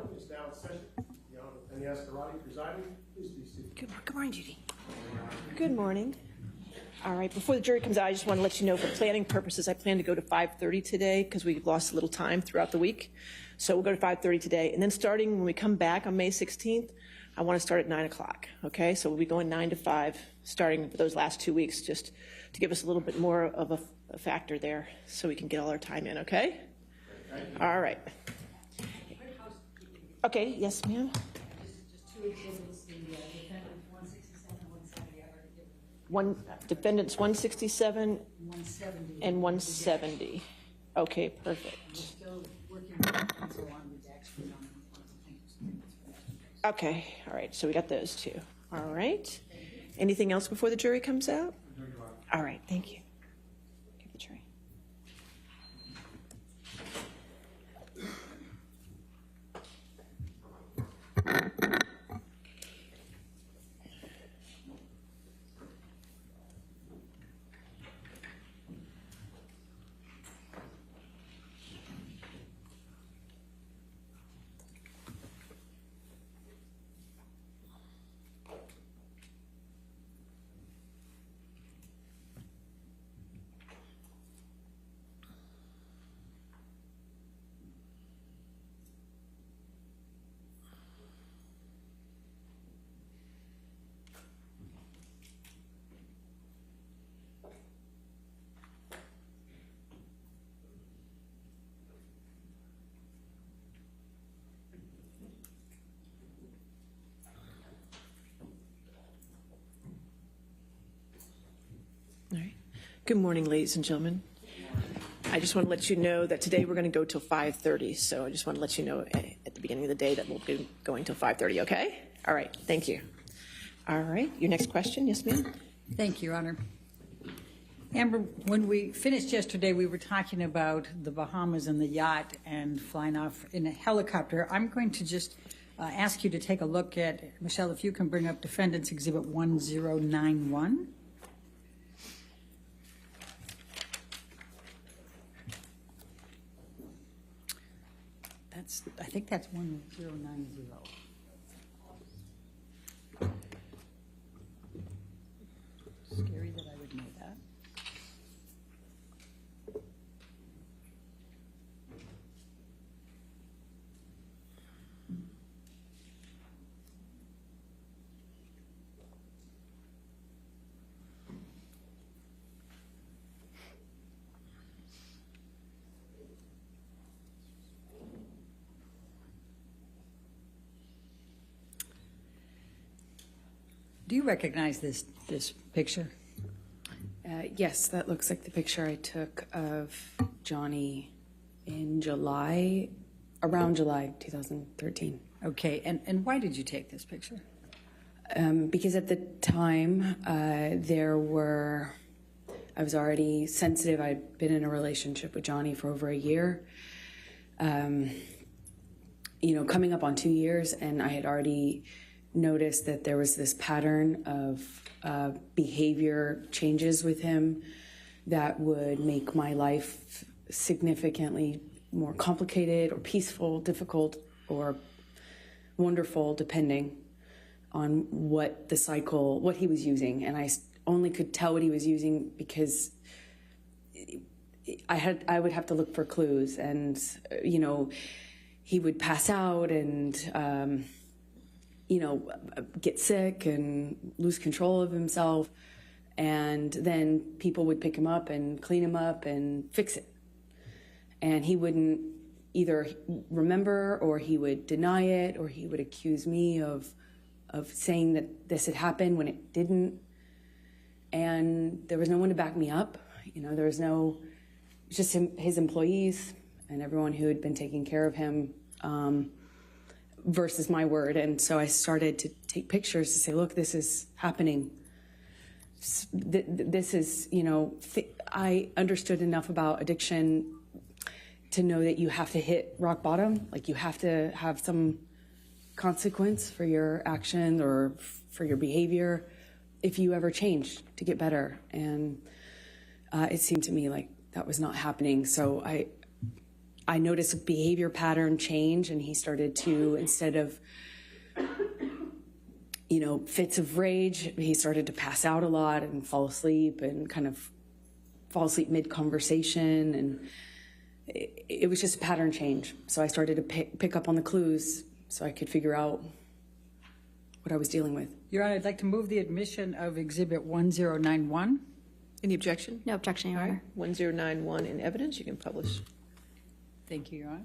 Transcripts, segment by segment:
County is now in session. The Honorable Penny Ascarati presiding. Please be seated. Good morning, Judy. Good morning. All right, before the jury comes out, I just want to let you know for planning purposes, I plan to go to 5:30 today because we've lost a little time throughout the week. So we'll go to 5:30 today. And then starting when we come back on May 16th, I want to start at 9 o'clock, okay? So we'll be going 9 to 5 starting for those last 2 weeks just to give us a little bit more of a factor there so we can get all our time in, okay? All right. Okay, yes, ma'am. Just 2 exhibits, the Defendant 167 and 170. I've already given One Defendants 167 170. and 170. Okay, perfect. We're still working with counsel on the decks for on the plaintiff's. Okay, all right, so we got those two. All right. Anything else before the jury comes out? All right, thank you. Give the jury. All right. Good morning, ladies and gentlemen. I just want to let you know that today we're going to go till 5:30. So I just want to let you know at the beginning of the day that we'll be going till 5:30. Okay. All right. Thank you. All right. Your next question, yes, ma'am. Thank you, Your Honor. Amber, when we finished yesterday, we were talking about the Bahamas and the yacht and flying off in a helicopter. I'm going to just ask you to take a look at, Michelle, if you can bring up Defendants Exhibit 1091. I think that's 1090. Scary that I would know that. Do you recognize this picture? Yes, that looks like the picture I took of Johnny in July, around July 2013. Okay, and why did you take this picture? Because at the time, I was already sensitive. I'd been in a relationship with Johnny for over a year, coming up on 2 years, and I had already noticed that there was this pattern of behavior changes with him that would make my life significantly more complicated or peaceful, difficult, or wonderful, depending on what he was using. And I only could tell what he was using because I would have to look for clues, and he would pass out and get sick and lose control of himself. And then people would pick him up and clean him up and fix it. And he wouldn't either remember, or he would deny it, or he would accuse me of saying that this had happened when it didn't. And there was no one to back me up. There was just his employees and everyone who had been taking care of him, versus my word. And so I started to take pictures to say, look, this is happening. This is, I understood enough about addiction to know that you have to hit rock bottom. Like, you have to have some consequence for your action or for your behavior if you ever change to get better. And it seemed to me like that was not happening. So I noticed a behavior pattern change, and he started to, instead of, fits of rage, he started to pass out a lot and fall asleep and kind of fall asleep mid-conversation. And it was just a pattern change. So I started to pick up on the clues so I could figure out what I was dealing with. Your Honor, I'd like to move the admission of Exhibit 1091. Any objection? No objection, Your All right, Honor. 1091 in evidence, you can publish. Thank you, Your Honor.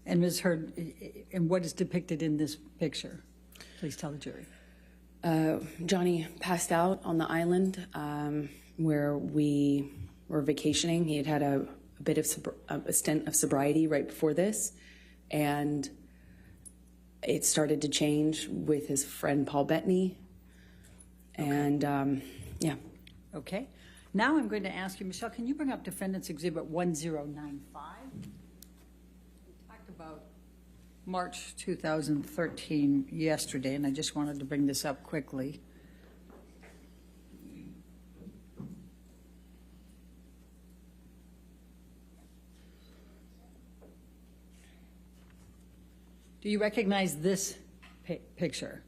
And Ms. Heard, and what is depicted in this picture? Please tell the jury. Johnny passed out on the island where we were vacationing. He had a bit of a stint of sobriety right before this, and it started to change with his friend Paul Bettany. And yeah. Okay. Now I'm going to ask you, Michelle, can you bring up Defendants Exhibit 1095? We talked about March 2013 yesterday, and I just wanted to bring this up quickly. Do you recognize this picture?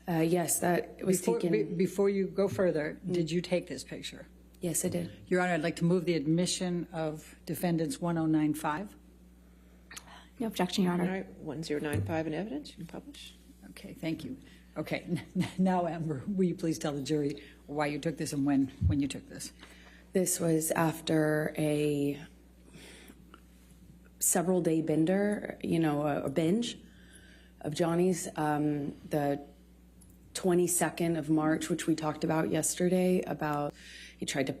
Yes, that was taken. Before you go further, did you take this picture? Yes, I did. Your Honor, I'd like to move the admission of Defendants 1095. No objection, Your All Honor. right, 1095 in evidence, you can publish. Okay, thank you. Okay, now, Amber, will you please tell the jury why you took this and when you took this? This was after a several-day bender, a binge of Johnny's. The 22nd of March, which we talked about yesterday, about he tried to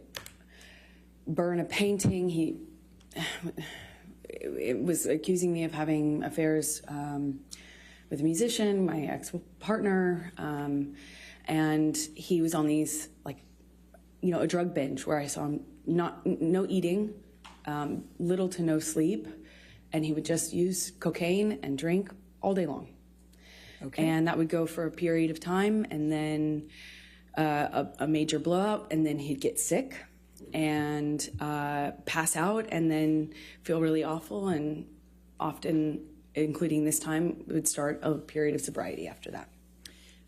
burn a painting. It was accusing me of having affairs with a musician, my ex-partner, and he was on these, a drug binge where I saw him no eating, little to no sleep, and he would just use cocaine and drink all day long. Okay. And that would go for a period of time, and then a major blowout, and then he'd get sick and pass out, and then feel really awful, and often, including this time, would start a period of sobriety after that.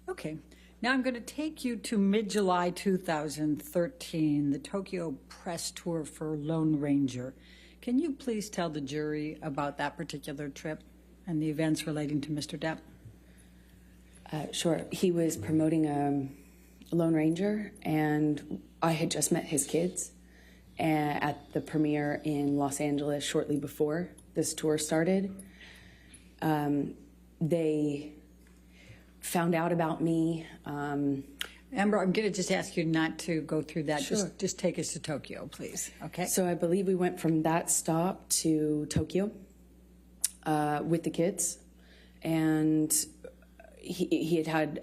Okay. Now I'm going to take you to mid-July 2013, the Tokyo press tour for Lone Ranger. Can you please tell the jury about that particular trip and the events relating to Mr. Depp? Sure. He was promoting a Lone Ranger, and I had just met his kids at the premiere in Los Angeles shortly before this tour started. They found out about me. Amber, I'm going to just ask you not to go through that. Sure. Just take us to Tokyo, please. Okay. So I believe we went from that stop to Tokyo with the kids, and he had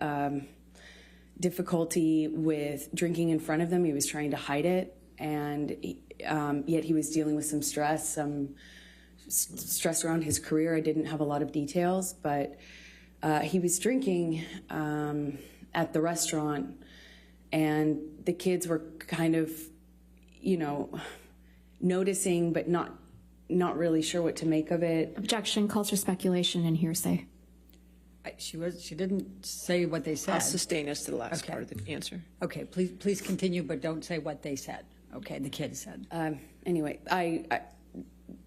difficulty with drinking in front of them. He was trying to hide it, and yet he was dealing with some stress around his career. I didn't have a lot of details, but he was drinking at the restaurant, and the kids were kind of, noticing, but not really sure what to make of it. Objection calls for speculation and hearsay. She didn't say what they said. I'll sustain us to the last Okay. part of the answer. Okay, please continue, but don't say what they said. Okay, the kids said. Anyway,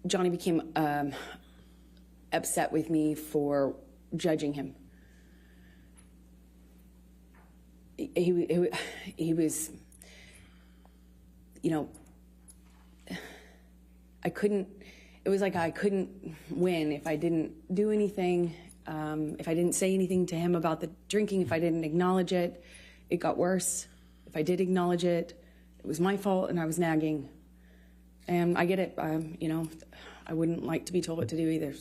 Johnny became upset with me for judging him. He was, it was like I couldn't win if I didn't do anything, if I didn't say anything to him about the drinking, if I didn't acknowledge it, it got worse. If I did acknowledge it, it was my fault and I was nagging. And I get it, I wouldn't like to be told what to do either,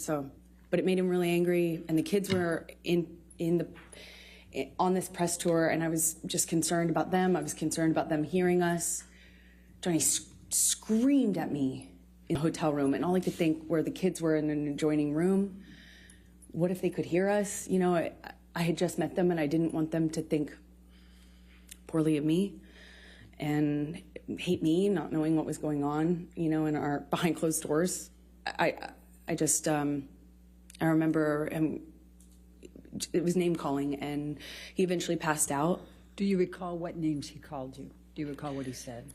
but it made him really angry, and the kids were on this press tour, and I was just concerned about them. I was concerned about them hearing us. Johnny screamed at me in the hotel room, and all I could think were the kids were in an adjoining room. What if they could hear us? I had just met them, and I didn't want them to think poorly of me. and hate me, not knowing what was going on, in our behind closed doors. I remember it was name calling, and he eventually passed out. Do you recall what names he called you? Do you recall what he said?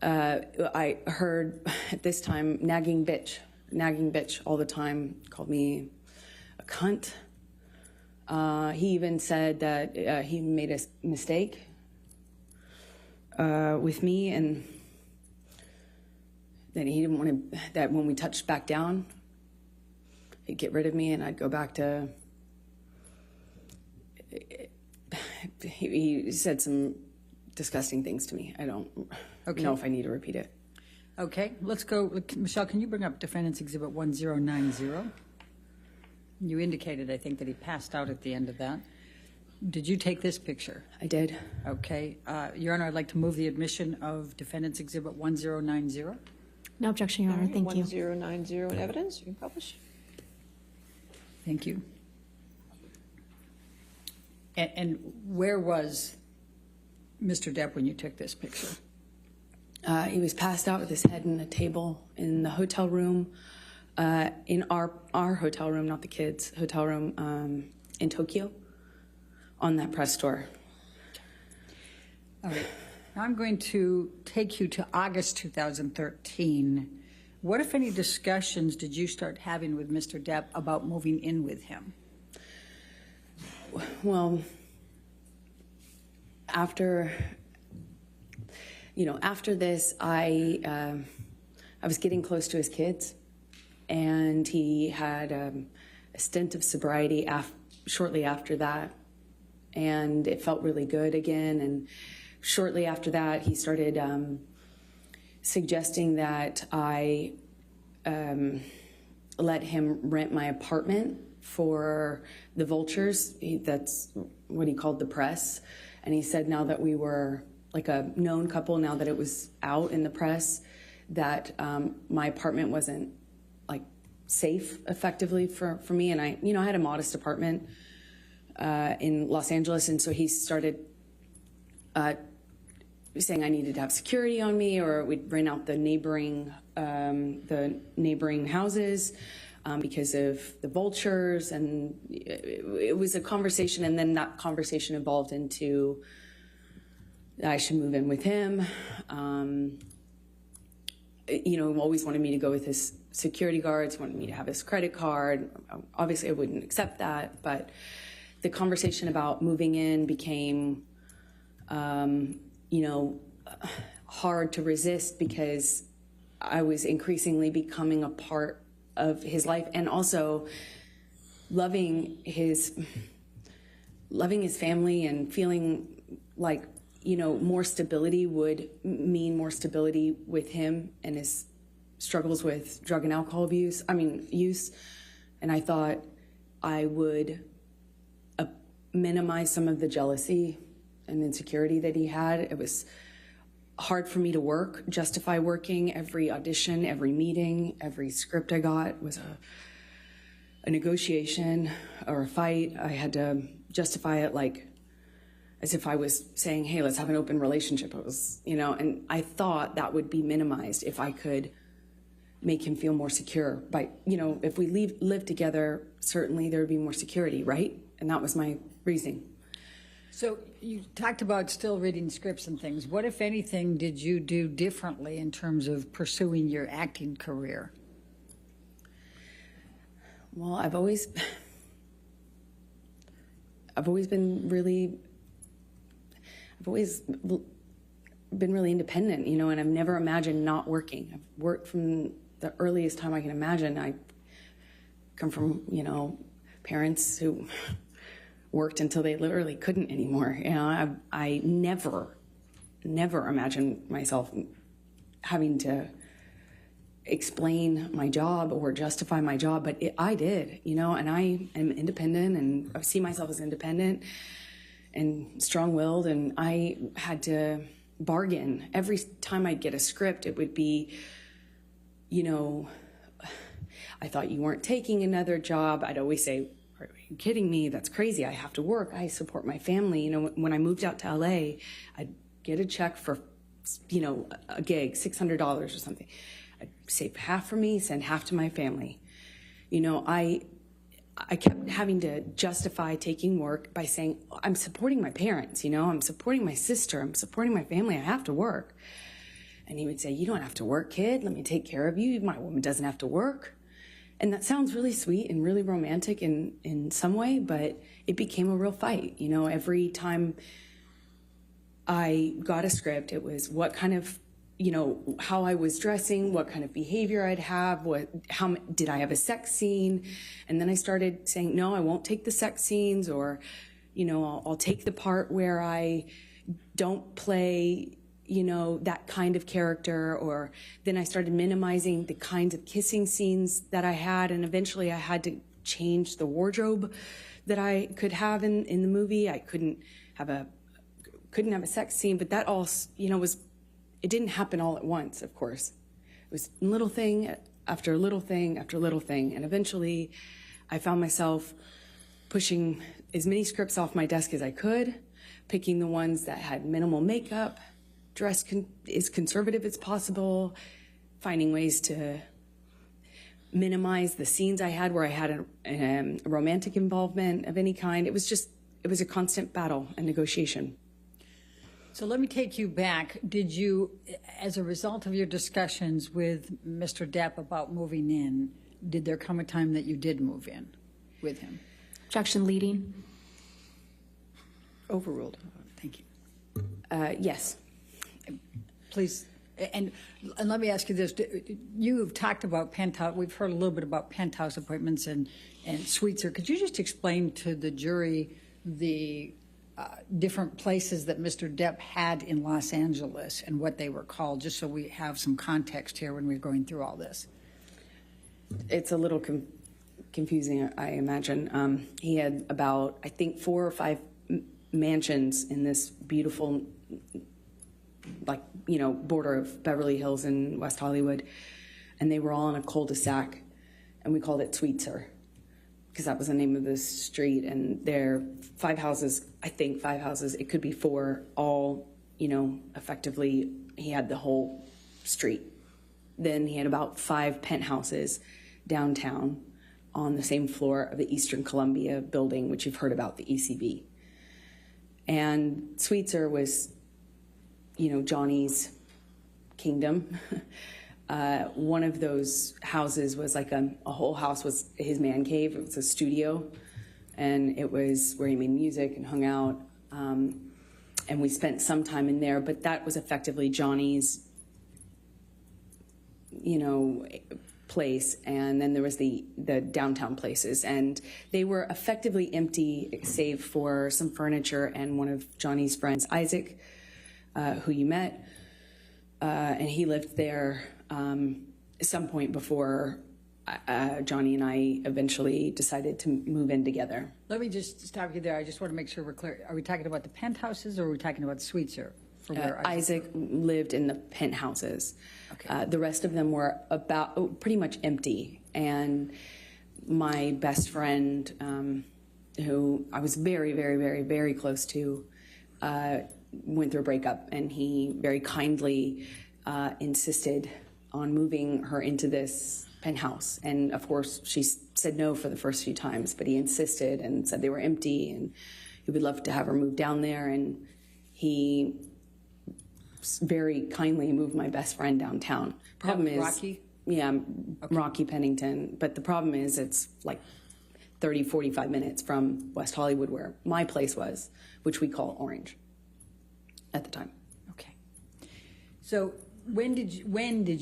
I heard at this time nagging bitch all the time. Called me a cunt. He even said that he made a mistake with me, and that he didn't want to, that when we touched back down, he'd get rid of me and I'd go back to, he said some disgusting things to me. I don't know if I need to repeat it. Okay, let's go. Michelle, can you bring up Defendants Exhibit 1090? You indicated, I think, that he passed out at the end of that. Did you take this picture? I did. Okay. Your Honor, I'd like to move the admission of Defendants Exhibit 1090. No objection, Your Honor. Thank you. 1090 in evidence. You can publish. Thank you. And where was Mr. Depp when you took this picture? He was passed out with his head in a table in the hotel room, in our hotel room, not the kids' hotel room, in Tokyo, on that press tour. All right. Now I'm going to take you to August 2013. What, if any, discussions did you start having with Mr. Depp about moving in with him? Well, after this, I was getting close to his kids, and he had a stint of sobriety shortly after that, and it felt really good again. And shortly after that, he started suggesting that I let him rent my apartment for the vultures. That's what he called the press. And he said now that we were like a known couple, now that it was out in the press, that my apartment wasn't like safe effectively for me. And I had a modest apartment in Los Angeles. And so he started saying I needed to have security on me, or we'd rent out the neighboring houses because of the vultures. And it was a conversation, and then that conversation evolved into I should move in with him. Always wanted me to go with his security guards, wanted me to have his credit card. Obviously, I wouldn't accept that, but the conversation about moving in became, hard to resist, because I was increasingly becoming a part of his life, and also loving his family, and feeling like, more stability would mean more stability with him and his struggles with drug and alcohol use. And I thought I would minimize some of the jealousy and insecurity that he had. It was hard for me to justify working. Every audition, every meeting, every script I got was a negotiation or a fight. I had to justify it like as if I was saying, hey, let's have an open relationship. It was, and I thought that would be minimized if I could make him feel more secure. But, if we live together, certainly there would be more security, right? And that was my reasoning. So you talked about still reading scripts and things. What, if anything, did you do differently in terms of pursuing your acting career? Well, I've always been really independent, and I've never imagined not working. I've worked from the earliest time I can imagine. I come from, parents who worked until they literally couldn't anymore. I never imagined myself having to explain my job or justify my job, but I did, and I am independent, and I see myself as independent and strong-willed, and I had to bargain. Every time I'd get a script, it would be, I thought you weren't taking another job. I'd always say, are you kidding me? That's crazy. I have to work. I support my family. When I moved out to LA, I'd get a check for a gig, $600 or something. I'd save half for me, send half to my family. I kept having to justify taking work by saying, I'm supporting my parents, I'm supporting my sister, I'm supporting my family, I have to work. And he would say, you don't have to work, kid, let me take care of you, my woman doesn't have to work. And that sounds really sweet and really romantic in some way, but it became a real fight. Every time I got a script, it was what kind of, how I was dressing, what kind of behavior I'd have, how did I have a sex scene? And then I started saying, no, I won't take the sex scenes, or, I'll take the part where I don't play, that kind of character. Or then I started minimizing the kinds of kissing scenes that I had. And eventually I had to change the wardrobe that I could have in the movie. I couldn't have a sex scene, but that all, it didn't happen all at once, of course. It was little thing after little thing after little thing. And eventually I found myself pushing as many scripts off my desk as I could, picking the ones that had minimal makeup, dressed as conservative as possible, finding ways to minimize the scenes I had where I had a romantic involvement of any kind. It was a constant battle and negotiation. So let me take you back. Did you, as a result of your discussions with Mr. Depp about moving in, did there come a time that you did move in with him? Objection leading. Overruled. Thank you. Yes. Please, and let me ask you this. You've talked about penthouse. We've heard a little bit about penthouse appointments and suites. Could you just explain to the jury the different places that Mr. Depp had in Los Angeles and what they were called, just so we have some context here when we're going through all this? It's a little confusing, I imagine. He had about, I think, 4 or 5 mansions in this beautiful, border of Beverly Hills and West Hollywood, and they were all in a cul-de-sac, and we called it Sweetser, because that was the name of the street. And there are 5 houses, I think 5 houses, it could be 4, all, effectively, he had the whole street. Then he had about 5 penthouses downtown on the same floor of the Eastern Columbia building, which you've heard about, the ECB. And Sweetser was, Johnny's kingdom. One of those houses was like a whole house was his man cave. It was a studio, and it was where he made music and hung out. And we spent some time in there, but that was effectively Johnny's, place. And then there was the downtown places, and they were effectively empty save for some furniture and one of Johnny's friends, Isaac, who you met. And he lived there at some point before Johnny and I eventually decided to move in together. Let me just stop you there. I just want to make sure we're clear. Are we talking about the penthouses, or are we talking about Sweetser? Isaac lived in the penthouses. Okay. The rest of them were pretty much empty. And my best friend, who I was very, very, very, very close to, went through a breakup, and he very kindly insisted on moving her into this penthouse. And of course, she said no for the first few times, but he insisted and said they were empty, and he would love to have her move down there. And he very kindly moved my best friend downtown. Problem is, Rocky? Yeah, okay. Rocky Pennington. But the problem is it's like 30, 45 minutes from West Hollywood, where my place was, which we call Orange at the time. Okay. So when did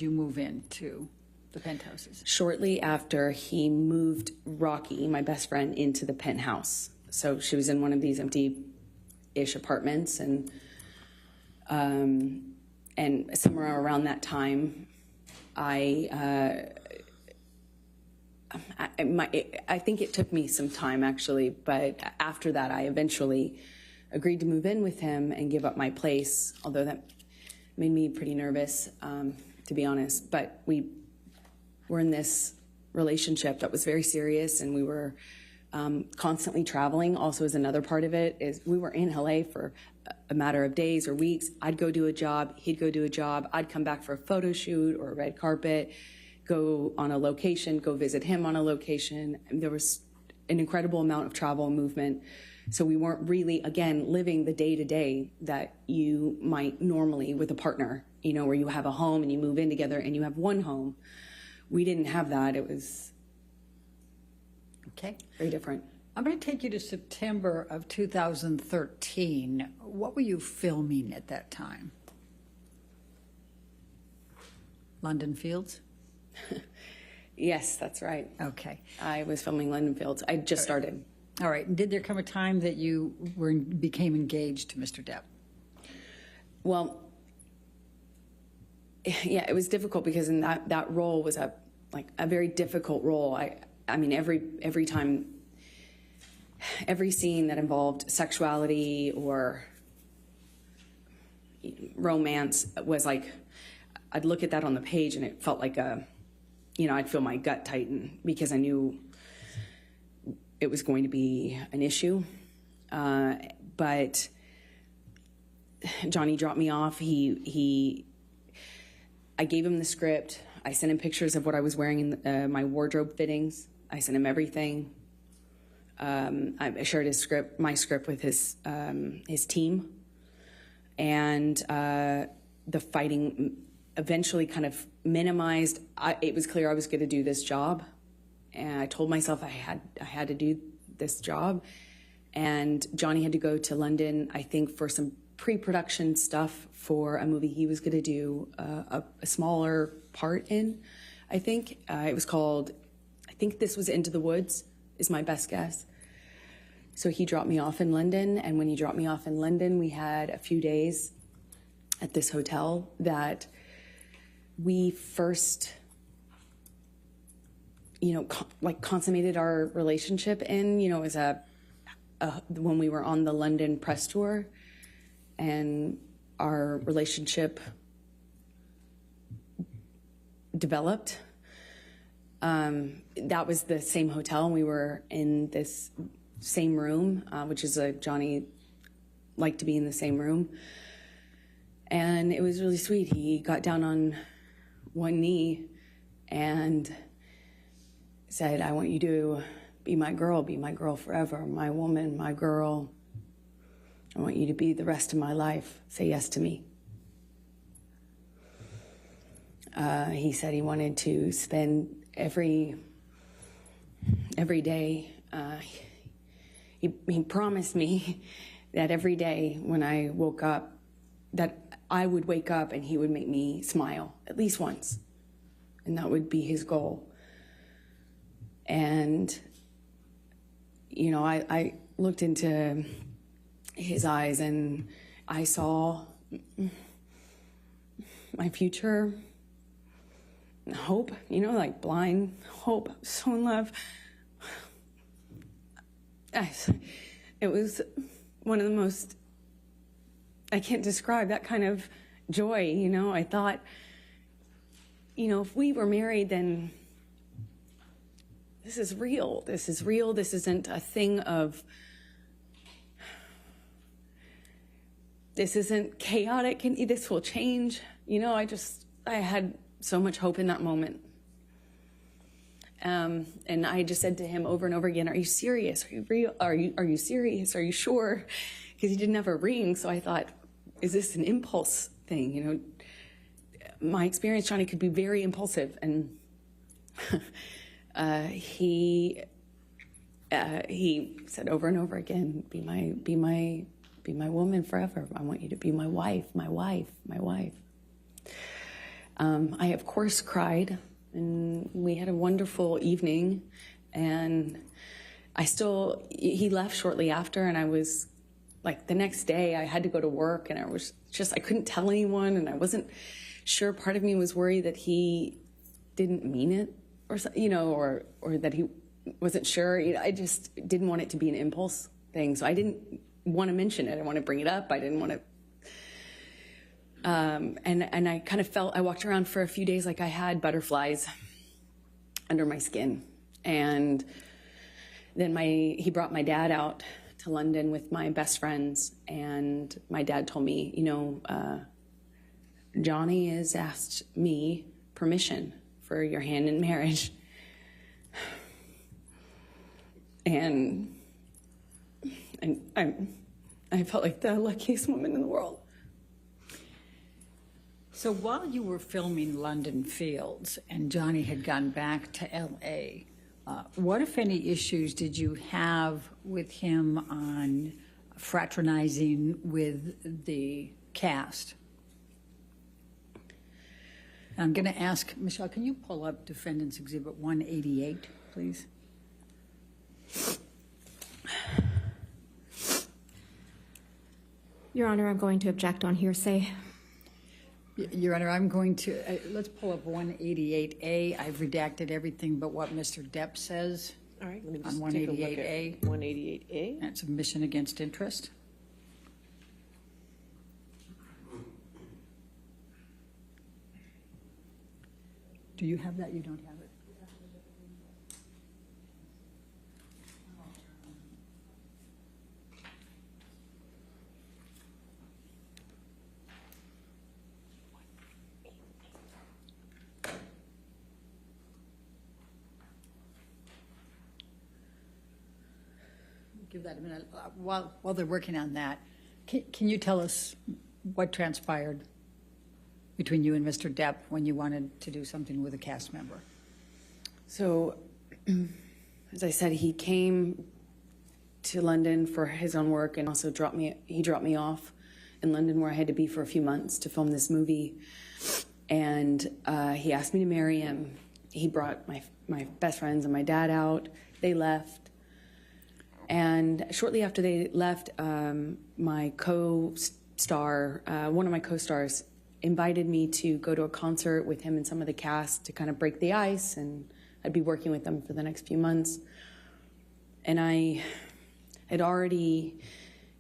you move into the penthouses? Shortly after he moved Rocky, my best friend, into the penthouse. So she was in one of these empty-ish apartments, and somewhere around that time, I think it took me some time, actually, but after that, I eventually agreed to move in with him and give up my place, although that made me pretty nervous, to be honest. But we were in this relationship that was very serious, and we were Constantly traveling also is another part of it. Is we were in LA for a matter of days or weeks. I'd go do a job, he'd go do a job, I'd come back for a photo shoot or a red carpet, go on a location, go visit him on a location. And there was an incredible amount of travel and movement. So we weren't really, again, living the day-to-day that you might normally with a partner, you know, where you have a home and you move in together and you have one home. We didn't have that. It was Okay. very different. I'm going to take you to September of 2013. What were you filming at that time? London Fields? Yes, that's right. Okay. I was filming London Fields. I just started. All right. And did there come a time that you became engaged to Mr. Depp? Well, yeah, it was difficult because in that role was a very difficult role. I mean, every time, every scene that involved sexuality or romance was like, I'd look at that on the page and it felt like I'd feel my gut tighten because I knew it was going to be an issue. But Johnny dropped me off. I gave him the script. I sent him pictures of what I was wearing in my wardrobe fittings. I sent him everything. I shared my script with his team. And the fighting eventually kind of minimized. It was clear I was going to do this job. And I told myself I had to do this job. And Johnny had to go to London, I think, for some pre-production stuff for a movie he was going to do a smaller part in, I think. It was called, I think this was Into the Woods, is my best guess. So he dropped me off in London, and when he dropped me off in London, we had a few days at this hotel that we first, consummated our relationship in, it was when we were on the London press tour, and our relationship developed. That was the same hotel, and we were in this same room, which is Johnny liked to be in the same room. And it was really sweet. He got down on one knee and said, I want you to be my girl forever, my woman, my girl. I want you to be the rest of my life. Say yes to me. He said he wanted to spend every day. He promised me that every day when I woke up, that I would wake up and he would make me smile at least once. And that would be his goal. And, I looked into his eyes and I saw my future, hope, like blind hope. I was so in love. It was one of the most, I can't describe that kind of joy, I thought, if we were married, then this is real. This is real. This isn't a thing of, this isn't chaotic, and this will change. I had so much hope in that moment. And I just said to him over and over again, are you serious? Are you real? Are you serious? Are you sure? Because he didn't have a ring. So I thought, is this an impulse thing? My experience, Johnny, could be very impulsive. And he said over and over again, be my woman forever. I want you to be my wife, my wife, my wife. I, of course, cried, and we had a wonderful evening, and he left shortly after, and I was, the next day, I had to go to work, and I couldn't tell anyone, and I wasn't sure. Part of me was worried that he didn't mean it, or that he wasn't sure. I just didn't want it to be an impulse thing, so I didn't want to mention it. I want to bring it up. I didn't want to. And I kind of I walked around for a few days like I had butterflies under my skin. And then he brought my dad out to London with my best friends, and my dad told me, Johnny has asked me permission for your hand in marriage. And I felt like the luckiest woman in the world. So while you were filming London Fields and Johnny had gone back to L.A., what, if any, issues did you have with him on fraternizing with the cast? I'm going to ask, Michelle, can you pull up Defendants Exhibit 188, please? Your Honor, I'm going to object on hearsay. Your Honor, I'm going to, let's pull up 188A. I've redacted everything but what Mr. Depp says. All right, let me On just take a look 188A. at 188A. That's submission against interest. Do you have that? You don't have it? Give that a minute. While they're working on that, can you tell us what transpired between you and Mr. Depp when you wanted to do something with a cast member? So, as I said, he came to London for his own work, and also he dropped me off in London, where I had to be for a few months to film this movie. And he asked me to marry him. He brought my best friends and my dad out. They left. And shortly after they left, my co-star, one of my co-stars, invited me to go to a concert with him and some of the cast to kind of break the ice, and I'd be working with them for the next few months. And I had already,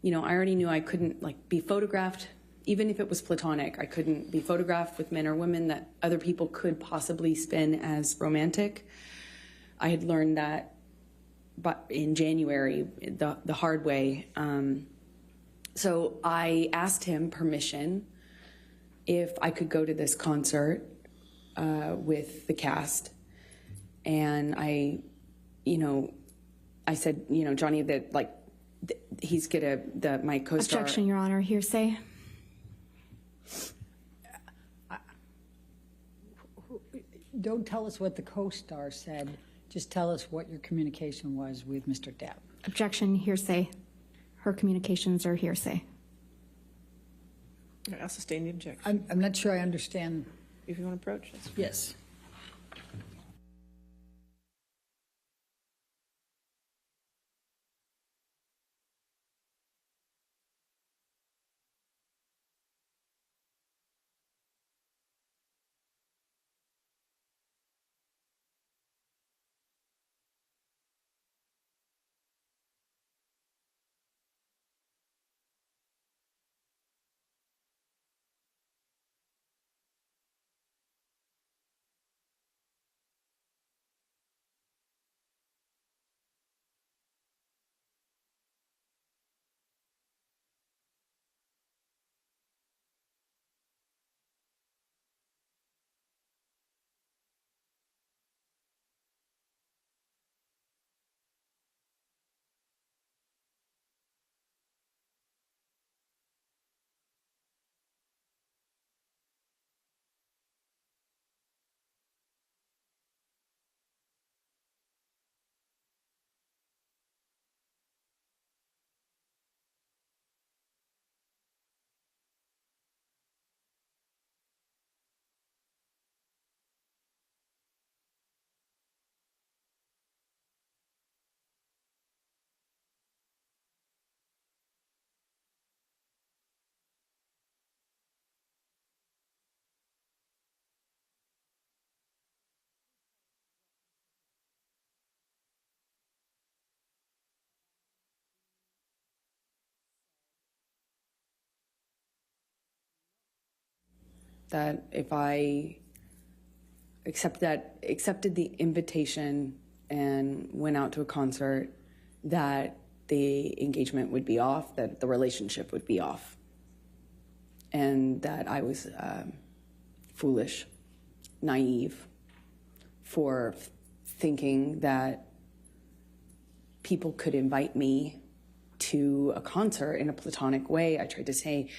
I already knew I couldn't be photographed, even if it was platonic. I couldn't be photographed with men or women that other people could possibly spin as romantic. I had learned that but in January, the hard way. So I asked him permission if I could go to this concert with the cast. And I said, Johnny, that he's my co-star. Objection, Your Honor. Hearsay. Don't tell us what the co-star said. Just tell us what your communication was with Mr. Depp. Objection, hearsay. Her communications are hearsay. I'll sustain the objection. I'm not sure I understand. If you want to approach, that's fine. Yes. That if I accepted the invitation and went out to a concert, that the engagement would be off, that the relationship would be off, and that I was foolish, naive for thinking that people could invite me to a concert in a platonic way. I tried to say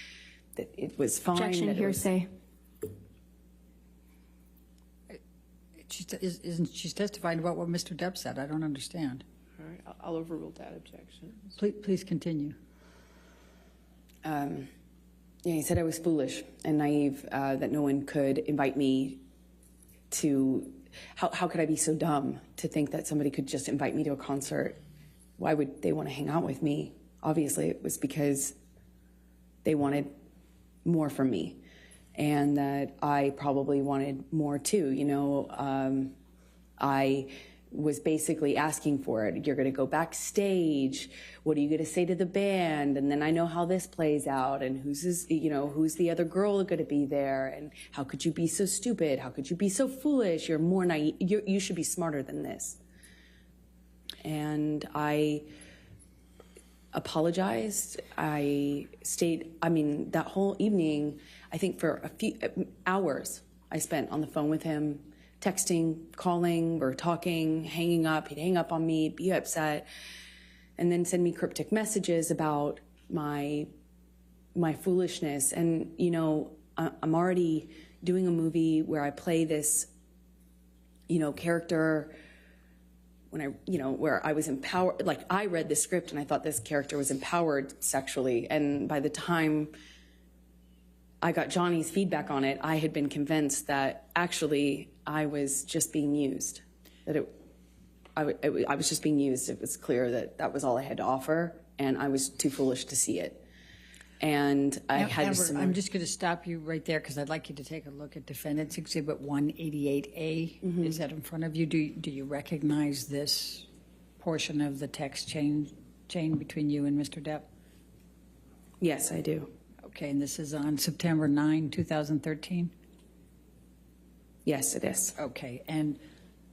that it was fine. Objection, that it was, hearsay. She's testifying about what Mr. Depp said. I don't understand. All right, I'll overrule that objection. Please continue. Yeah, he said I was foolish and naive, that no one could invite me to. How could I be so dumb to think that somebody could just invite me to a concert? Why would they want to hang out with me? Obviously, it was because they wanted more from me, and that I probably wanted more too. You know, I was basically asking for it. You're going to go backstage. What are you going to say to the band? And then I know how this plays out, and who's the other girl going to be there? And how could you be so stupid? How could you be so foolish? You're more naive. You should be smarter than this. And I apologized. I stayed. I mean, that whole evening, I think for a few hours, I spent on the phone with him, texting, calling, or talking, hanging up. He'd hang up on me, be upset, and then send me cryptic messages about my foolishness. And, you know, I'm already doing a movie where I play this, you know, character where I was empowered. Like, I read the script and I thought this character was empowered sexually. And by the time I got Johnny's feedback on it, I had been convinced that actually I was just being used, that I was just being used. It was clear that that was all I had to offer, and I was too foolish to see it. And I had Amber, to. I'm just going to stop you right there because I'd like you to take a look at Defendants Exhibit 188A. Mm-hmm. Is that in front of you? Do you recognize this portion of the text chain between you and Mr. Depp? Yes, I do. Okay, and this is on September 9, 2013? Yes, it is. Okay, and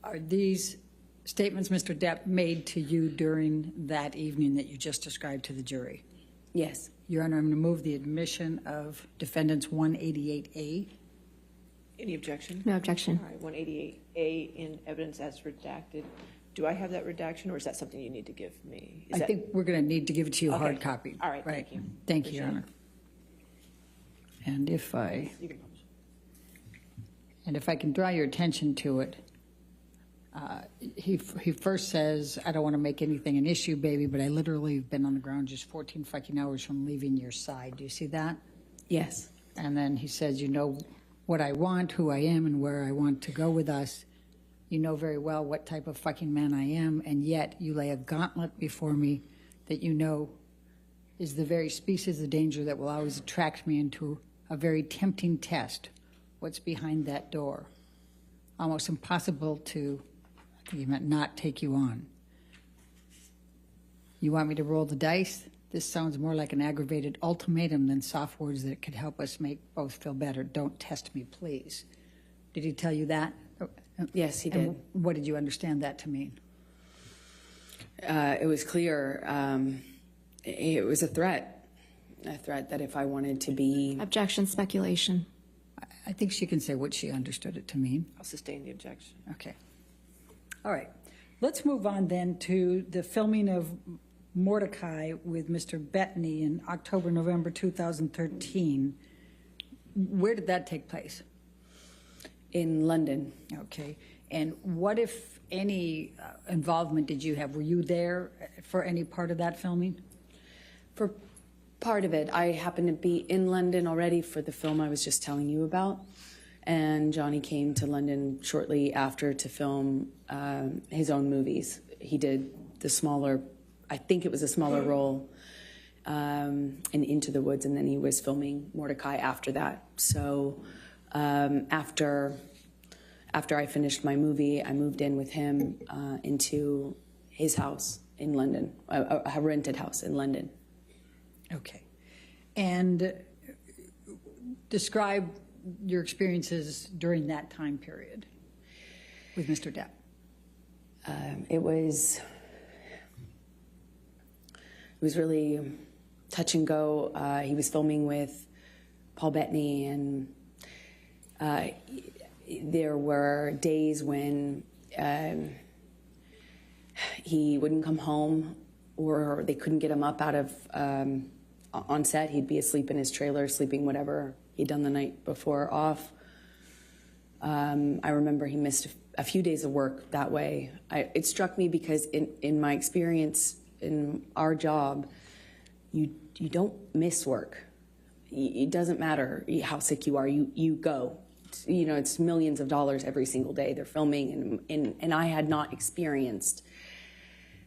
are these statements Mr. Depp made to you during that evening that you just described to the jury? Yes. Your Honor, I'm going to move the admission of Defendants 188A. Any objection? No objection. All right, 188A in evidence as redacted. Do I have that redaction, or is that something you need to give me? I think we're going to need to give it to you Okay. hard copy. All right, thank you. Thank you, Your Appreciate Honor. And if You can publish. I can draw your attention to it, he first says, I don't want to make anything an issue, baby, but I literally have been on the ground just 14 fucking hours from leaving your side. Do you see that? Yes. And then he says, you know what I want, who I am, and where I want to go with us. You know very well what type of fucking man I am, and yet you lay a gauntlet before me that you know is the very species of danger that will always attract me into a very tempting test. What's behind that door? Almost impossible to, I think he meant not take you on. You want me to roll the dice? This sounds more like an aggravated ultimatum than soft words that could help us make both feel better. Don't test me, please. Did he tell you that? Yes, he And did. what did you understand that to mean? It was clear. It was a threat that if I wanted to be. Objection, speculation. I think she can say what she understood it to mean. I'll sustain the objection. Okay. All right. Let's move on then to the filming of Mordecai with Mr. Bettany in October, November 2013. Where did that take place? In London. Okay. And what, if any, involvement did you have? Were you there for any part of that filming? For part of it, I happened to be in London already for the film I was just telling you about. And Johnny came to London shortly after to film his own movies. He did the smaller, I think it was a smaller role in Into the Woods, and then he was filming Mordecai after that. So after I finished my movie, I moved in with him into his house in London, a rented house in London. Okay. And describe your experiences during that time period with Mr. Depp. It was was really touch and go. He was filming with Paul Bettany, and there were days when he wouldn't come home, or they couldn't get him up out of on set. He'd be asleep in his trailer, sleeping whatever he'd done the night before off. I remember he missed a few days of work that way. It struck me because in my experience in our job, you don't miss work. It doesn't matter how sick you are, you go. It's millions of dollars every single day they're filming, and I had not experienced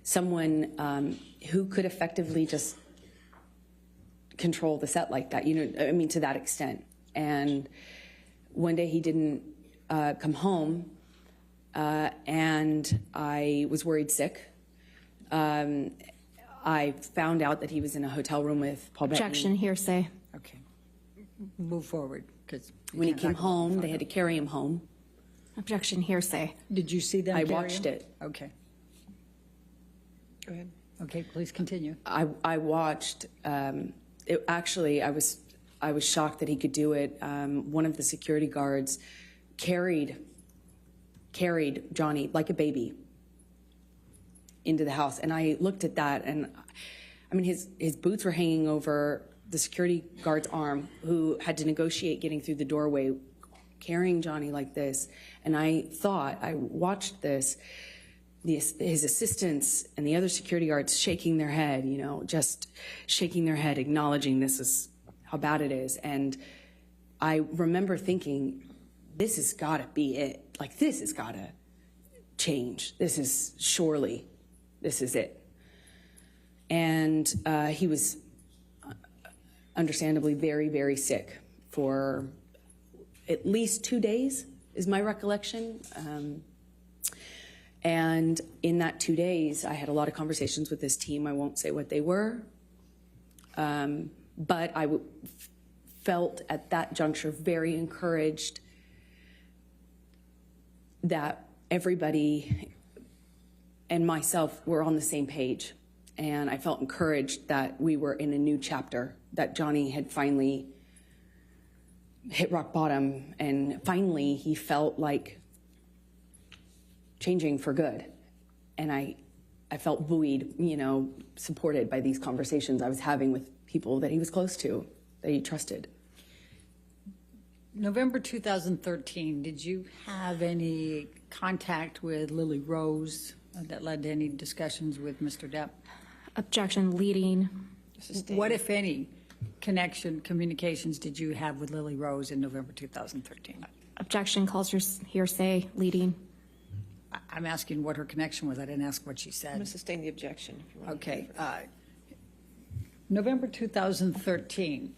someone who could effectively just control the set like that, to that extent. And one day he didn't come home, and I was worried sick. I found out that he was in a hotel room with Paul Bettany. Objection, hearsay. Okay. Move forward, because When he came home, they had to carry him home. Objection, hearsay. Did you see them? I carry watched him? it. Okay. Go ahead. Okay, please continue. I watched. Actually, I was shocked that he could do it. One of the security guards carried Johnny like a baby into the house, and I looked at that, and his boots were hanging over the security guard's arm, who had to negotiate getting through the doorway, carrying Johnny like this. And I watched this. His assistants and the other security guards shaking their head, just shaking their head, acknowledging this is how bad it is. And I remember thinking, this has got to be it. Like, this has got to change. This is it. And he was understandably very, very sick for at least 2 days, is my recollection. And in that 2 days, I had a lot of conversations with this team. I won't say what they were. But I felt at that juncture very encouraged that everybody and myself were on the same page. And I felt encouraged that we were in a new chapter, that Johnny had finally hit rock bottom, and finally he felt like changing for good. And I felt buoyed, supported by these conversations I was having with people that he was close to, that he trusted. November 2013, did you have any contact with Lily Rose that led to any discussions with Mr. Depp? Objection, leading. What, if any, communications did you have with Lily Rose in November 2013? Objection, calls for hearsay, leading. I'm asking what her connection was. I didn't ask what she I'm said. going to sustain the objection. If you want. Okay. November 2013,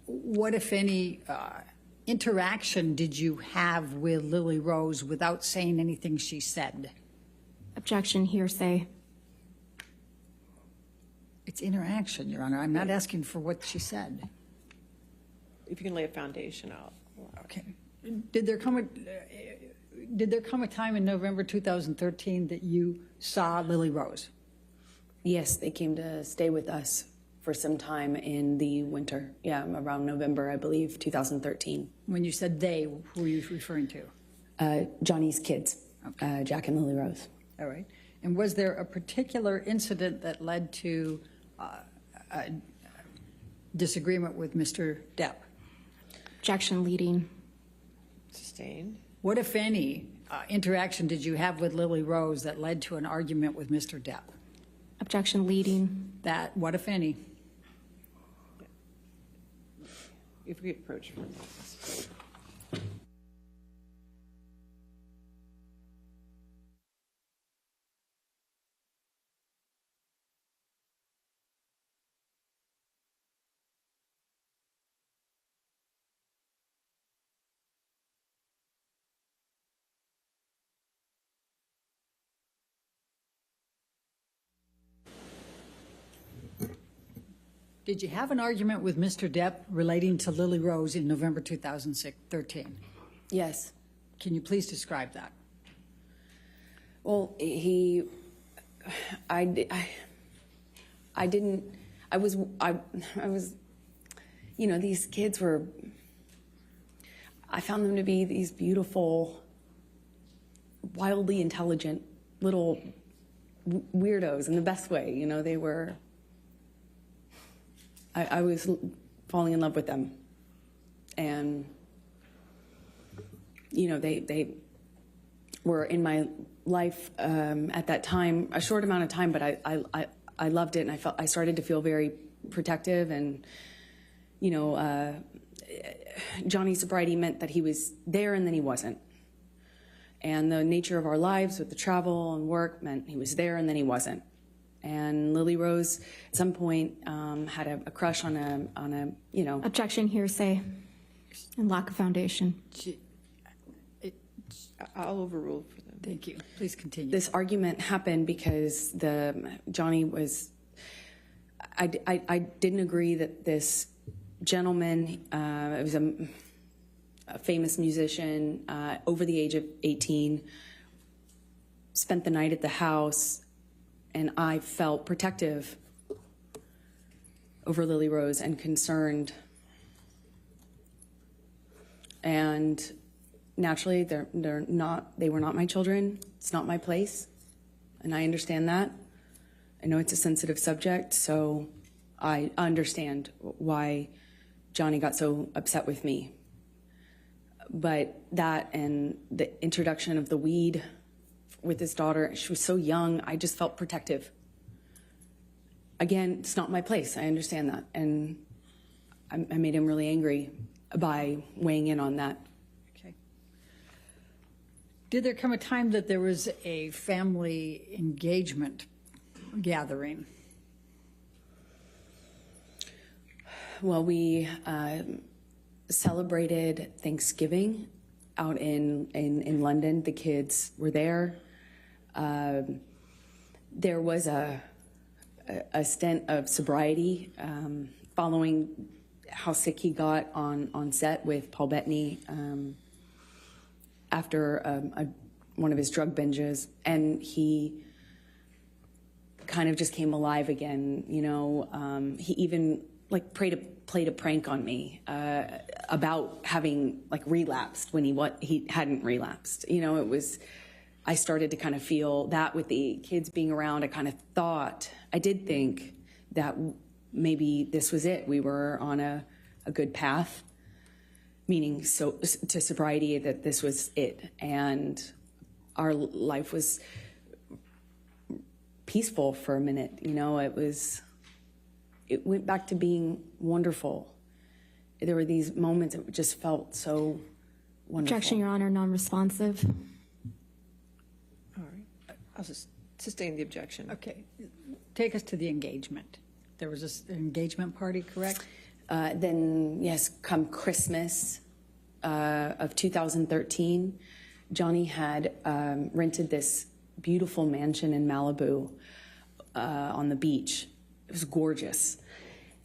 what, if any, interaction did you have with Lily Rose without saying anything she said? Objection, hearsay. It's interaction, Your Honor. I'm not asking for what she said. If you can lay a foundation out. Okay. Did there come a time in November 2013 that you saw Lily Rose? Yes, they came to stay with us for some time in the winter. Yeah, around November, I believe, 2013. When you said they, who were you referring to? Johnny's kids, Okay. Jack and Lily Rose. All right. And was there a particular incident that led to a disagreement with Mr. Depp? Objection, leading. Sustained. What, if any, interaction did you have with Lily Rose that led to an argument with Mr. Depp? Objection, leading. That, what, if any? If we approach from this. Did you have an argument with Mr. Depp relating to Lily Rose in November 2013? Yes. Can you please describe that? Well, I was, you know, these kids were, I found them to be these beautiful, wildly intelligent little weirdos in the best way. You know, they were, I was falling in love with them. And, you know, they were in my life at that time, a short amount of time, but I loved it, and I started to feel very protective. And, you know, Johnny's sobriety meant that he was there and then he wasn't. And the nature of our lives with the travel and work meant he was there and then he wasn't. And Lily Rose, at some point, had a crush on a, you know. Objection, hearsay, and lack of foundation. I'll overrule for them. Thank you. Please continue. This argument happened because Johnny was, I didn't agree that this gentleman, it was a famous musician, over the age of 18, spent the night at the house, and I felt protective over Lily Rose and concerned. And naturally, they were not my children. It's not my place, and I understand that. I know it's a sensitive subject, so I understand why Johnny got so upset with me. But that and the introduction of the weed with his daughter, she was so young, I just felt protective. Again, it's not my place. I understand that, and I made him really angry by weighing in on that. Did there come a time that there was a family engagement gathering? Well, we celebrated Thanksgiving out in London. The kids were there. There was a stint of sobriety following how sick he got on set with Paul Bettany. After one of his drug binges, and he kind of just came alive again. You know, he even like played a prank on me about having like relapsed when he hadn't relapsed. You know, I started to kind of feel that with the kids being around. I did think that maybe this was it. We were on a good path. Meaning to sobriety, that this was it, and our life was peaceful for a minute. You know, it went back to being wonderful. There were these moments that just felt so wonderful. Objection, Your Honor, non-responsive. All right. I'll just sustain the objection. Okay. Take us to the engagement. There was an engagement party, correct? Then, yes, come Christmas of 2013, Johnny had rented this beautiful mansion in Malibu on the beach. It was gorgeous.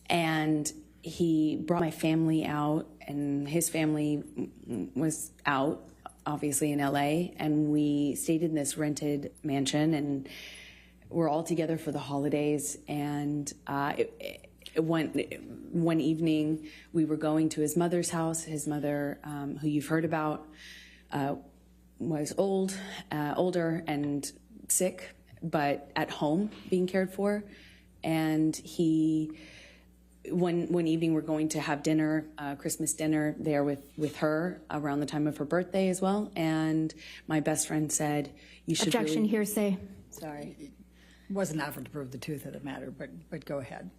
And he brought my family out, and his family was out, obviously, in LA. And we stayed in this rented mansion, and we're all together for the holidays. And one evening, we were going to his mother's house. His mother, who you've heard about, was older and sick, but at home being cared for. And one evening, we're going to have dinner, Christmas dinner, there with her around the time of her birthday as well. And my best friend said, "You should." Objection, hearsay. Sorry. Wasn't offered to prove the truth of the matter, but go ahead.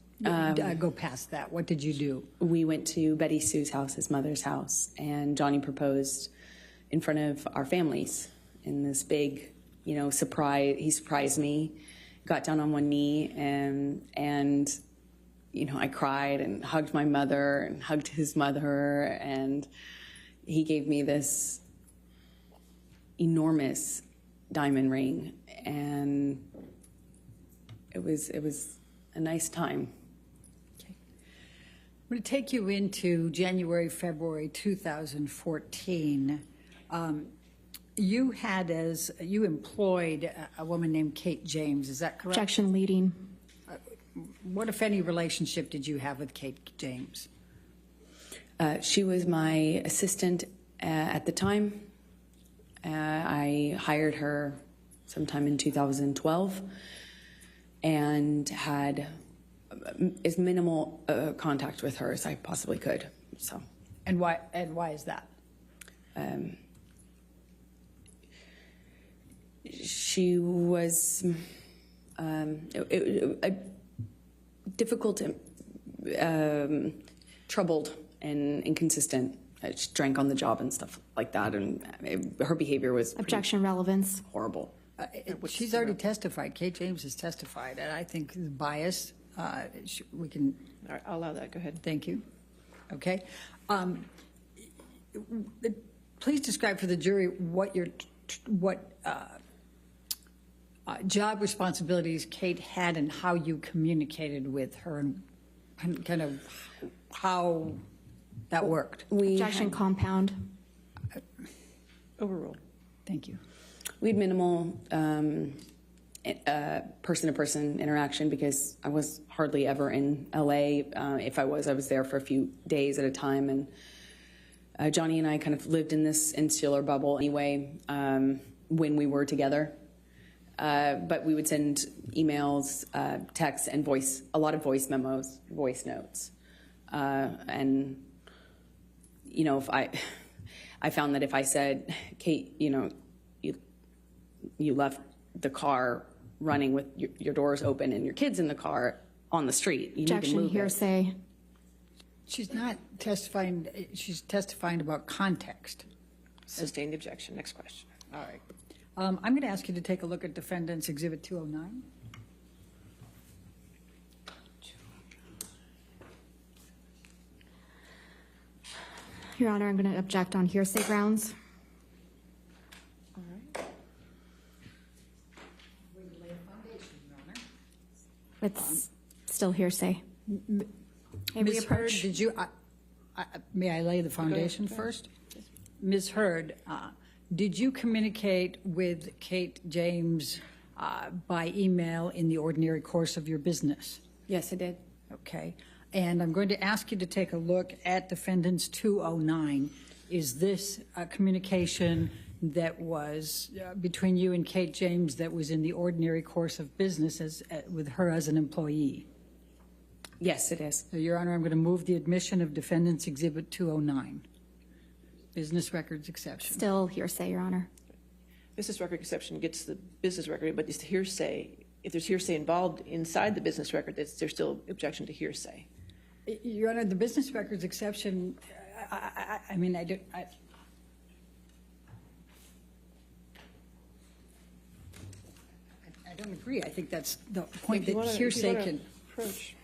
Go past that. What did you do? We went to Betty Sue's house, his mother's house, and Johnny proposed in front of our families in this big, you know, surprise. He surprised me, got down on one knee, and you know, I cried and hugged my mother and hugged his mother, and he gave me this enormous diamond ring, and it was a nice time. I'm going to take you into January, February 2014. You employed a woman named Kate James, is that correct? Objection, leading. What, if any, relationship did you have with Kate James? She was my assistant at the time. I hired her sometime in 2012 and had as minimal contact with her as I possibly could. So, And why is that? she was difficult, troubled, and inconsistent. She drank on the job and stuff like that, and her behavior was pretty Objection, relevance. horrible. She's already testified. Kate James has testified, and I think the bias, we can, All right, I'll allow that. Go ahead. thank you. Okay. Please describe for the jury what job responsibilities Kate had and how you communicated with her and kind of how that worked. Objection, compound. Overruled. Thank you. We had minimal person-to-person interaction because I was hardly ever in LA. If I was there for a few days at a time. And Johnny and I kind of lived in this insular bubble anyway when we were together. But we would send emails, texts, and a lot of voice memos, voice notes. And, you know, if I found that if I said, Kate, you know, you left the car running with your doors open and your kids in the car on the street. You need to Objection, move it. hearsay. She's not testifying, she's testifying about context. Sustained objection. Next question. All right. I'm going to ask you to take a look at Defendants Exhibit 209. Your Honor, I'm going to object on hearsay grounds. All right. It's still hearsay. May we Ms. Hurd, approach? did you, may I lay the foundation first? Ms. Hurd, did you communicate with Kate James by email in the ordinary course of your business? Yes, I did. Okay. And I'm going to ask you to take a look at Defendants 209. Is this a communication that was between you and Kate James that was in the ordinary course of business with her as an employee? Yes, it is. So, Your Honor, I'm going to move the admission of Defendants Exhibit 209. Business records exception. Still hearsay, Your Honor. Business record exception gets the business record, but it's hearsay. If there's hearsay involved inside the business record, there's still objection to hearsay. Your Honor, the business records exception, I mean, I don't agree. I think that's the point If you that wanna- hearsay if you wanna can. approach.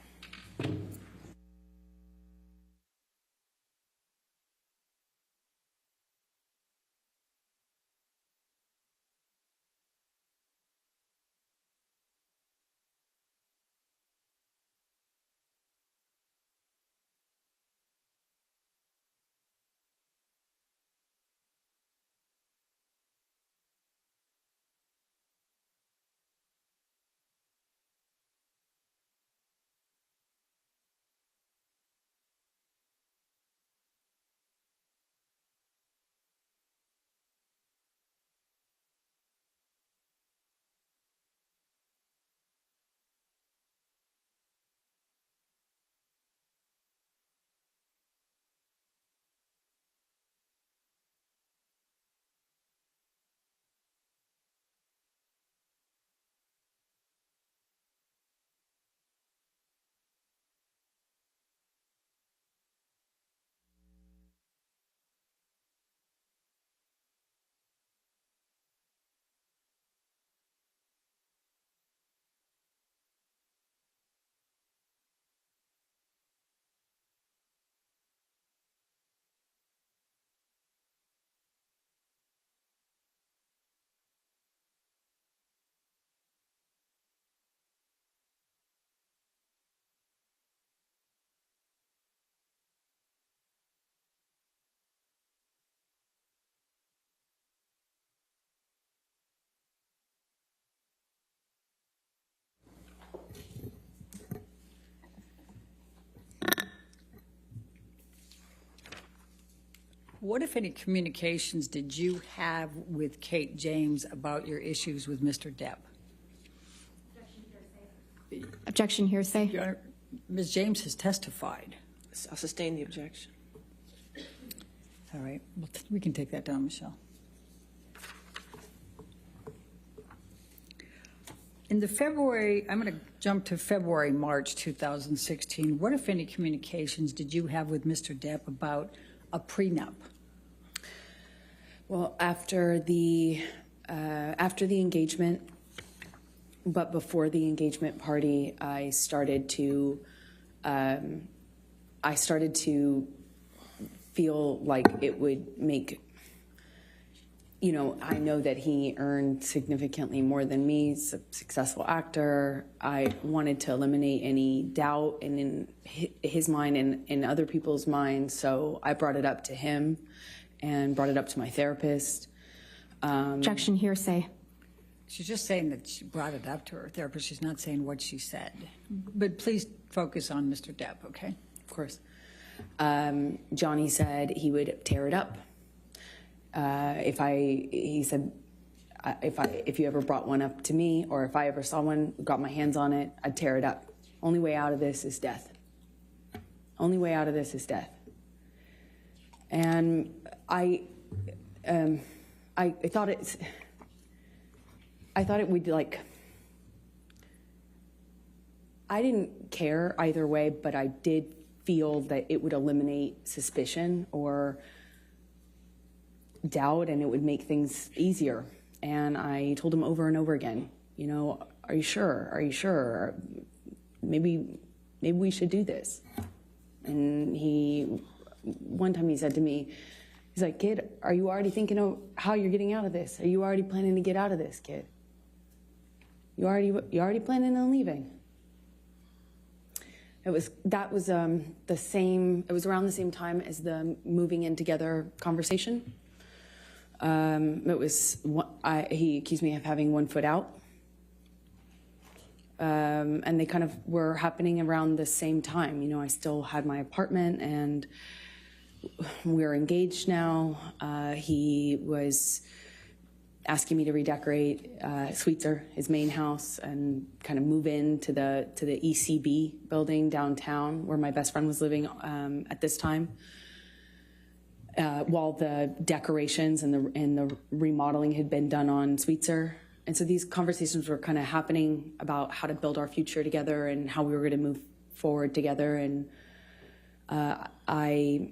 What, if any, communications did you have with Kate James about your issues with Mr. Depp? Objection hearsay. Your Honor, Ms. James has testified. I'll sustain the objection. All right, well, we can take that down, Michelle. In the February, I'm going to jump to February, March 2016. What, if any, communications did you have with Mr. Depp about a prenup? Well, after the engagement, but before the engagement party, I started to feel like it would make, I know that he earned significantly more than me. He's a successful actor. I wanted to eliminate any doubt in his mind and in other people's minds, so I brought it up to him and brought it up to my therapist. Objection hearsay. She's just saying that she brought it up to her therapist. She's not saying what she said. But please focus on Mr. Depp, okay? Of course. Johnny said he would tear it up. He said, if you ever brought one up to me, or if I ever saw one, got my hands on it, I'd tear it up. Only way out of this is death. Only way out of this is death. And I thought it would, like, I didn't care either way, but I did feel that it would eliminate suspicion or doubt, and it would make things easier. And I told him over and over again, are you sure? Are you sure? Maybe we should do this. And one time he said to me, he's like, kid, are you already thinking of how you're getting out of this? Are you already planning to get out of this, kid? You already planning on leaving? It was around the same time as the moving in together conversation. He accused me of having 1 foot out. And they kind of were happening around the same time. I still had my apartment and we're engaged now. He was asking me to redecorate Sweetser, his main house, and kind of move into the ECB building downtown where my best friend was living at this time. While the decorations and the remodeling had been done on Sweetser. And so these conversations were kind of happening about how to build our future together and how we were going to move forward together. And I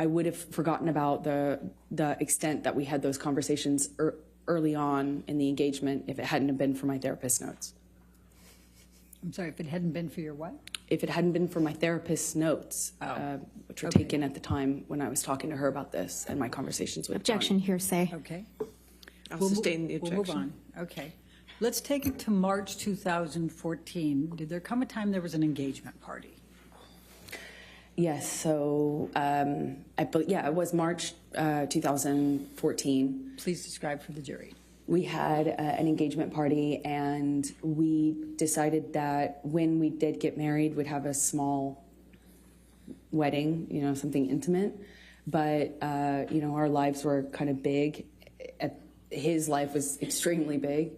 would have forgotten about the extent that we had those conversations early on in the engagement if it hadn't have been for my therapist's notes. I'm sorry, if it hadn't been for your what? If it hadn't been for my therapist's notes, which were taken at the time when I was talking to her about this and my conversations with Objection Johnny. hearsay. Okay. I'll sustain the objection. We'll move on. Okay. Let's take it to March 2014. Did there come a time there was an engagement party? Yes, so it was March 2014. Please describe for the jury. We had an engagement party, and we decided that when we did get married, we'd have a small wedding, something intimate. But, our lives were kind of big. His life was extremely big.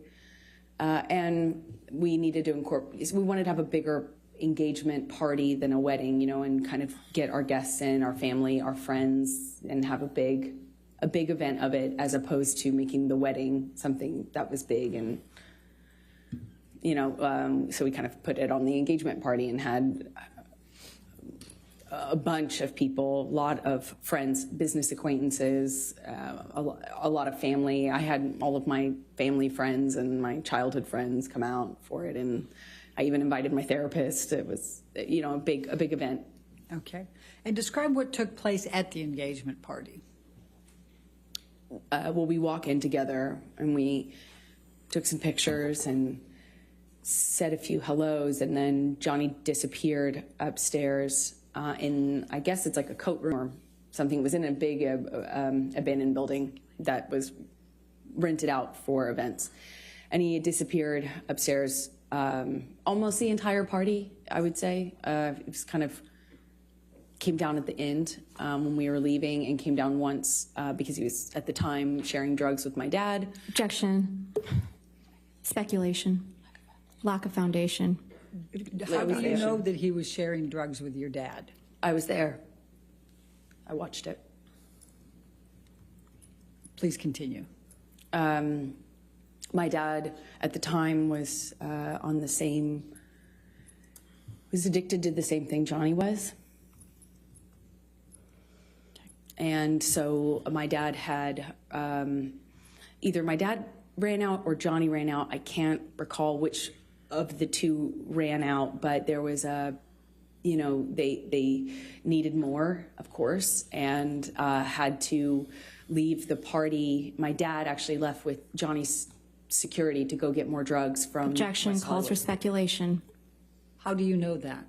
And we needed to incorporate, we wanted to have a bigger engagement party than a wedding, and kind of get our guests in, our family, our friends, and have a big event of it, as opposed to making the wedding something that was big. And, so we kind of put it on the engagement party and had a bunch of people, a lot of friends, business acquaintances, a lot of family. I had all of my family friends and my childhood friends come out for it. And I even invited my therapist. It was, a big event. Okay. And describe what took place at the engagement party. We walk in together and we took some pictures and said a few hellos, and then Johnny disappeared upstairs in, I guess it's like a coat room or something. It was in a big abandoned building that was rented out for events. And he had disappeared upstairs almost the entire party, I would say. It was kind of came down at the end when we were leaving, and came down once because he was at the time sharing drugs with my dad. Objection. Speculation. Lack of foundation. How do you know that he was sharing drugs with your dad? I was there. I watched it. Please continue. My dad at the time was was addicted to the same thing Johnny was. And so my dad had, either my dad ran out or Johnny ran out. I can't recall which of the two ran out, but there was they needed more, of course, and had to leave the party. My dad actually left with Johnny's security to go get more drugs from Objection. West Calls for Hollywood. speculation. How do you know that?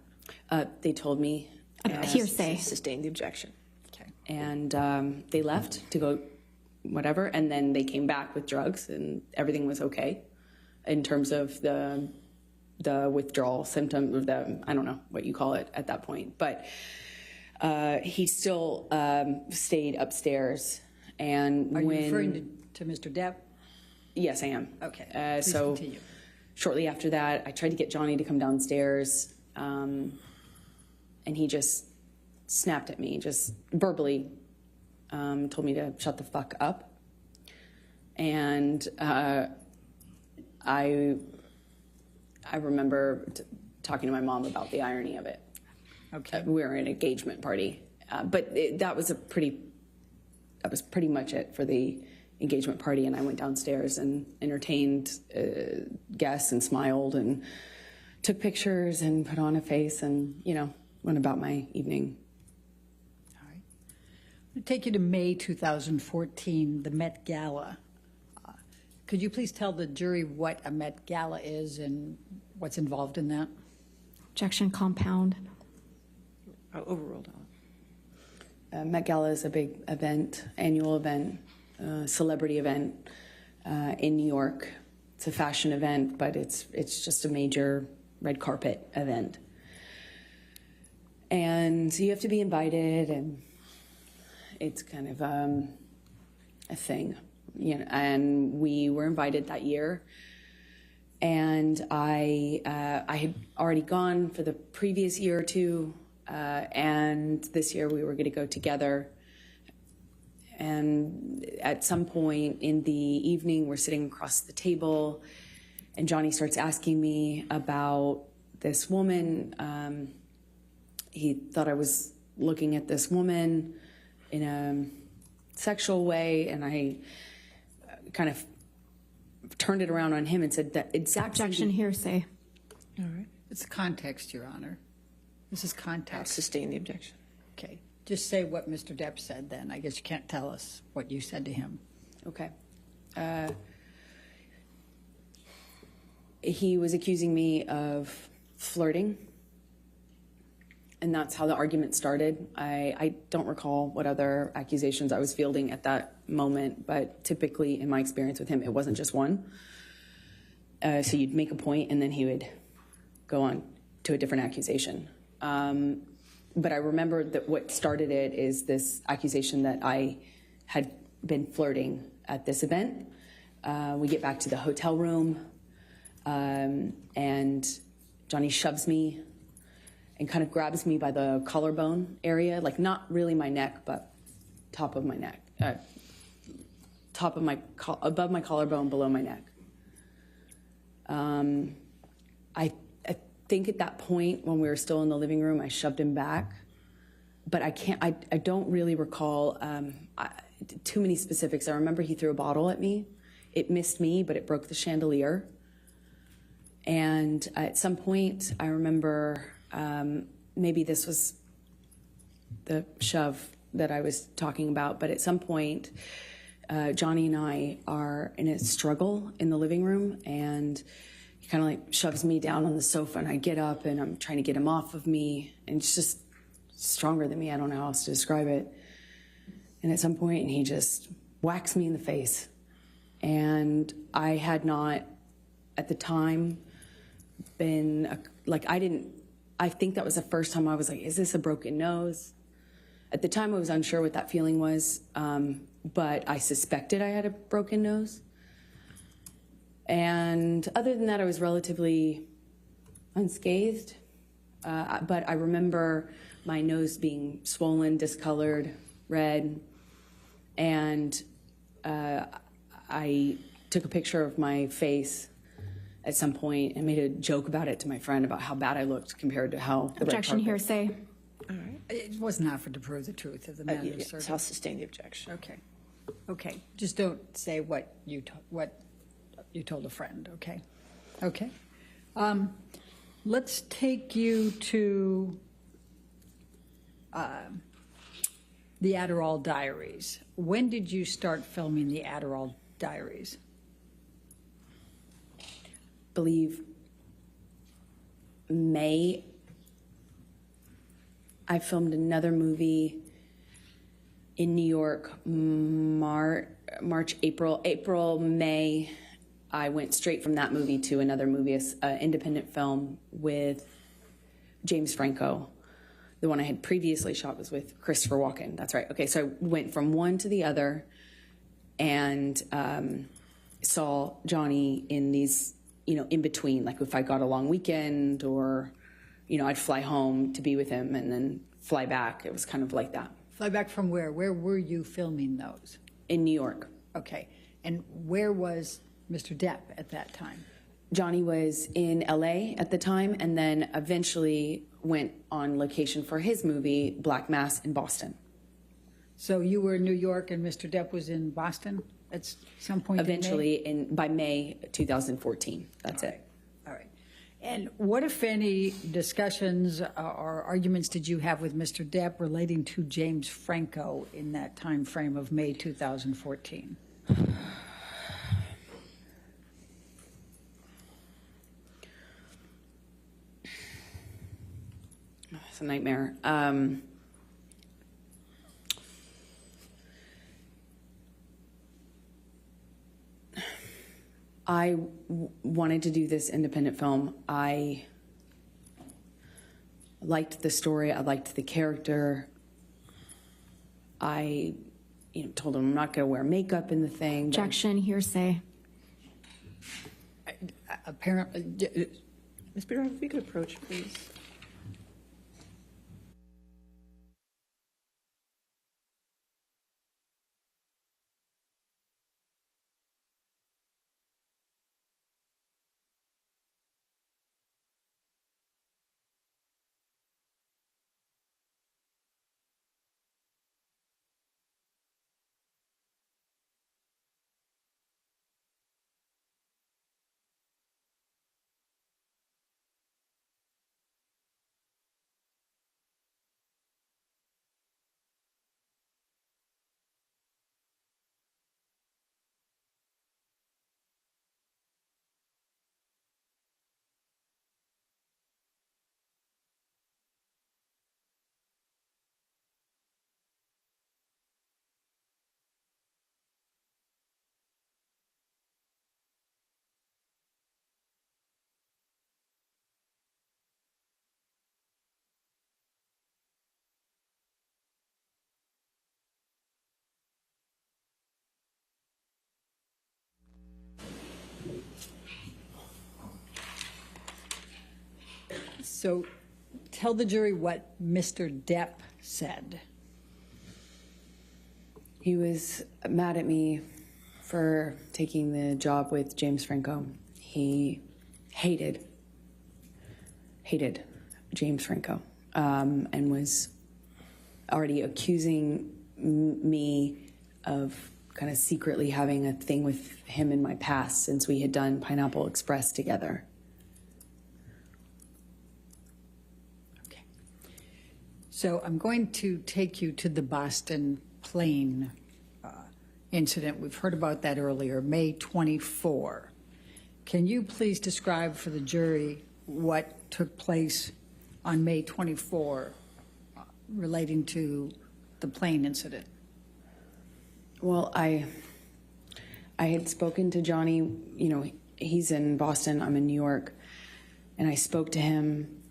They told me. Hearsay. Sustain the objection. Okay. And they left to go whatever, and then they came back with drugs, and everything was okay in terms of the withdrawal symptom, or I don't know what you call it at that point. But he still stayed upstairs. And Are you referring to Mr. Depp? Yes, I am. Okay. Please So continue. shortly after that, I tried to get Johnny to come downstairs, and he just snapped at me, just verbally told me to shut the fuck up. And I remember talking to my mom about the irony of it. Okay. We were at an engagement party, but that was pretty much it for the engagement party. And I went downstairs and entertained guests and smiled and took pictures and put on a face and, went about my evening. All right. I'm going to take you to May 2014, the Met Gala. Could you please tell the jury what a Met Gala is and what's involved in that? Objection. Compound. Overruled. Met Gala is a big event, annual event, celebrity event in New York. It's a fashion event, but it's just a major red carpet event. And you have to be invited, and it's kind of a thing, and we were invited that year. And I had already gone for the previous year or two, and this year we were going to go together. And at some point in the evening, we're sitting across the table, and Johnny starts asking me about this woman. He thought I was looking at this woman in a sexual way, and I kind of turned it around on him and said that exactly. Objection. Hearsay. All right. It's context, Your Honor. This is context. Sustain the objection. Okay. Just say what Mr. Depp said then. I guess you can't tell us what you said to him. Okay. He was accusing me of flirting, and that's how the argument started. I don't recall what other accusations I was fielding at that moment, but typically in my experience with him, it wasn't just one. So you'd make a point, and then he would go on to a different accusation. But I remember that what started it is this accusation that I had been flirting at this event. We get back to the hotel room, and Johnny shoves me and kind of grabs me by the collarbone area, like not really my neck, but top of my neck, above my collarbone, below my neck. I think at that point, when we were still in the living room, I shoved him back, but I don't really recall too many specifics. I remember he threw a bottle at me. It missed me, but it broke the chandelier. And at some point, I remember maybe this was the shove that I was talking about, but at some point, Johnny and I are in a struggle in the living room, and he kind of like shoves me down on the sofa, and I get up, and I'm trying to get him off of me, and it's just stronger than me. I don't know how else to describe it. And at some point, he just whacks me in the face. And I had not, at the time, been, I think that was the first time I was like, is this a broken nose? At the time, I was unsure what that feeling was, but I suspected I had a broken nose. And other than that, I was relatively unscathed. But I remember my nose being swollen, discolored, red. And I took a picture of my face at some point and made a joke about it to my friend about how bad I looked compared to how the red Objection, carpet. hearsay. It wasn't offered to prove the truth of the matter. Yes, I'll sustain the objection. Okay. Okay. Just don't say what you told a friend. Okay. Okay. Let's take you to the Adderall Diaries. When did you start filming the Adderall Diaries? Believe May. I filmed another movie in New York, March, April, May. I went straight from that movie to another movie, an independent film with James Franco. The one I had previously shot was with Christopher Walken. That's right. Okay, so I went from one to the other and saw Johnny in these, in between. Like if I got a long weekend or, I'd fly home to be with him and then fly back. It was kind of like that. Fly back from where? Where were you filming those? In New York. Okay. And where was Mr. Depp at that time? Johnny was in LA at the time and then eventually went on location for his movie, Black Mass, in Boston. So you were in New York and Mr. Depp was in Boston at some point? Eventually, by May 2014. That's it. All right. And what, if any, discussions or arguments did you have with Mr. Depp relating to James Franco in that time frame of May 2014? It's a nightmare. I wanted to do this independent film. I liked the story. I liked the character. I told him I'm not going to wear makeup in the thing. Objection, hearsay. Apparently, Ms. Biederhoff, if you could approach, please. so tell the jury what Mr. Depp said. He was mad at me for taking the job with James Franco. He hated James Franco and was already accusing me of kind of secretly having a thing with him in my past since we had done Pineapple Express together. Okay. So I'm going to take you to the Boston plane incident. We've heard about that earlier, May 24. Can you please describe for the jury what took place on May 24 relating to the plane incident? Well, I had spoken to Johnny, he's in Boston, I'm in New York, and I spoke to him.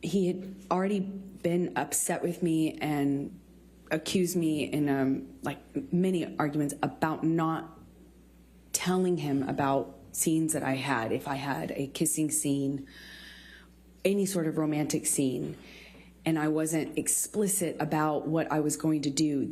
He had already been upset with me and accused me in like many arguments about not telling him about scenes that I had. If I had a kissing scene, any sort of romantic scene, and I wasn't explicit about what I was going to do.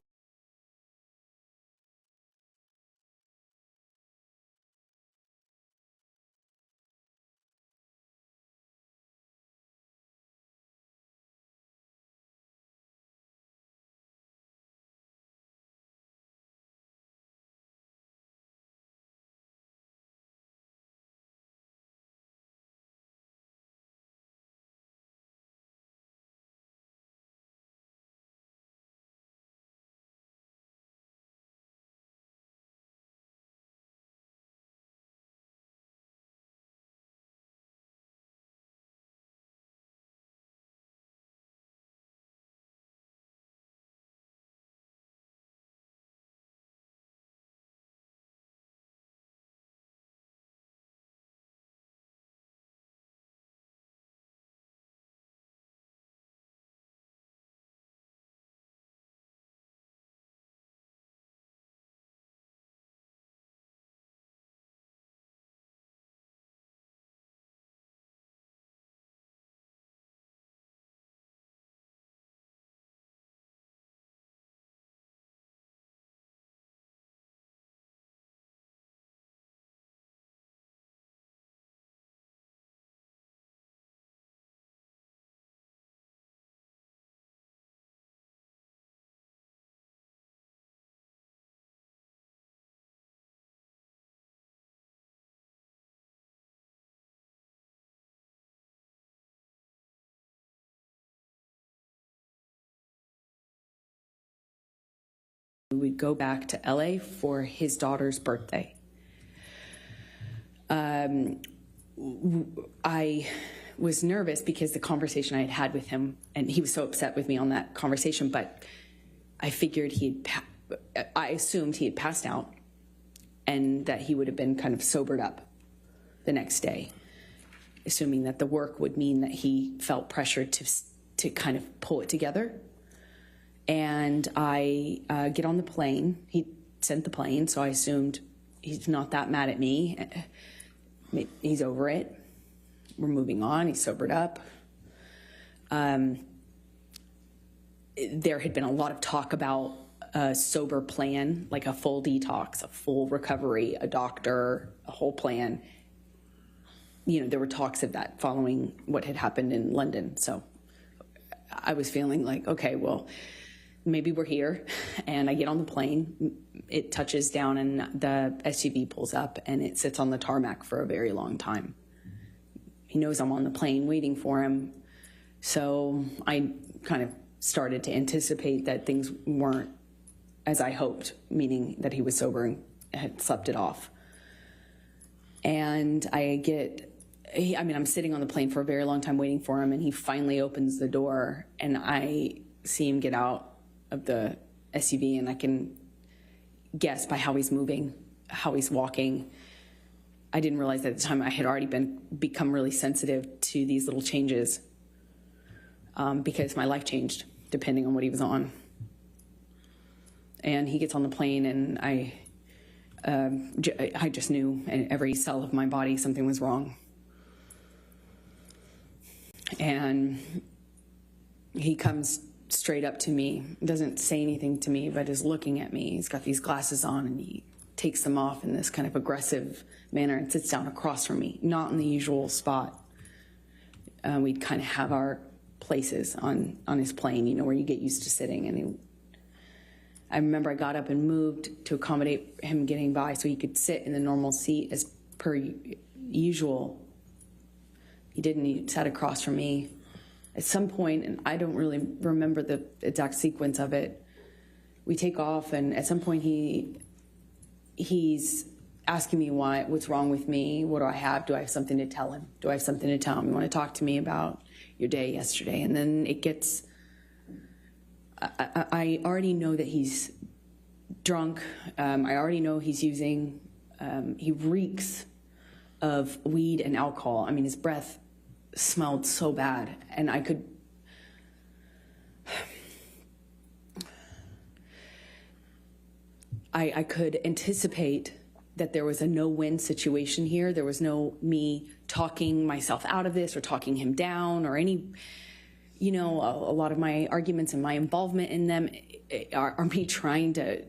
We'd go back to LA for his daughter's birthday. I was nervous because the conversation I had had with him, and he was so upset with me on that conversation, but I figured I assumed he had passed out and that he would have been kind of sobered up the next day, assuming that the work would mean that he felt pressured to kind of pull it together. And I get on the plane. He sent the plane, so I assumed he's not that mad at me. He's over it. We're moving on. He's sobered up. There had been a lot of talk about a sober plan, like a full detox, a full recovery, a doctor, a whole plan. You know, there were talks of that following what had happened in London. So I was feeling like, okay, well, maybe we're here. And I get on the plane, it touches down and the SUV pulls up and it sits on the tarmac for a very long time. He knows I'm on the plane waiting for him. So I kind of started to anticipate that things weren't as I hoped, meaning that he was sober and had slept it off. And I'm sitting on the plane for a very long time waiting for him, and he finally opens the door and I see him get out of the SUV, and I can guess by how he's moving, how he's walking. I didn't realize at the time I had already become really sensitive to these little changes because my life changed depending on what he was on. And he gets on the plane, and I just knew in every cell of my body something was wrong. And he comes straight up to me, doesn't say anything to me, but is looking at me. He's got these glasses on, and he takes them off in this kind of aggressive manner and sits down across from me, not in the usual spot. We'd kind of have our places on his plane, you know, where you get used to sitting. And I remember I got up and moved to accommodate him getting by so he could sit in the normal seat as per usual. He didn't. He sat across from me. At some point, and I don't really remember the exact sequence of it, we take off, and at some point he's asking me what's wrong with me, what do I have? Do I have something to tell him? Do I have something to tell him? You want to talk to me about your day yesterday? And then it gets, I already know that he's drunk. I already know he's using, he reeks of weed and alcohol. I mean, his breath smelled so bad, and I could anticipate that there was a no-win situation here. There was no me talking myself out of this or talking him down or any, a lot of my arguments and my involvement in them are me trying to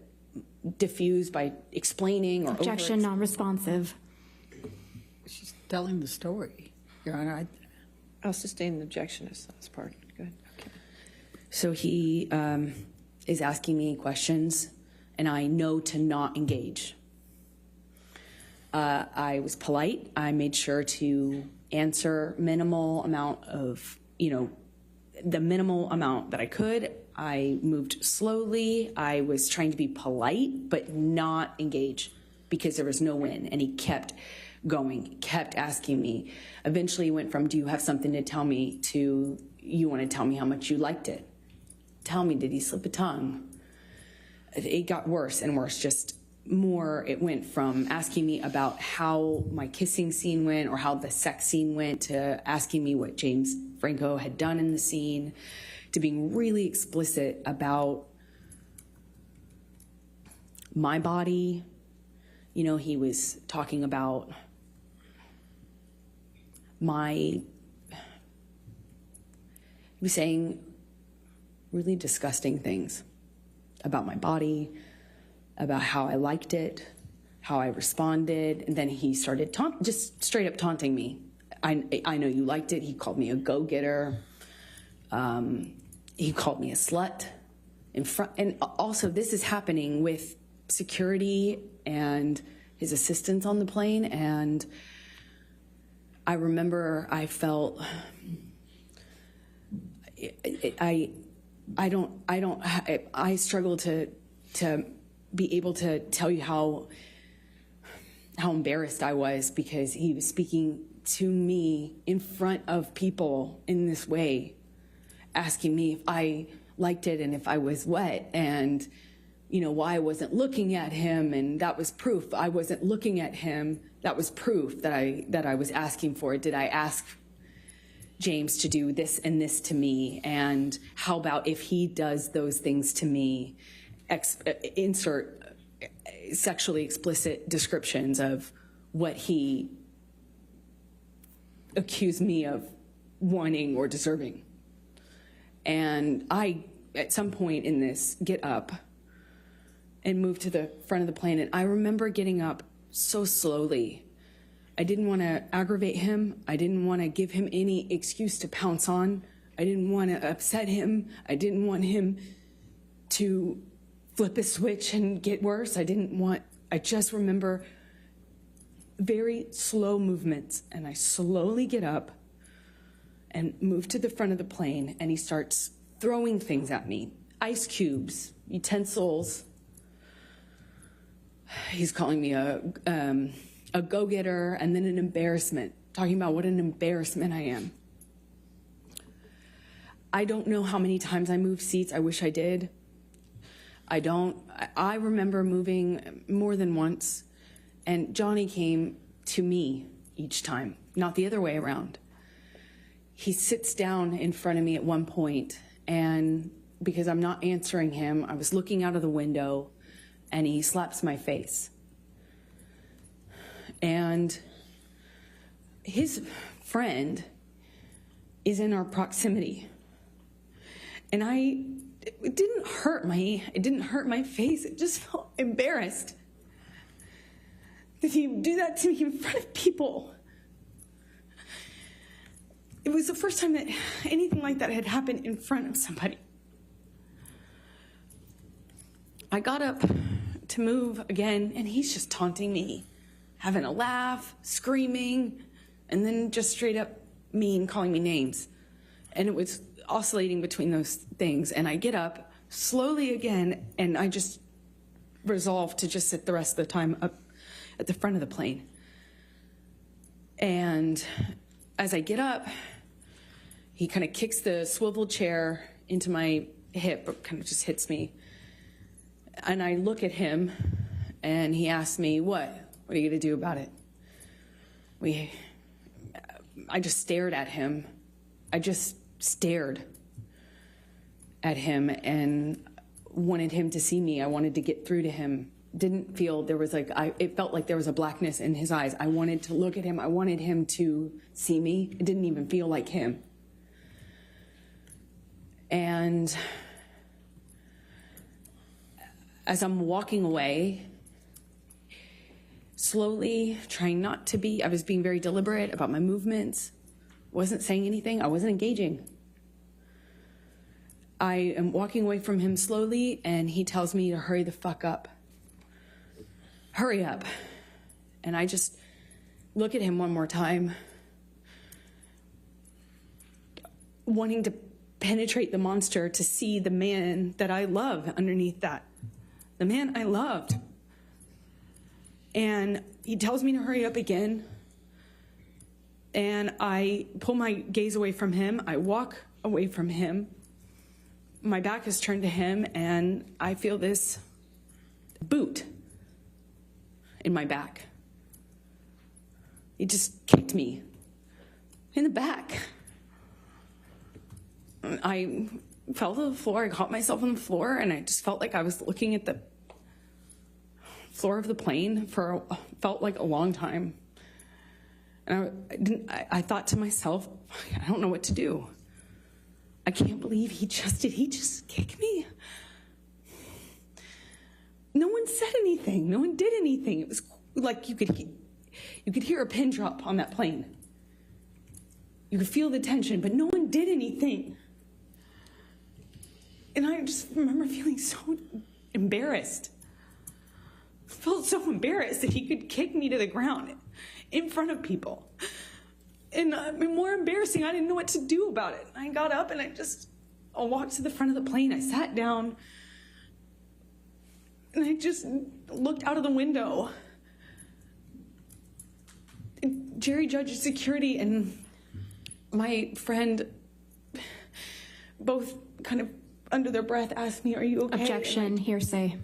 diffuse by explaining or Objection, non-responsive. She's telling the story, Your Honor. I'll sustain the objection as part. Go ahead. Okay. So he is asking me questions, and I know to not engage. I was polite. I made sure to answer minimal amount of, the minimal amount that I could. I moved slowly. I was trying to be polite, but not engage because there was no win. And he kept going, kept asking me. Eventually went from, do you have something to tell me, to, you want to tell me how much you liked it? Tell me, did he slip a tongue? It got worse and worse, just more. It went from asking me about how my kissing scene went or how the sex scene went to asking me what James Franco had done in the scene, to being really explicit about my body. He was talking about he was saying really disgusting things about my body, about how I liked it, how I responded, and then he started just straight up taunting me. I know you liked it. He called me a go-getter. He called me a slut in front, and also this is happening with security and his assistants on the plane. And I remember I felt I struggle to be able to tell you how embarrassed I was, because he was speaking to me in front of people in this way, asking me if I liked it and if I was wet, and why I wasn't looking at him, and that was proof I wasn't looking at him. That was proof that I was asking for it. Did I ask James to do this and this to me? And how about if he does those things to me? Insert sexually explicit descriptions of what he accused me of wanting or deserving. And I, at some point in this, get up and move to the front of the plane. And I remember getting up so slowly. I didn't want to aggravate him. I didn't want to give him any excuse to pounce on. I didn't want to upset him. I didn't want him to flip a switch and get worse. I just remember very slow movements, and I slowly get up and move to the front of the plane, and he starts throwing things at me. Ice cubes, utensils. He's calling me a go-getter, and then an embarrassment, talking about what an embarrassment I am. I don't know how many times I moved seats. I wish I did. I don't. I remember moving more than once, and Johnny came to me each time, not the other way around. He sits down in front of me at one point, and because I'm not answering him, I was looking out of the window, and he slaps my face. And his friend is in our proximity. And it didn't hurt my face. It just felt embarrassed. Did he do that to me in front of people? It was the first time that anything like that had happened in front of somebody. I got up to move again, and he's just taunting me, having a laugh, screaming, and then just straight up mean, calling me names. And it was oscillating between those things. And I get up slowly again, and I just resolve to just sit the rest of the time up at the front of the plane. And as I get up, he kind of kicks the swivel chair into my hip, or kind of just hits me. And I look at him, and he asks me, what are you going to do about it? I just stared at him. I just stared at him and wanted him to see me. I wanted to get through to him didn't feel there was like, it felt like there was a blackness in his eyes. I wanted to look at him. I wanted him to see me. It didn't even feel like him. And as I'm walking away, slowly, trying not to be, I was being very deliberate about my movements, wasn't saying anything, I wasn't engaging. I am walking away from him slowly, and he tells me to hurry the fuck up. Hurry up. And I just look at him one more time, wanting to penetrate the monster to see the man that I love underneath that. The man I loved. And he tells me to hurry up again. And I pull my gaze away from him. I walk away from him. My back is turned to him, and I feel this boot in my back. He just kicked me in the back. I fell to the floor. I caught myself on the floor, and I just felt like I was looking at the floor of the plane for felt like a long time. And I thought to myself, I don't know what to do. I can't believe did he just kick me? No one said anything. No one did anything. It was like you could hear a pin drop on that plane. You could feel the tension, but no one did anything. And I just remember feeling so embarrassed. I felt so embarrassed that he could kick me to the ground in front of people. And more embarrassing, I didn't know what to do about it. I got up and I walked to the front of the plane. I sat down and I just looked out of the window. And Jerry Judge's security and my friend both kind of under their breath asked me, "Are you okay?" Objection, hearsay.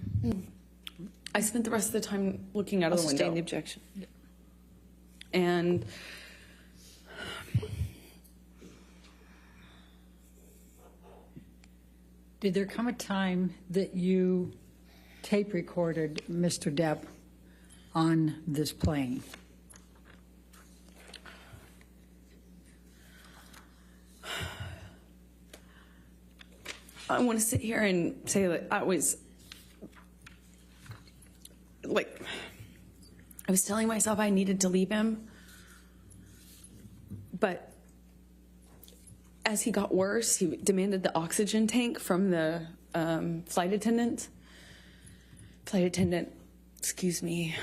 I spent the rest of the time looking out of the window. Sustain the objection. And Did there come a time that you tape recorded Mr. Depp on this plane? I want to sit here and say that I was telling myself I needed to leave him. But as he got worse, he demanded the oxygen tank from the flight attendant, excuse me.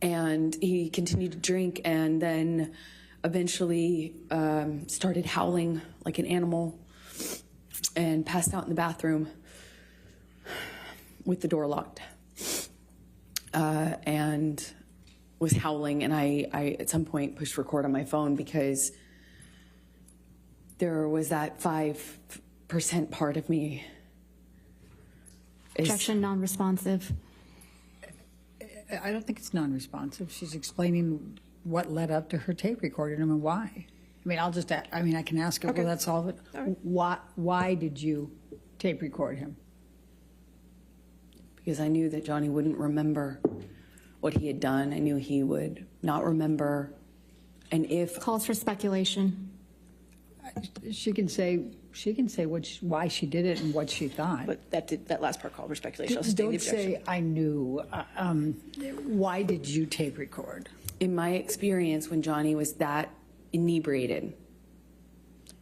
And he continued to drink and then eventually started howling like an animal and passed out in the bathroom with the door locked. And was howling, and I at some point pushed record on my phone because there was that 5% part of me. Objection, non-responsive. I don't think it's non-responsive. She's explaining what led up to her tape recording him and why. I mean, I can ask her, Okay. will that solve it? All right. Why did you tape record him? Because I knew that Johnny wouldn't remember what he had done. I knew he would not remember. And if Calls for speculation. She can say why she did it and what she thought. But that last part called for speculation. I'll sustain the Don't objection. say I knew. Why did you tape record? in my experience, when Johnny was that inebriated,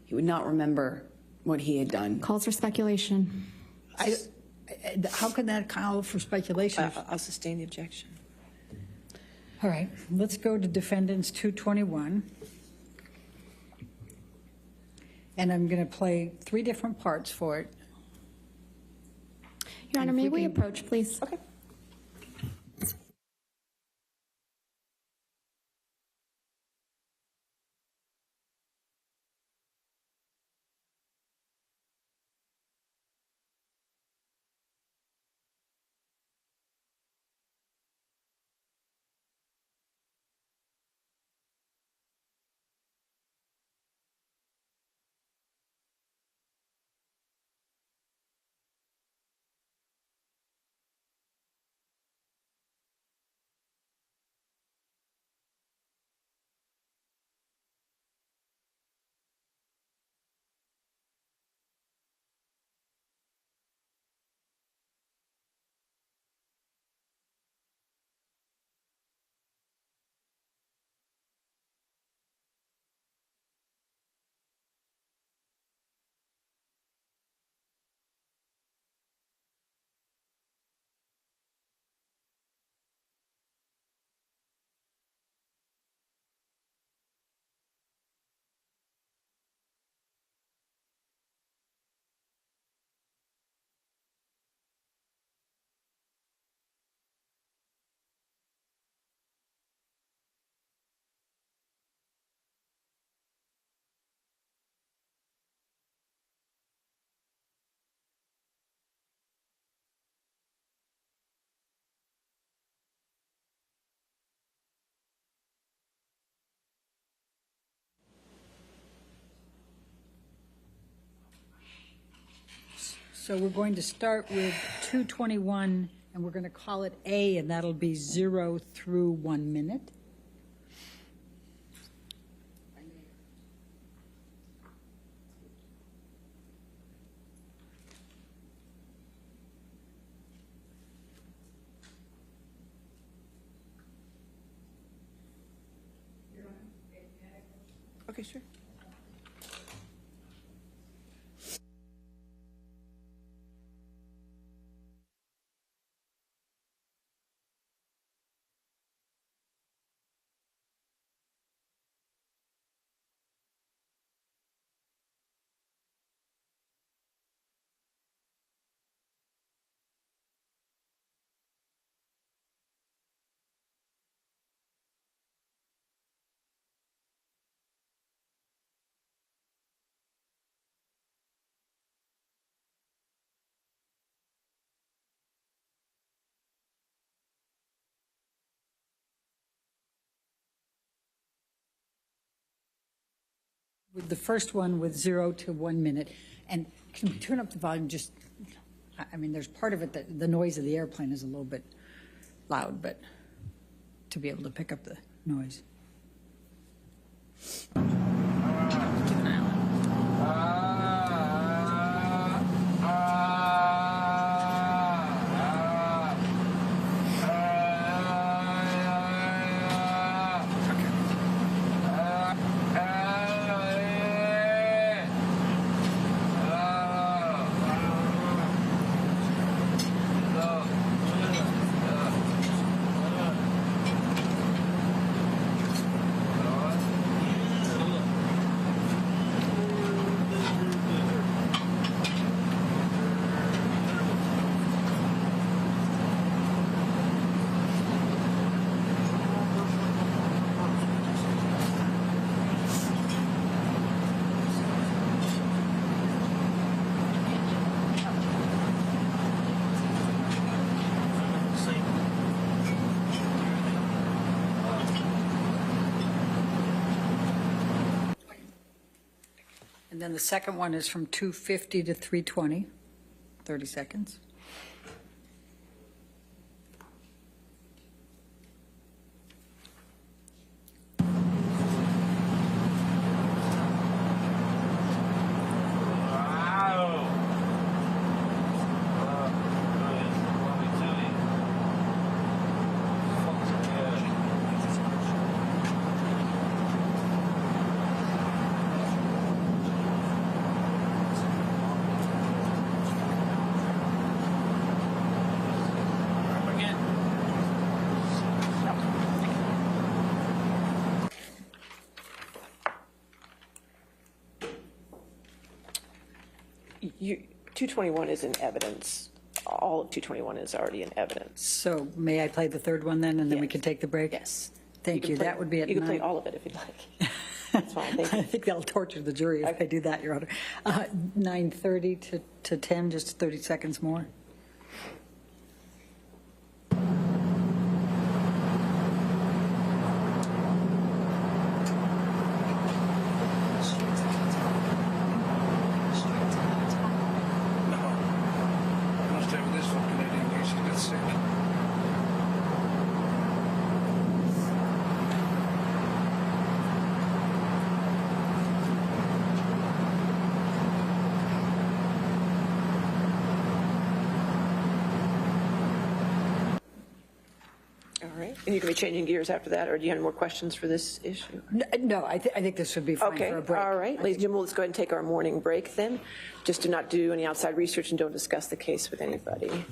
he would not remember what he had done. Calls for speculation. How can that call for speculation? I'll sustain the objection. All right, let's go to Defendants 221. And I'm going to play 3 different parts for it. Your Honor, And may if we we can- approach, please? Okay. So we're going to start with 221, and we're going to call it A, and that'll be 0 through 1 minute. Okay, sure. With the first one with 0 to 1 minute. And can we turn up the volume just, I mean, there's part of it that the noise of the airplane is a little bit loud, but to be able to pick up the noise. And then the second one is from 2:50 to 3:20, 30 seconds. You, 221 is in evidence. All of 221 is already in evidence. So may I play the third one then, and then we Yes. can take the break? Yes. Thank can you. play- That would be at You can play 9. all of it if you'd like. That's fine, thank I you. think that'll torture the jury if I do that, Your Honor. 9:30 to 10, just 30 seconds more. All right, and you're going to be changing gears after that, or do you have any more questions for this issue? No, I think this would be fine Okay, for a break. all right. Ladies and gentlemen, let's go ahead and take our morning break then. Just do not do any outside research and don't discuss the case with anybody.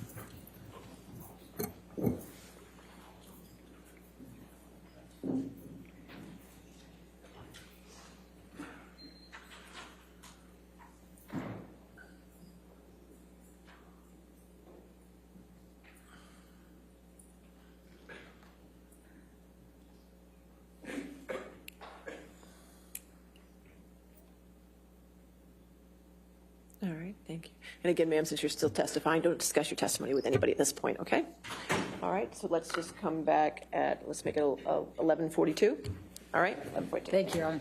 All right, thank you. And again, ma'am, since you're still testifying, don't discuss your testimony with anybody at this point, okay? All right, so let's just come back at, let's make it 11:42. All right, 11:42. Thank you, Your Honor.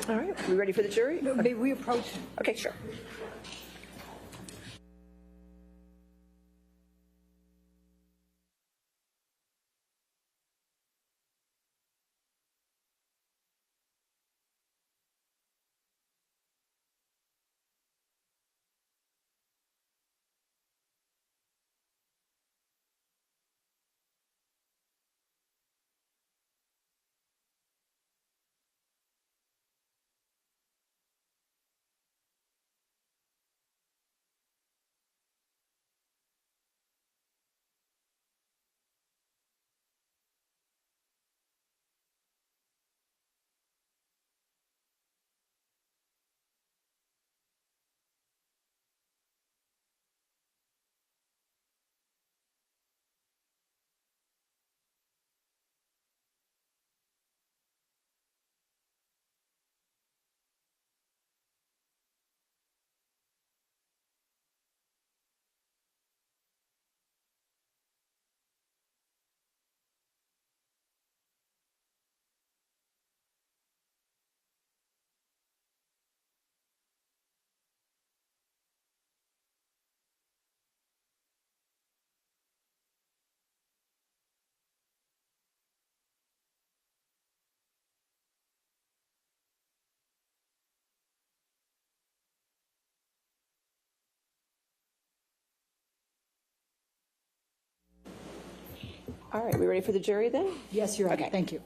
All right, we ready for the jury? May we approach? Okay, sure. All right, we ready for the jury then? Yes, Your Honor. Okay. Thank you.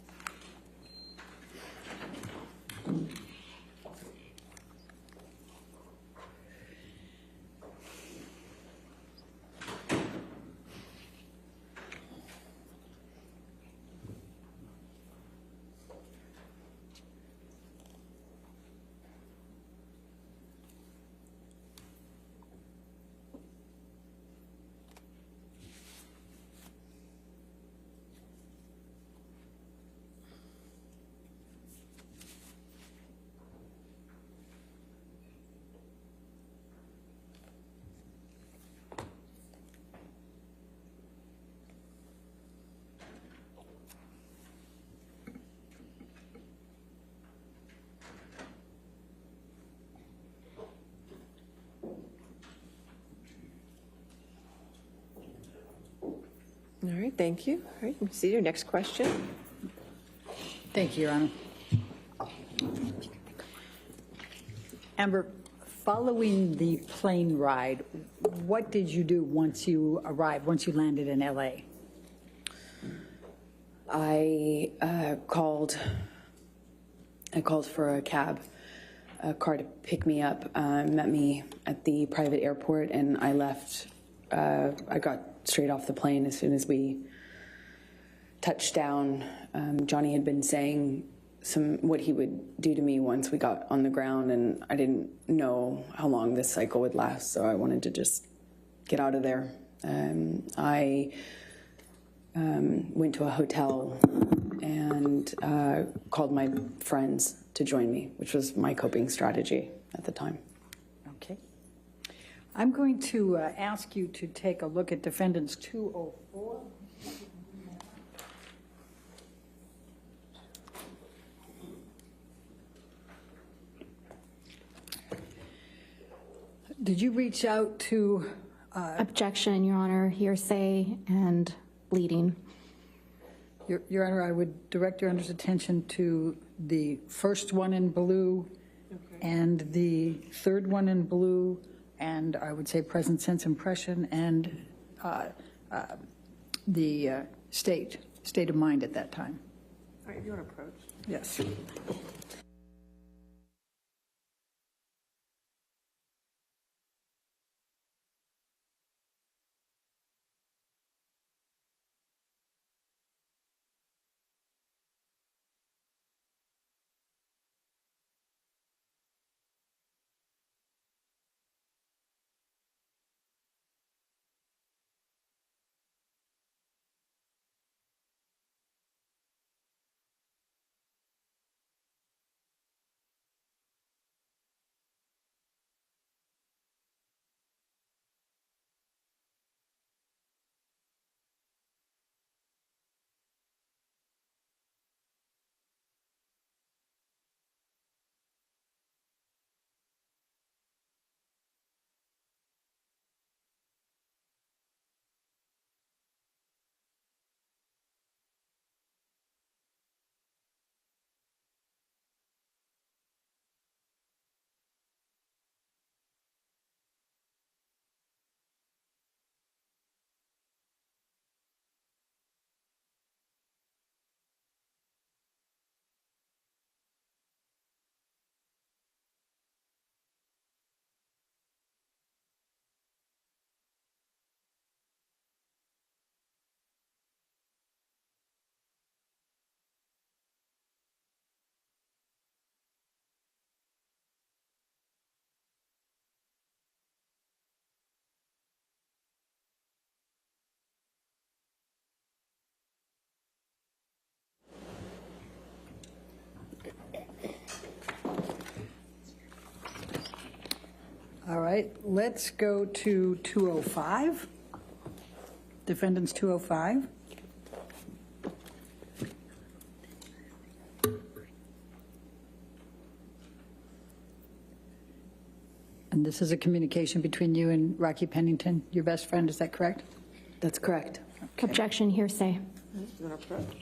All right, thank you. All right, see your next question. Thank you, Your Honor. Amber, following the plane ride, what did you do once you arrived, once you landed in L.A.? I called for a cab, a car to pick me up, met me at the private airport, and I left. I got straight off the plane as soon as we touched down. Johnny had been saying what he would do to me once we got on the ground, and I didn't know how long this cycle would last, so I wanted to just get out of there. I went to a hotel and called my friends to join me, which was my coping strategy at the time. Okay. I'm going to ask you to take a look at Defendants 204. Did you reach out to... Objection, Your Honor, hearsay and bleeding. Your Honor, I would direct Your Honor's attention to the first one in blue and the third one in blue, and I would say present sense impression and the state of mind at that time. All right, if you want to approach. Yes. right, let's go to 205. Defendants 205. And this is a communication between you and Rocky Pennington, your best friend, is that correct? That's correct. Objection, hearsay. You want to approach?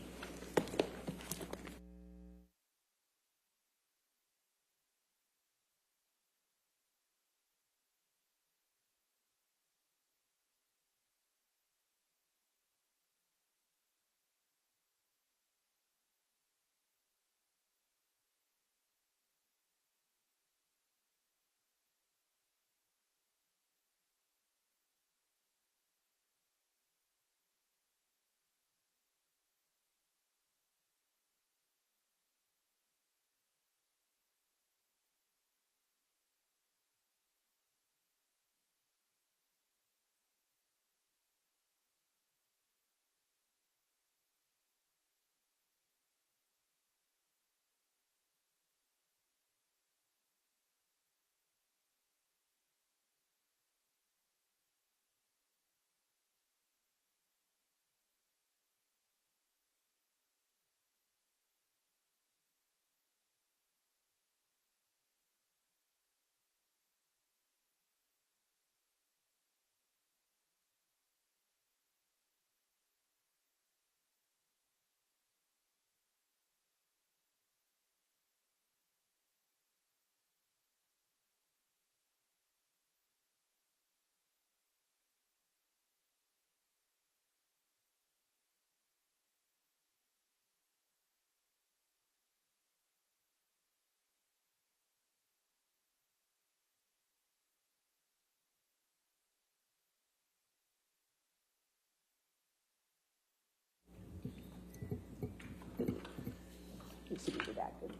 Needs to be redacted.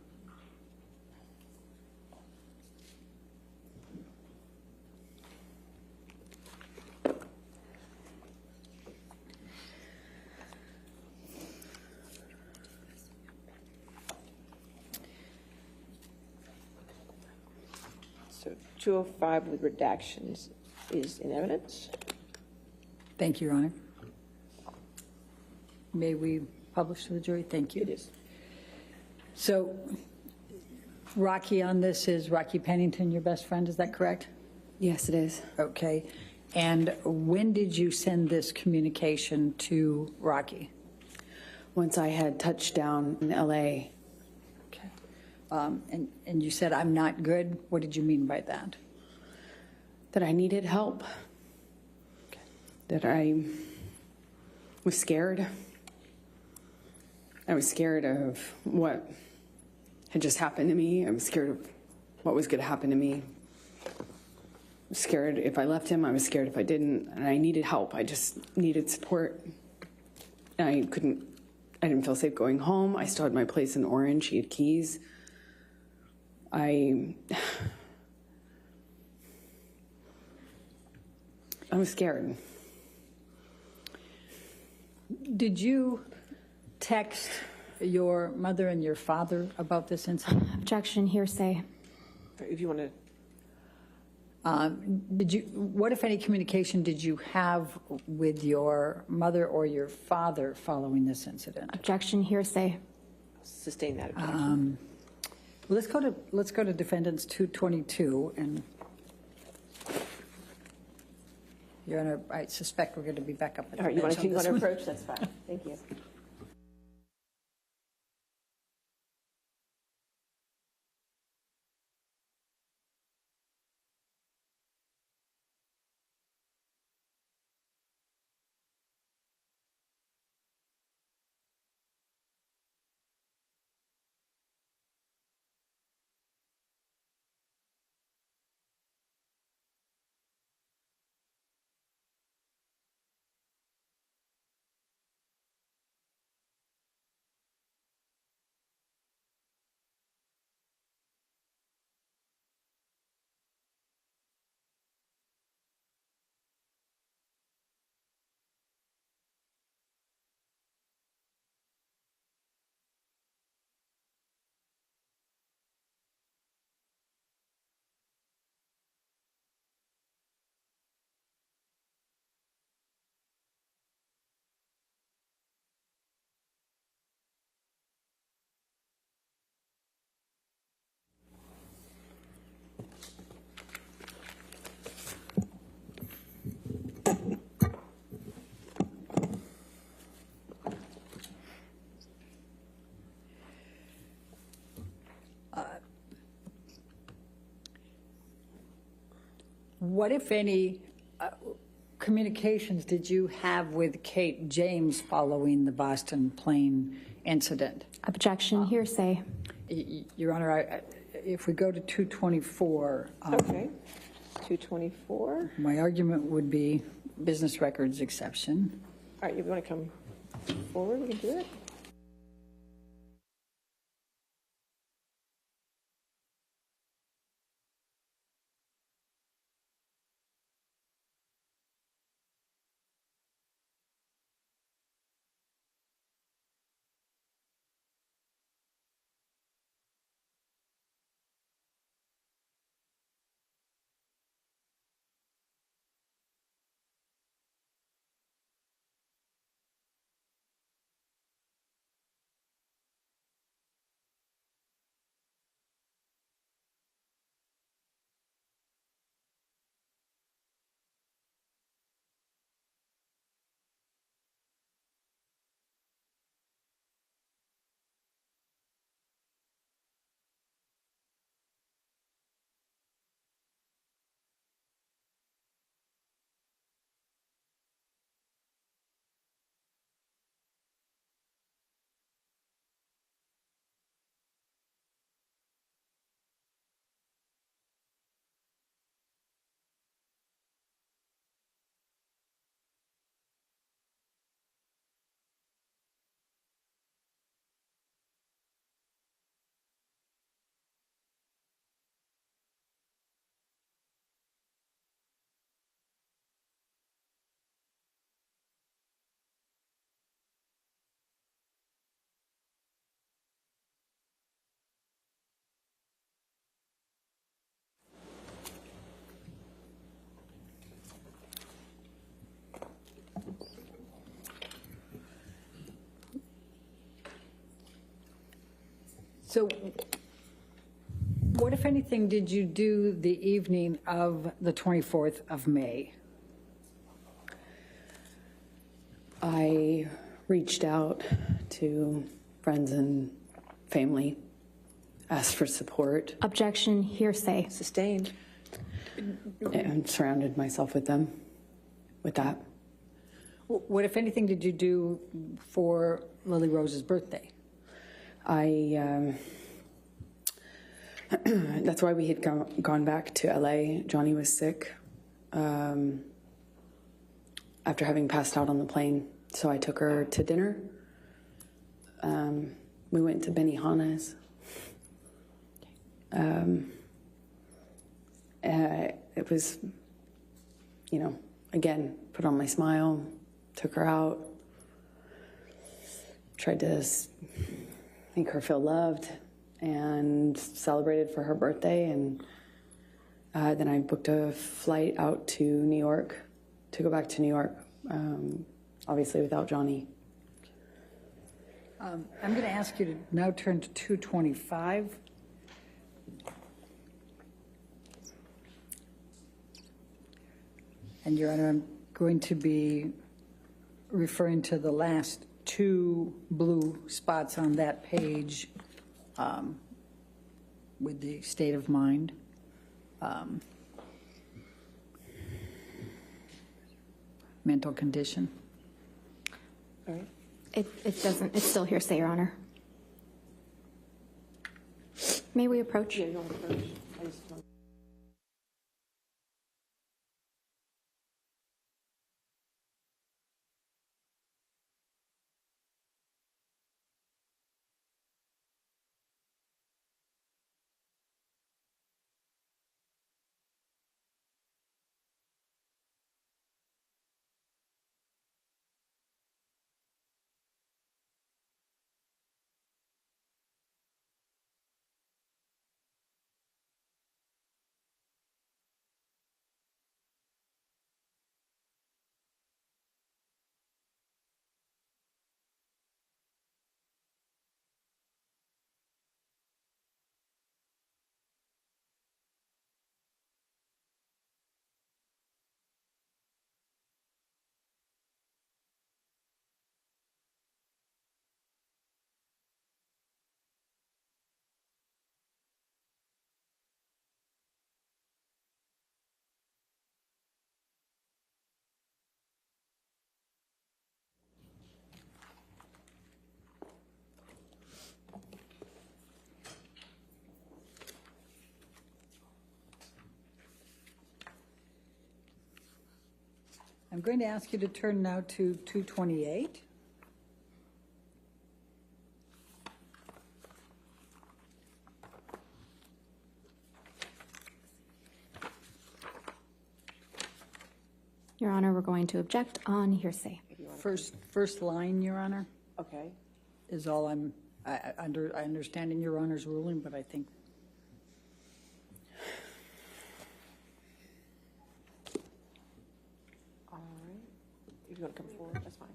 So 205 with redactions is in evidence. Thank you, Your Honor. May we publish to the jury? Thank you. It is. So Rocky on this is Rocky Pennington, your best friend, is that correct? Yes, it is. Okay. And when did you send this communication to Rocky? Once I had touched down in LA, Okay. And you said, I'm not good. What did you mean by that? that I needed help, that I was scared. I was scared of what had just happened to me. I was scared of what was going to happen to me. I was scared if I left him. I was scared if I didn't. And I needed help. I just needed support. And I didn't feel safe going home. I still had my place in Orange. He had keys. I was scared. Did you text your mother and your father about this incident? Objection, hearsay. If you want to. What, if any, communication did you have with your mother or your father following this incident? Objection, hearsay. Sustain that objection. Let's go to Defendants 222, and Your Honor, I suspect we're going to be back up at the All right, you want bench on this to one. approach? That's fine. Thank you. What, if any, communications did you have with Kate James following the Boston plane incident? Objection, hearsay. Your Honor, if we go to 224, Okay. 224. my argument would be business records exception. All right, you want to come forward? We can do it. So what, if anything, did you do the evening of the 24th of May? I reached out to friends and family, asked for support, Objection, hearsay. Sustained. and surrounded myself with them with that. What, if anything, did you do for Lily Rose's birthday? That's why we had gone back to LA. Johnny was sick after having passed out on the plane. So I took her to dinner. We went to Benihana's. It was, again, put on my smile, took her out, tried to make her feel loved, and celebrated for her birthday. And then I booked a flight out to New York to go back to New York, obviously without Johnny. I'm going to ask you to now turn to 225. And, Your Honor, I'm going to be referring to the last two blue spots on that page with the state of mind. Mental condition. All right. It doesn't, it's still hearsay, Your Honor. May we approach? Yeah, you don't want to approach. I just don't- I'm going to ask you to turn now to 228. Your Honor, we're going to object on hearsay. First line, Your Honor, Okay. is all I understand in Your Honor's ruling, but I think. All right. If you want to come forward, that's fine.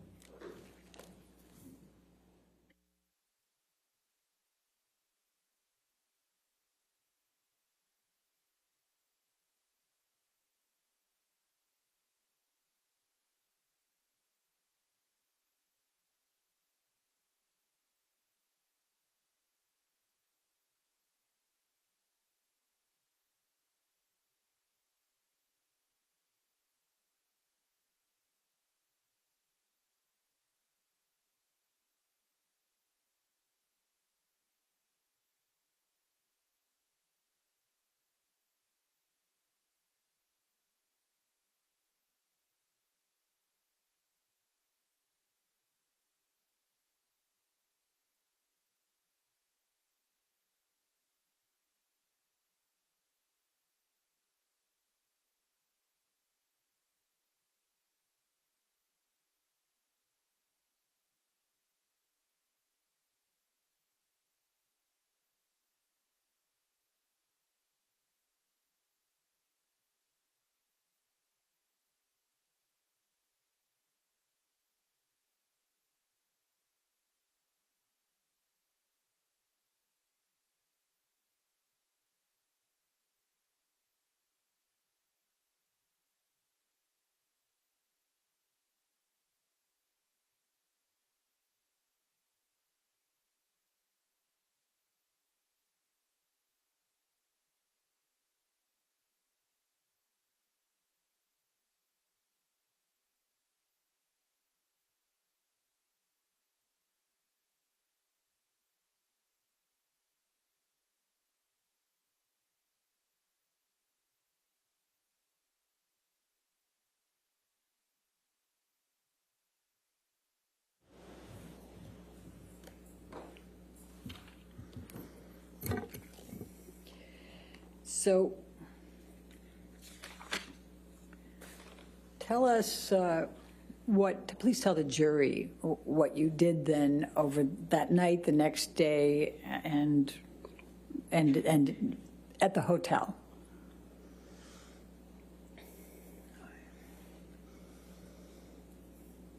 So tell us please tell the jury what you did then over that night, the next day, and at the hotel.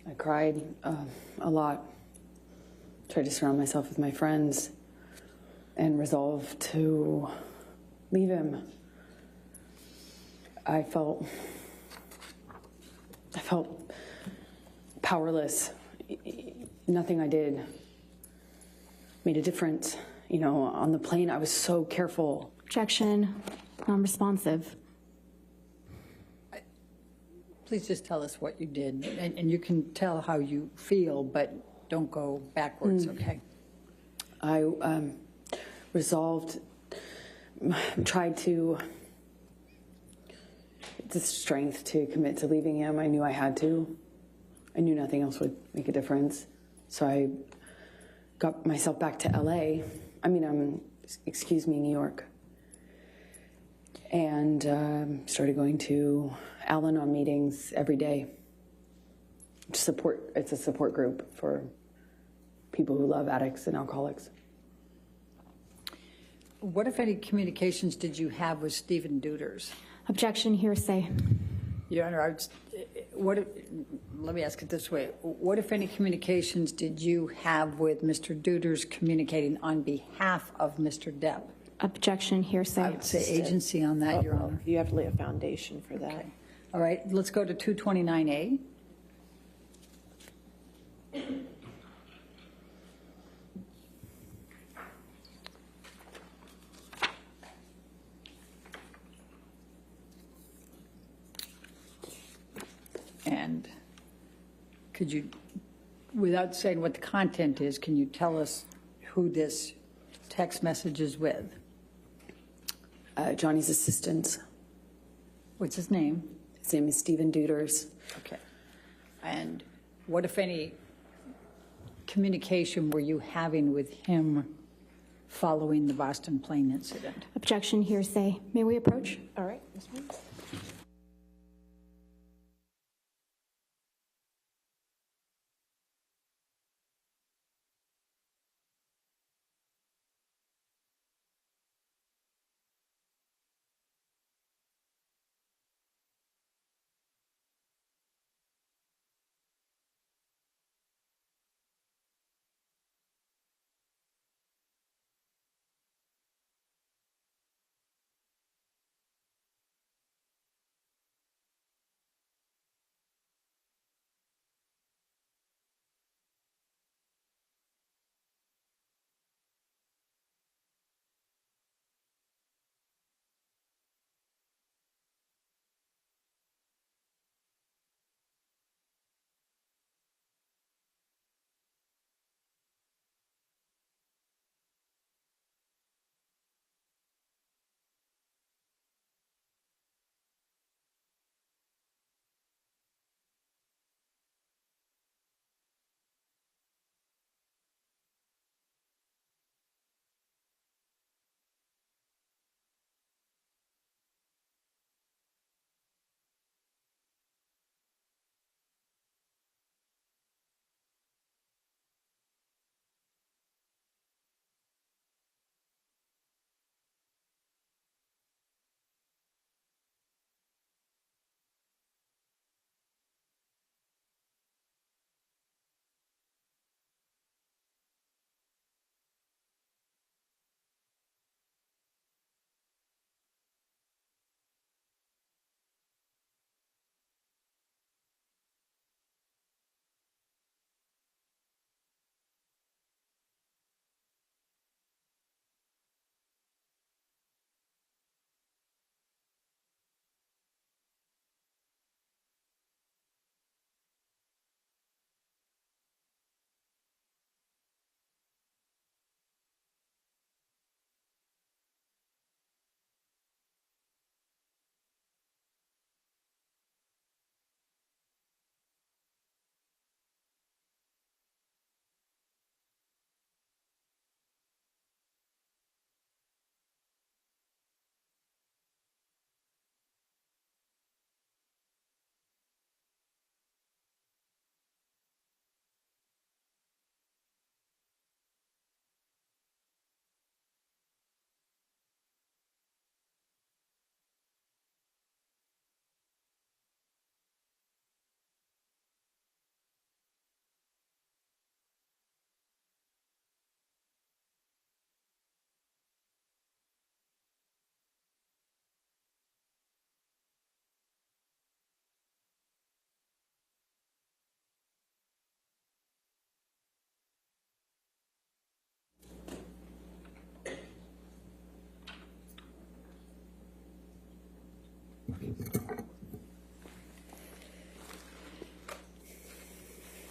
I cried a lot, tried to surround myself with my friends, and resolved to leave him. I felt powerless. Nothing I did made a difference. You know, on the plane, I was so careful. Objection, non-responsive. Please just tell us what you did, and you can tell how you feel, but don't go backwards, okay? I resolved, tried to, the strength to commit to leaving him. I knew I had to. I knew nothing else would make a difference. So I got myself back to LA. New York. And started going to Al-Anon meetings every day. It's a support group for people who love addicts and alcoholics. What, if any, communications did you have with Stephen Deuters? Objection, hearsay. Your Honor, let me ask it this way. What, if any, communications did you have with Mr. Deuters communicating on behalf of Mr. Depp? Objection, hearsay. I would say agency on that, Your Honor. You have to lay a foundation for that. Okay. All right, let's go to 229A. And could you, without saying what the content is, can you tell us who this text message is with? Johnny's assistant. What's his name? Same as Stephen Deuters. Okay. And what, if any, communication were you having with him following the Boston plane incident? Objection, hearsay. May we approach? All right, Ms. Williams?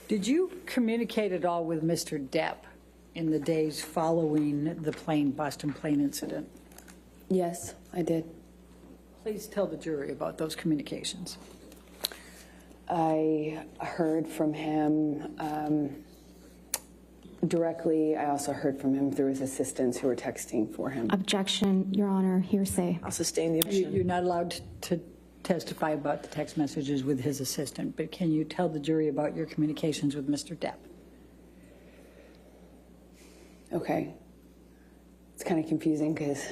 Did you communicate at all with Mr. Depp in the days following the Boston plane incident? Yes, I did. Please tell the jury about those communications. I heard from him directly. I also heard from him through his assistants who were texting for him. Objection, Your Honor, hearsay. I'll sustain the objection. You're not allowed to testify about the text messages with his assistant, but can you tell the jury about your communications with Mr. Depp? Okay. It's kind of confusing because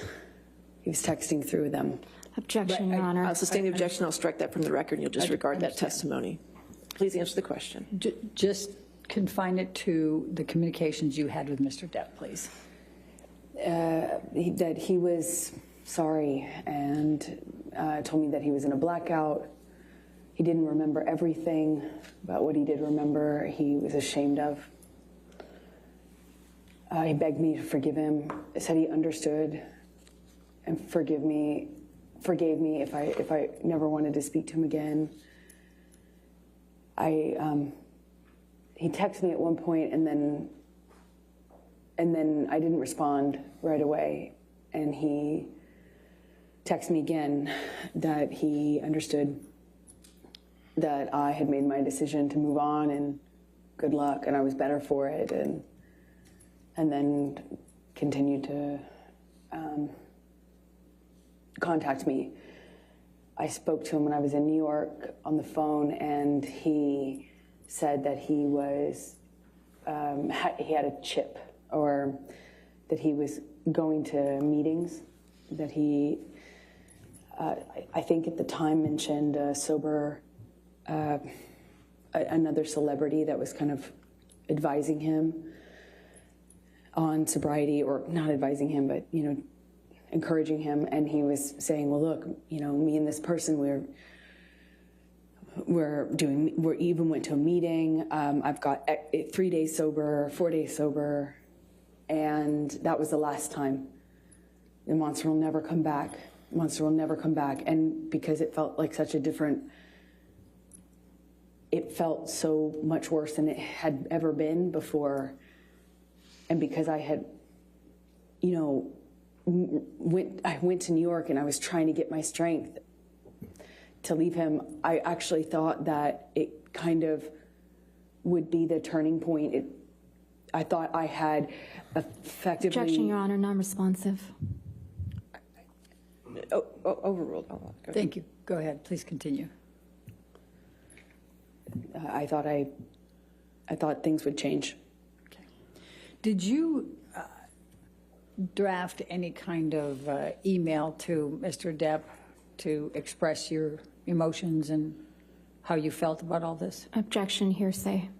he was texting through them. Objection, Right, Your Honor. I'll sustain the objection. I'll strike that from the record, and you'll disregard that understand. testimony. Please answer the question. Just confine it to the communications you had with Mr. Depp, please. That he was sorry and told me that he was in a blackout. He didn't remember everything, but what he did remember, he was ashamed of. He begged me to forgive him. Said he understood and forgave me if I never wanted to speak to him again. He texted me at one point, and then I didn't respond right away, and he texted me again that he understood that I had made my decision to move on and good luck, and I was better for it, and then continued to contact me. I spoke to him when I was in New York on the phone, and he said that he was he had a chip, or that he was going to meetings, that he I think at the time mentioned another celebrity that was kind of advising him on sobriety, or not advising him, but, you know, encouraging him. And he was saying, well, look, you know, me and this person, we even went to a meeting. I've got 3 days sober, 4 days sober. And that was the last time. The monster will never come back. Monster will never come back. And because it felt like such a different, it felt so much worse than it had ever been before. And because I had, you know, I went to New York and I was trying to get my strength to leave him, I actually thought that it kind of would be the turning point. I thought I had effectively... Objection, Your Honor, non-responsive. Overruled. Oh, go ahead. Thank you. Go ahead. Please continue. I thought things would change. Okay. Did you draft any kind of email to Mr. Depp to express your emotions and how you felt about all this? Objection, hearsay.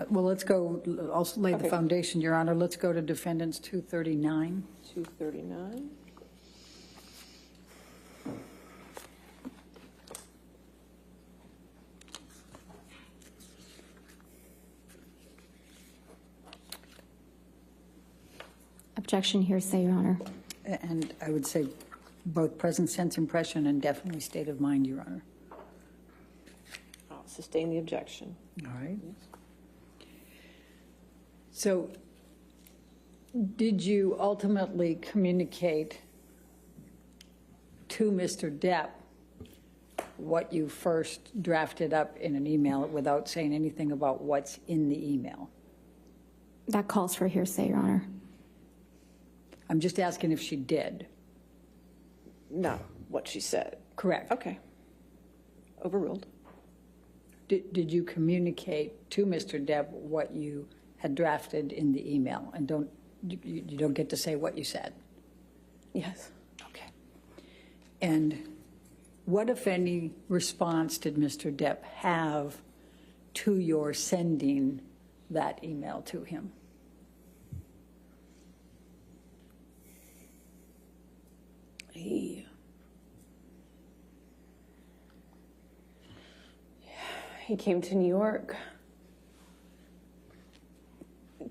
Well, let's go, I'll lay the foundation, Your Honor. Let's go to Defendants 239. 239. Objection, hearsay, Your Honor. And I would say both present sense impression and definitely state of mind, Your Honor. I'll sustain the objection. All right. So did you ultimately communicate to Mr. Depp what you first drafted up in an email without saying anything about what's in the email? That calls for hearsay, Your Honor. I'm just asking if she did. No, what she said. Correct. Okay. Overruled. Did you communicate to Mr. Depp what you had drafted in the email? And you don't get to say what you said? Yes. Okay. And what, if any, response did Mr. Depp have to your sending that email to him? He came to New York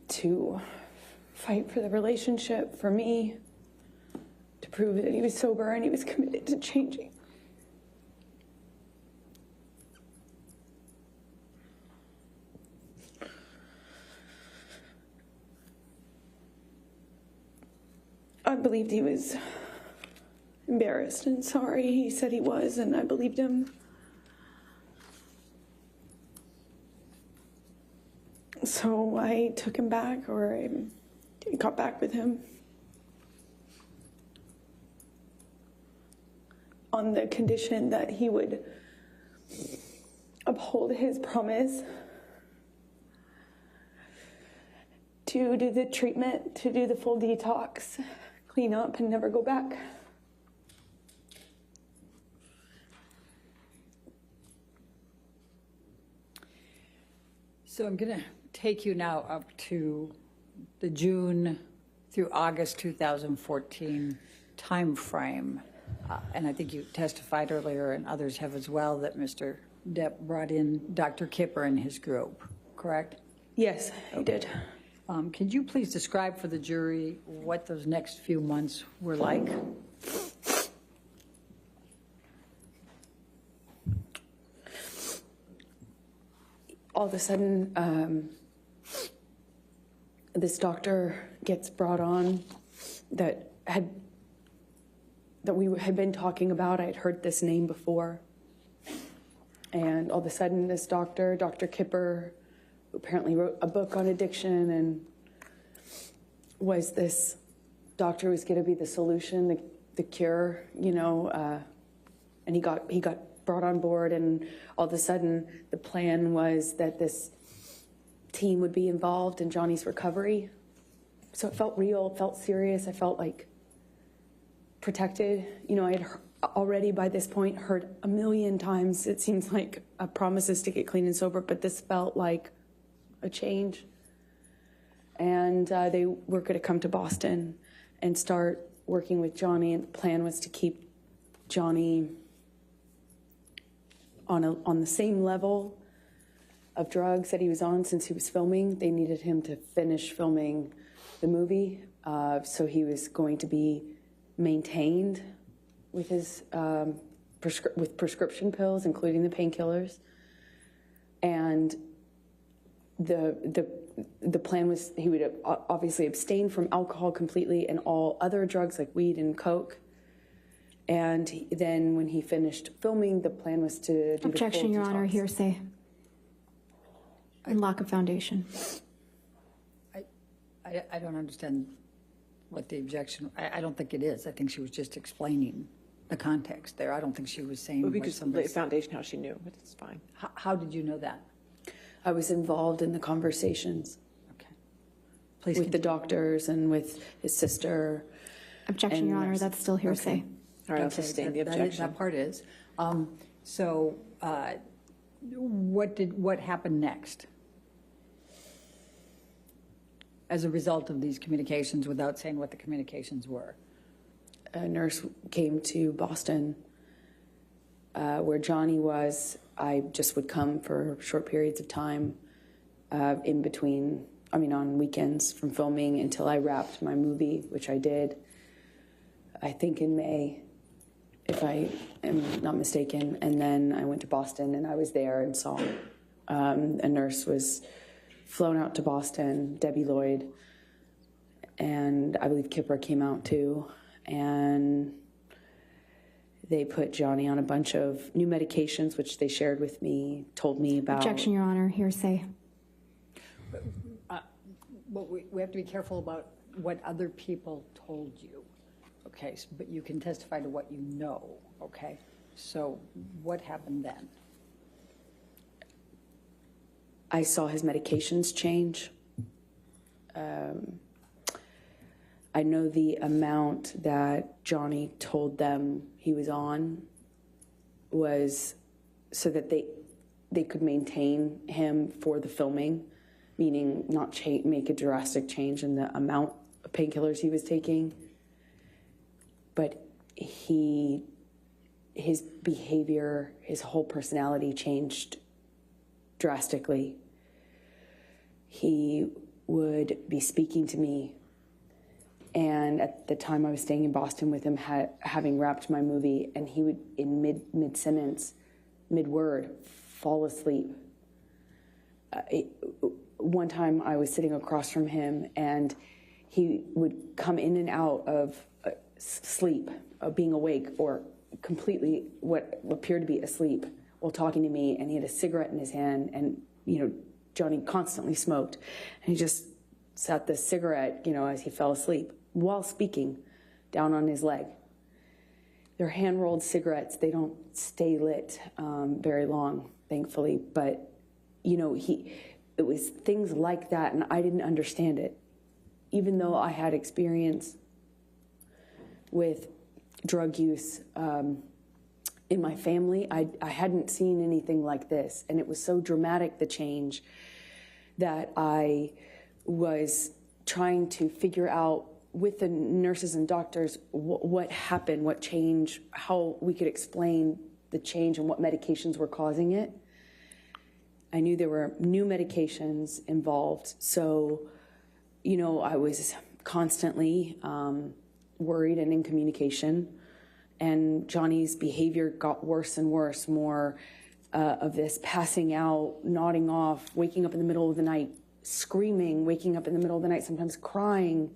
to fight for the relationship, for me, to prove that he was sober and he was committed to changing. I believed he was embarrassed and sorry. He said he was, and I believed him. So I took him back, or I got back with him on the condition that he would uphold his promise to do the treatment, to do the full detox, clean up, and never go back. So I'm going to take you now up to the June through August 2014 time frame. And I think you testified earlier, and others have as well, that Mr. Depp brought in Dr. Kipper and his group, correct? Yes, he did. Could you please describe for the jury what those next few months were like? All of a sudden, this doctor gets brought on that we had been talking about. I had heard this name before. And all of a sudden, this doctor, Dr. Kipper, who apparently wrote a book on addiction and was this doctor was going to be the solution, the cure, you know, and he got brought on board, and all of a sudden the plan was that this team would be involved in Johnny's recovery. So it felt real, it felt serious, I felt like protected. You know, I had already by this point heard a million times, it seems like, promises to get clean and sober, but this felt like a change. And they were going to come to Boston and start working with Johnny, and the plan was to keep Johnny on the same level of drugs that he was on since he was filming. They needed him to finish filming the movie, so he was going to be maintained with his with prescription pills, including the painkillers. And the plan was he would obviously abstain from alcohol completely and all other drugs like weed and coke. And then when he finished filming, the plan was to do Objection, the Your full Honor, detox. hearsay. And lack of foundation. I don't understand what the objection, I don't think it is. I think she was just explaining the context there. I don't think she was saying Well, what because somebody the foundation, how she knew, but it's fine. How did you know that? I was involved in the conversations Okay. Please with the continue. doctors and with his sister. Objection, And Your Honor, nurse. that's still hearsay. Okay. All right, I'll Okay, sustain the that- objection. That part is. So what happened next? As a result of these communications, without saying what the communications were? A nurse came to Boston where Johnny was. I just would come for short periods of time in between, on weekends from filming until I wrapped my movie, which I did, I think in May, if I am not mistaken. And then I went to Boston and I was there and saw a nurse was flown out to Boston, Debbie Lloyd, and I believe Kipper came out too. And they put Johnny on a bunch of new medications, which they shared with me, told me about. Objection, Your Honor, hearsay. But we have to be careful about what other people told you. Okay, but you can testify to what you know, okay? So what happened then? I saw his medications change. I know the amount that Johnny told them he was on was so that they could maintain him for the filming, meaning not make a drastic change in the amount of painkillers he was taking. But his behavior, his whole personality changed drastically. He would be speaking to me, and at the time I was staying in Boston with him, having wrapped my movie, and he would, in mid-sentence, mid-word, fall asleep. One time I was sitting across from him, and he would come in and out of sleep, being awake, or completely what appeared to be asleep while talking to me, and he had a cigarette in his hand, and, Johnny constantly smoked, and he just sat the cigarette, as he fell asleep while speaking, down on his leg. They're hand-rolled cigarettes. They don't stay lit very long, thankfully, but, it was things like that, and I didn't understand it. Even though I had experience with drug use in my family, I hadn't seen anything like this. And it was so dramatic, the change, that I was trying to figure out with the nurses and doctors what happened, what changed, how we could explain the change and what medications were causing it. I knew there were new medications involved. So, I was constantly worried and in communication. And Johnny's behavior got worse and worse, more of this passing out, nodding off, waking up in the middle of the night, screaming, waking up in the middle of the night, sometimes crying.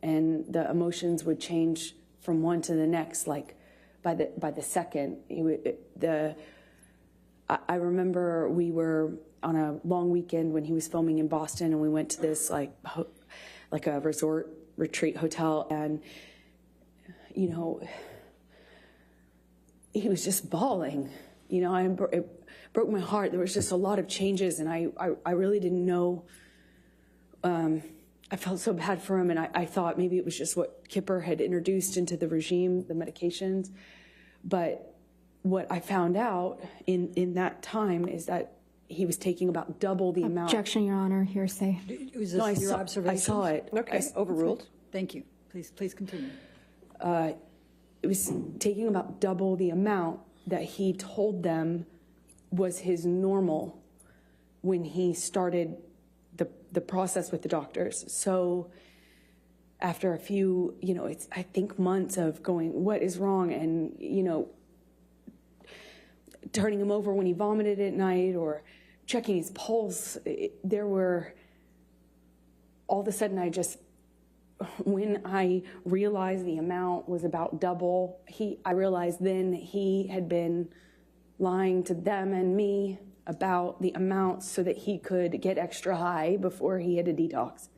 And the emotions would change from one to the next, like by the second. I remember we were on a long weekend when he was filming in Boston, and we went to this like a resort retreat hotel, and you know, he was just bawling. You know, it broke my heart. There was just a lot of changes, and I really didn't know. I felt so bad for him, and I thought maybe it was just what Kipper had introduced into the regime, the medications. But what I found out in that time is that he was taking about double the amount. Objection, Your Honor, hearsay. Was this your observation? I saw it. Okay, overruled. Thank you. Please continue. It was taking about double the amount that he told them was his normal when he started the process with the doctors. So after a few, you know, it's, I think, months of going, what is wrong? And, you know, turning him over when he vomited at night or checking his pulse, there were, all of a sudden when I realized the amount was about double, I realized then he had been lying to them and me about the amount so that he could get extra high before he had a detox.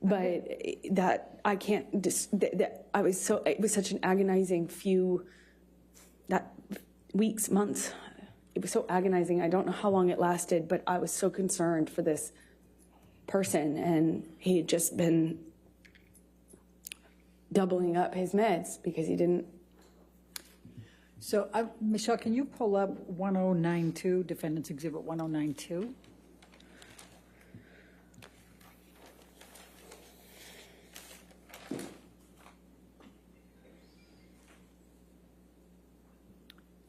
But that I can't it was such an agonizing weeks, months. It was so agonizing. I don't know how long it lasted, but I was so concerned for this person, and he had just been doubling up his meds because he didn't. So, Michelle, can you pull up 1092, Defendants Exhibit 1092?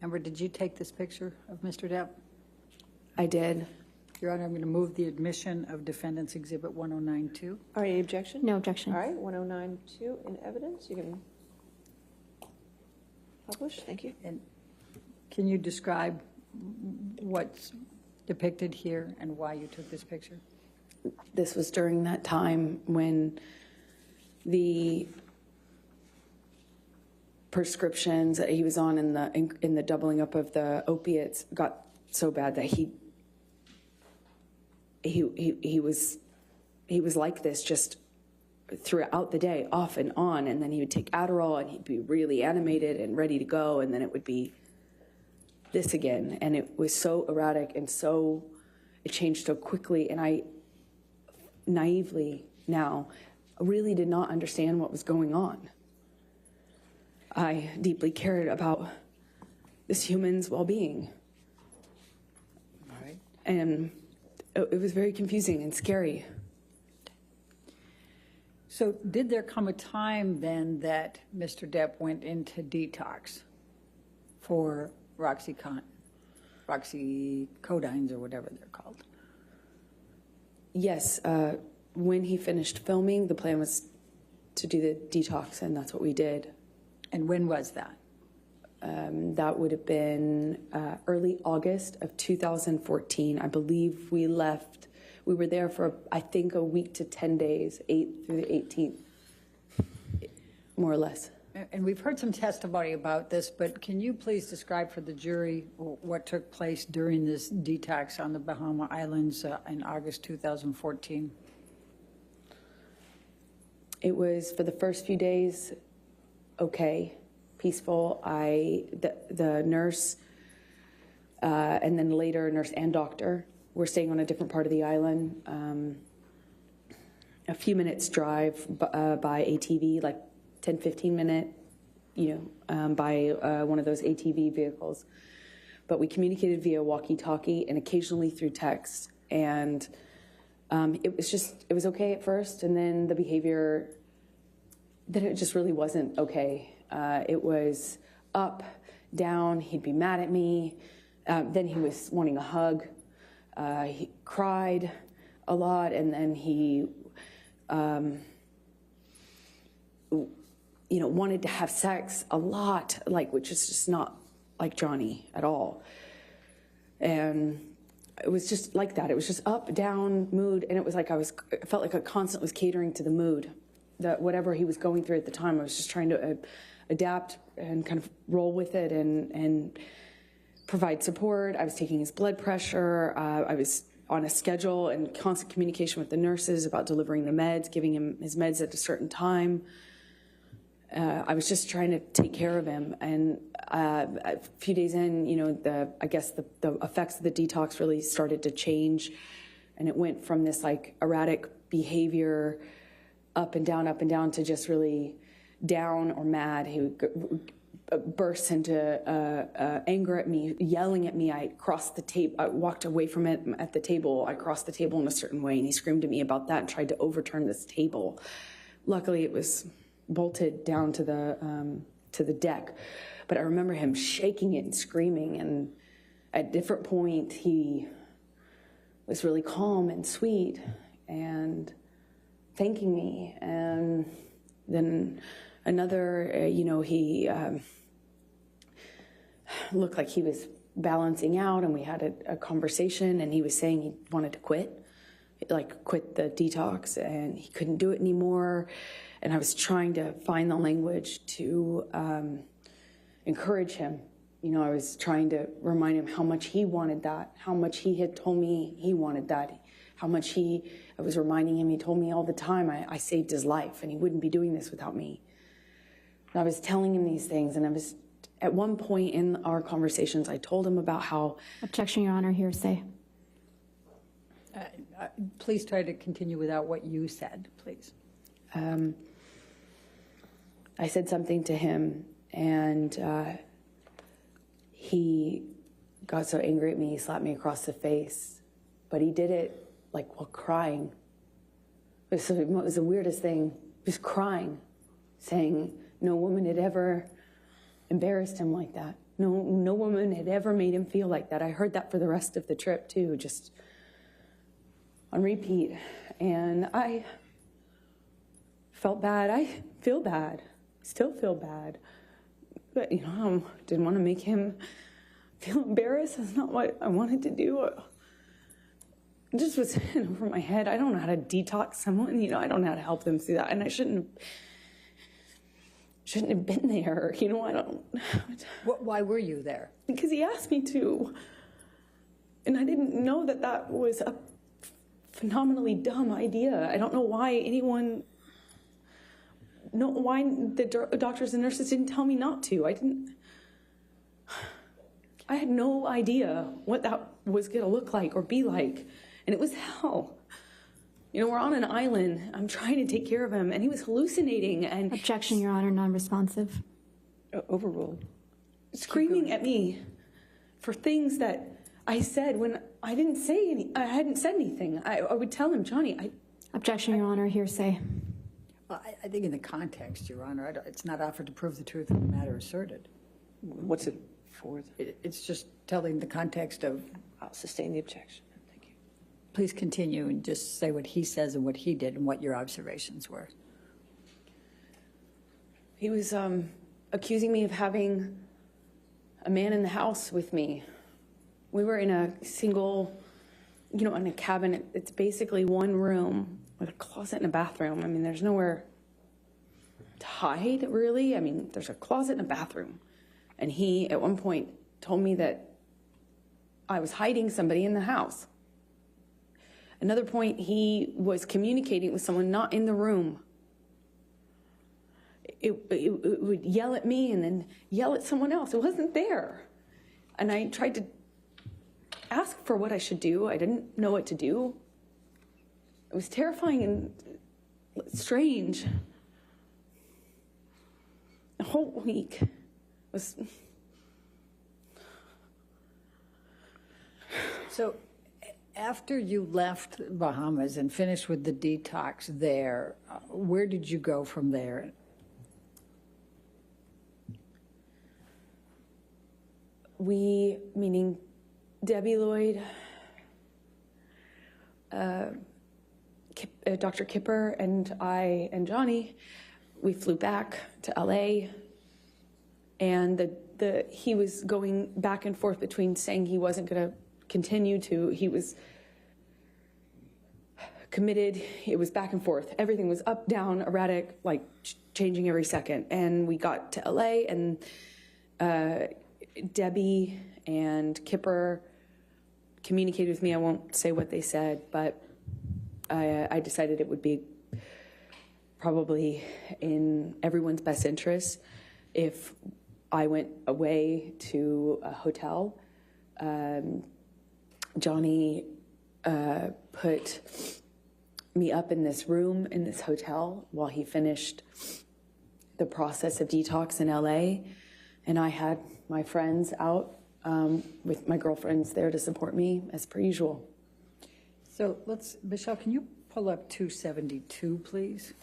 Amber, did you take this picture of Mr. Depp? I did. Your Honor, I'm going to move the admission of Defendants Exhibit 1092. All right, any objection? No objection. All right, 1092 in evidence. You can publish. Thank you. And can you describe what's depicted here and why you took this picture? This was during that time when the prescriptions that he was on in the doubling up of the opiates got so bad that he was like this just throughout the day, off and on, and then he would take Adderall and he'd be really animated and ready to go, and then it would be this again, and it was so erratic and it changed so quickly, and I naively now really did not understand what was going on. I deeply cared about this human's well-being. All right. And it was very confusing and scary. So did there come a time then that Mr. Depp went into detox for Roxycodines or whatever they're called? Yes, when he finished filming, the plan was to do the detox, and that's what we did. And when was that? That would have been early August of 2014. I believe we left. We were there for, I think, a week to 10 days, 8th through the 18th, more or less. And we've heard some testimony about this, but can you please describe for the jury what took place during this detox on the Bahama Islands in August 2014? It was, for the first few days, okay, peaceful. The nurse, and then later nurse and doctor were staying on a different part of the island, a few minutes drive by ATV, like 10, 15 minute, by one of those ATV vehicles. But we communicated via walkie-talkie and occasionally through text. And it was okay at first, and then the behavior, then it just really wasn't okay. It was up, down, he'd be mad at me. Then he was wanting a hug. He cried a lot, and then he, wanted to have sex a lot, which is just not like Johnny at all. And it was just like that. It was just up, down, mood, and it was like I felt like I constantly was catering to the mood, that whatever he was going through at the time, I was just trying to adapt and kind of roll with it and provide support. I was taking his blood pressure. I was on a schedule and constant communication with the nurses about delivering the meds, giving him his meds at a certain time. I was just trying to take care of him. And a few days in, you know, I guess the effects of the detox really started to change. And it went from this like erratic behavior up and down to just really down or mad. He would burst into anger at me, yelling at me. I crossed the table. I walked away from it at the table. I crossed the table in a certain way, and he screamed at me about that and tried to overturn this table. Luckily, it was bolted down to the deck, but I remember him shaking it and screaming. And at a different point, he was really calm and sweet and thanking me. And then another, you know, he looked like he was balancing out, and we had a conversation, and he was saying he wanted to quit the detox, and he couldn't do it anymore. And I was trying to find the language to encourage him. You know, I was trying to remind him how much he wanted that, how much he had told me he wanted that, how much I was reminding him, he told me all the time, I saved his life, and he wouldn't be doing this without me. And I was telling him these things, and I was, at one point in our conversations, I told him about how... Objection, Your Honor, hearsay. Please try to continue without what you said, please. I said something to him, and he got so angry at me, he slapped me across the face. But he did it, like, while crying. It was the weirdest thing. He was crying, saying no woman had ever embarrassed him like that. No woman had ever made him feel like that. I heard that for the rest of the trip, too, just on repeat. And I felt bad. I feel bad. Still feel bad. But, you know, I didn't want to make him feel embarrassed. That's not what I wanted to do. It just was in over my head. I don't know how to detox someone. You know, I don't know how to help them through that. And I shouldn't have been there. You know, I don't... Why were you there? Because he asked me to. And I didn't know that that was a phenomenally dumb idea. I don't know why why the doctors and nurses didn't tell me not to. I had no idea what that was going to look like or be like. And it was hell. You know, we're on an island. I'm trying to take care of him, and he was hallucinating and... Objection, Your Honor, non-responsive. Overruled. Screaming at me for things that I said when I didn't say any. I hadn't said anything. I would tell him, Johnny, Objection, Your Honor, hearsay. Well, I think in the context, Your Honor, it's not offered to prove the truth of the matter asserted. What's it for? It's just telling the context of... I'll sustain the objection. Thank you. Please continue and just say what he says and what he did and what your observations were. He was accusing me of having a man in the house with me. We were in a single, you know, in a cabin. It's basically one room with a closet and a bathroom. I mean, there's nowhere to hide, really. I mean, there's a closet and a bathroom. And he, at one point, told me that I was hiding somebody in the house. Another point, he was communicating with someone not in the room. It would yell at me and then yell at someone else. It wasn't there. And I tried to ask for what I should do. I didn't know what to do. It was terrifying and strange. The whole week was... So after you left Bahamas and finished with the detox there, where did you go from there? We, meaning Debbie Lloyd, Dr. Kipper, and I and Johnny, we flew back to LA, and he was going back and forth between saying he wasn't going to continue to, he was committed. It was back and forth. Everything was up, down, erratic, like changing every second. And we got to LA, and Debbie and Kipper communicated with me. I won't say what they said, but I decided it would be probably in everyone's best interest if I went away to a hotel. Johnny put me up in this room in this hotel while he finished the process of detox in LA, and I had my friends out with my girlfriends there to support me as per usual. So Michelle, can you pull up 272, please?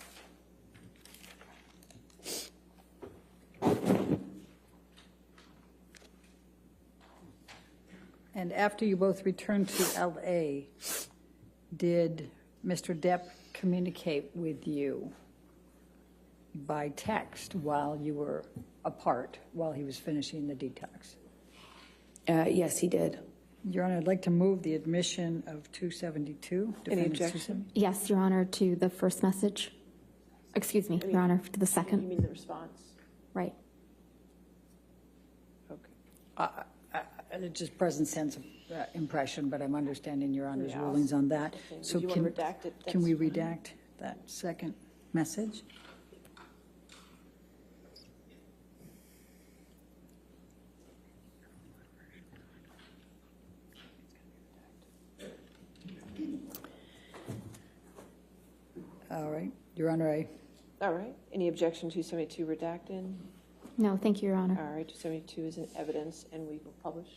And after you both returned to LA, did Mr. Depp communicate with you by text while you were apart, while he was finishing the detox? Yes, he did. Your Honor, I'd like to move the admission of 272. Any Defendants objection? Yes, Your Honor, to the first message. Excuse me, Your Honor, to the You second. mean the response? Right. Okay. It's just present sense of impression, but I'm understanding Your Honor's Yeah. rulings on that. Okay. So If you want to redact it, can we that's fine. redact that second message? All right, Your Honor, All right. Any objection to 272 redacted? No, thank you, Your Honor. All right, 272 is in evidence, and we will publish.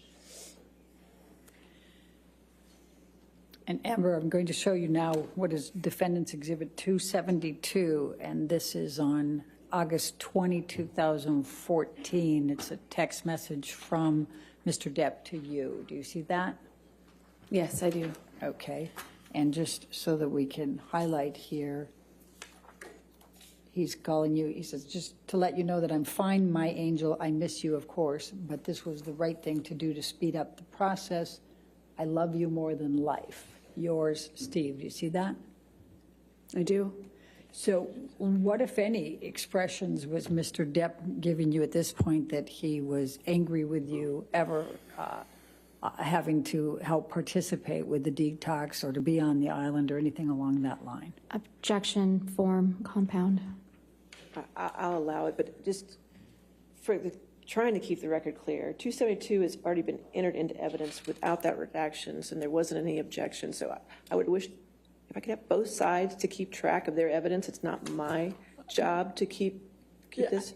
And Amber, I'm going to show you now what is Defendants Exhibit 272, and this is on August 20, 2014. It's a text message from Mr. Depp to you. Do you see that? Yes, I do. Okay. And just so that we can highlight here, he's calling you, he says, just to let you know that I'm fine, my angel. I miss you, of course, but this was the right thing to do to speed up the process. I love you more than life. Yours, Steve. Do you see that? I do. So what, if any, expressions was Mr. Depp giving you at this point that he was angry with you ever having to help participate with the detox or to be on the island or anything along that line? Objection, form, compound. I'll allow it, but just for trying to keep the record clear, 272 has already been entered into evidence without that redactions, and there wasn't any objection. So I would wish if I could have both sides to keep track of their evidence. It's not my job to keep this.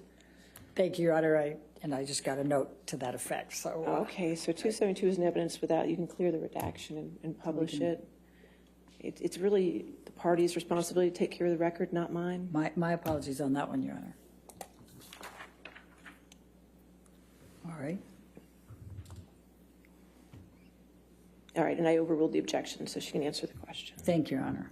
Thank you, Your Honor. And I just got a note to that effect. So Okay, so 272 is in evidence without, you can clear the redaction and publish it. It's really the party's responsibility to take care of the record, not mine. my apologies on that one, Your Honor. All right. All right, and I overruled the objection, so she can answer the question. Thank you, Your Honor.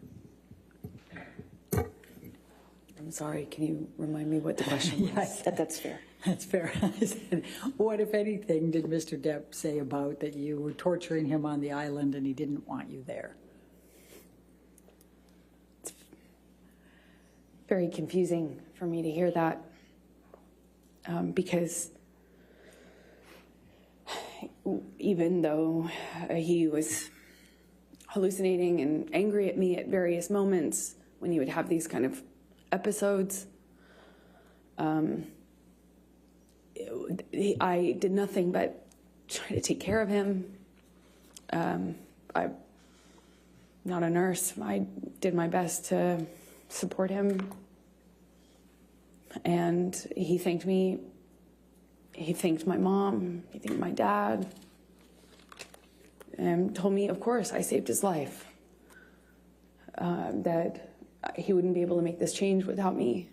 I'm sorry. Can you remind me what the question was? Yes, That's fair. that's fair. I said, what, if anything, did Mr. Depp say about that you were torturing him on the island and he didn't want you there? Very confusing for me to hear that because even though he was hallucinating and angry at me at various moments when he would have these kind of episodes, I did nothing but try to take care of him. I'm not a nurse. I did my best to support him. And he thanked me. He thanked my mom. He thanked my dad. And told me, of course, I saved his life. That he wouldn't be able to make this change without me.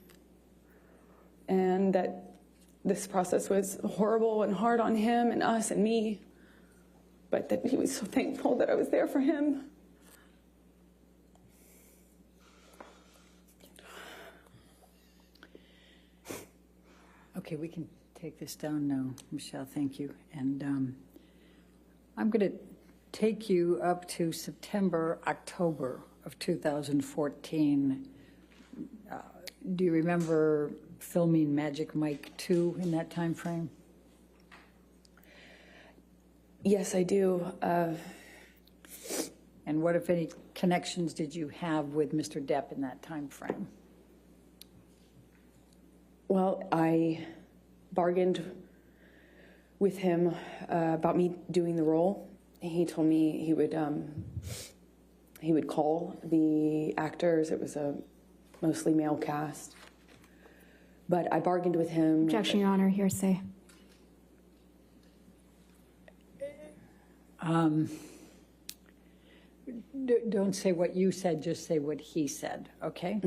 And that this process was horrible and hard on him and us and me. But that he was so thankful that I was there for him. Okay, we can take this down now, Michelle, thank you. And I'm going to take you up to September, October of 2014. Do you remember filming Magic Mike 2 in that time frame? Yes, I do. And what, if any, connections did you have with Mr. Depp in that time frame? Well, I bargained with him about me doing the role. He told me he would call the actors. It was a mostly male cast. But I bargained with him. Objection, Your Honor, hearsay. Don't say what you said, just say what he said, okay?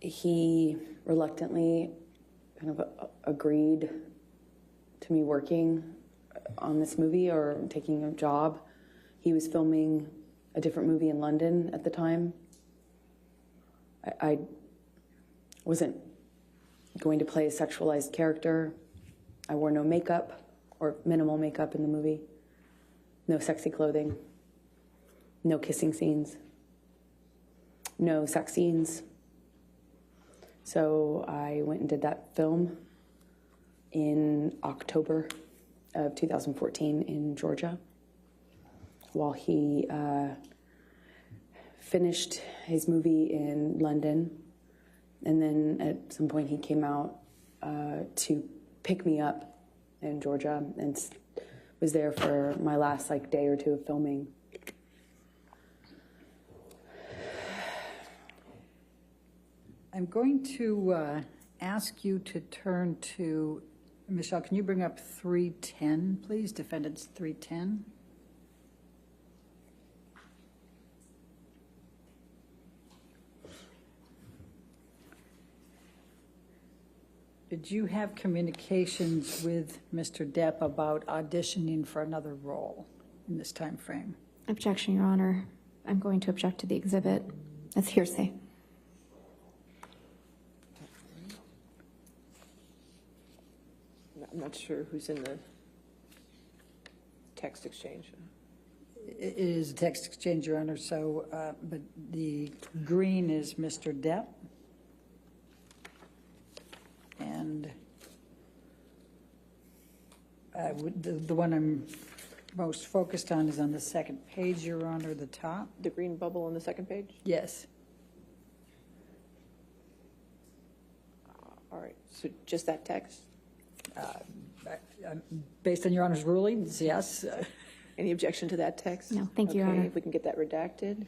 He reluctantly kind of agreed to me working on this movie or taking a job. He was filming a different movie in London at the time. I wasn't going to play a sexualized character. I wore no makeup or minimal makeup in the movie. No sexy clothing. No kissing scenes. No sex scenes. So I went and did that film in October of 2014 in Georgia while he finished his movie in London. And then at some point he came out to pick me up in Georgia and was there for my last day or two of filming. I'm going to ask you to turn to, Michelle, can you bring up 310, please? Defendants 310. Did you have communications with Mr. Depp about auditioning for another role in this time frame? Objection, Your Honor. I'm going to object to the exhibit. That's hearsay. I'm not sure who's in the text exchange. It is a text exchange, Your Honor, so, but the green is Mr. Depp. And the one I'm most focused on is on the second page, Your Honor, the top. The green bubble on the second page? Yes. All right, so just that text? Based on Your Honor's rulings, yes. Any objection to that text? No, thank you, Your Honor. Okay, if we can get that redacted.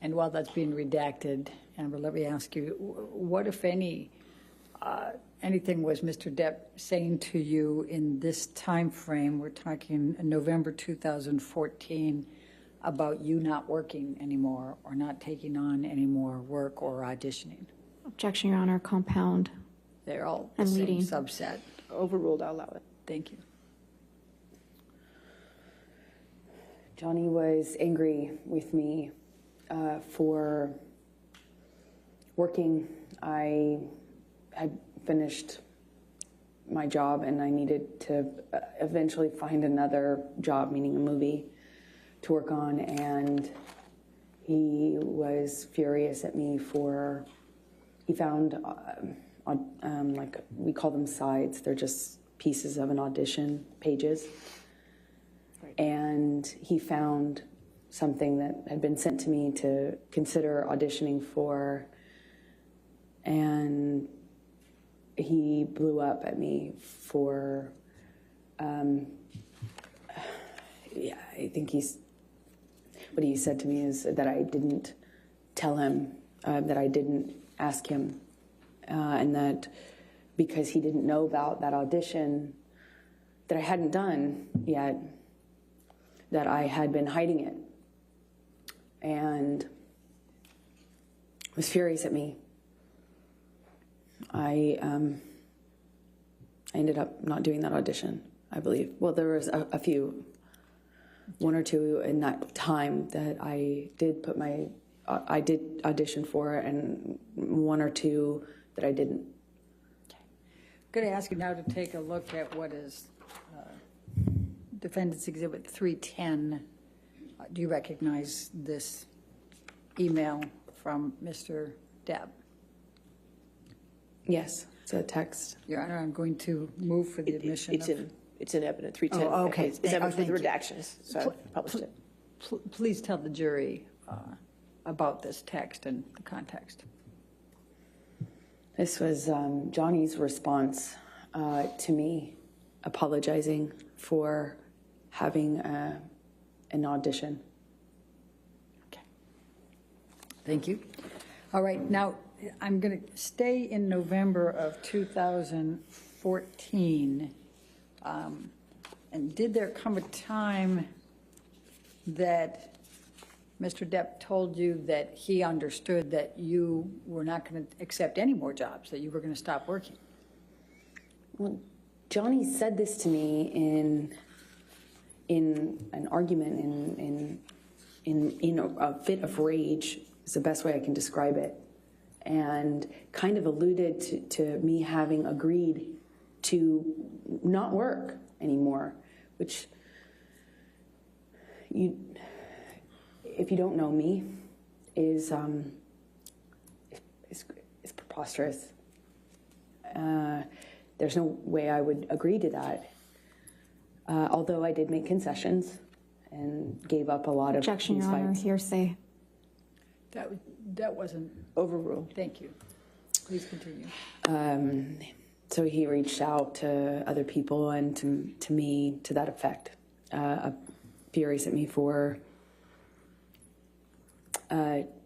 And while that's being redacted, Amber, let me ask you, what, if any, anything was Mr. Depp saying to you in this time frame, we're talking November 2014, about you not working anymore or not taking on any more work or auditioning? Objection, Your Honor. Compound. They're all the I'm same leading. subset. Overruled, I'll allow it. Thank you. Johnny was angry with me for working. I had finished my job and I needed to eventually find another job, meaning a movie, to work on, and he was furious at me for, he found, we call them sides, they're just pieces of an audition, pages, and he found something that had been sent to me to consider auditioning for, and he blew up at me for, yeah, I think what he said to me is that I didn't tell him, that I didn't ask him, and that because he didn't know about that audition that I hadn't done yet, that I had been hiding it, and was furious at me. I ended up not doing that audition, I believe. Well, there was a few, one or two in that time that I did I did audition for, and one or two that I didn't. Okay. I'm going to ask you now to take a look at what is Defendants Exhibit 310. Do you recognize this email from Mr. Depp? Yes, it's a text. Your Honor, I'm going to move for the admission of... It's in evidence, 310. Oh, okay. It's evidence with Thank you. redactions, so I published it. Please tell the jury about this text and the context. This was Johnny's response to me apologizing for having an audition. Okay. Thank you. All right, now I'm going to stay in November of 2014. And did there come a time that Mr. Depp told you that he understood that you were not going to accept any more jobs, that you were going to stop working? Well, Johnny said this to me in an argument, in a fit of rage is the best way I can describe it, and kind of alluded to me having agreed to not work anymore, which if you don't know me, is preposterous. There's no way I would agree to that. Although I did make concessions and gave up a lot of Objection, these Your Honor. fights. Hearsay. That wasn't Overruled. Thank you. Please continue. So he reached out to other people and to me to that effect. Furious at me for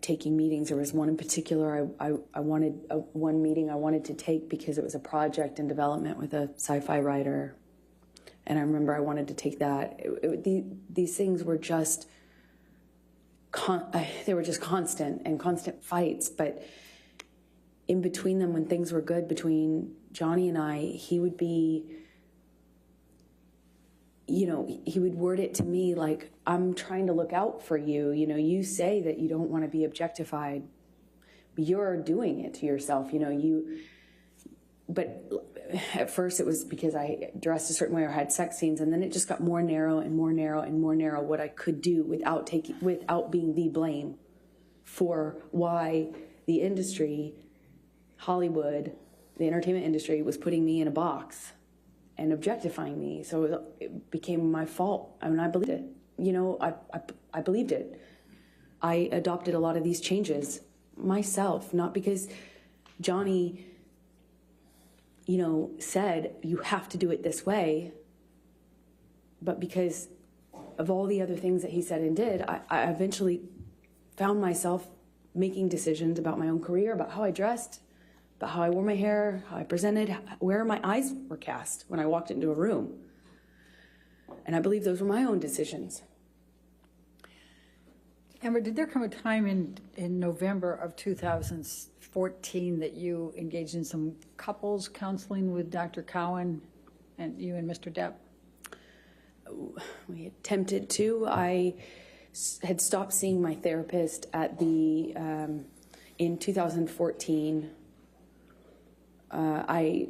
taking meetings. There was one in particular I wanted, one meeting I wanted to take because it was a project in development with a sci-fi writer. And I remember I wanted to take that. These things were just, they were just constant fights. But in between them, when things were good between Johnny and I, he would be, he would word it to me like, I'm trying to look out for you. You say that you don't want to be objectified, but you're doing it to yourself. But at first it was because I dressed a certain way or had sex scenes, and then it just got more narrow and more narrow and more narrow what I could do without being the blame for why the industry, Hollywood, the entertainment industry, was putting me in a box and objectifying me. So it became my fault. I mean, I believed it. I believed it. I adopted a lot of these changes myself, not because Johnny, said you have to do it this way, but because of all the other things that he said and did, I eventually found myself making decisions about my own career, about how I dressed, about how I wore my hair, how I presented, where my eyes were cast when I walked into a room. And I believe those were my own decisions. Amber, did there come a time in November of 2014 that you engaged in some couples counseling with Dr. Cowan and you and Mr. Depp? We attempted to. I had stopped seeing my therapist in 2014. I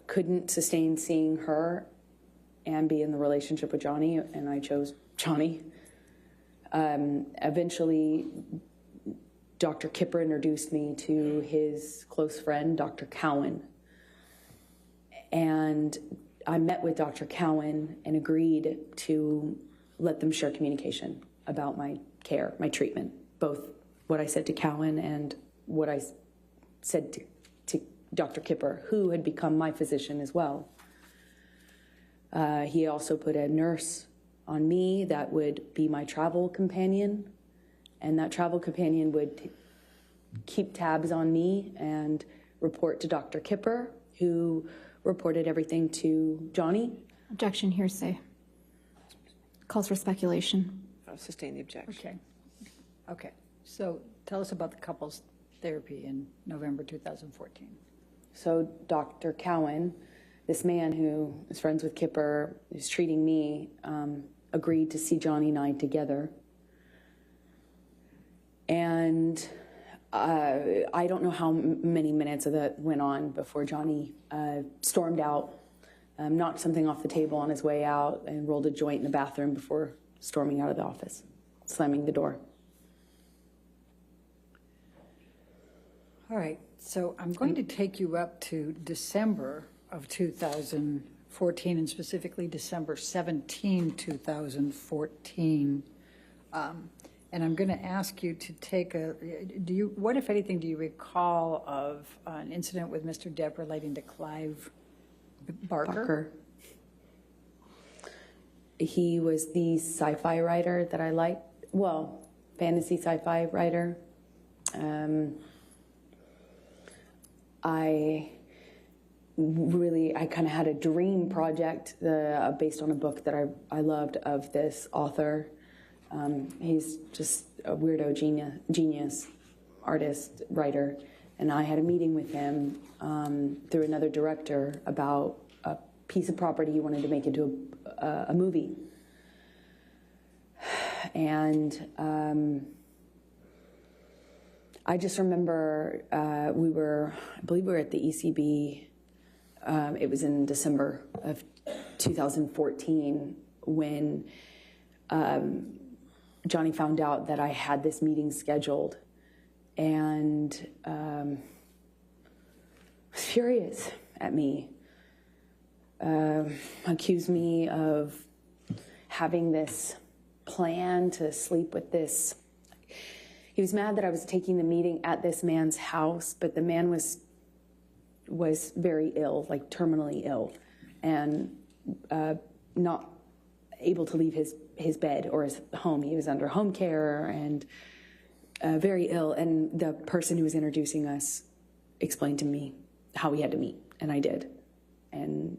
couldn't sustain seeing her and be in the relationship with Johnny, and I chose Johnny. Eventually, Dr. Kipper introduced me to his close friend, Dr. Cowan. And I met with Dr. Cowan and agreed to let them share communication about my care, my treatment, both what I said to Cowan and what I said to Dr. Kipper, who had become my physician as well. He also put a nurse on me that would be my travel companion, and that travel companion would keep tabs on me and report to Dr. Kipper, who reported everything to Johnny. Objection, hearsay. Calls for speculation. I'll sustain the objection. Okay. So tell us about the couples therapy in November 2014. So Dr. Cowan, this man who is friends with Kipper, who's treating me, agreed to see Johnny and I together. And I don't know how many minutes of that went on before Johnny stormed out, knocked something off the table on his way out, and rolled a joint in the bathroom before storming out of the office, slamming the door. All right. So I'm going to take you up to December of 2014, and specifically December 17, 2014. And I'm going to ask you to take what, if anything, do you recall of an incident with Mr. Depp relating to Clive Barker? He was the sci-fi writer that I liked. Well, fantasy sci-fi writer. I kind of had a dream project based on a book that I loved of this author. He's just a weirdo genius, artist, writer. And I had a meeting with him through another director about a piece of property he wanted to make into a movie. And I just remember I believe we were at the ECB. It was in December of 2014 when Johnny found out that I had this meeting scheduled, and was furious at me. Accused me of having this plan to sleep with this. He was mad that I was taking the meeting at this man's house, but the man was very ill, like terminally ill, and not able to leave his bed or his home. He was under home care and very ill. And the person who was introducing us explained to me how we had to meet, and I did. And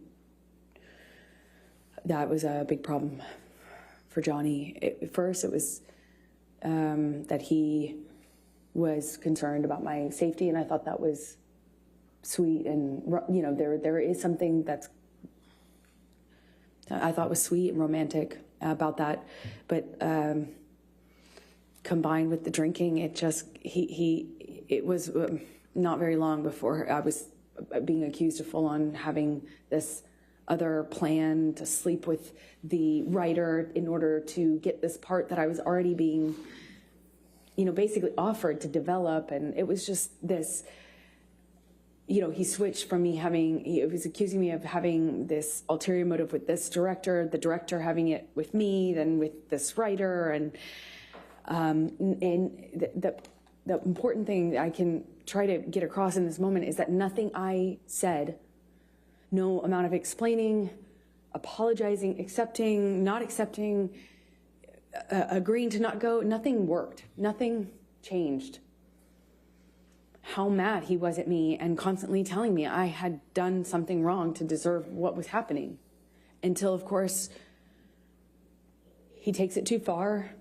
that was a big problem for Johnny. At first, it was that he was concerned about my safety, and I thought that was sweet. And there is something that's I thought was sweet and romantic about that, but combined with the drinking, it was not very long before I was being accused of full-on having this other plan to sleep with the writer in order to get this part that I was already being, basically offered to develop. And it was just this, he switched from he was accusing me of having this ulterior motive with this director, the director having it with me, then with this writer. And the important thing I can try to get across in this moment is that nothing I said, no amount of explaining, apologizing, accepting, not accepting, agreeing to not go, nothing worked. Nothing changed. How mad he was at me and constantly telling me I had done something wrong to deserve what was happening. Until, of course, he takes it too far,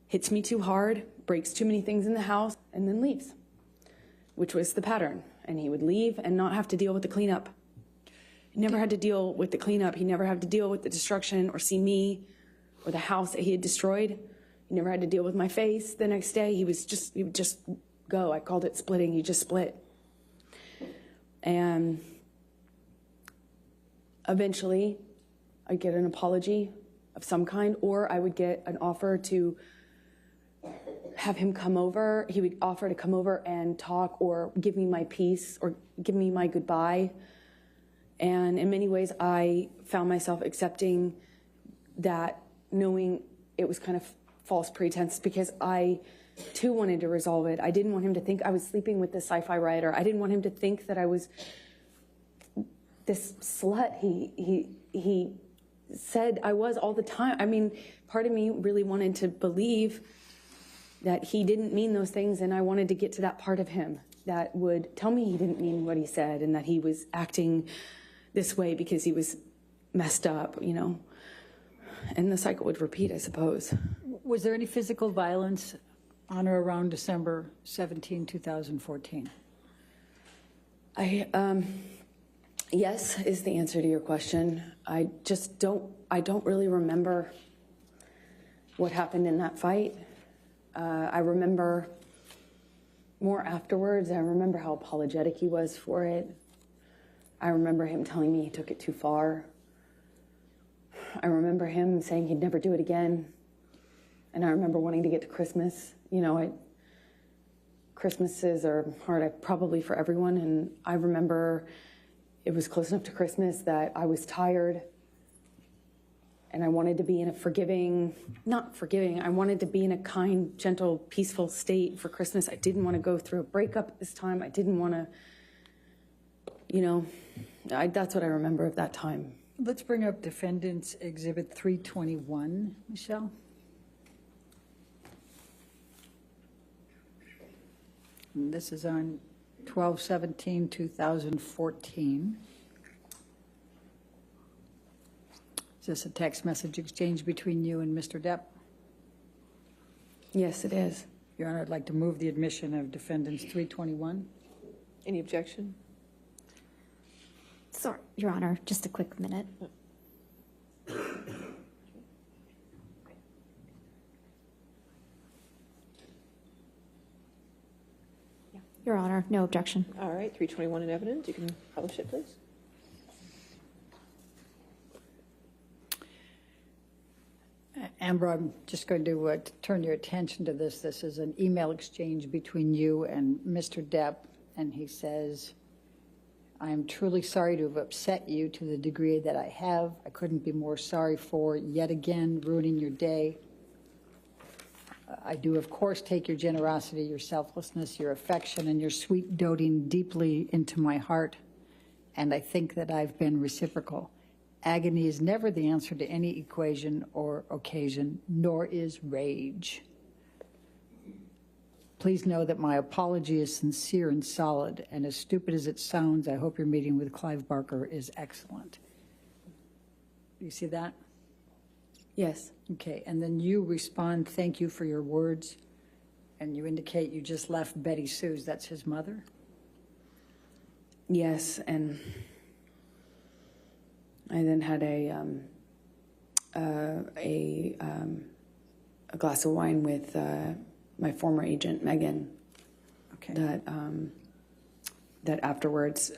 hits me too hard, breaks too many things in the house, and then leaves, which was the pattern. And he would leave and not have to deal with the cleanup. He never had to deal with the cleanup. He never had to deal with the destruction or see me or the house that he had destroyed. He never had to deal with my face the next day. He would just go. I called it splitting. He just split. And eventually I'd get an apology of some kind, or I would get an offer to have him come over. He would offer to come over and talk or give me my peace or give me my goodbye. And in many ways, I found myself accepting that, knowing it was kind of false pretense, because I too wanted to resolve it. I didn't want him to think I was sleeping with this sci-fi writer. I didn't want him to think that I was this slut he said I was all the time. I mean, part of me really wanted to believe that he didn't mean those things, and I wanted to get to that part of him that would tell me he didn't mean what he said and that he was acting this way because he was messed up, and the cycle would repeat, I suppose. Was there any physical violence on or around December 17, 2014? Yes is the answer to your question. I don't really remember what happened in that fight. I remember more afterwards. I remember how apologetic he was for it. I remember him telling me he took it too far. I remember him saying he'd never do it again. And I remember wanting to get to Christmas. Christmases are hard, probably for everyone. And I remember it was close enough to Christmas that I was tired and I wanted to be in a I wanted to be in a kind, gentle, peaceful state for Christmas. I didn't want to go through a breakup at this time. I didn't want to, that's what I remember of that time. Let's bring up Defendants Exhibit 321, Michelle. And this is on 12/17/2014. Is this a text message exchange between you and Mr. Depp? Yes, it is. Your Honor, I'd like to move the admission of Defendants 321. Any objection? Sorry, Your Honor, just a quick minute. Your Honor, no objection. All right, 321 in evidence. You can publish it, please. Amber, I'm just going to turn your attention to this. This is an email exchange between you and Mr. Depp, and he says, I am truly sorry to have upset you to the degree that I have. I couldn't be more sorry for yet again ruining your day. I do, of course, take your generosity, your selflessness, your affection, and your sweet doting deeply into my heart, and I think that I've been reciprocal. Agony is never the answer to any equation or occasion, nor is rage. Please know that my apology is sincere and solid, and as stupid as it sounds, I hope your meeting with Clive Barker is excellent. You see that? Yes. Okay, and then you respond, thank you for your words, and you indicate you just left Betty Sue's, that's his mother? Yes, and I then had a glass of wine with my former agent, Megan. Okay. That afterwards,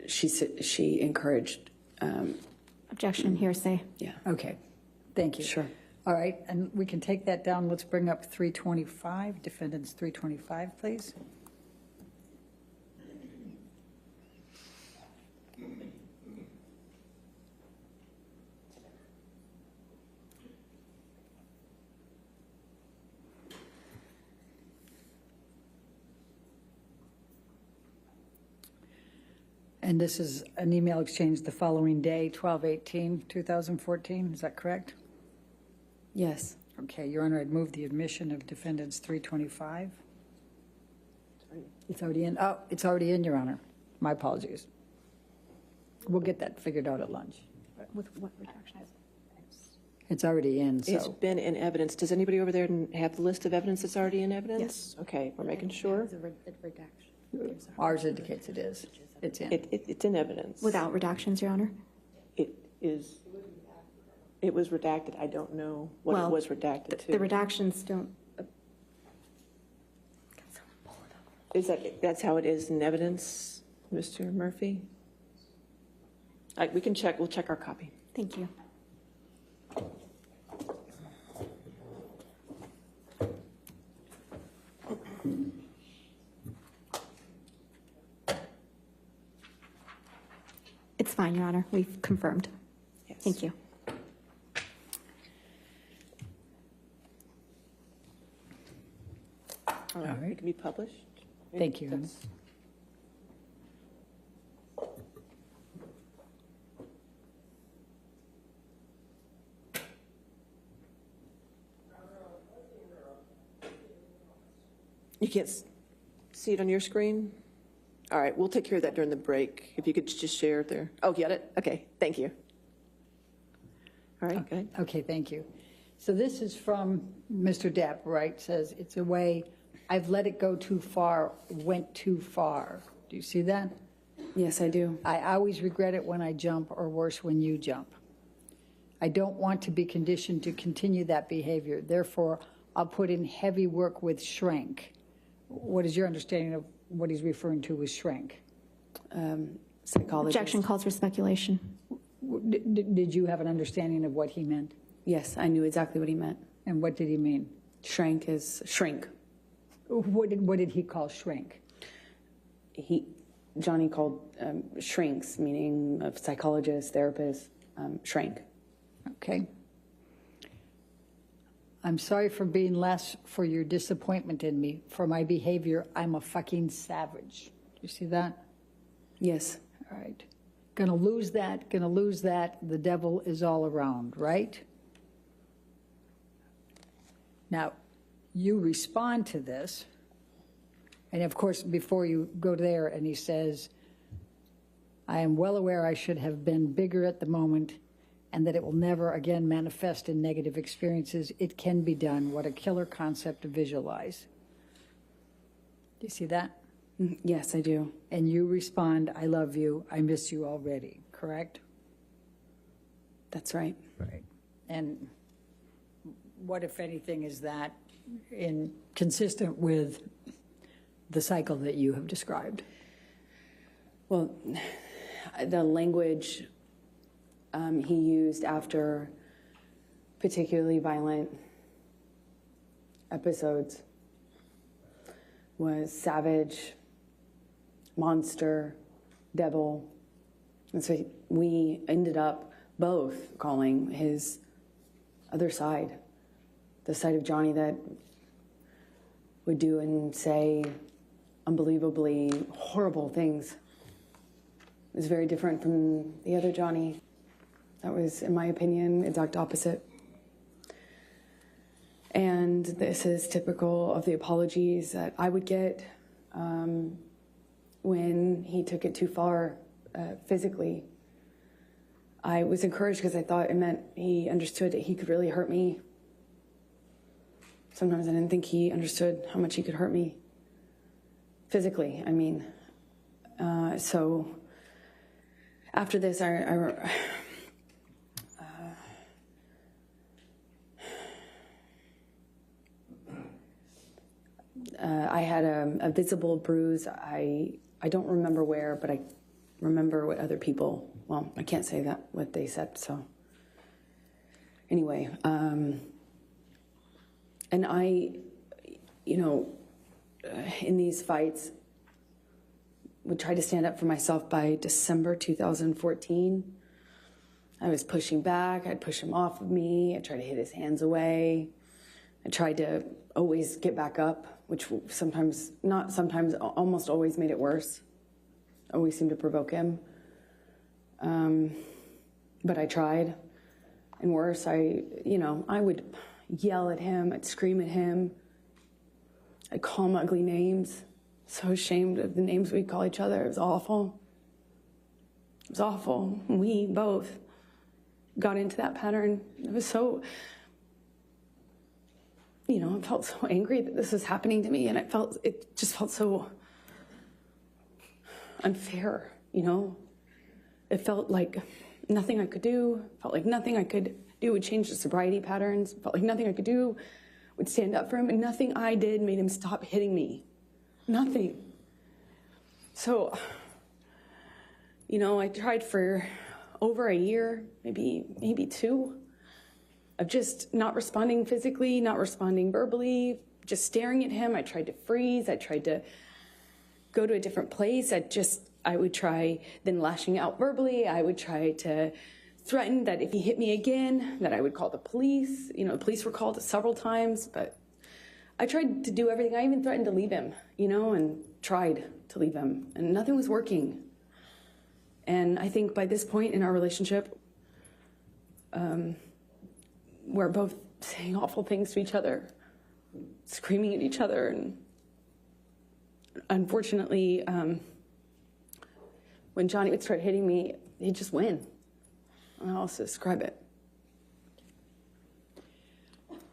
she encouraged. Objection, hearsay. Yeah. Okay, thank you. Sure. All right, and we can take that down. Let's bring up 325, Defendants 325, please. And this is an email exchange the following day, 12/18/2014, is that correct? Yes. Okay, Your Honor, I'd move the admission of Defendants 325. It's already in. Oh, it's already in, Your Honor. My apologies. We'll get that figured out at lunch. With what redaction? It's already in, It's so. been in evidence. Does anybody over there have the list of evidence that's already in evidence? Yes. Okay, we're making sure. Ours indicates it is. It's in. It's in evidence. Without redactions, Your Honor? It was redacted. I don't know what it was redacted to. The redactions don't. That's how it is in evidence, Mr. Murphy? We can check. We'll check our copy. Thank you. It's fine, Your Honor. We've confirmed. Yes. Thank you. All right. right. It can be published. Thank you. That's- You can't see it on your screen? All right, we'll take care of that during the break. If you could just share it there. Oh, get it? Okay, thank you. All right, go ahead. Okay, thank you. So this is from Mr. Depp, right? Says, it's a way, I've let it go too far, went too far. Do you see that? Yes, I do. I always regret it when I jump, or worse, when you jump. I don't want to be conditioned to continue that behavior. Therefore, I'll put in heavy work with shrink. What is your understanding of what he's referring to as shrink? Psychologist. Objection calls for speculation. Did you have an understanding of what he meant? Yes, I knew exactly what he meant. And what did he mean? Shrank is shrink. What did he call shrink? Johnny called shrinks, meaning of psychologists, therapists, shrank. Okay. I'm sorry for being less, for your disappointment in me, for my behavior. I'm a fucking savage. You see that? Yes. All right. Gonna lose that, gonna lose that. The devil is all around, right? Now, you respond to this. And of course, before you go there, and he says, I am well aware I should have been bigger at the moment and that it will never again manifest in negative experiences. It can be done. What a killer concept to visualize. Do you see that? Yes, I do. And you respond, I love you, I miss you already, correct? That's right. Right. And what, if anything, is that consistent with the cycle that you have described? Well, the language he used after particularly violent episodes was savage, monster, devil. And so we ended up both calling his other side, the side of Johnny that would do and say unbelievably horrible things. It was very different from the other Johnny. That was, in my opinion, exact opposite. And this is typical of the apologies that I would get when he took it too far physically. I was encouraged because I thought it meant he understood that he could really hurt me. Sometimes I didn't think he understood how much he could hurt me. Physically, I mean. So after this, I had a visible bruise. I don't remember where, but I remember what other people, well, I can't say that, what they said, so. Anyway, and I, in these fights, would try to stand up for myself by December 2014. I was pushing back, I'd push him off of me, I'd try to hit his hands away. I tried to always get back up, which sometimes, not sometimes, almost always made it worse. Always seemed to provoke him. But I tried. And worse, I would yell at him, I'd scream at him. I'd call him ugly names. So ashamed of the names we'd call each other. It was awful. It was awful. We both got into that pattern. It was so, I felt so angry that this was happening to me, and it just felt so unfair, It felt like nothing I could do, felt like nothing I could do would change the sobriety patterns, felt like nothing I could do would stand up for him, and nothing I did made him stop hitting me. Nothing. So, I tried for over a year, maybe two, of just not responding physically, not responding verbally, just staring at him. I tried to freeze. I tried to go to a different place. I would try then lashing out verbally. I would try to threaten that if he hit me again, that I would call the police. The police were called several times, but I tried to do everything. I even threatened to leave him, and tried to leave him, and nothing was working. And I think by this point in our relationship, we're both saying awful things to each other, screaming at each other, and unfortunately, when Johnny would start hitting me, he'd just win. I don't know how else to describe it.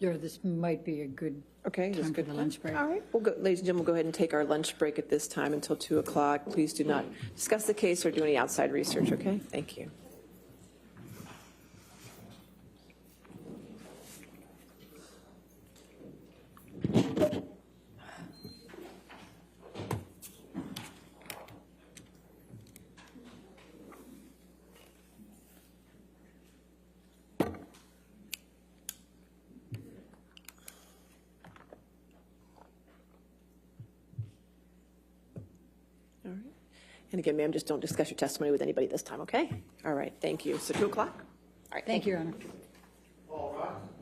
This might be a good Okay, that's time for good. the lunch break. All right, ladies and gentlemen, we'll go ahead and take our lunch break at this time until 2 o'clock. Please do not discuss the case or do any outside research, okay? Thank you. And again, ma'am, just don't discuss your testimony with anybody this time, okay? All right, thank you. So 2 o'clock? All right, Thank you, Your Honor. All rise.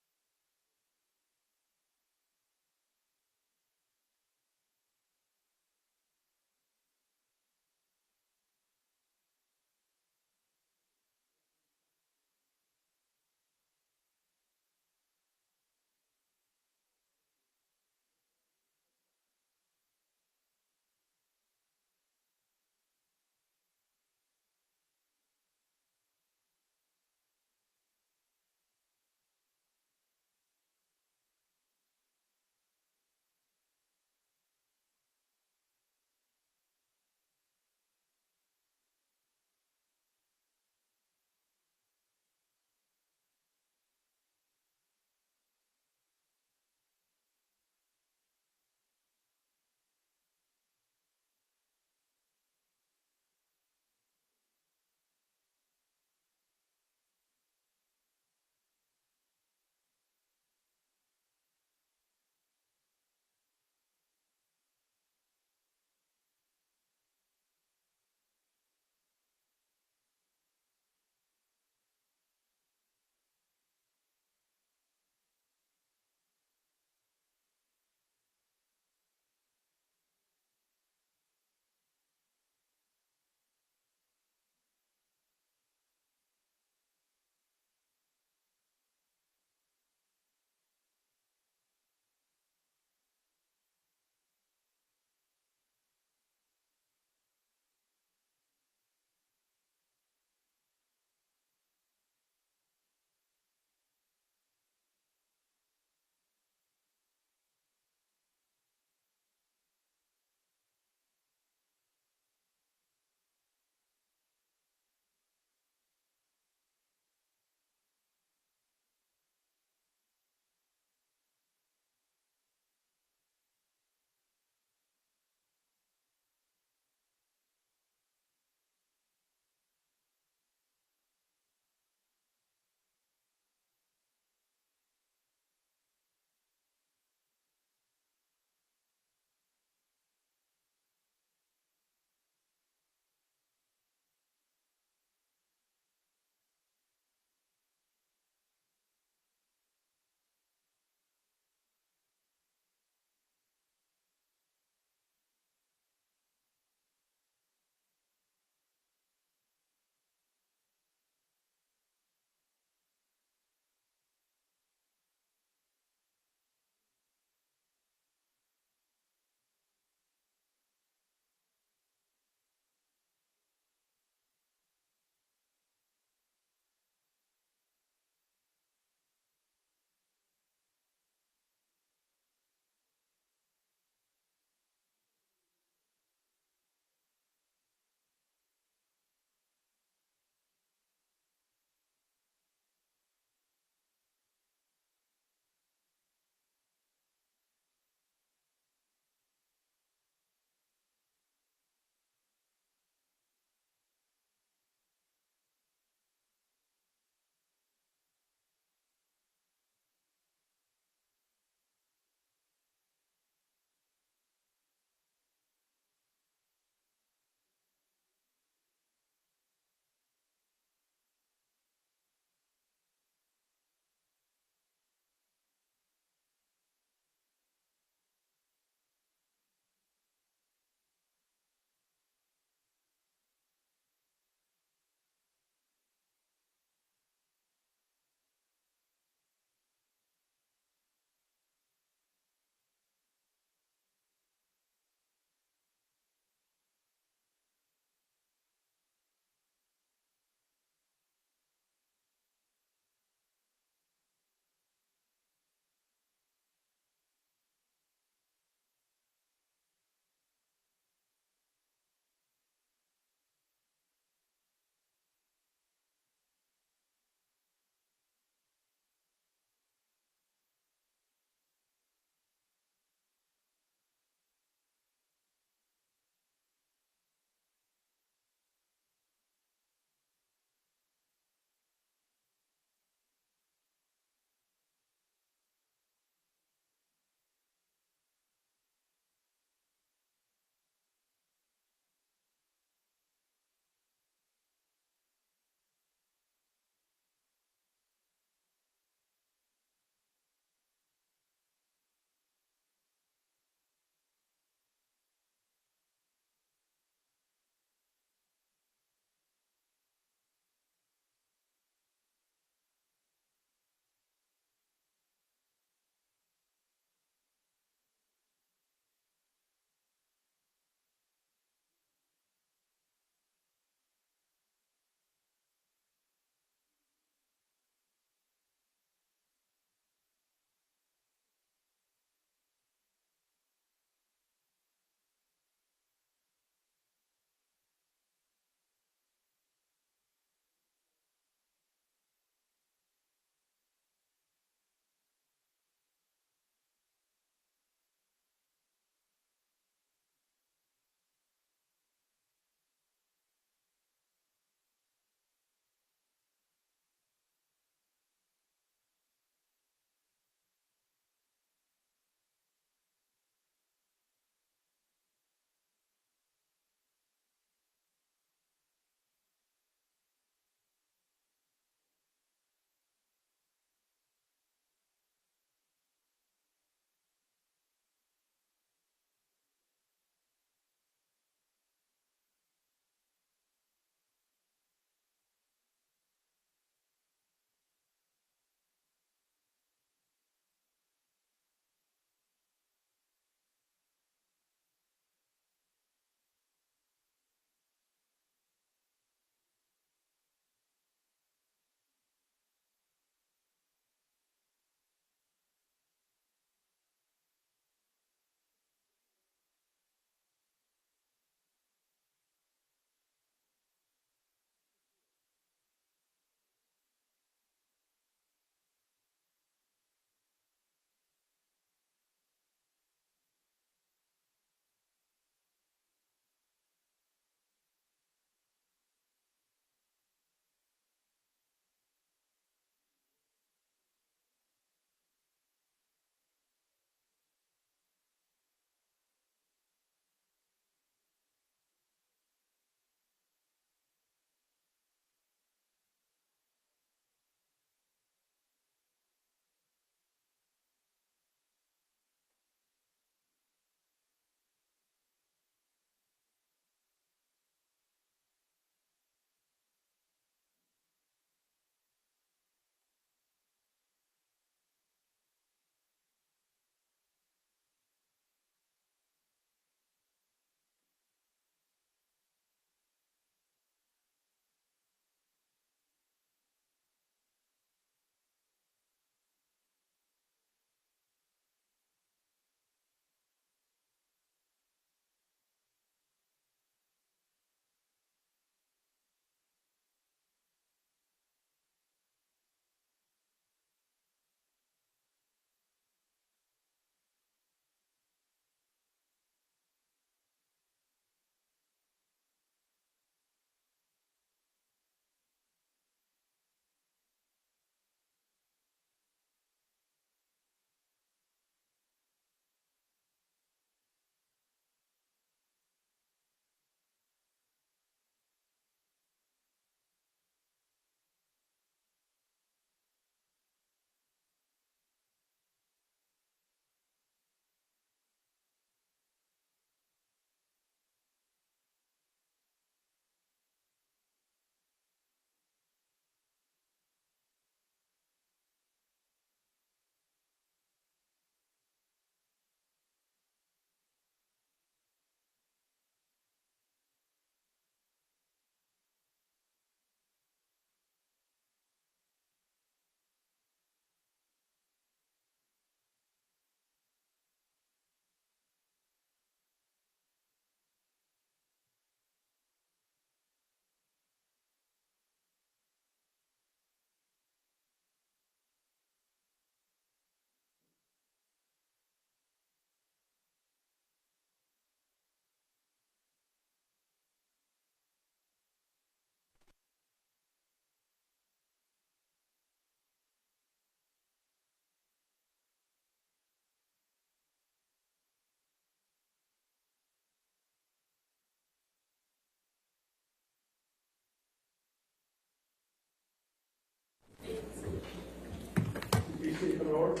Please come forward.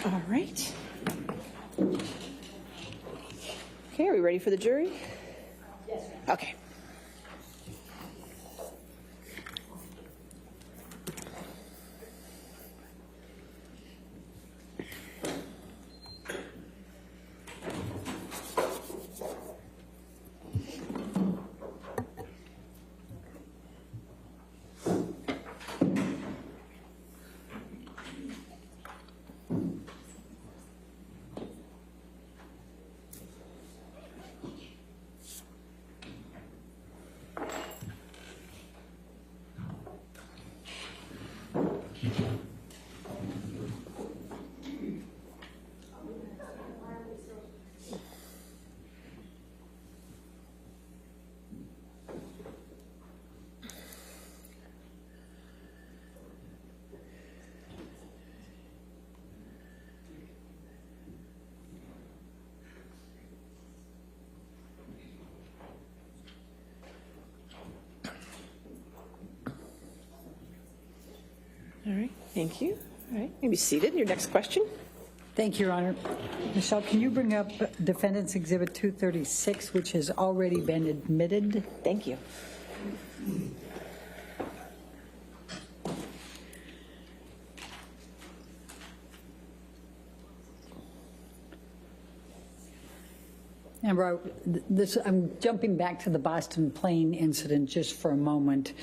All right. Okay, are we ready for the jury? Yes. Okay. All right, thank you. All right, you may be seated. Your next question. Thank you, Your Honor. Michelle, can you bring up Defendants Exhibit 236, which has already been admitted? Thank you. Amber, I'm jumping back to the Boston plane incident just for a moment.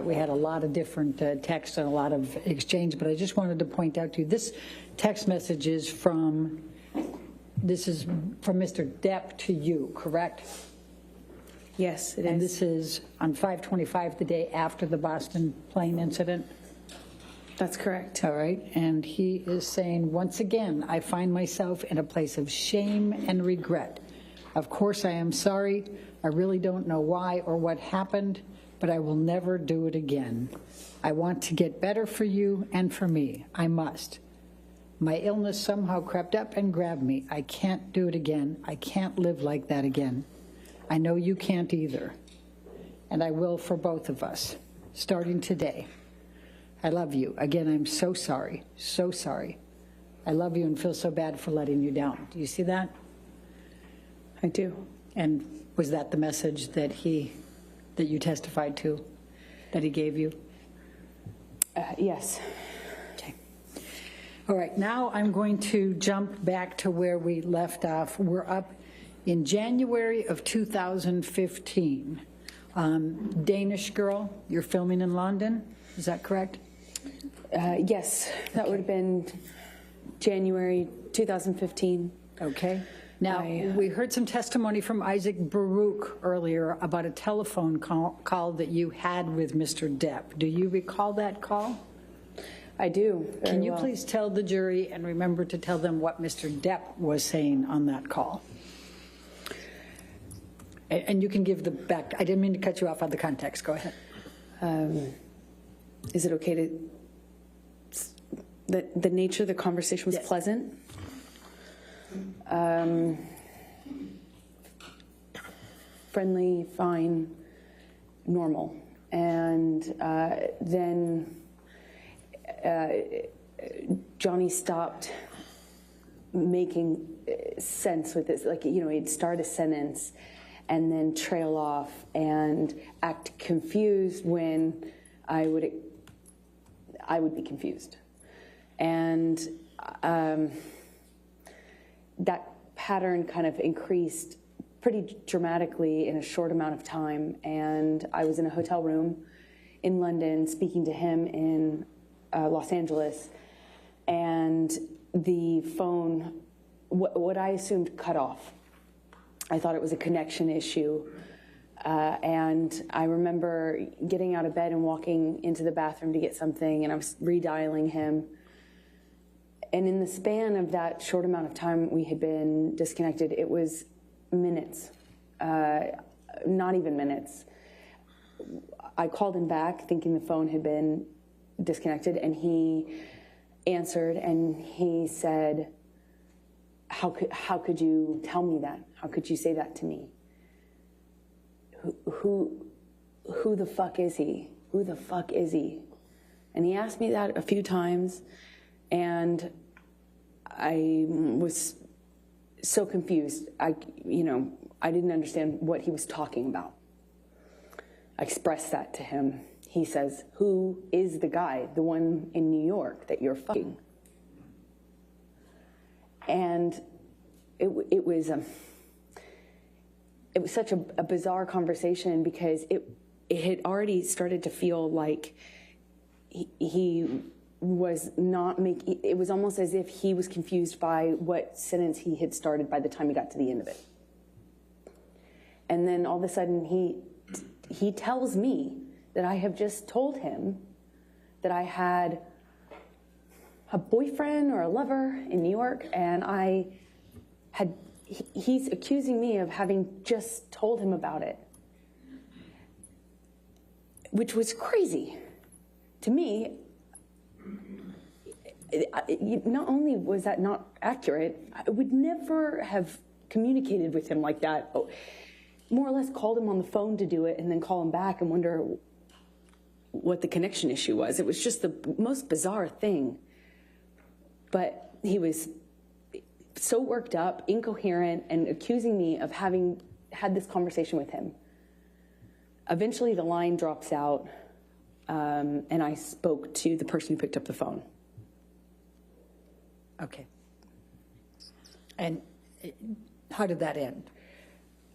We had a lot of different texts and a lot of exchange, but I just wanted to point out to you, this text message is from Mr. Depp to you, correct? Yes, it is. And this is on 5/25, the day after the Boston plane incident? That's correct. All right, and he is saying, once again, I find myself in a place of shame and regret. Of course, I am sorry. I really don't know why or what happened, but I will never do it again. I want to get better for you and for me. I must. My illness somehow crept up and grabbed me. I can't do it again. I can't live like that again. I know you can't either. And I will for both of us, starting today. I love you. Again, I'm so sorry. So sorry. I love you and feel so bad for letting you down. Do you see that? I do. And was that the message that you testified to, that he gave you? Yes. Okay. All right, now I'm going to jump back to where we left off. We're up in January of 2015. Danish girl, you're filming in London, is that correct? Yes, that would have been January 2015. Okay. Now, we heard some testimony from Isaac Baruch earlier about a telephone call that you had with Mr. Depp. Do you recall that call? I do. Can you please tell the jury and remember to tell them what Mr. Depp was saying on that call? And you can give the back. I didn't mean to cut you off on the context. Go ahead. Is it okay to... The nature of the conversation was pleasant. Friendly, fine, normal. And then Johnny stopped making sense with this. Like, he'd start a sentence and then trail off and act confused when I would be confused. And that pattern kind of increased pretty dramatically in a short amount of time. And I was in a hotel room in London speaking to him in Los Angeles. And the phone, what I assumed, cut off. I thought it was a connection issue. And I remember getting out of bed and walking into the bathroom to get something, and I was redialing him. And in the span of that short amount of time we had been disconnected, it was minutes, not even minutes. I called him back thinking the phone had been disconnected, and he answered and he said, how could you tell me that? How could you say that to me? Who the fuck is he? Who the fuck is he? And he asked me that a few times. And I was so confused. I didn't understand what he was talking about. I expressed that to him. He says, "Who is the guy, the one in New York that you're fucking?" And it was such a bizarre conversation because it had already started to feel like he was not making, it was almost as if he was confused by what sentence he had started by the time he got to the end of it. And then all of a sudden he tells me that I have just told him that I had a boyfriend or a lover in New York, and he's accusing me of having just told him about it, which was crazy. To me, not only was that not accurate, I would never have communicated with him like that. More or less called him on the phone to do it and then call him back and wonder what the connection issue was. It was just the most bizarre thing. But he was so worked up, incoherent, and accusing me of having had this conversation with him. Eventually the line drops out, and I spoke to the person who picked up the phone. Okay. And how did that end?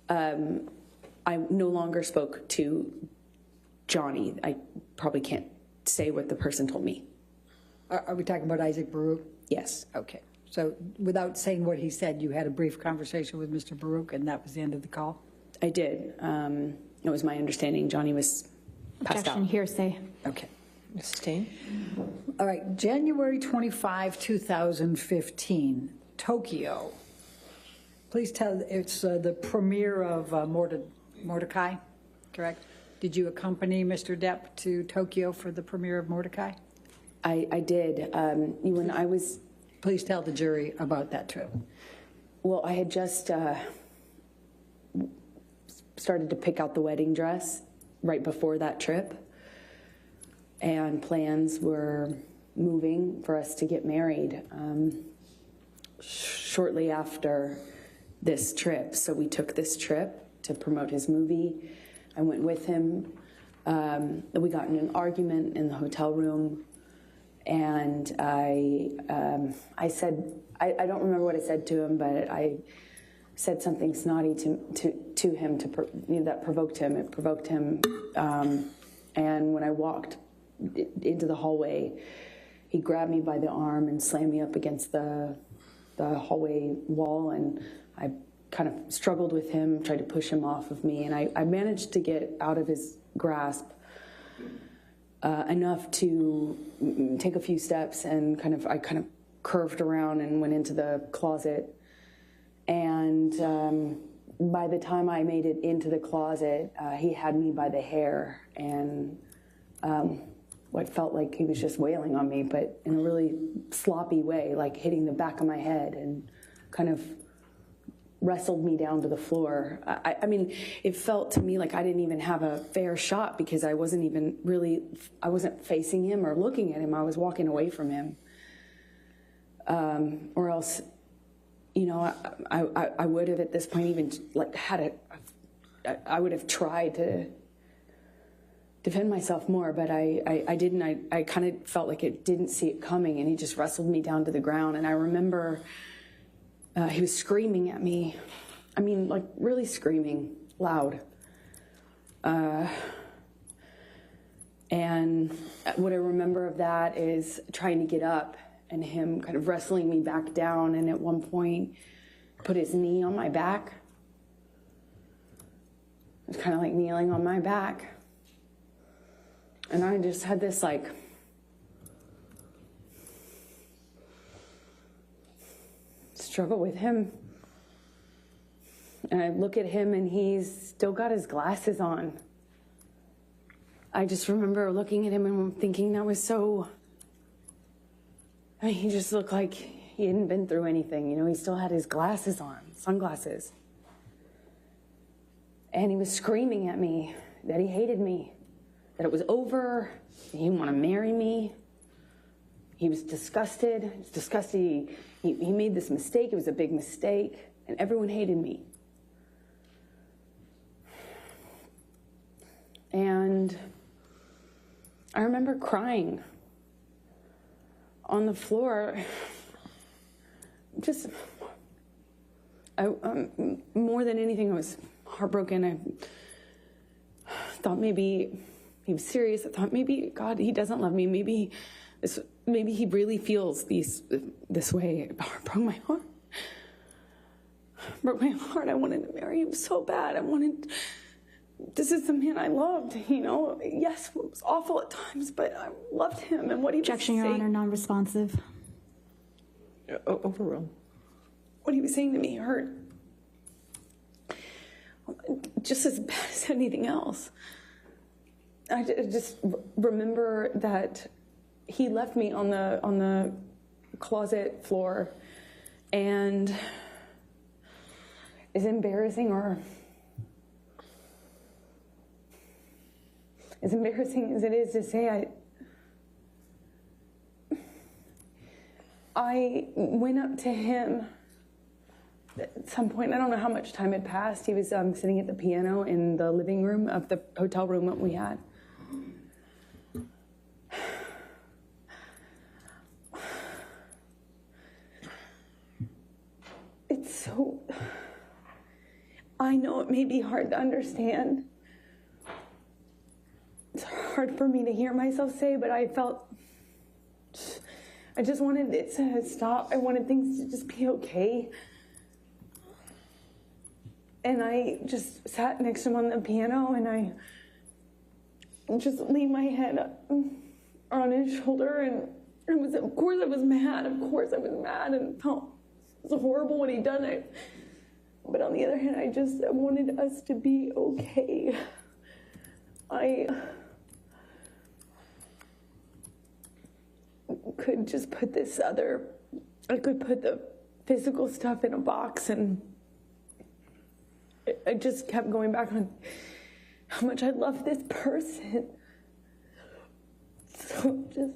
I no longer spoke to Johnny. I probably can't say what the person told me. Are we talking about Isaac Baruch? Yes. Okay. So without saying what he said, you had a brief conversation with Mr. Baruch, and that was the end of the call? I did. It was my understanding Johnny was passed Objection, out. hearsay. Okay. Sustain. All right. January 25, 2015, Tokyo. Please tell, it's the premiere of Mordecai, correct? Did you accompany Mr. Depp to Tokyo for the premiere of Mordecai? I did. When I was... Please tell the jury about that trip. Well, I had just started to pick out the wedding dress right before that trip, and plans were moving for us to get married shortly after this trip. So we took this trip to promote his movie. I went with him. We got in an argument in the hotel room, and I said, I don't remember what I said to him, but I said something snotty to him that provoked him. It provoked him, and when I walked into the hallway, he grabbed me by the arm and slammed me up against the hallway wall, and I kind of struggled with him, tried to push him off of me, and I managed to get out of his grasp enough to take a few steps, and I kind of curved around and went into the closet. And by the time I made it into the closet, he had me by the hair, and what felt like he was just wailing on me, but in a really sloppy way, like hitting the back of my head, and kind of wrestled me down to the floor. I mean, it felt to me like I didn't even have a fair shot, because I wasn't facing him or looking at him. I was walking away from him. Or else, I would have at this point even I would have tried to defend myself more, but I didn't. I kind of felt like it didn't see it coming, and he just wrestled me down to the ground. And I remember he was screaming at me. I mean, like really screaming loud. And what I remember of that is trying to get up and him kind of wrestling me back down, and at one point put his knee on my back. It was kind of like kneeling on my back. And I just had this struggle with him. And I look at him, and he's still got his glasses on. I just remember looking at him and thinking that was so... he just looked like he hadn't been through anything. He still had his glasses on, sunglasses. And he was screaming at me that he hated me, that it was over, that he didn't want to marry me. He was disgusted. He was disgusted. He made this mistake. It was a big mistake. And everyone hated me. And I remember crying on the floor. Just, more than anything, I was heartbroken. I thought maybe he was serious. I thought maybe, God, he doesn't love me. Maybe he really feels this way. It broke my heart. Broke my heart. I wanted to marry him so bad. This is the man I loved, you know. Yes, it was awful at times, but I loved him and what he was saying. Objection, Your Honor, non-responsive. Overruled. What he was saying to me hurt just as bad as anything else. I just remember that he left me on the closet floor, and as embarrassing as it is to say, I went up to him at some point. I don't know how much time had passed. He was sitting at the piano in the living room of the hotel room that we had. I know it may be hard to understand. It's hard for me to hear myself say, but I just wanted it to stop. I wanted things to just be okay. And I just sat next to him on the piano, and I just leaned my head on his shoulder, and of course I was mad, and felt it was horrible what he'd done. But on the other hand, I wanted us to be okay. I could just put I could put the physical stuff in a box, and I just kept going back on how much I love this person. So just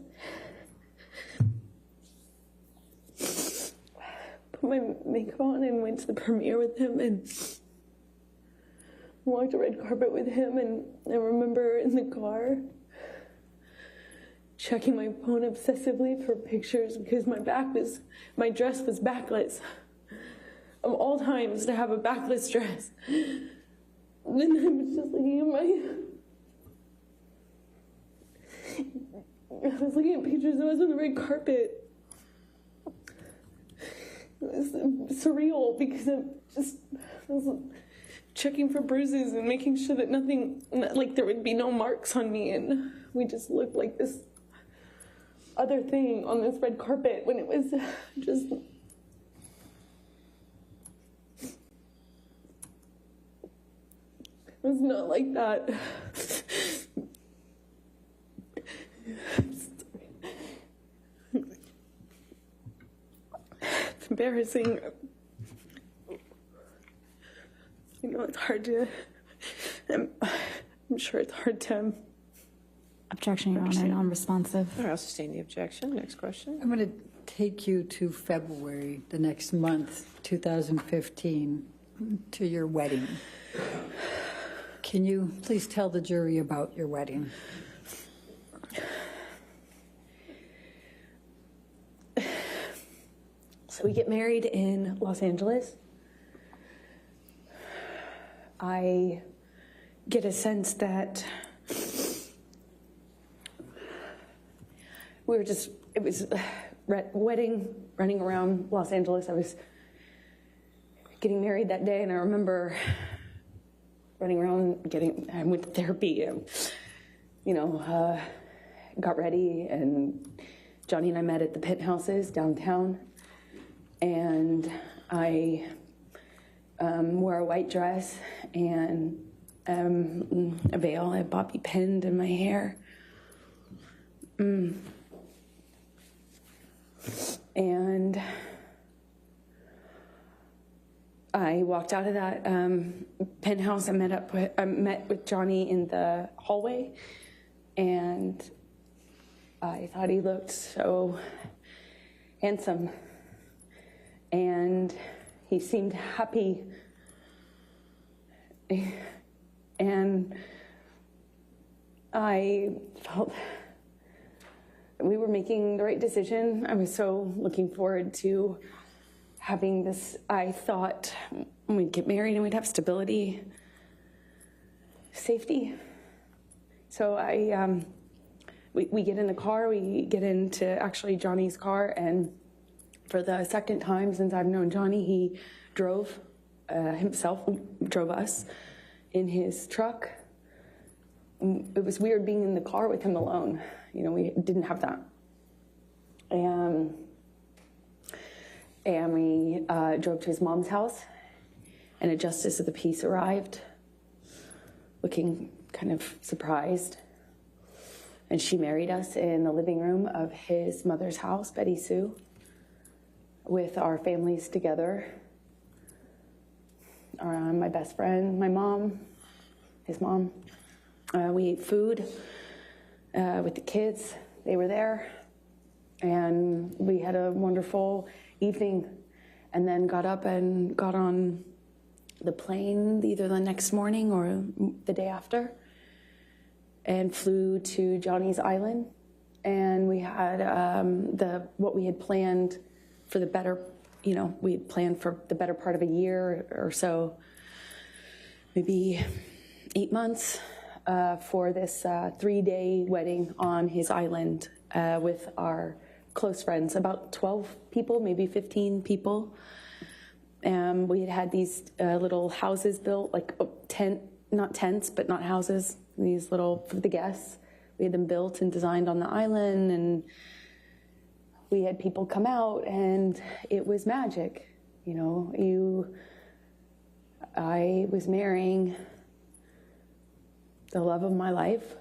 put my makeup on and went to the premiere with him and walked the red carpet with him. And I remember in the car checking my phone obsessively for pictures because my dress was backless. Of all times to have a backless dress. And then I was just looking at pictures of us on the red carpet. It was surreal because I was checking for bruises and making sure that there would be no marks on me, and we just looked like this other thing on this red carpet when it was just... It was not like that. It's embarrassing. You know, it's hard to... I'm sure it's hard to... Objection, Your Honor, non-responsive. All right, I'll sustain the objection. Next question. I'm going to take you to February, the next month, 2015, to your wedding. Can you please tell the jury about your wedding? So we get married in Los Angeles. I get a sense that it was wedding, running around Los Angeles. I was getting married that day, and I remember running around, I went to therapy, and, got ready, and Johnny and I met at the Penthouses downtown, and I wore a white dress and a veil. I had bobby pinned in my hair. And I walked out of that penthouse. I met with Johnny in the hallway, and I thought he looked so handsome, and he seemed happy, and I felt we were making the right decision. I was so looking forward to having this. I thought we'd get married and we'd have stability, safety. So we get in the car, we get into actually Johnny's car, and for the second time since I've known Johnny, he drove drove us in his truck. It was weird being in the car with him alone. You know, we didn't have that. And we drove to his mom's house, and a justice of the peace arrived, looking kind of surprised. And she married us in the living room of his mother's house, Betty Sue, with our families together. My best friend, my mom, his mom. We ate food with the kids. They were there. And we had a wonderful evening, and then got up and got on the plane either the next morning or the day after, and flew to Johnny's Island. And we had what we had planned for the better, we had planned for the better part of a year or so, maybe 8 months, for this 3-day wedding on his island with our close friends, about 12 people, maybe 15 people. We had these little houses built, like not tents, but not houses, these little, for the guests. We had them built and designed on the island, and we had people come out, and it was magic. I was marrying the love of my life.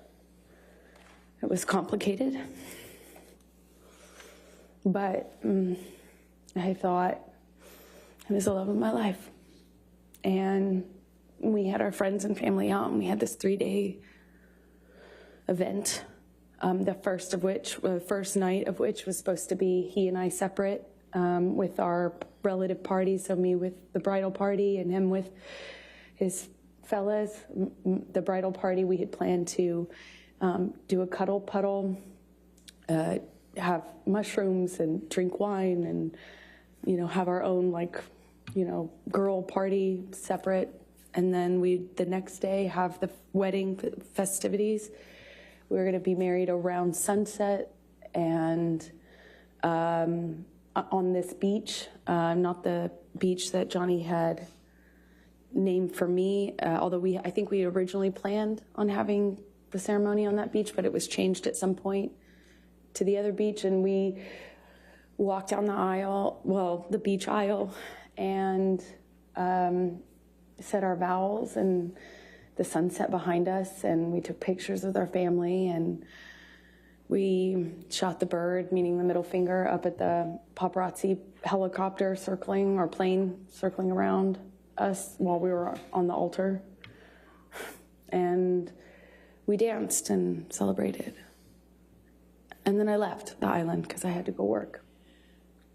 It was complicated, but I thought it was the love of my life. And we had our friends and family out, and we had this 3-day event. The first night of which was supposed to be he and I separate with our relative parties. So me with the bridal party and him with his fellas. The bridal party, we had planned to do a cuddle puddle, have mushrooms and drink wine, and have our own girl party separate. And then the next day have the wedding festivities. We were going to be married around sunset, and on this beach, not the beach that Johnny had named for me, although I think we originally planned on having the ceremony on that beach, but it was changed at some point to the other beach, and we walked down the beach aisle, and said our vows, and the sunset behind us, and we took pictures with our family, and we shot the bird, meaning the middle finger, up at the paparazzi helicopter plane circling around us while we were on the altar. And we danced and celebrated. And then I left the island because I had to go work.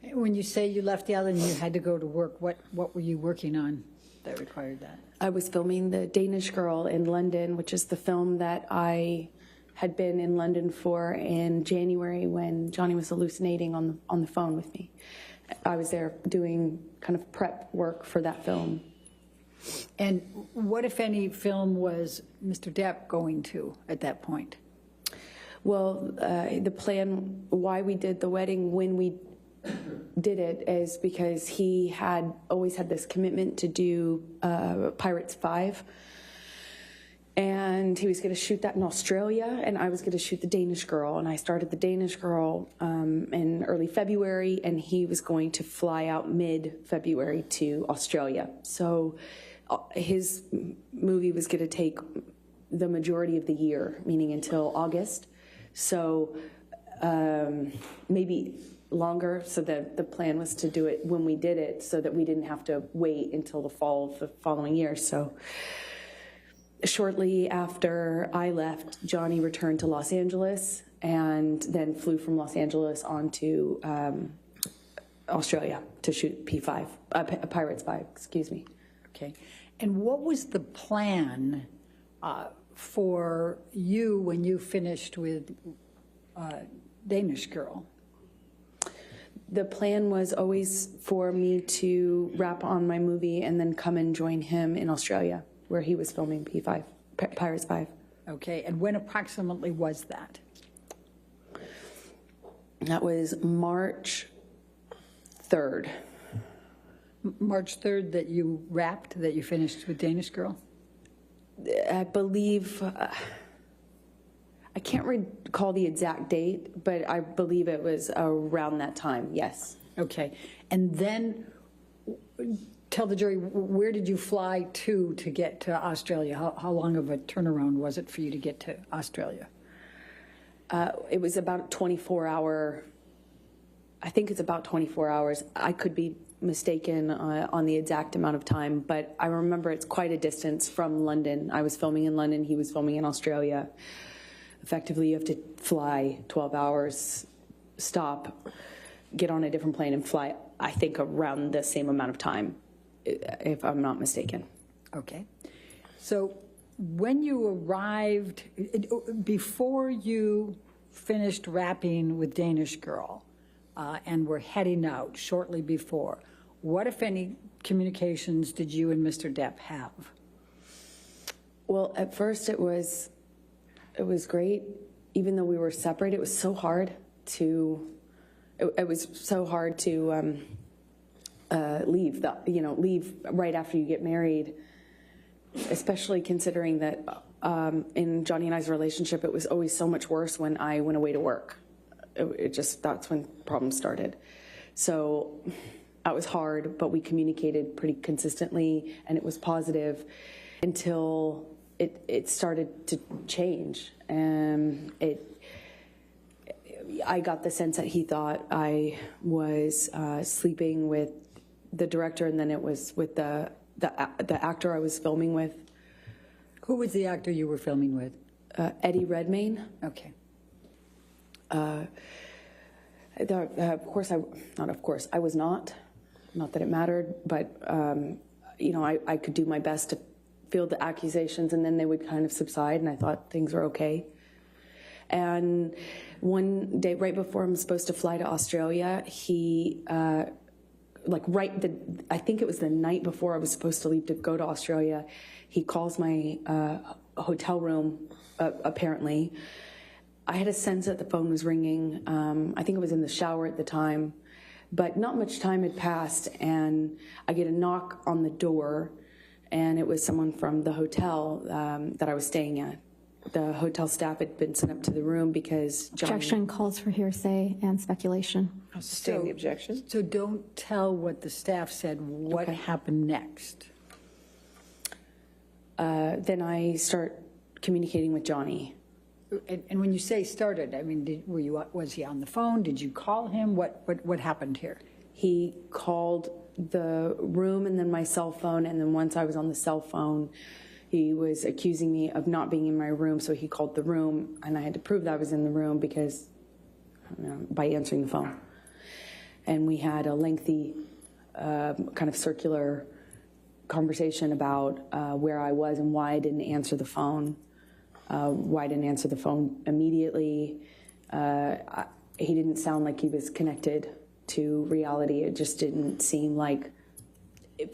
When you say you left the island and you had to go to work, what were you working on that required that? I was filming The Danish Girl in London, which is the film that I had been in London for in January when Johnny was hallucinating on the phone with me. I was there doing kind of prep work for that film. And what, if any, film was Mr. Depp going to at that point? Well, the plan, why we did the wedding when we did it, is because he had always had this commitment to do Pirates 5. And he was going to shoot that in Australia, and I was going to shoot The Danish Girl. And I started The Danish Girl in early February, and he was going to fly out mid-February to Australia. So his movie was going to take the majority of the year, meaning until August. So maybe longer, so that the plan was to do it when we did it so that we didn't have to wait until the fall of the following year. So shortly after I left, Johnny returned to Los Angeles, and then flew from Los Angeles on to Australia to shoot Pirates 5, excuse me. Okay. And what was the plan for you when you finished with Danish Girl? The plan was always for me to wrap on my movie and then come and join him in Australia, where he was filming Pirates 5. Okay, and when approximately was that? That was March 3rd. March 3rd that you wrapped, that you finished with Danish Girl? I believe, I can't recall the exact date, but I believe it was around that time, yes. Okay, and then tell the jury, where did you fly to get to Australia? How long of a turnaround was it for you to get to Australia? It was about 24-hour, I think it's about 24 hours. I could be mistaken on the exact amount of time, but I remember it's quite a distance from London. I was filming in London, he was filming in Australia. Effectively, you have to fly 12 hours, stop, get on a different plane, and fly, I think, around the same amount of time, if I'm not mistaken. Okay. So when you arrived, before you finished wrapping with Danish Girl and were heading out shortly before, what, if any, communications did you and Mr. Depp have? Well, at first it was great. Even though we were separated, it was so hard to leave. Leave right after you get married, especially considering that in Johnny and I's relationship, it was always so much worse when I went away to work. That's when problems started. So that was hard, but we communicated pretty consistently, and it was positive until it started to change. I got the sense that he thought I was sleeping with the director, and then it was with the actor I was filming with. Who was the actor you were filming with? Eddie Redmayne. Okay. I was not that it mattered, but I could do my best to field the accusations, and then they would kind of subside, and I thought things were okay. And one day, right before I'm supposed to fly to Australia, he, I think it was the night before I was supposed to leave to go to Australia, he calls my hotel room, apparently. I had a sense that the phone was ringing. I think I was in the shower at the time, but not much time had passed, and I get a knock on the door, and it was someone from the hotel that I was staying at. The hotel staff had been sent up to the room because Johnny... Objection calls for hearsay and speculation. I'll sustain the objection. So don't tell what the staff said. What happened next? Then I start communicating with Johnny. And when you say started, I mean, was he on the phone? Did you call him? What happened here? He called the room and then my cell phone, and then once I was on the cell phone, he was accusing me of not being in my room, so he called the room, and I had to prove that I was in the room because, by answering the phone. And we had a lengthy kind of circular conversation about where I was and why I didn't answer the phone. Why I didn't answer the phone immediately. He didn't sound like he was connected to reality. It just didn't seem like,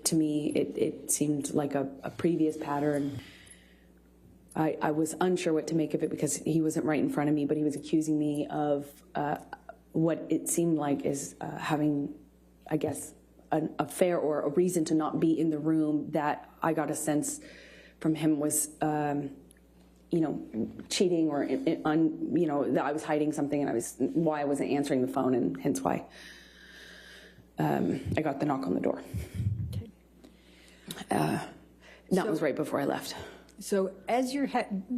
to me, it seemed like a previous pattern. I was unsure what to make of it because he wasn't right in front of me, but he was accusing me of what it seemed like is having, I guess, an affair or a reason to not be in the room that I got a sense from him was, cheating or, that I was hiding something and why I wasn't answering the phone, and hence why I got the knock on the door. That was right before I left. So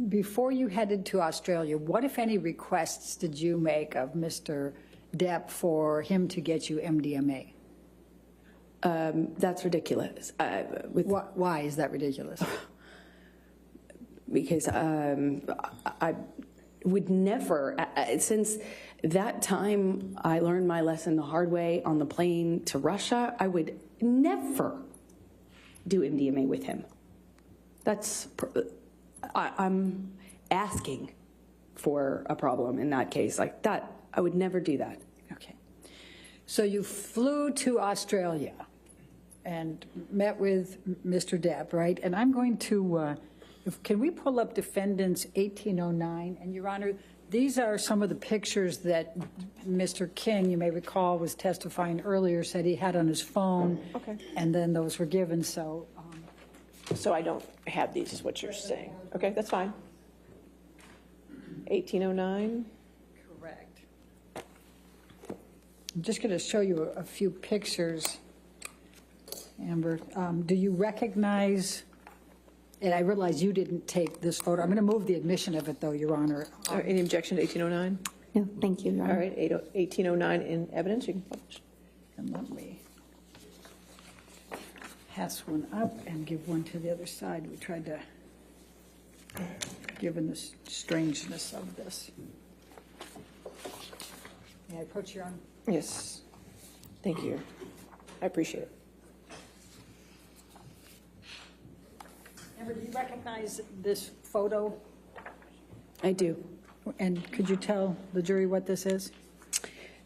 before you headed to Australia, what, if any, requests did you make of Mr. Depp for him to get you MDMA? That's ridiculous. Why is that ridiculous? Because would never, since that time I learned my lesson the hard way on the plane to Russia, I would never do MDMA with him. I'm asking for a problem in that case. Like that, I would never do that. Okay. So you flew to Australia and met with Mr. Depp, right? And I'm going to, can we pull up Defendants 1809? And Your Honor, these are some of the pictures that Mr. King, you may recall, was testifying earlier, said he had on his phone. Okay. And then those were given, so. So I don't have these, is what you're saying. Okay, that's fine. 1809. Correct. I'm just going to show you a few pictures, Amber. Do you recognize, and I realize you didn't take this photo. I'm going to move the admission of it, though, Your Honor. Any objection to 1809? No, thank you, Your Honor. All right, 1809 in evidence, you can publish. And let me pass one up and give one to the other side. We tried to, given the strangeness of this. May I approach, Your Honor? Yes. Thank you. I appreciate it. Amber, do you recognize this photo? I do. And could you tell the jury what this is?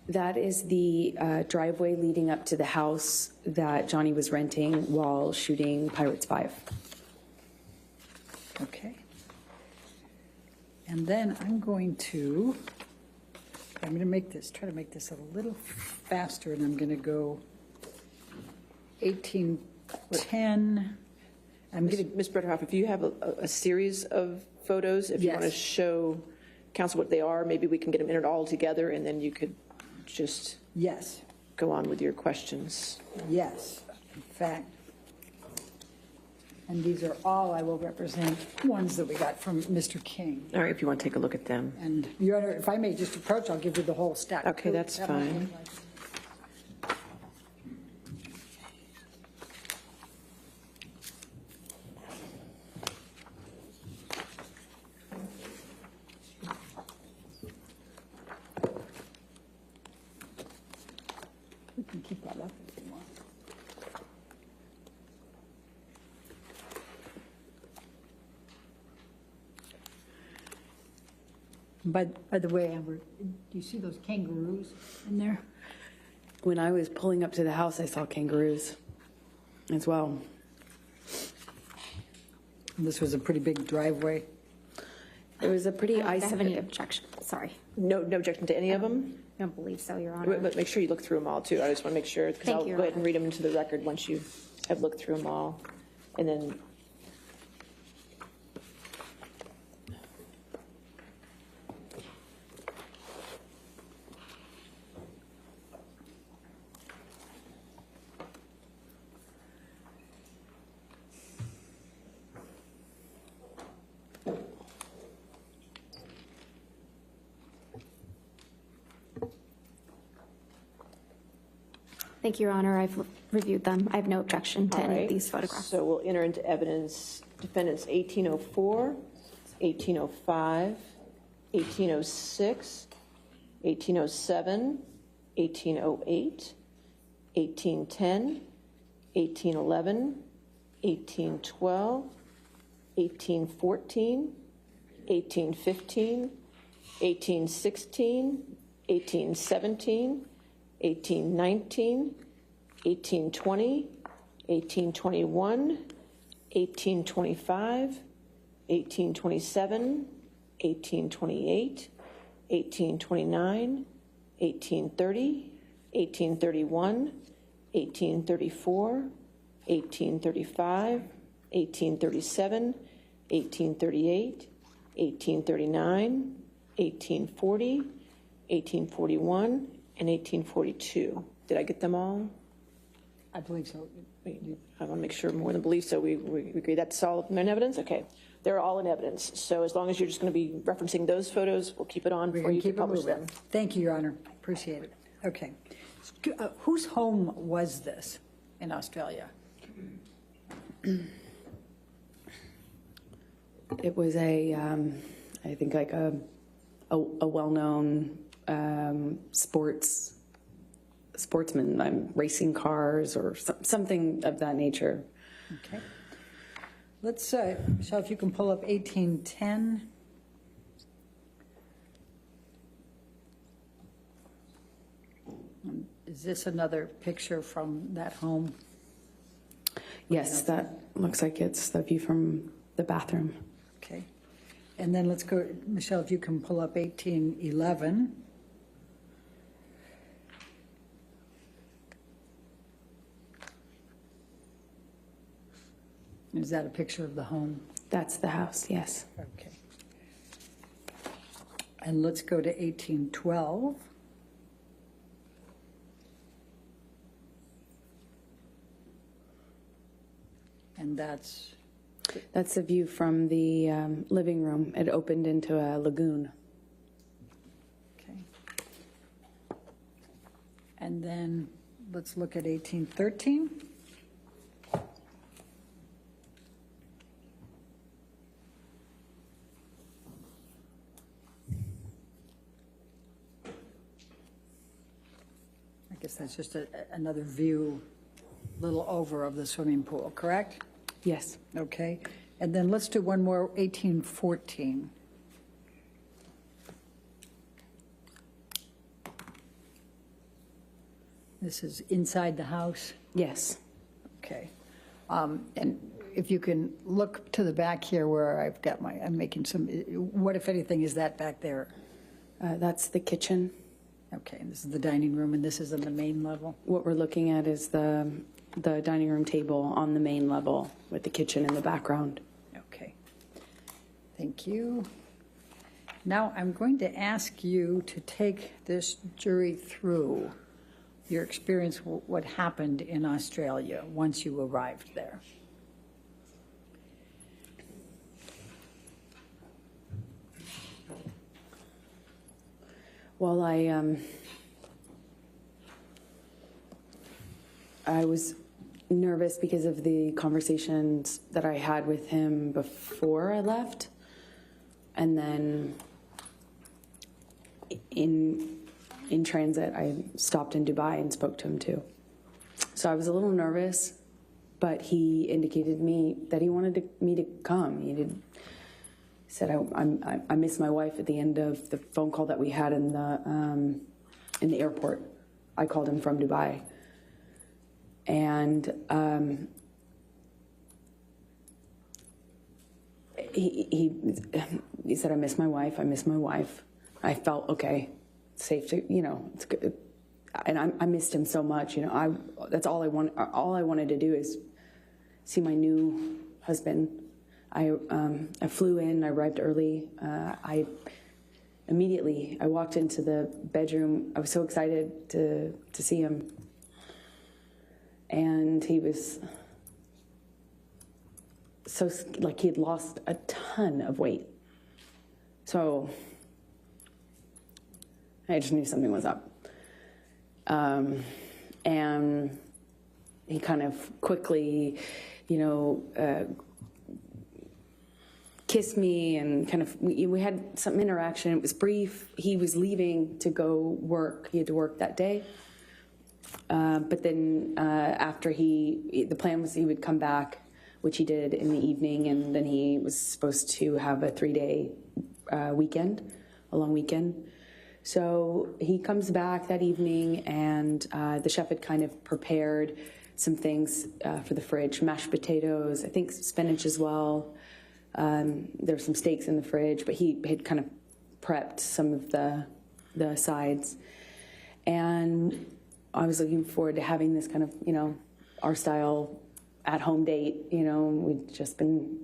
That is the driveway leading up to the house that Johnny was renting while shooting Pirates 5. Okay. And then I'm going to make this, try to make this a little faster, and I'm going to go 1810. Ms. Bretterhoff, if you have a series of photos, if you want to Yes. show council what they are, maybe we can get them entered all together, and then you could just Yes, go on with your questions. yes, in fact. And these are all, I will represent, ones that we got from Mr. King. All right, if you want to take a look at them. And Your Honor, if I may just approach, I'll give you the whole stack. Okay, that's That might fine. look like- We can keep that up if you want. By the way, Amber, do you see those kangaroos in there? When I was pulling up to the house, I saw kangaroos as well. This was a pretty big driveway. It was a pretty I don't have any isolated. objection. Sorry. No objection to any of them? I don't believe so, Your Honor. But make sure you look through them all, too. I just want to make sure, because Thank I'll you, go ahead and Your read them into the record once you have looked through them all. And then Thank you, Your Honor. I've reviewed them. I have no objection to All any right. of these photographs. So we'll enter into evidence defendants 1804, 1805, 1806, 1807, 1808, 1810, 1811, 1812, 1814, 1815, 1816, 1817, 1819, 1820, 1821, 1825, 1827, 1828, 1829, 1830, 1831, 1834, 1835, 1837, 1838, 1839, 1840, 1841, and 1842. Did I get them all? I believe so. Wait, I want to make sure more than believe, so we agree that's all in evidence? Okay. They're all in evidence. So as long as you're just going to be referencing those photos, we'll keep it on We're for going you to to keep it publish moving. them. Thank you, Your Honor. Appreciate it. Okay. Whose home was this in Australia? It was a, I think like a a well-known sportsman, racing cars or something of that nature. Okay. Let's, Michelle, if you can pull up 1810. Is this another picture from that home? Yes, that looks like it's the view from the bathroom. Okay. And then let's go, Michelle, if you can pull up 1811. Is that a picture of the home? That's the house, yes. Okay. And let's go to 1812. And that's a view from the living room. It opened into a lagoon. okay. And then let's look at 1813. I guess that's just another view, little over of the swimming pool, correct? Yes. Okay, and then let's do one more, 1814. This is inside the house? Yes. Okay. And if you can look to the back here where I've got I'm making some, what if anything is that back there? That's the kitchen. Okay, and this is the dining room, and this is on the main level? What we're looking at is the dining room table on the main level with the kitchen in the background. Okay. Thank you. Now I'm going to ask you to take this jury through your experience, what happened in Australia once you arrived there. Well, I was nervous because of the conversations that I had with him before I left, and then in transit, I stopped in Dubai and spoke to him too. So I was a little nervous, but he indicated me that he wanted me to come. He said, I miss my wife at the end of the phone call that we had in the airport. I called him from Dubai. And he said, I miss my wife. I felt, okay, safe to, it's good. And I missed him so much, that's all I wanted to do is see my new husband. I flew in, I arrived early. I walked into the bedroom. I was so excited to see him. And he was so, he had lost a ton of weight. So I just knew something was up. And he kind of quickly, kissed me and kind of, we had some interaction. It was brief. He was leaving to go work. He had to work that day. But then after the plan was he would come back, which he did in the evening, and then he was supposed to have a 3-day weekend, a long weekend. So he comes back that evening, and the chef had kind of prepared some things for the fridge, mashed potatoes, I think spinach as well. There's some steaks in the fridge, but he had kind of prepped some of the sides. And I was looking forward to having this kind of, our style at-home date. We'd just been,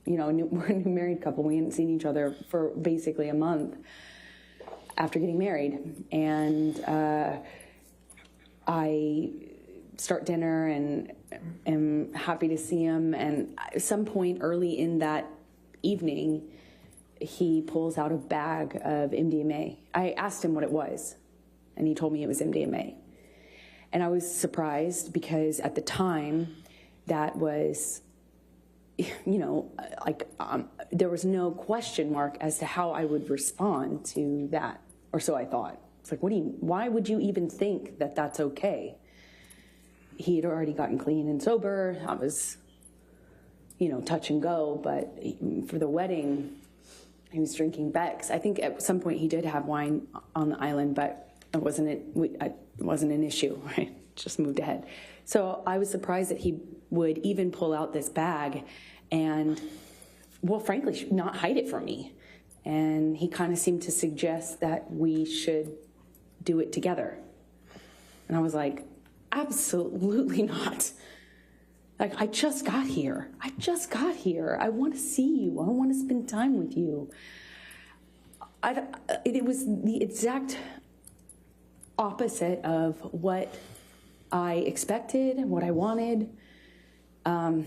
we're a new married couple. We hadn't seen each other for basically a month after getting married. And I start dinner and am happy to see him. And at some point early in that evening, he pulls out a bag of MDMA. I asked him what it was, and he told me it was MDMA. And I was surprised because at the time, that was there was no question mark as to how I would respond to that, or so I thought. It's like, why would you even think that that's okay? He had already gotten clean and sober. I was, touch and go, but for the wedding, he was drinking Beck's. I think at some point he did have wine on the island, but it wasn't an issue, right? Just moved ahead. So I was surprised that he would even pull out this bag and, well, frankly, not hide it from me. And he kind of seemed to suggest that we should do it together. And I was like, absolutely not. Like, I just got here. I want to see you. I want to spend time with you. It was the exact opposite of what I expected, what I wanted. And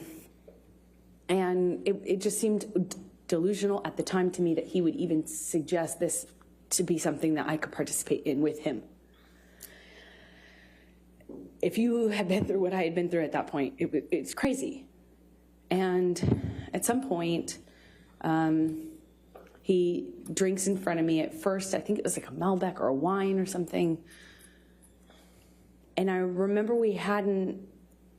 it just seemed delusional at the time to me that he would even suggest this to be something that I could participate in with him. If you had been through what I had been through at that point, it's crazy. And at some point, he drinks in front of me. At first, I think it was like a Malbec or a wine or something. And I remember we hadn't,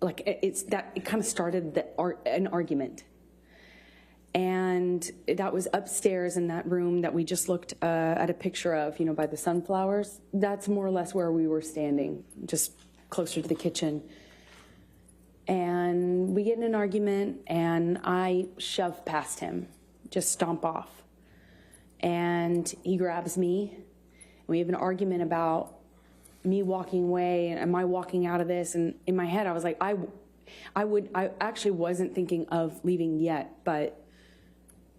it kind of started an argument. And that was upstairs in that room that we just looked at a picture of, by the sunflowers. That's more or less where we were standing, just closer to the kitchen. And we get in an argument, and I shove past him, just stomp off. And he grabs me, and we have an argument about me walking away, and am I walking out of this? And in my head, I was like, I actually wasn't thinking of leaving yet, but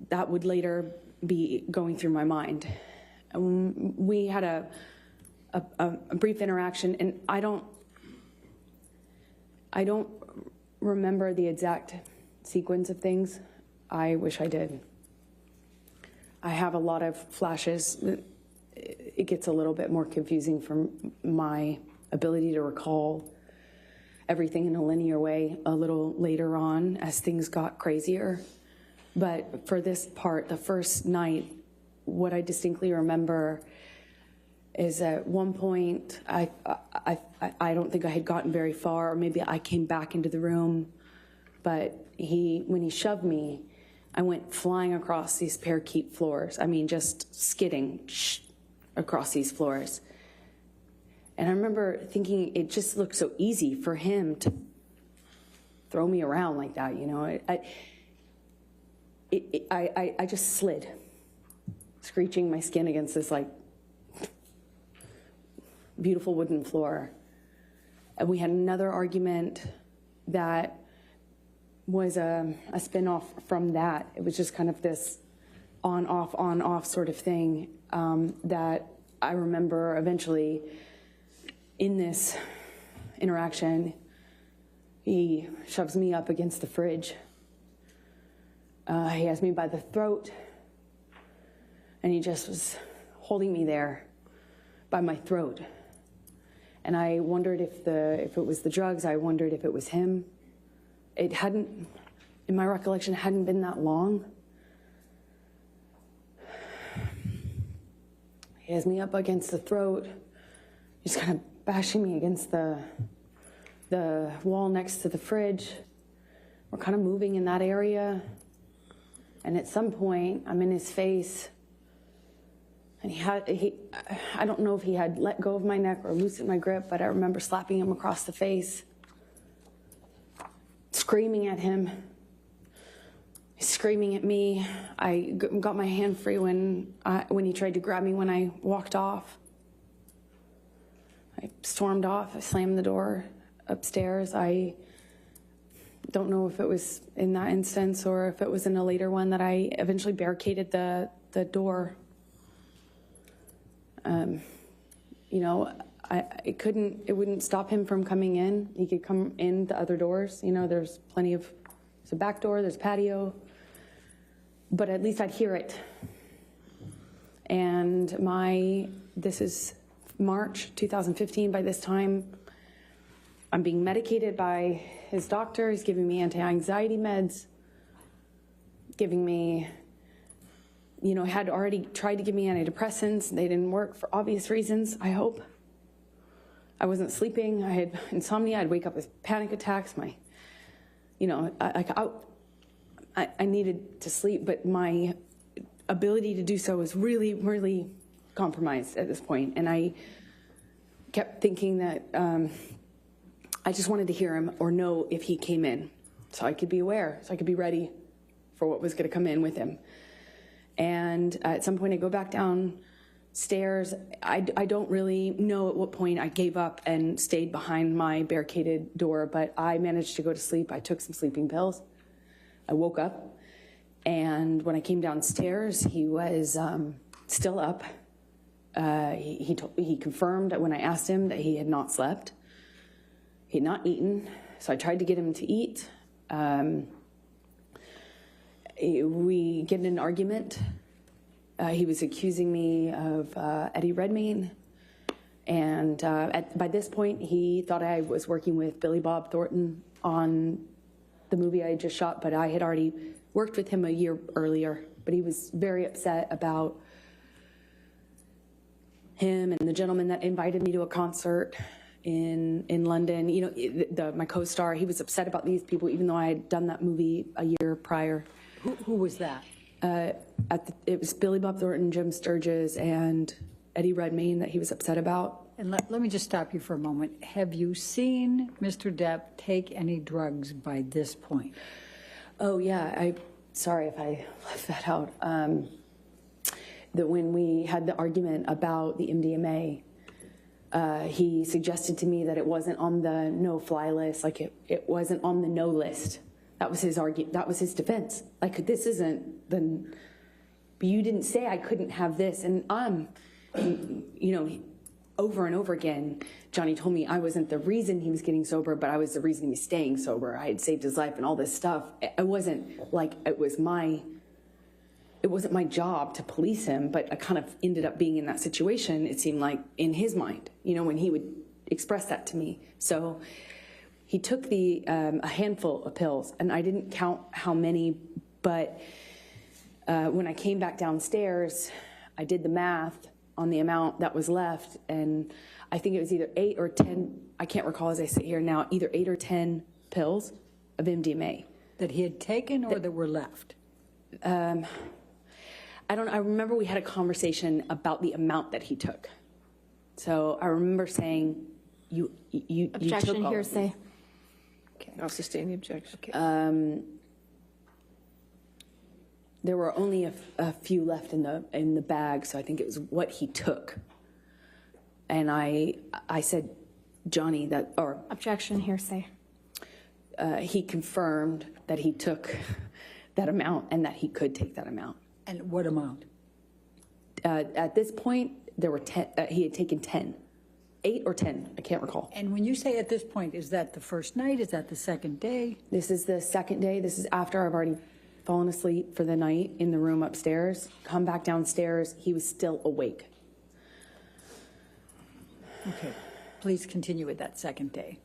that would later be going through my mind. We had a brief interaction, and I don't remember the exact sequence of things. I wish I did. I have a lot of flashes. It gets a little bit more confusing from my ability to recall everything in a linear way a little later on as things got crazier. But for this part, the first night, what I distinctly remember is at one point, I don't think I had gotten very far, or maybe I came back into the room, but when he shoved me, I went flying across these parakeet floors. I mean, just skidding across these floors. And I remember thinking it just looked so easy for him to throw me around like that, I just slid, screeching my skin against this beautiful wooden floor. And we had another argument that was a spin-off from that. It was just kind of this on-off sort of thing that I remember eventually in this interaction, he shoves me up against the fridge. He has me by the throat, and he just was holding me there by my throat. And I wondered if it was the drugs. I wondered if it was him. It hadn't, in my recollection, it hadn't been that long. He has me up against the throat. He's kind of bashing me against the wall next to the fridge. We're kind of moving in that area. And at some point, I'm in his face. And I don't know if he had let go of my neck or loosened my grip, but I remember slapping him across the face, screaming at him. He's screaming at me. I got my hand free when he tried to grab me when I walked off. I stormed off. I slammed the door upstairs. I don't know if it was in that instance or if it was in a later one that I eventually barricaded the door. It wouldn't stop him from coming in. He could come in the other doors. There's a back door, there's patio, but at least I'd hear it. And this is March 2015. By this time, I'm being medicated by his doctor. He's giving me anti-anxiety meds. giving me, you know, had already tried to give me antidepressants. They didn't work for obvious reasons, I hope. I wasn't sleeping. I had insomnia. I'd wake up with panic attacks. I needed to sleep, but my ability to do so was really, really compromised at this point. And I kept thinking that I just wanted to hear him or know if he came in so I could be aware, so I could be ready for what was going to come in with him. And at some point I go back downstairs. I don't really know at what point I gave up and stayed behind my barricaded door, but I managed to go to sleep. I took some sleeping pills. I woke up, and when I came downstairs, he was still up. He confirmed when I asked him that he had not slept. He had not eaten, so I tried to get him to eat. We get in an argument. He was accusing me of Eddie Redmayne, and by this point, he thought I was working with Billy Bob Thornton on the movie I had just shot, but I had already worked with him a year earlier. But he was very upset about him and the gentleman that invited me to a concert in London. You know, my co-star, he was upset about these people, even though I had done that movie a year prior. Who was that? It was Billy Bob Thornton, Jim Sturgis, and Eddie Redmayne that he was upset about. And Let me just stop you for a moment. Have you seen Mr. Depp take any drugs by this point? Oh, yeah. Sorry if I left that out. That when we had the argument about the MDMA, he suggested to me that it wasn't on the no-fly list, like it wasn't on the no list. That was his argument. That was his defense. Like, this isn't the. But you didn't say I couldn't have this, and you know, over and over again, Johnny told me I wasn't the reason he was getting sober, but I was the reason he was staying sober. I had saved his life and all this stuff. It wasn't like it wasn't my job to police him, but I kind of ended up being in that situation, it seemed like, in his mind, you know, when he would express that to me. So he took a handful of pills, and I didn't count how many, but when I came back downstairs, I did the math on the amount that was left, and I think it was either 8 or 10, I can't recall as I sit here now, either 8 or 10 pills of MDMA. That he had taken or that were left? I remember we had a conversation about the amount that he took. So I remember saying, you Objection, took all hearsay. Okay, I'll sustain the objection. Okay. There were only a few left in the bag, so I think it was what he took. And I said, Johnny, that, or Objection, hearsay. he confirmed that he took that amount and that he could take that amount. And what amount? At this point, there were 10. He had taken 10, 8 or 10. I can't recall. And when you say at this point, is that the first night? Is that the second day? This is the second day. This is after I've already fallen asleep for the night in the room upstairs. Come back downstairs. He was still awake. Okay. Please continue with that second day.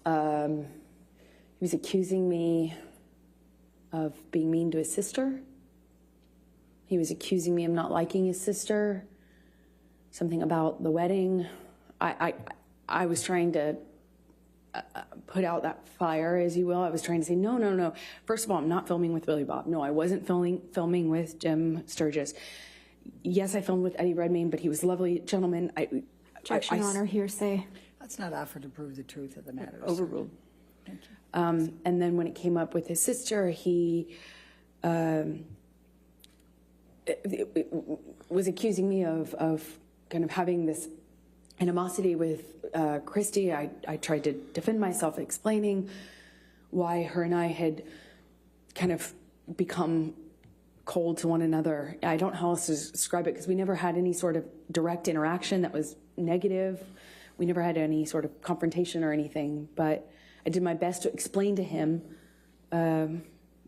He was accusing me of being mean to his sister. He was accusing me of not liking his sister. Something about the wedding. I was trying to put out that fire, as you will. I was trying to say, no. First of all, I'm not filming with Billy Bob. No, I wasn't filming with Jim Sturgis. Yes, I filmed with Eddie Redmayne, but he was a lovely gentleman. Objection, Honor, hearsay. Let's not offer to prove the truth of the matter. Overruled. Thank you. And then when it came up with his sister, he was accusing me of kind of having this animosity with Christy. I tried to defend myself, explaining why her and I had kind of become cold to one another. I don't know how else to describe it, because we never had any sort of direct interaction that was negative. We never had any sort of confrontation or anything, but I did my best to explain to him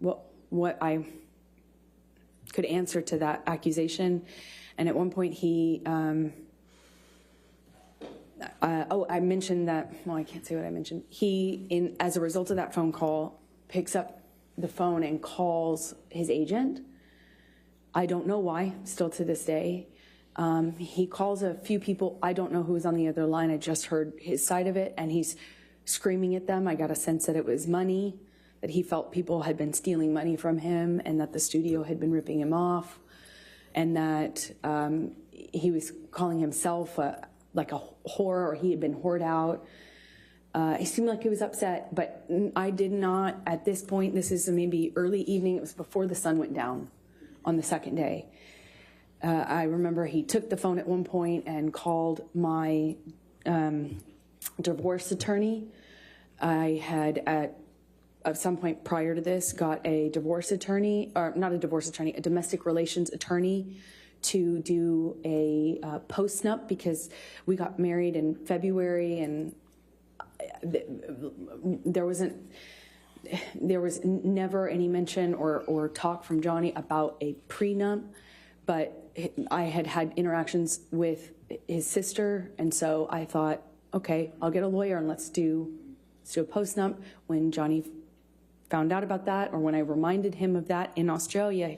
what I could answer to that accusation. And at one point he, I mentioned that, well, I can't say what I mentioned. He, as a result of that phone call, picks up the phone and calls his agent. I don't know why, still to this day. He calls a few people. I don't know who's on the other line. I just heard his side of it, and he's screaming at them. I got a sense that it was money, that he felt people had been stealing money from him, and that the studio had been ripping him off, and that he was calling himself like a whore, or he had been whored out. He seemed like he was upset, but I did not, at this point, this is maybe early evening, it was before the sun went down on the second day. I remember he took the phone at one point and called my divorce attorney. I had, at some point prior to this, got a divorce attorney, or not a divorce attorney, a domestic relations attorney to do a post-nup, because we got married in February, and there was never any mention or talk from Johnny about a prenup, but I had had interactions with his sister, and so I thought, okay, I'll get a lawyer and let's do a post-nup. When Johnny found out about that, or when I reminded him of that in Australia,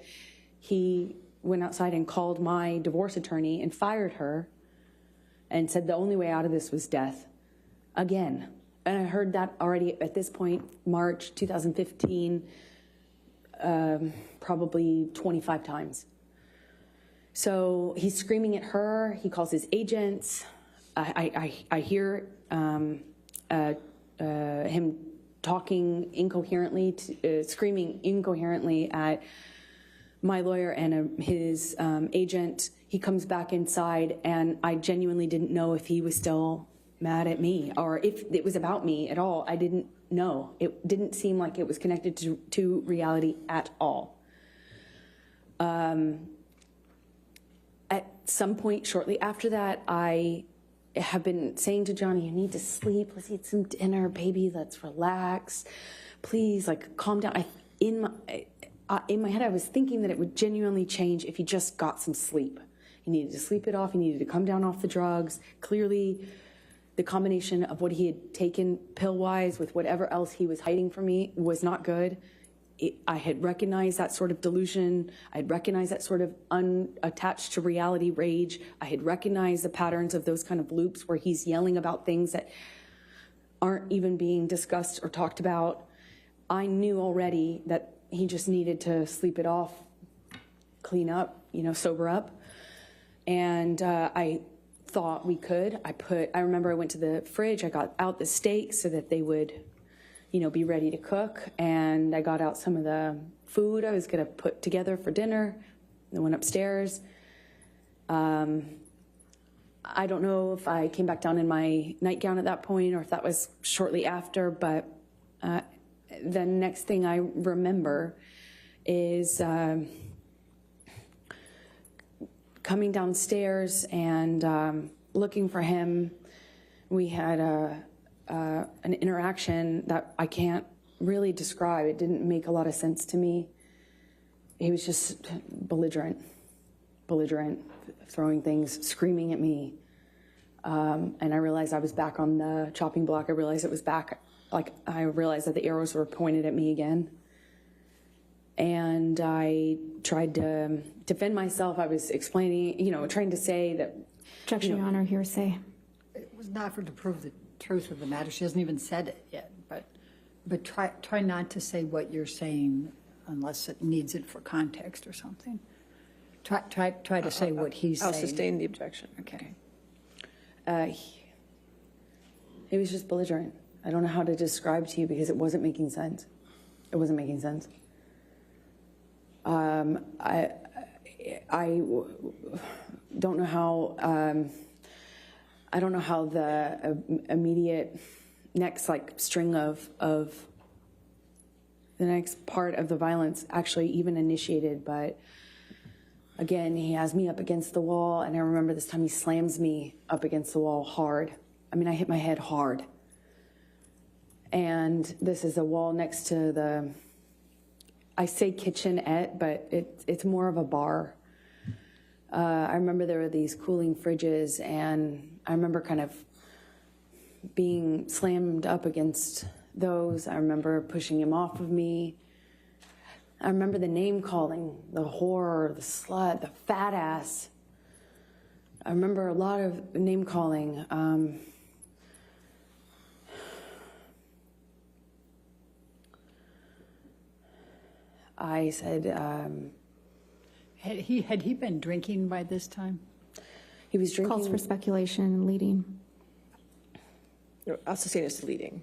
he went outside and called my divorce attorney and fired her and said the only way out of this was death. Again. And I heard that already at this point, March 2015, probably 25 times. So he's screaming at her. He calls his agents. I hear him talking incoherently, screaming incoherently at my lawyer and his agent. He comes back inside, and I genuinely didn't know if he was still mad at me or if it was about me at all. I didn't know. It didn't seem like it was connected to reality at all. At some point shortly after that, I have been saying to Johnny, you need to sleep. Let's eat some dinner, baby. Let's relax. Please, like, calm down. In my head, I was thinking that it would genuinely change if he just got some sleep. He needed to sleep it off. He needed to come down off the drugs. Clearly, the combination of what he had taken pill-wise with whatever else he was hiding from me was not good. I had recognized that sort of delusion. I had recognized that sort of unattached to reality rage. I had recognized the patterns of those kind of loops where he's yelling about things that aren't even being discussed or talked about. I knew already that he just needed to sleep it off, clean up, sober up. And I thought we could. I remember I went to the fridge, I got out the steaks so that they would, be ready to cook. And I got out some of the food I was going to put together for dinner. I went upstairs. I don't know if I came back down in my nightgown at that point or if that was shortly after, but the next thing I remember is coming downstairs and looking for him. We had an interaction that I can't really describe. It didn't make a lot of sense to me. He was just belligerent, throwing things, screaming at me. And I realized I was back on the chopping block. I realized it was back. I realized that the arrows were pointed at me again. And I tried to defend myself. I was explaining, trying to say that. Objection, Your Honor, hearsay. It was not for to prove the truth of the matter. She hasn't even said it yet, but try not to say what you're saying unless it needs it for context or something. Try to say what he's saying. I'll sustain the objection. Okay. He was just belligerent. I don't know how to describe to you because it wasn't making sense. It wasn't making sense. I don't know how. I don't know how the immediate next string of the next part of the violence actually even initiated, but again, he has me up against the wall, and I remember this time he slams me up against the wall hard. I mean, I hit my head hard. And this is a wall next to the, I say kitchenette, but it's more of a bar. I remember there were these cooling fridges, and I remember kind of being slammed up against those. I remember pushing him off of me. I remember the name calling, the whore, the slut, the fat ass. I remember a lot of name calling. I said, Had he been drinking by this time? he was drinking. Calls for speculation and leading. Also seen as leading.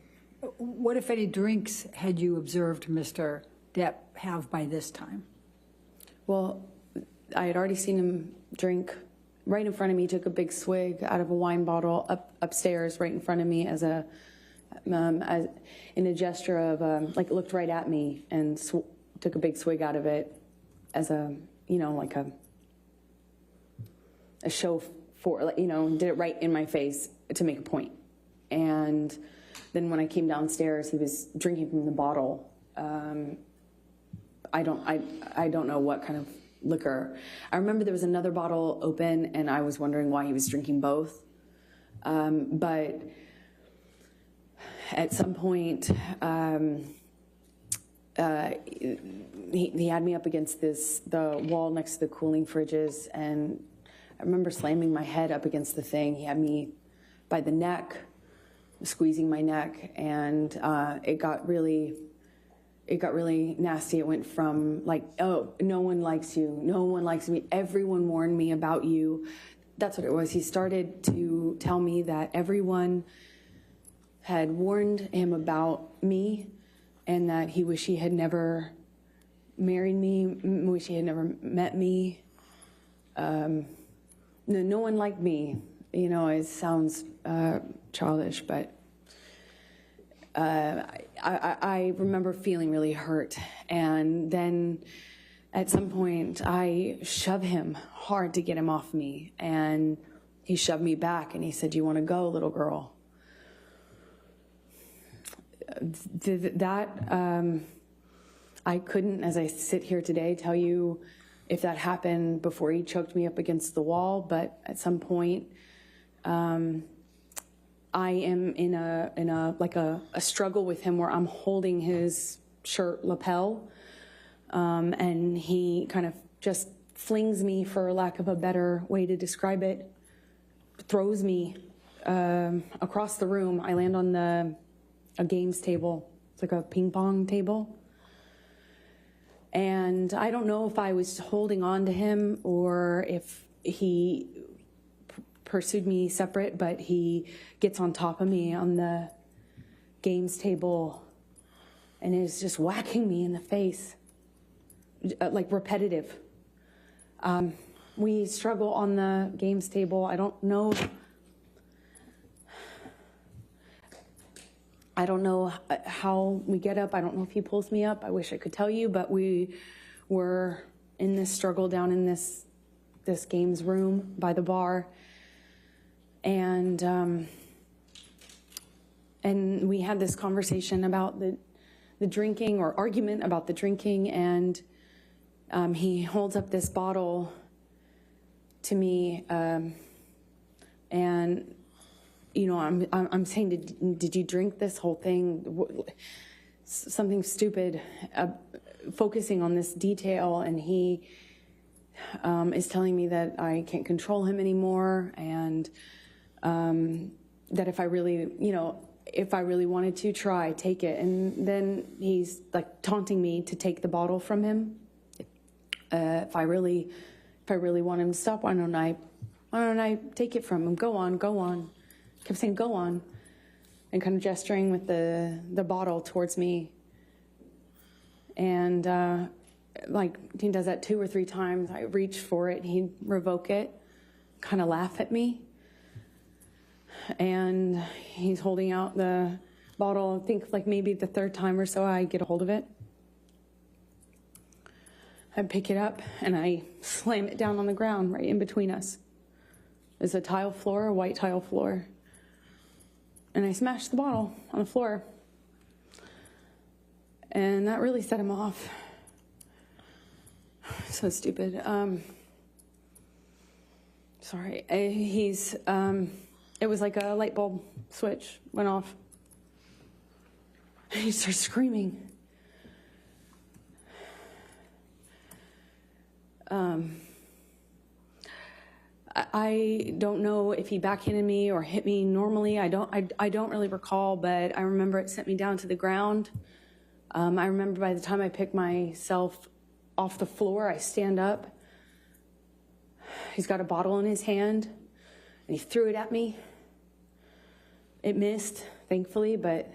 What, if any, drinks had you observed Mr. Depp have by this time? Well, I had already seen him drink right in front of me. He took a big swig out of a wine bottle upstairs right in front of me as in a gesture of, like, looked right at me and took a big swig out of it as a, like a show for, did it right in my face to make a point. And then when I came downstairs, he was drinking from the bottle. I don't know what kind of liquor. I remember there was another bottle open, and I was wondering why he was drinking both. But at some point, he had me up against the wall next to the cooling fridges, and I remember slamming my head up against the thing. He had me by the neck, squeezing my neck, and it got really nasty. It went from like, oh, no one likes you, no one likes me, everyone warned me about you. That's what it was. He started to tell me that everyone had warned him about me, and that he wished he had never married me, wish he had never met me. No one liked me. It sounds childish, but I remember feeling really hurt. And then at some point, I shoved him hard to get him off me. And he shoved me back, and he said, "Do you want to go, little girl?" I couldn't, as I sit here today, tell you if that happened before he choked me up against the wall, but at some point, I am in a struggle with him where I'm holding his shirt lapel, and he kind of just flings me, for lack of a better way to describe it, throws me across the room. I land on a games table. It's like a ping pong table. And I don't know if I was holding on to him or if he pursued me separate, but he gets on top of me on the games table and is just whacking me in the face, like repetitive. We struggle on the games table. I don't know how we get up. I don't know if he pulls me up. I wish I could tell you, but we were in this struggle down in this games room by the bar. And we had this conversation about the drinking, or argument about the drinking, and he holds up this bottle to me, and I'm saying, did you drink this whole thing? Something stupid, focusing on this detail, and he is telling me that I can't control him anymore, and that if I really wanted to try, take it. And then he's like taunting me to take the bottle from him. If I really want him to stop, why don't I take it from him? Go on. Kept saying, go on, and kind of gesturing with the bottle towards me. And he does that 2 or 3 times. I reach for it, he'd revoke it, kind of laugh at me. And he's holding out the bottle. I think like maybe the 3rd time or so I get a hold of it. I pick it up and I slam it down on the ground right in between us. There's a white tile floor. And I smashed the bottle on the floor. And that really set him off. So stupid. Sorry. It was like a light bulb switch went off. And he started screaming. I don't know if he backhanded me or hit me normally. I don't really recall, but I remember it sent me down to the ground. I remember by the time I picked myself off the floor, I stand up. He's got a bottle in his hand, and he threw it at me. It missed, thankfully, but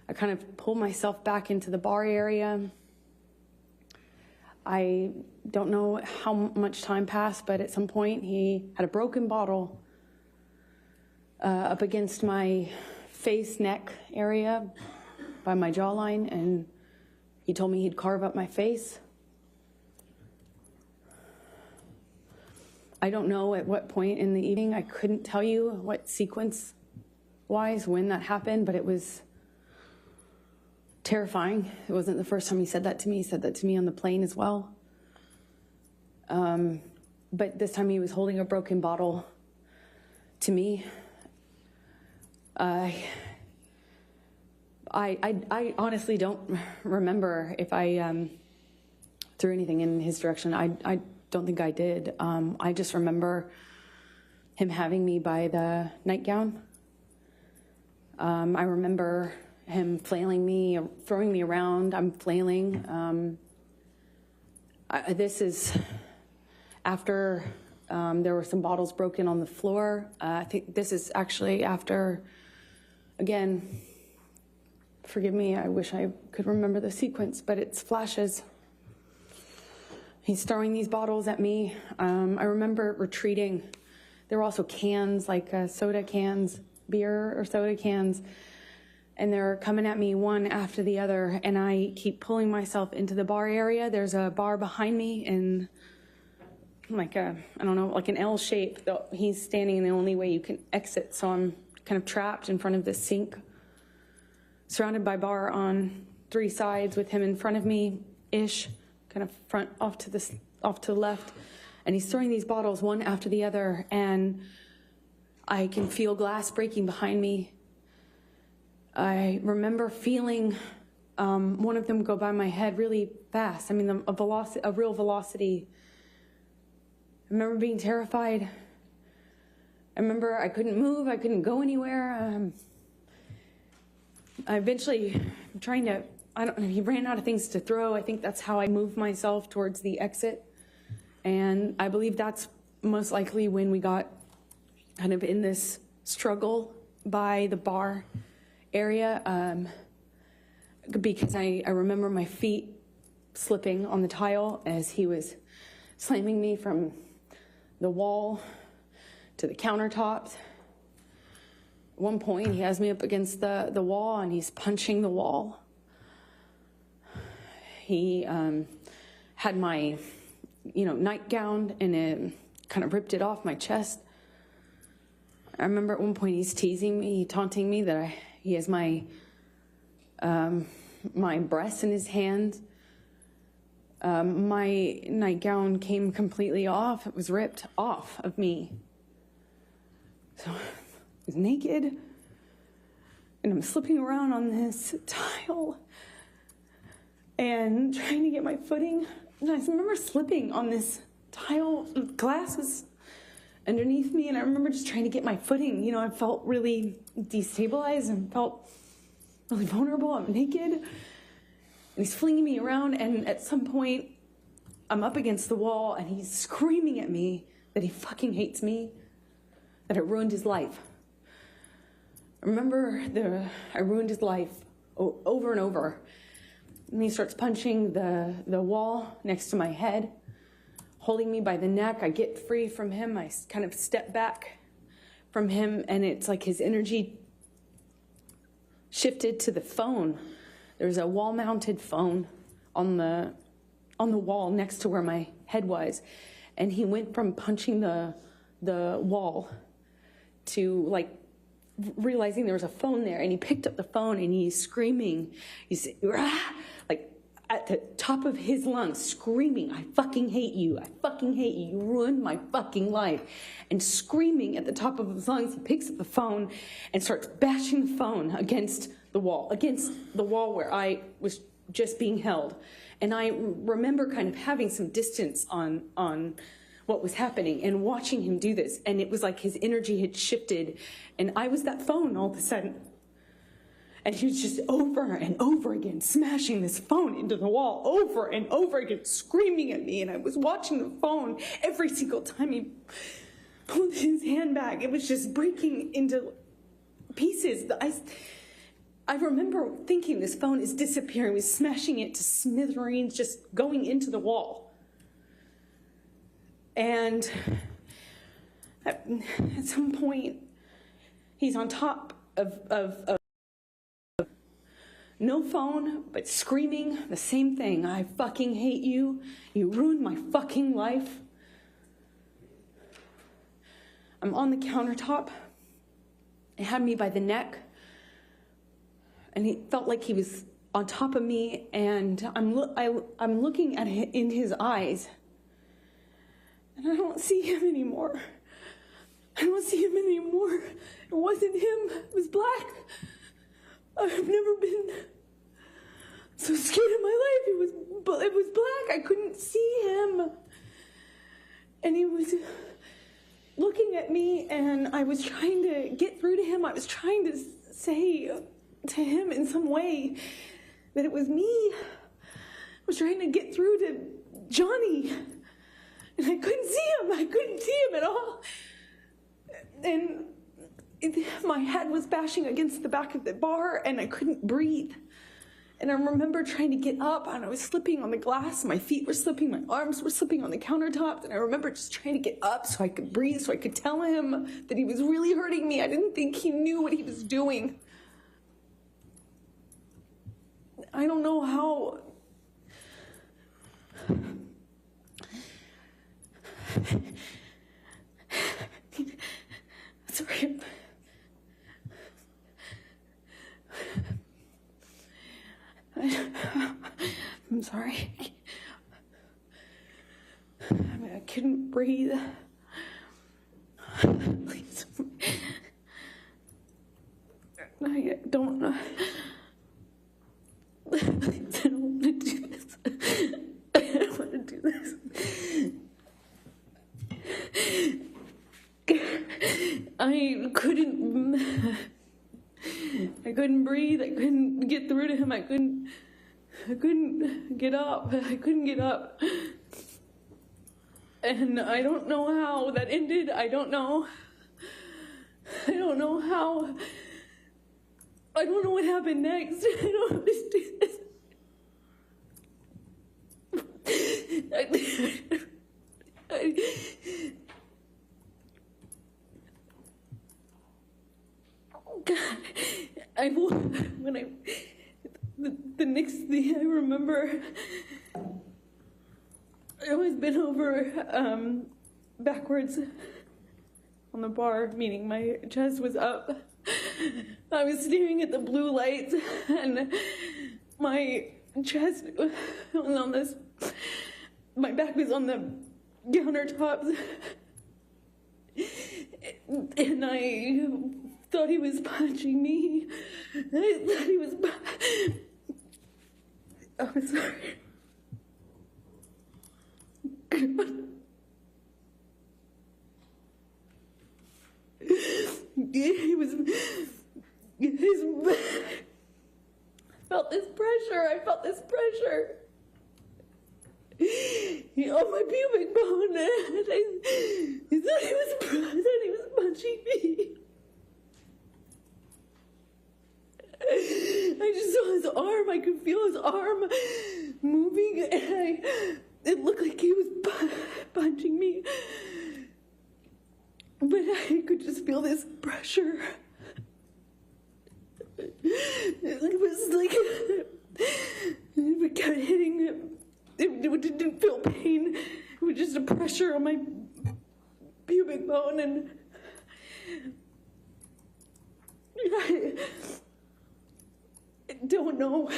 I kind of pulled myself back into the bar area. I don't know how much time passed, but at some point he had a broken bottle up against my face, neck area by my jawline, and he told me he'd carve up my face. I don't know at what point in the evening. I couldn't tell you what sequence-wise when that happened, but it was terrifying. It wasn't the first time he said that to me. He said that to me on the plane as well. But this time he was holding a broken bottle to me. I honestly don't remember if I threw anything in his direction. I don't think I did. I just remember him having me by the nightgown. I remember him flailing me, throwing me around. I'm flailing. This is after there were some bottles broken on the floor. I think this is actually after, again, forgive me, I wish I could remember the sequence, but it's flashes. He's throwing these bottles at me. I remember retreating. There were also cans, like soda cans, beer or soda cans, and they're coming at me one after the other, and I keep pulling myself into the bar area. There's a bar behind me in like a, I don't know, like an L shape. He's standing in the only way you can exit, so I'm kind of trapped in front of this sink, surrounded by bar on three sides with him in front of me-ish, kind of front off to the left, and he's throwing these bottles one after the other, and I can feel glass breaking behind me. I remember feeling one of them go by my head really fast. I mean, a real velocity. I remember being terrified. I remember I couldn't move. I couldn't go anywhere. I eventually, I don't know, he ran out of things to throw. I think that's how I moved myself towards the exit. And I believe that's most likely when we got kind of in this struggle by the bar area, because I remember my feet slipping on the tile as he was slamming me from the wall to the countertops. At one point, he has me up against the wall, and he's punching the wall. He had my, nightgown, and it kind of ripped it off my chest. I remember at one point he's teasing me, taunting me that he has my breasts in his hands. My nightgown came completely off. It was ripped off of me. So I was naked, and I'm slipping around on this tile and trying to get my footing. And I remember slipping on this tile. Glass was underneath me, and I remember just trying to get my footing. I felt really destabilized and felt really vulnerable. I'm naked, and he's flinging me around, and at some point, I'm up against the wall, and he's screaming at me that he fucking hates me, that I ruined his life. I remember I ruined his life over and over. And he starts punching the wall next to my head, holding me by the neck. I get free from him. I kind of step back from him, and it's like his energy shifted to the phone. There's a wall-mounted phone on the wall next to where my head was, and he went from punching the wall to like realizing there was a phone there, and he picked up the phone and he's screaming. He's like at the top of his lungs, screaming, "I fucking hate you. I fucking hate you. You ruined my fucking life." And screaming at the top of his lungs, he picks up the phone and starts bashing the phone against the wall where I was just being held. And I remember kind of having some distance on what was happening and watching him do this. And it was like his energy had shifted, and I was that phone all of a sudden. And he was just over and over again smashing this phone into the wall, over and over again, screaming at me. And I was watching the phone every single time he pulled his hand back. It was just breaking into pieces. I remember thinking this phone is disappearing. He was smashing it to smithereens, just going into the wall. And at some point, he's on top of no phone, but screaming the same thing. I fucking hate you. You ruined my fucking life. I'm on the countertop. It had me by the neck. And he felt like he was on top of me. And I'm looking at it in his eyes. And I don't see him anymore. I don't see him anymore. It wasn't him. It was black. I've never been so scared in my life. It was black. I couldn't see him. And he was looking at me, and I was trying to get through to him. I was trying to say to him in some way that it was me. I was trying to get through to Johnny, and I couldn't see him. I couldn't see him at all. And my head was bashing against the back of the bar, and I couldn't breathe. And I remember trying to get up, and I was slipping on the glass. My feet were slipping, my arms were slipping on the countertop. And I remember just trying to get up so I could breathe, so I could tell him that he was really hurting me. I didn't think he knew what he was doing. I don't know how. Sorry. I'm sorry. I couldn't breathe. Please. I don't know. Please, I don't want to do this. I don't want to do this. I couldn't breathe. I couldn't get through to him. I couldn't get up. I couldn't get up. And I don't know how that ended. I don't know how. I don't know what happened next. I don't understand. The next thing I remember, I was bent over backwards on the bar, meaning my chest was up. I was staring at the blue lights, and my chest was on this, my back was on the countertops, and I thought he was punching me. I thought he was I'm sorry. I felt this pressure. On my pubic bone, and I thought he was punching me. I just saw his arm. I could feel his arm moving, and it looked like he was punching me. But I could just feel this pressure. It was like it kept hitting him. It didn't feel pain. It was just a pressure on my pubic bone, and I don't know.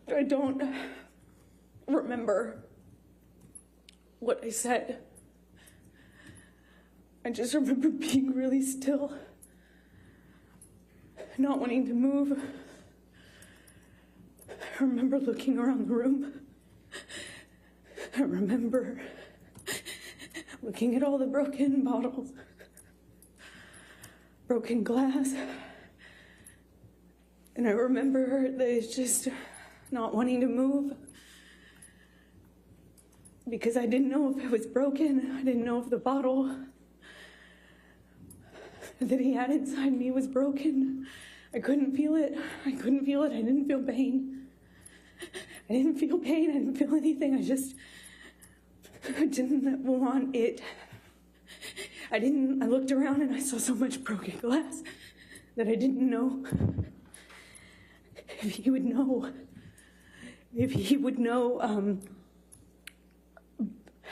I don't remember I said. I just remember being really still, not wanting to move. I remember looking around the room. I remember looking at all the broken bottles, broken glass. And I remember that it's just not wanting to move because I didn't know if it was broken. I didn't know if the bottle that he had inside me was broken. I couldn't feel it. I couldn't feel it. I didn't feel pain. I didn't feel pain. I didn't feel anything. I didn't want it. I looked around and I saw so much broken glass that I didn't know if he would know. If he would know,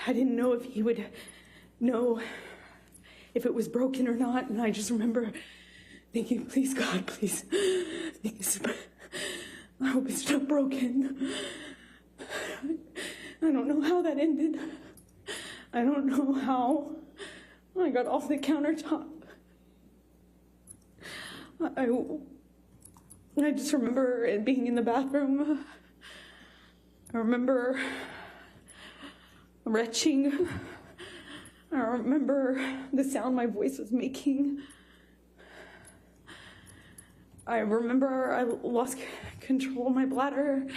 I didn't know if he would know if it was broken or not. And I just remember thinking, please, God, please, I hope it's not broken. I don't know how that ended. I don't know how I got off the countertop. I just remember it being in the bathroom. I remember retching. I remember the sound my voice was making. I remember I lost control of my bladder.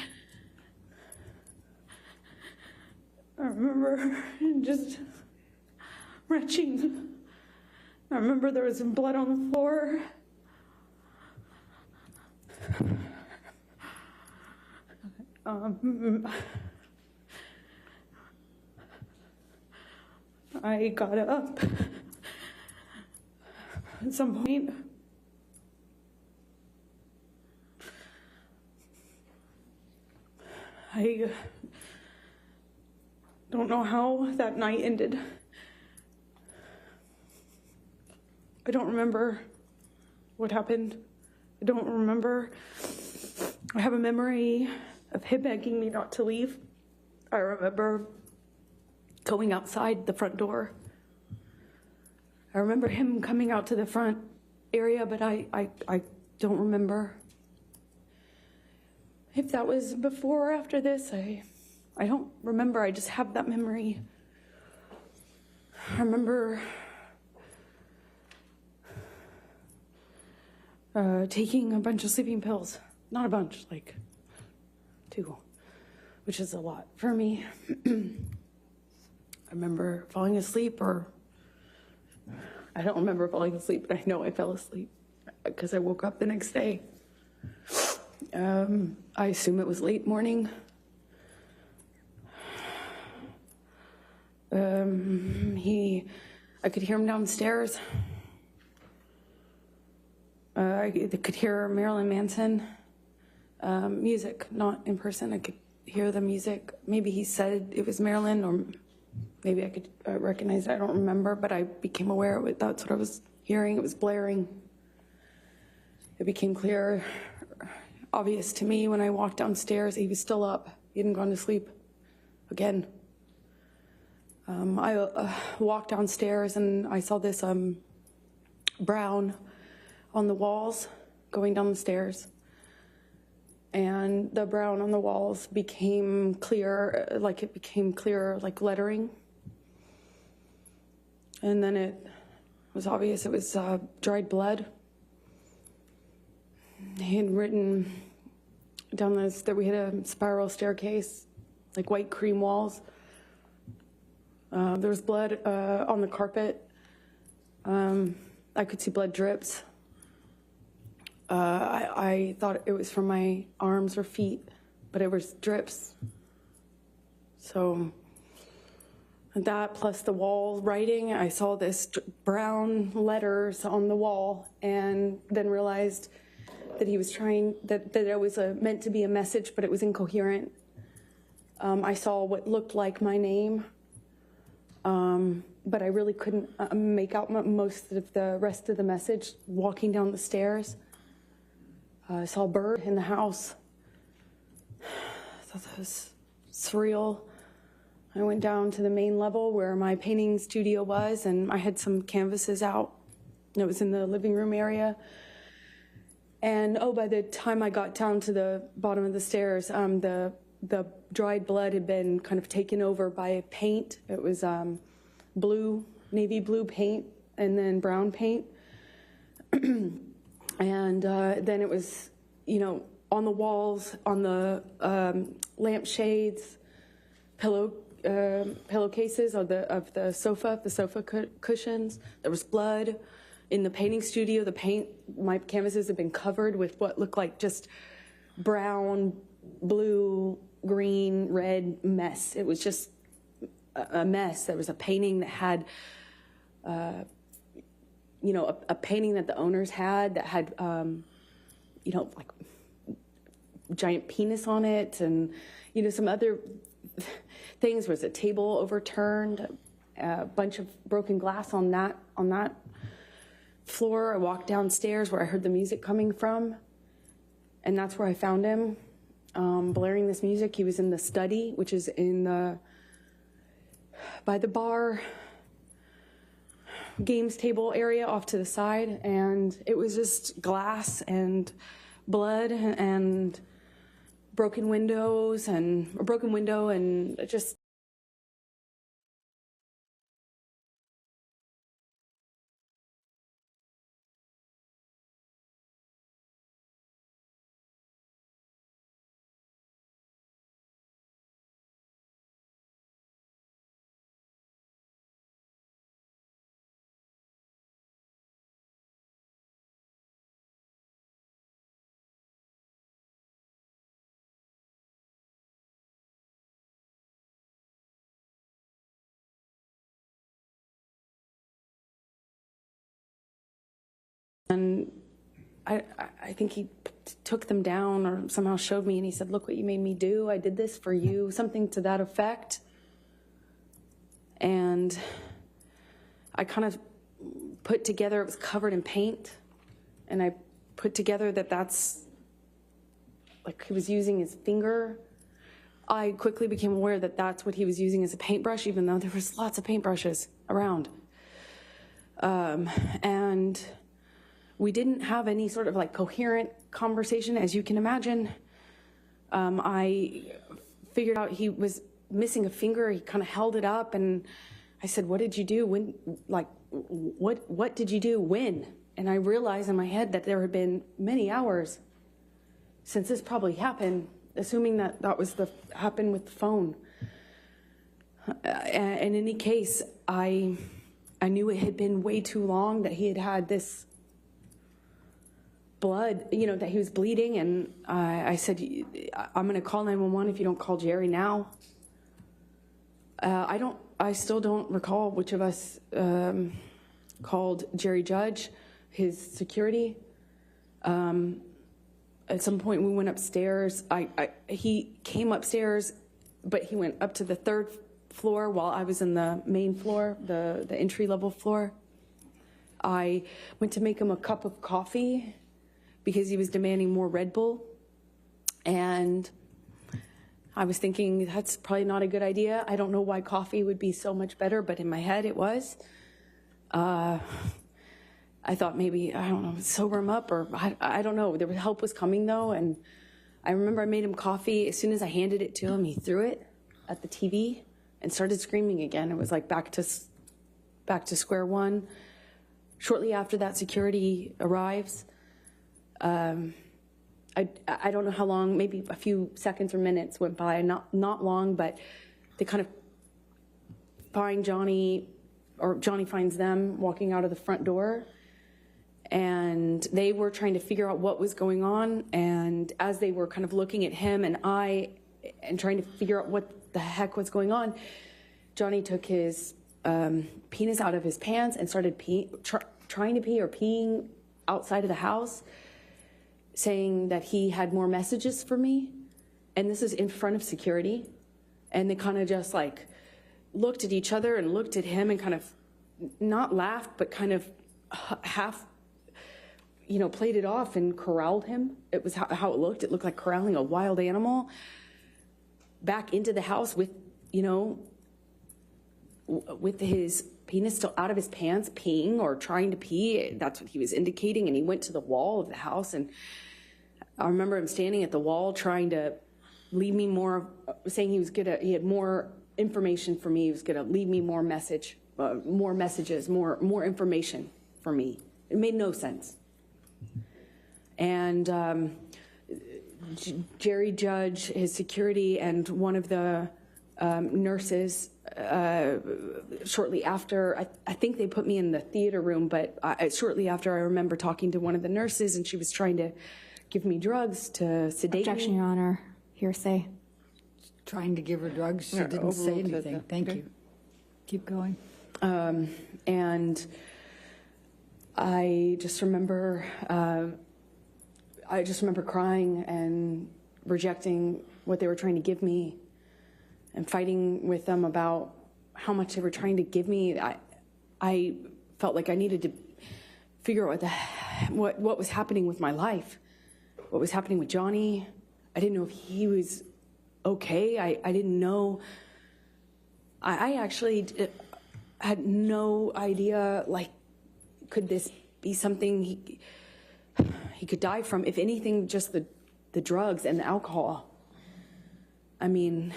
I remember just retching. I remember there was some blood on the floor. I got up at some point. I don't know how that night ended. I don't remember what happened. I don't remember. I have a memory of him begging me not to leave. I remember going outside the front door. I remember him coming out to the front area, but I don't remember. If that was before or after this, I don't remember. I just have that memory. I remember taking a bunch of sleeping pills. Not a bunch, like 2, which is a lot for me. I remember falling asleep, or I don't remember falling asleep, but I know I fell asleep because I woke up the next day. I assume it was late morning. I could hear him downstairs. I could hear Marilyn Manson music, not in person. I could hear the music. Maybe he said it was Marilyn, or maybe I could recognize it. I don't remember, but I became aware of it. That's what I was hearing. It was blaring. It became clear, obvious to me when I walked downstairs. He was still up. He hadn't gone to sleep again. I walked downstairs and I saw this brown on the walls going down the stairs. And the brown on the walls became clear, like lettering. And then it was obvious it was dried blood. He had written down this that we had a spiral staircase, like white cream walls. There was blood on the carpet. I could see blood drips. I thought it was from my arms or feet, but it was drips. So that plus the wall writing, I saw this brown letters on the wall, and then realized that he was trying, that it was meant to be a message, but it was incoherent. I saw what looked like my name, but I really couldn't make out most of the rest of the message walking down the stairs. I saw a bird in the house. I thought that was surreal. I went down to the main level where my painting studio was, and I had some canvases out. It was in the living room area. And by the time I got down to the bottom of the stairs, the dried blood had been kind of taken over by paint. It was blue, navy blue paint, and then brown paint. And then it was, on the walls, on the lampshades, pillowcases of the sofa cushions. There was blood in the painting studio. My canvases had been covered with what looked like just brown, blue, green, red mess. It was just a mess. There was a painting that had, a painting that the owners had that had, like giant penis on it, and some other things. Was a table overturned, a bunch of broken glass on that floor. I walked downstairs where I heard the music coming from, and that's where I found him, blaring this music. He was in the study, which is by the bar games table area off to the side, and it was just glass and blood and a broken window and just and I think he took them down or somehow showed me, and he said, "Look what you made me do. I did this for you," something to that effect. And I kind of put together, it was covered in paint, and I put together that's like he was using his finger. I quickly became aware that that's what he was using as a paintbrush, even though there was lots of paintbrushes around. And we didn't have any sort of like coherent conversation, as you can imagine. I figured out he was missing a finger. He kind of held it up, and I said, "What did you do? When? Like, what did you do? When?" And I realized in my head that there had been many hours since this probably happened, assuming that was happened with the phone. In any case, I knew it had been way too long that he had this blood, that he was bleeding, and I said, "I'm going to call 911 if you don't call Jerry now." I still don't recall which of us called Jerry Judge, his security. At some point we went upstairs. He came upstairs, but he went up to the third floor while I was in the main floor, the entry-level floor. I went to make him a cup of coffee because he was demanding more Red Bull. And I was thinking, that's probably not a good idea. I don't know why coffee would be so much better, but in my head it was. I thought maybe, I don't know, sober him up, or I don't know. Help was coming though, and I remember I made him coffee. As soon as I handed it to him, he threw it at the TV and started screaming again. It was like back to square one. Shortly after that, security arrives. I don't know how long, maybe a few seconds or minutes went by, not long, but they kind of find Johnny, or Johnny finds them walking out of the front door, and they were trying to figure out what was going on. And as they were kind of looking at him and trying to figure out what the heck was going on, Johnny took his penis out of his pants and started trying to pee or peeing outside of the house, saying that he had more messages for me. And this is in front of security. And they kind of just like looked at each other and looked at him and kind of not laughed, but kind of half, played it off and corralled him. It was how it looked. It looked like corralling a wild animal back into the house with, with his penis still out of his pants, peeing or trying to pee. That's what he was indicating. And he went to the wall of the house. And I remember him standing at the wall trying to leave me more, saying he had more information for me. He was going to leave me more messages, more information for me. It made no sense. And Jerry Judge, his security, and one of the nurses, shortly after, I think they put me in the theater room, but shortly after I remember talking to one of the nurses, and she was trying to give me drugs to sedate Objection, me. Your Honor. Hearsay. Trying to give her drugs, she didn't say anything. Thank you. Keep going. And I just remember crying and rejecting what they were trying to give me and fighting with them about how much they were trying to give me. I felt like I needed to figure out what was happening with my life, what was happening with Johnny. I didn't know if he was okay. I didn't know. I actually had no idea, like, could this be something he could die from? If anything, just the drugs and the alcohol. I mean,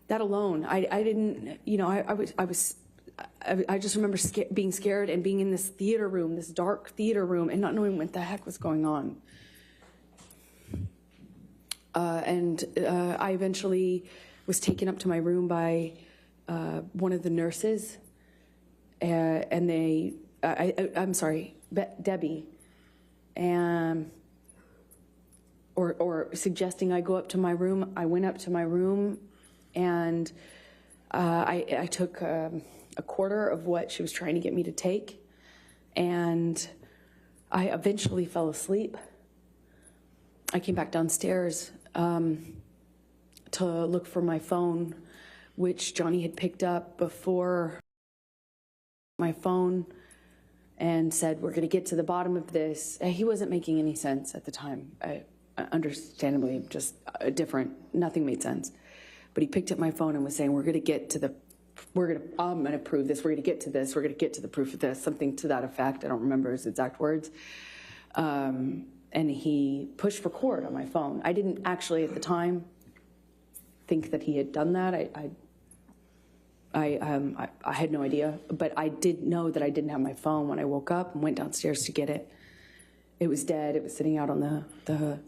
that alone, I didn't, I just remember being scared and being in this theater room, this dark theater room, and not knowing what the heck was going on. And I eventually was taken up to my room by one of the nurses, and I'm sorry, Debbie, and or suggesting I go up to my room. I went up to my room, and I took a quarter of what she was trying to get me to take, and I eventually fell asleep. I came back downstairs to look for my phone, which Johnny had picked up before my phone, and said, we're going to get to the bottom of this. He wasn't making any sense at the time. Understandably, just different. Nothing made sense. But he picked up my phone and was saying, I'm going to prove this. We're going to get to this. We're going to get to the proof of this. Something to that effect. I don't remember his exact words. And he pushed record on my phone. I didn't actually at the time think that he had done that. I had no idea, but I did know that I didn't have my phone when I woke up and went downstairs to get it. It was dead. It was sitting out on the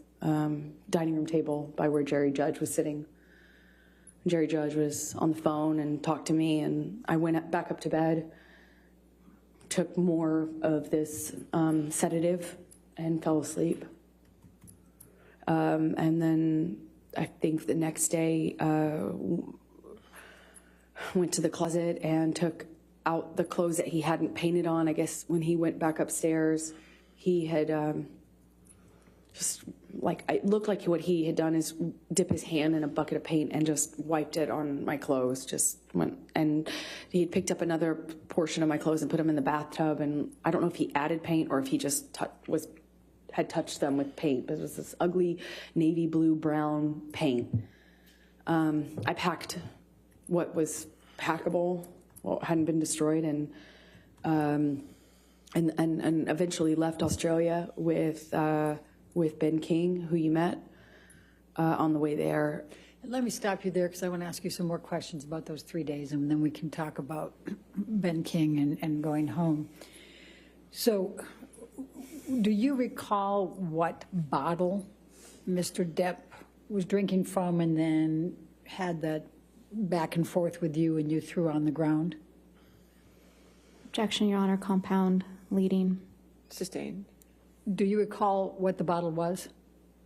dining room table by where Jerry Judge was sitting. Jerry Judge was on the phone and talked to me, and I went back up to bed, took more of this sedative, and fell asleep. And then I think the next day, went to the closet and took out the clothes that he hadn't painted on. I guess when he went back upstairs, he had just like, it looked like what he had done is dip his hand in a bucket of paint and just wiped it on my clothes. Just went, and he had picked up another portion of my clothes and put them in the bathtub. And I don't know if he added paint or if he just had touched them with paint, but it was this ugly navy blue brown paint. I packed what was packable, what hadn't been destroyed, and eventually left Australia with Ben King, who you met on the way there. Let me stop you there because I want to ask you some more questions about those 3 days, and then we can talk about Ben King and going home. So, do you recall what bottle Mr. Depp was drinking from and then had that back and forth with you and you threw on the ground? Objection, Your Honor. Compound leading. Sustained. Do you recall what the bottle was?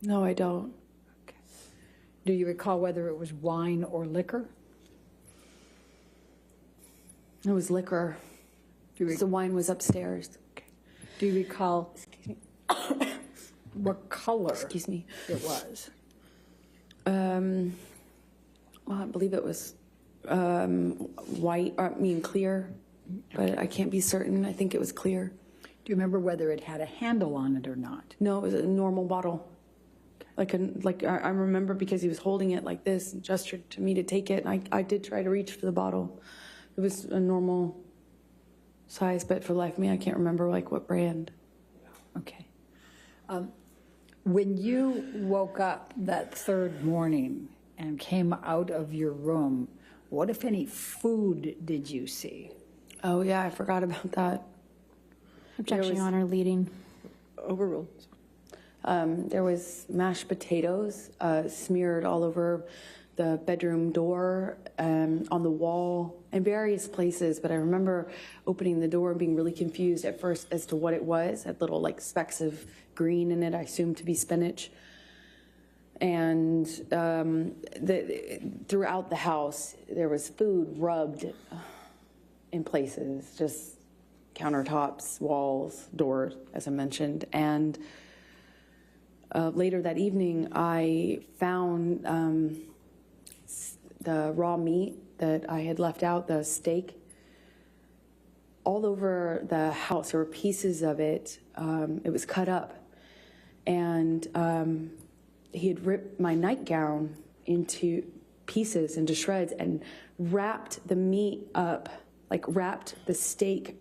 No, I don't. Okay. Do you recall whether it was wine or liquor? It was liquor. The wine was upstairs. Okay. Do you recall Excuse me. what color Excuse me. it was? Well, I believe it was white, clear, but I can't be certain. I think it was clear. Do you remember whether it had a handle on it or not? No, it was a normal bottle. I remember because he was holding it like this and gestured to me to take it. And I did try to reach for the bottle, It was a normal size, but for the life of me, I can't remember like what brand. Okay. When you woke up that third morning and came out of your room, what, if any, food did you see? Oh yeah, I forgot about that. Objection, Your Honor, leading. Overruled. There was mashed potatoes smeared all over the bedroom door, on the wall, and various places. But I remember opening the door and being really confused at first as to what it was. It had little like specks of green in it, I assumed to be spinach. And throughout the house, there was food rubbed in places, just countertops, walls, doors, as I mentioned. And later that evening, I found the raw meat that I had left out, the steak, all over the house. There were pieces of it. It was cut up. And he had ripped my nightgown into pieces, into shreds, and wrapped the meat up, like wrapped the steak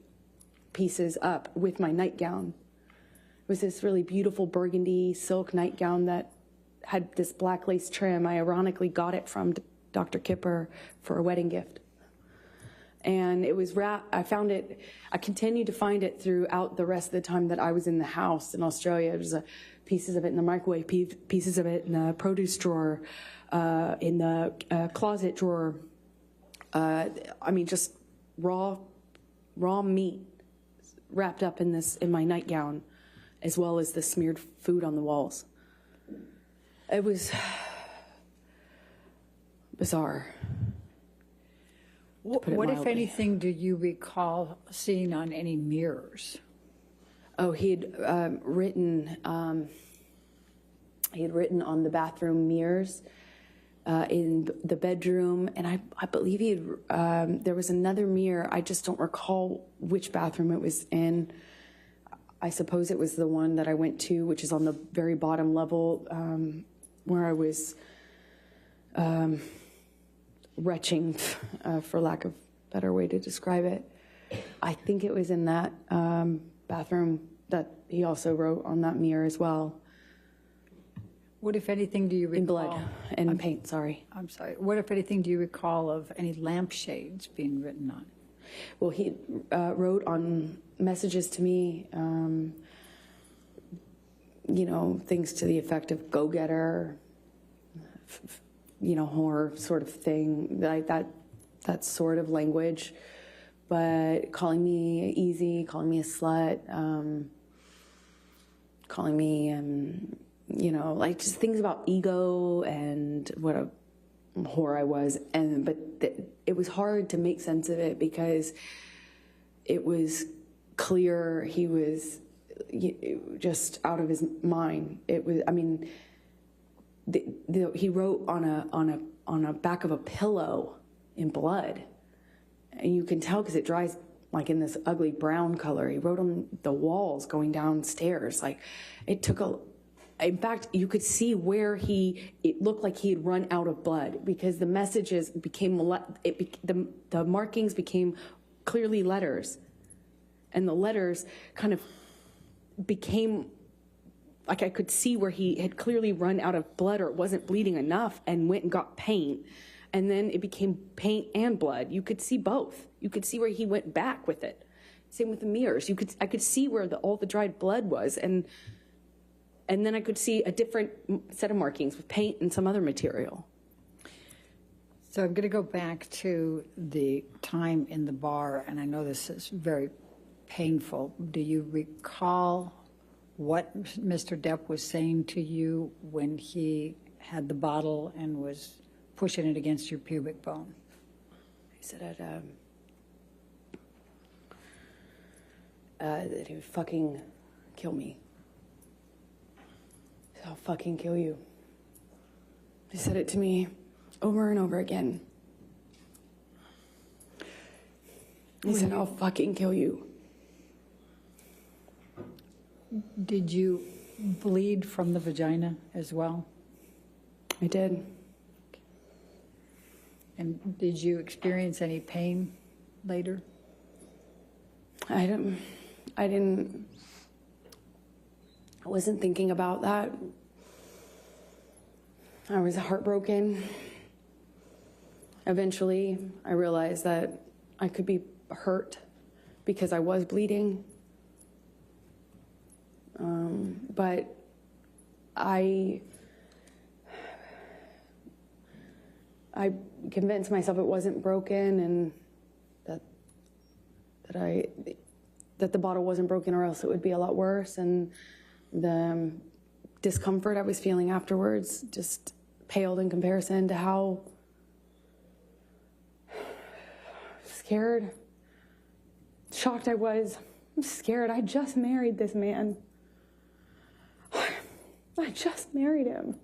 pieces up with my nightgown. It was this really beautiful burgundy silk nightgown that had this black lace trim. I ironically got it from Dr. Kipper for a wedding gift. And it was wrapped, I found it, I continued to find it throughout the rest of the time that I was in the house in Australia. There's pieces of it in the microwave, pieces of it in the produce drawer, in the closet drawer. I mean, just raw meat wrapped up in my nightgown, as well as the smeared food on the walls. It was bizarre. What, if anything, do you recall seeing on any mirrors? Oh, he had written on the bathroom mirrors in the bedroom, and I believe he had, there was another mirror. I just don't recall which bathroom it was in. I suppose it was the one that I went to, which is on the very bottom level, where I was retching, for lack of a better way to describe it. I think it was in that bathroom that he also wrote on that mirror as well. What, if anything, do you recall? In blood and paint, sorry. I'm sorry. What, if anything, do you recall of any lampshades being written on? Well, he wrote on messages to me, things to the effect of go-getter, horror sort of thing, that sort of language. But calling me easy, calling me a slut, calling me, like just things about ego and what a whore I was. But it was hard to make sense of it because it was clear he was just out of his mind. It was, he wrote on a back of a pillow in blood, and you can tell because it dries like in this ugly brown color. He wrote on the walls going downstairs. Like it took in fact, you could see where it looked like he had run out of blood because the messages became, the markings became clearly letters, and the letters kind of became like I could see where he had clearly run out of blood or it wasn't bleeding enough and went and got paint. And then it became paint and blood. You could see both. You could see where he went back with it. Same with the mirrors. I could see where all the dried blood was. And then I could see a different set of markings with paint and some other material. So I'm going to go back to the time in the bar, and I know this is very painful. Do you recall what Mr. Depp was saying to you when he had the bottle and was pushing it against your pubic bone? He said that he would fucking kill me. He said, I'll fucking kill you. He said it to me over and over again. He said, I'll fucking kill you. Did you bleed from the vagina as well? I did. And did you experience any pain? later? I wasn't thinking about that. I was heartbroken. Eventually, I realized that I could be hurt because I was bleeding. But I convinced myself it wasn't broken and that the bottle wasn't broken, or else it would be a lot worse. And the discomfort I was feeling afterwards just paled in comparison to how scared, shocked I was. I'm scared. I just married this man. I just married him.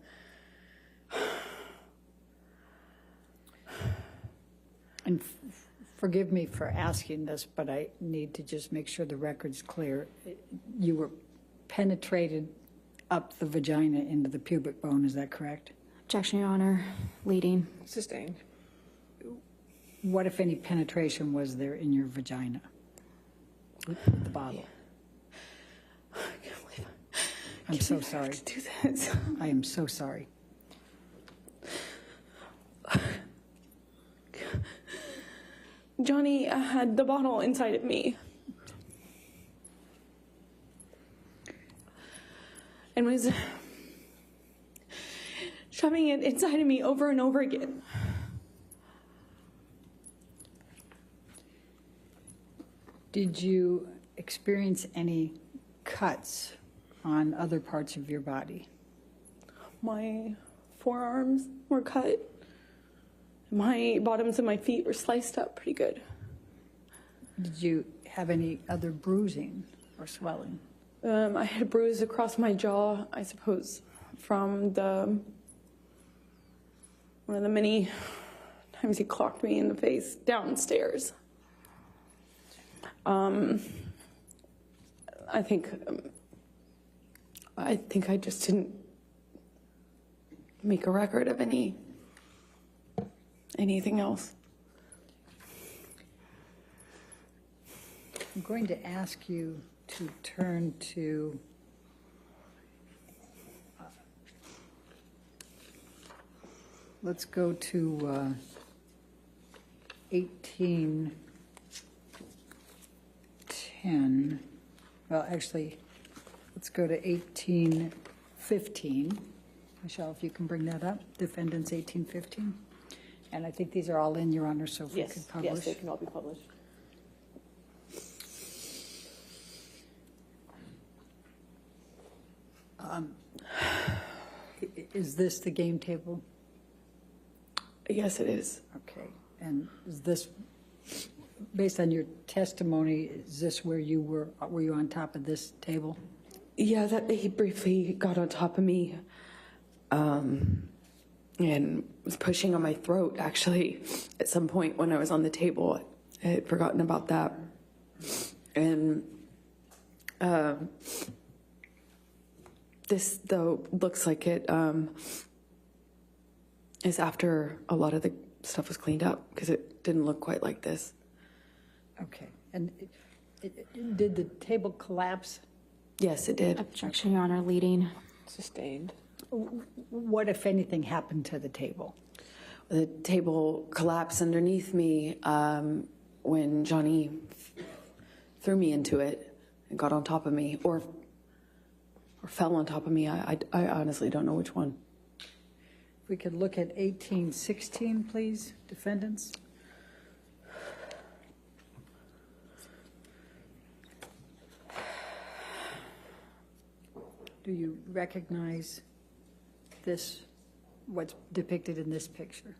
And forgive me for asking this, but I need to just make sure the record's clear. You were penetrated up the vagina into the pubic bone, is that correct? Objection, Your Honor. Leading. Sustained. What, if any, penetration was there in your vagina with the bottle? I can't believe I'm so sorry. to do this. I am so sorry. Johnny had the bottle inside of me and was shoving it inside of me over and over again. Did you experience any cuts on other parts of your body? My forearms were cut. My bottoms of my feet were sliced up pretty good. Did you have any other bruising or swelling? I had a bruise across my jaw, I suppose, from one of the many times he clocked me in the face downstairs. I think I just didn't make a record of anything else. I'm going to ask you to turn to let's go to 1810. Well, actually, let's go to 1815. Michelle, if you can bring that up. Defendants 1815. And I think these are all in, Your Honor, so if we could publish. Yes, they can all be published. Is this the game table? Yes, it is. Okay. And is this, based on your testimony, is this where you were you on top of this table? Yeah, that he briefly got on top of me and was pushing on my throat, actually, at some point when I was on the table. I had forgotten about that. And this, though, looks like it is after a lot of the stuff was cleaned up, because it didn't look quite like this. Okay. And did the table collapse? Yes, it did. Objection, Your Honor. Leading. Sustained. What, if anything, happened to the table? The table collapsed underneath me when Johnny threw me into it and got on top of me, or fell on top of me. I honestly don't know which one. If we could look at 1816, please, defendants. Do you recognize this, what's depicted in this picture?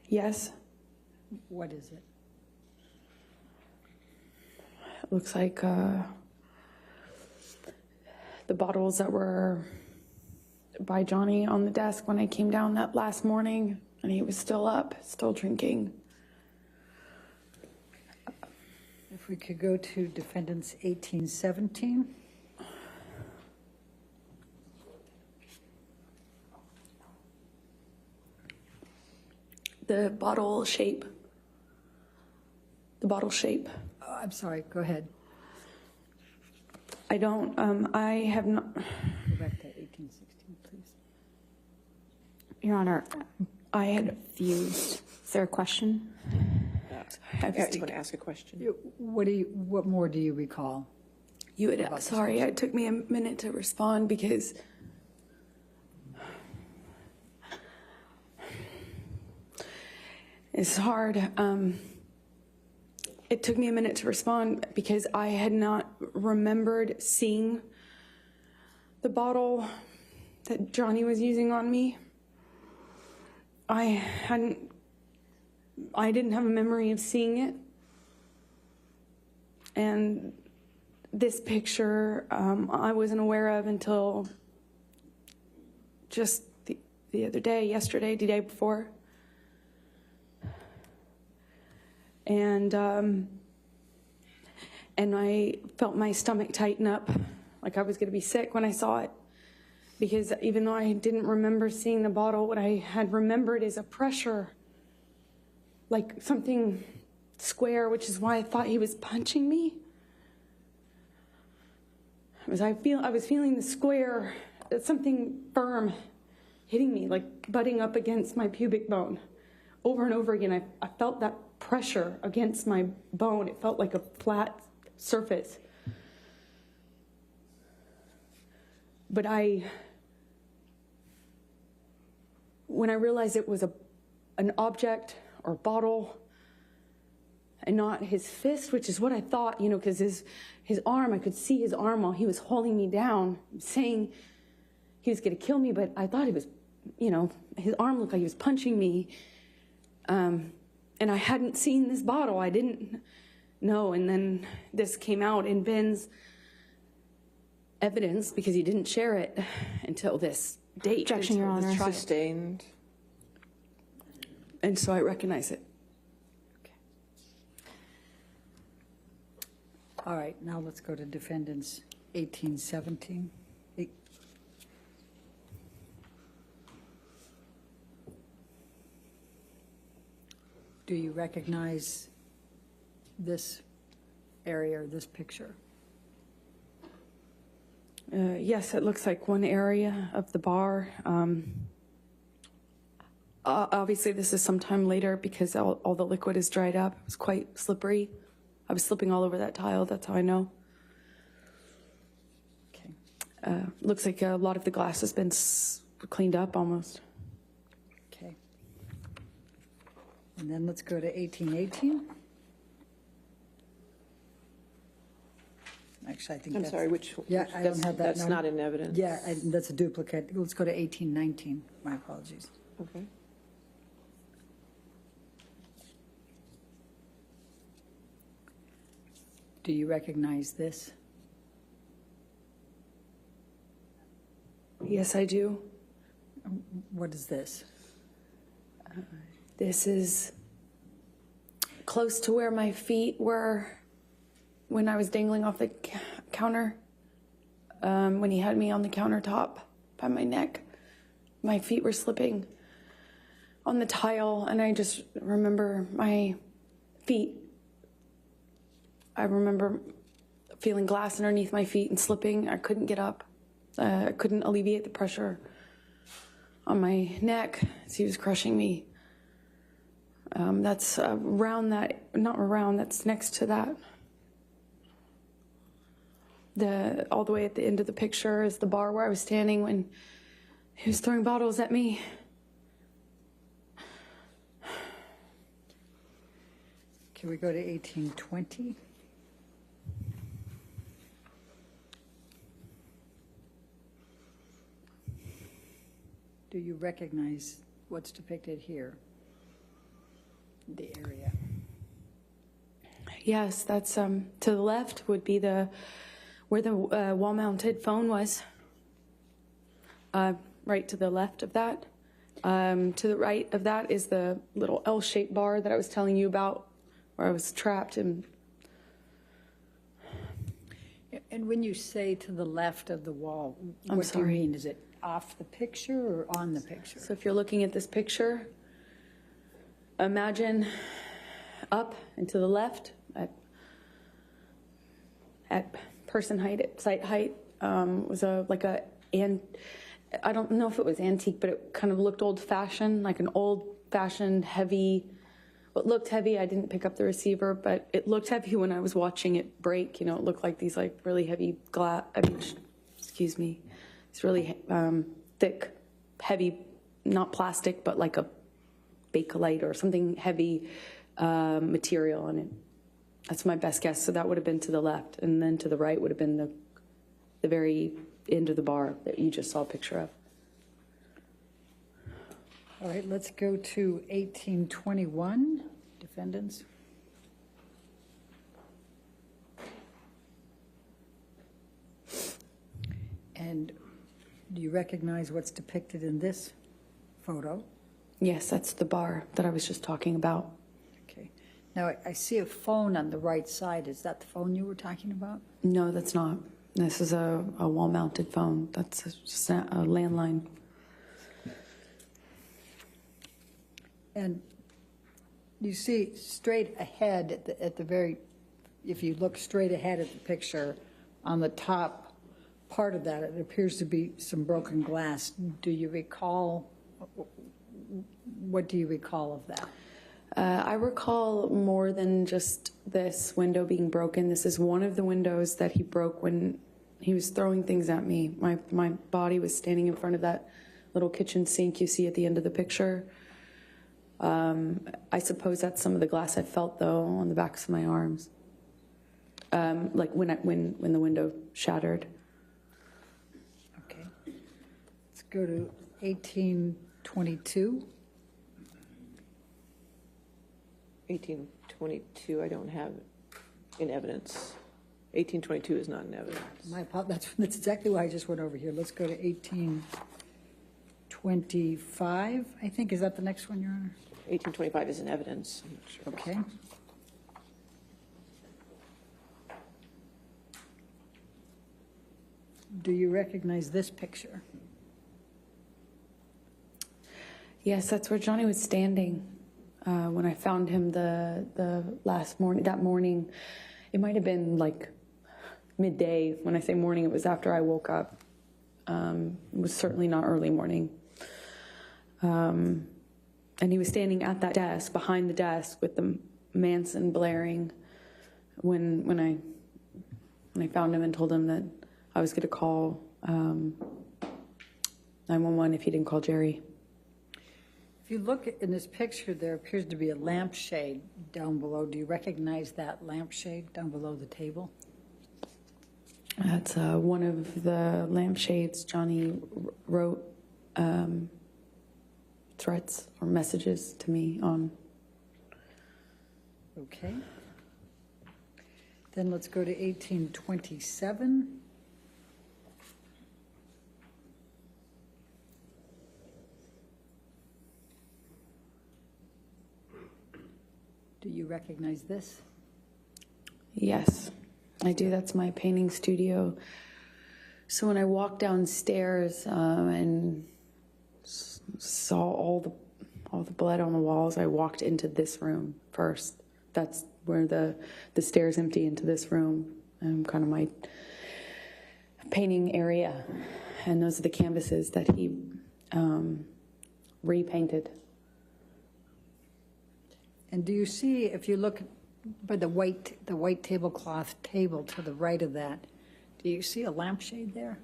Yes, What is it? it looks like the bottles that were by Johnny on the desk when I came down that last morning, and he was still up, still drinking. If If we could go to Defendants 1817. The bottle shape. The bottle shape. Oh, I'm sorry, go ahead. I don't, I have not, Go back to 1816, please. Your Honor, I had fused. Is there a question? I was going to ask a question. What more do you recall? you had, sorry, it took me a minute to respond because it's hard. It took me a minute to respond because I had not remembered seeing the bottle that Johnny was using on me. I didn't have a memory of seeing it. And this picture, I wasn't aware of until just the other day, yesterday, the day before. And I felt my stomach tighten up, like I was going to be sick when I saw it. Because even though I didn't remember seeing the bottle, what I had remembered is a pressure, like something square, which is why I thought he was punching me. I was feeling the square, something firm hitting me, like butting up against my pubic bone. Over and over again, I felt that pressure against my bone. It felt like a flat surface. But when I realized it was an object or bottle and not his fist, which is what I thought, because his arm, I could see his arm while he was holding me down, saying he was going to kill me, but I thought he was, his arm looked like he was punching me. And I hadn't seen this bottle. I didn't know. And then this came out in Ben's evidence because he didn't share it until this date. Objection, Your Honor. Sustained. And so I recognize it. All right, now let's go to Defendants 1817. Do you recognize this area or this picture? Yes, it looks like one area of the bar. Obviously, this is sometime later because all the liquid is dried up. It was quite slippery. I was slipping all over that tile. That's how I know. Okay. Looks like a lot of the glass has been cleaned up almost. Okay. And then let's go to 1818. Actually, I think I'm that's... sorry, which? Yeah, I don't have that. That's not in evidence. Yeah, that's a duplicate. Let's go to 1819. My apologies. Okay. Do you recognize this? Yes, I do. What is this? This is close to where my feet were when I was dangling off the counter. When he had me on the countertop by my neck, my feet were slipping on the tile, and I just remember my feet. I remember feeling glass underneath my feet and slipping. I couldn't get up. I couldn't alleviate the pressure on my neck as he was crushing me. That's around that, not around, that's next to that. All the way at the end of the picture is the bar where I was standing when he was throwing bottles at me. Can we go to 1820? Do you recognize what's depicted here? The area. Yes, that's to the left would be where the wall-mounted phone was. Right to the left of that. To the right of that is the little L-shaped bar that I was telling you about, where I was trapped. And And when you say to the left of the wall, I'm what do you sorry. mean? Is it off the picture or on the picture? So if you're looking at this picture, imagine up and to the left at person height, at site height, was and I don't know if it was antique, but it kind of looked old-fashioned, like an old-fashioned heavy. It looked heavy. I didn't pick up the receiver, but it looked heavy when I was watching it break. You know, it looked like these like really heavy glass. Excuse me, it's really thick, heavy, not plastic, but like a Bakelite or something heavy material on it. That's my best guess. So that would have been to the left, and then to the right would have been the very end of the bar that you just saw a picture of. All right, let's go to 1821, defendants. And do you recognize what's depicted in this photo? Yes, that's the bar that I was just talking about. Okay. Now, I see a phone on the right side. Is that the phone you were talking about? No, that's not. This is a wall-mounted phone. That's just a landline. And you see straight ahead at the very, if you look straight ahead at the picture, on the top part of that, it appears to be some broken glass. Do you recall, what do you recall of that? I recall more than just this window being broken. This is one of the windows that he broke when he was throwing things at me. My body was standing in front of that little kitchen sink you see at the end of the picture. I suppose that's some of the glass I felt, though, on the backs of my arms, like when the window shattered. Okay. Let's go to 1822. 1822, I don't have in evidence. 1822 is not in evidence. That's exactly why I just went over here. Let's go to 1825, I think. Is that the next one, Your Honor? 1825 is in evidence. I'm not sure. Okay. Do you recognize this picture? Yes, that's where Johnny was standing when I found him the last morning. That morning, it might have been like midday. When I say morning, it was after I woke up. It was certainly not early morning. And he was standing at that desk, behind the desk, with the Manson blaring. When I found him and told him that I was going to call 911 if he didn't call Jerry. If you look in this picture, there appears to be a lampshade down below. Do you recognize that lampshade down below the table? That's one of the lampshades Johnny wrote threats or messages to me on. Okay. Then let's go to 1827. Do you recognize this? Yes, I do. That's my painting studio. So when I walked downstairs and saw all the blood on the walls, I walked into this room first. That's where the stairs empty into this room, kind of my painting area. And those are the canvases that he repainted. And do you see, if you look by the white tablecloth table to the right of that, do you see a lampshade there?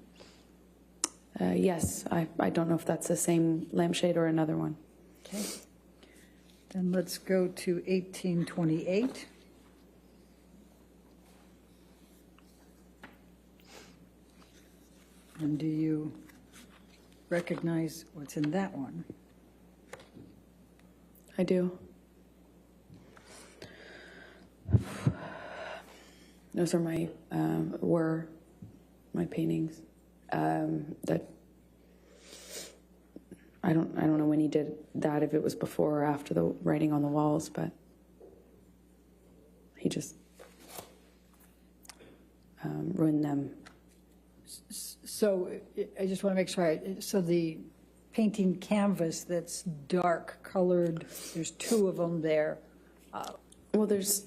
Yes, I don't know if that's the same lampshade or another one. Okay. Then let's go to 1828. And do you recognize what's in that one? I do. Those are were my paintings. That I don't know when he did that, if it was before or after the writing on the walls, but he just ruin them. So I just want to make sure, so the painting canvas that's dark colored, there's two of them there. Well, there's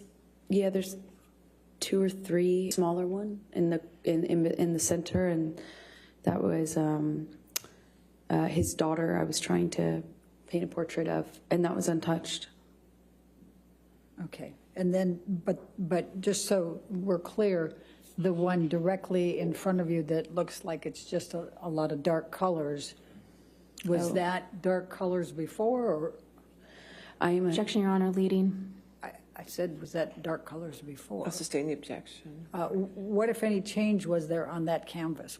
2 or 3 smaller one in the center, and that was his daughter I was trying to paint a portrait of, and that was untouched. Okay, and then, but just so we're clear, the one directly in front of you that looks like it's just a lot of dark colors, was that dark colors before, or? Objection, Your Honor, leading. I said, was that dark colors before? I'll sustain the objection. What, if any, change was there on that canvas?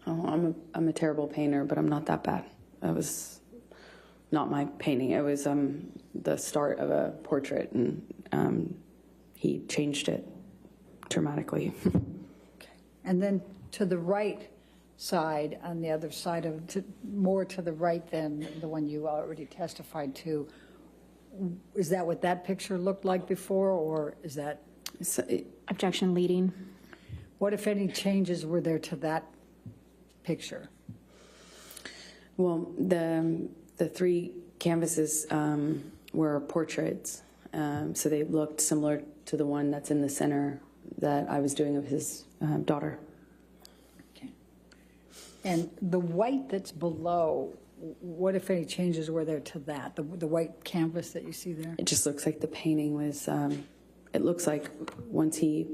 Oh, I'm a terrible painter, but I'm not that bad. That was not my painting. It was the start of a portrait, and he changed it dramatically. Okay. And then to the right side, on the other side of, more to the right than the one you already testified to, is that what that picture looked like before, or is that? Objection, leading. What, if any, changes were there to that picture? Well, the 3 canvases were portraits, so they looked similar to the one that's in the center that I was doing of his daughter. Okay. And the white that's below, what, if any, changes were there to that, the white canvas that you see there? It just looks like the painting was, it looks like once he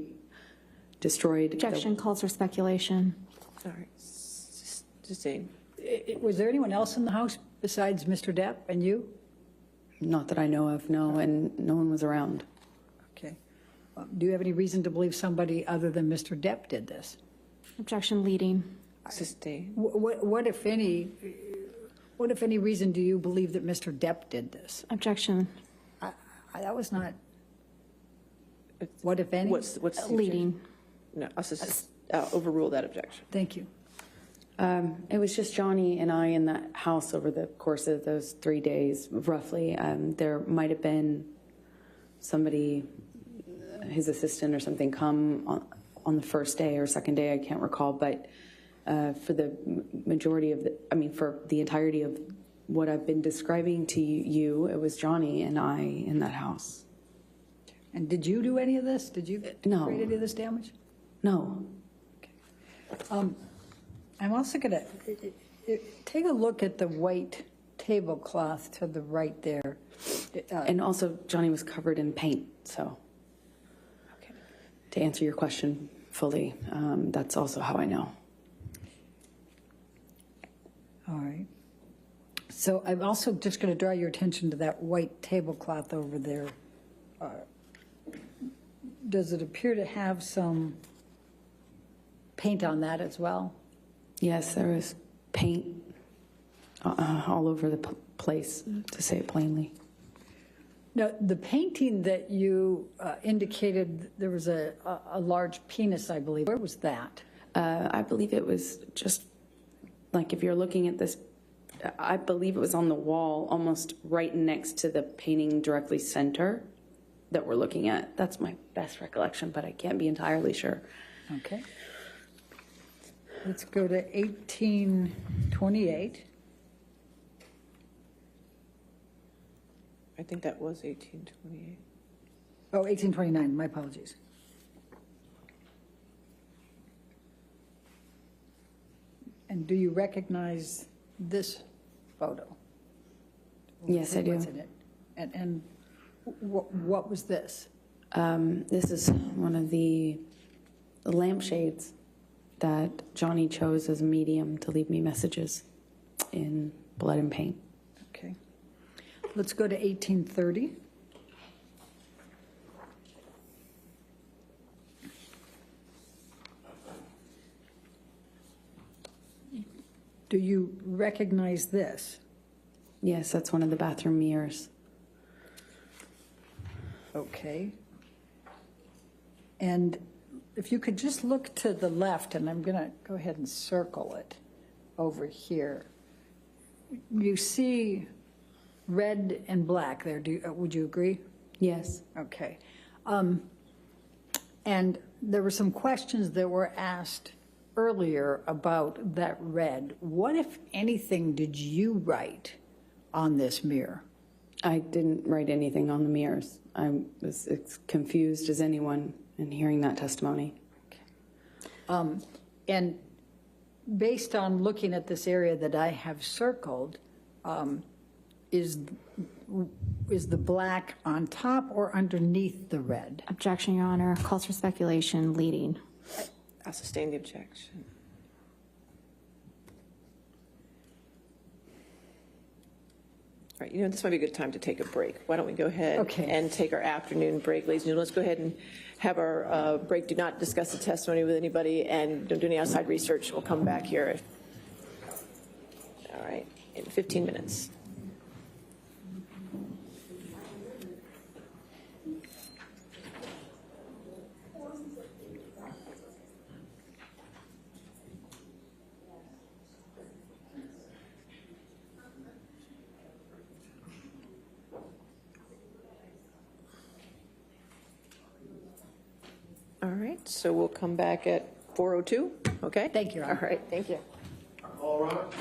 destroyed. Objection calls for speculation. Sorry, sustain. Was there anyone else in the house besides Mr. Depp and you? Not that I know of, no, and no one was around. Okay. Do you have any reason to believe somebody other than Mr. Depp did this? Objection, leading. Sustain. What, if any reason do you believe that Mr. Depp did this? Objection, That was not, what, if any? What's the leading. No, I'll overrule that objection. Thank you. It was just Johnny and I in that house over the course of those 3 days, roughly. There might have been somebody, his assistant or something, come on the first day or second day, I can't recall, but for the majority of for the entirety of what I've been describing to you, it was Johnny and I in that house. And did you do any of this? Did you No. create any of this damage? No. I'm also going to take a look at the white tablecloth to the right there. And also, Johnny was covered in paint, so Okay. to answer your question fully, that's also how I know. All right. So I'm also just going to draw your attention to that white tablecloth over there. Does it appear to have some paint on that as well? Yes, there was paint all over the place, to say it plainly. Now, the painting that you indicated, there was a large penis, I believe. Where was that? I believe it was just, like, if you're looking at this, I believe it was on the wall, almost right next to the painting directly center that we're looking at. That's my best recollection, but I can't be entirely sure. Okay. Let's go to 1828. I think that was 1828. Oh, 1829, my apologies. And do you recognize this photo? Yes, I do. What's in it? And what was this? This is one of the lampshades that Johnny chose as a medium to leave me messages in blood and paint. Okay. Let's go to 1830. Do you recognize this? Yes, that's one of the bathroom mirrors. Okay. And if you could just look to the left, and I'm going to go ahead and circle it over here. You see red and black there. Would you agree? Yes. Okay. And there were some questions that were asked earlier about that red. What, if anything, did you write on this mirror? I didn't write anything on the mirrors. I was as confused as anyone in hearing that testimony. And based on looking at this area that I have circled, is the black on top or underneath the red? Objection, Your Honor. Calls for speculation, leading. I'll sustain the objection. All right, this might be a good time to take a break. Why don't we go ahead and take our afternoon break, ladies and gentlemen. Let's go ahead and have our break. Do not discuss the testimony with anybody, and don't do any outside research. We'll come back here. All right, in 15 minutes. All right, so we'll come back at 4:02, okay? Thank you, Your Honor. All right, thank you. All right.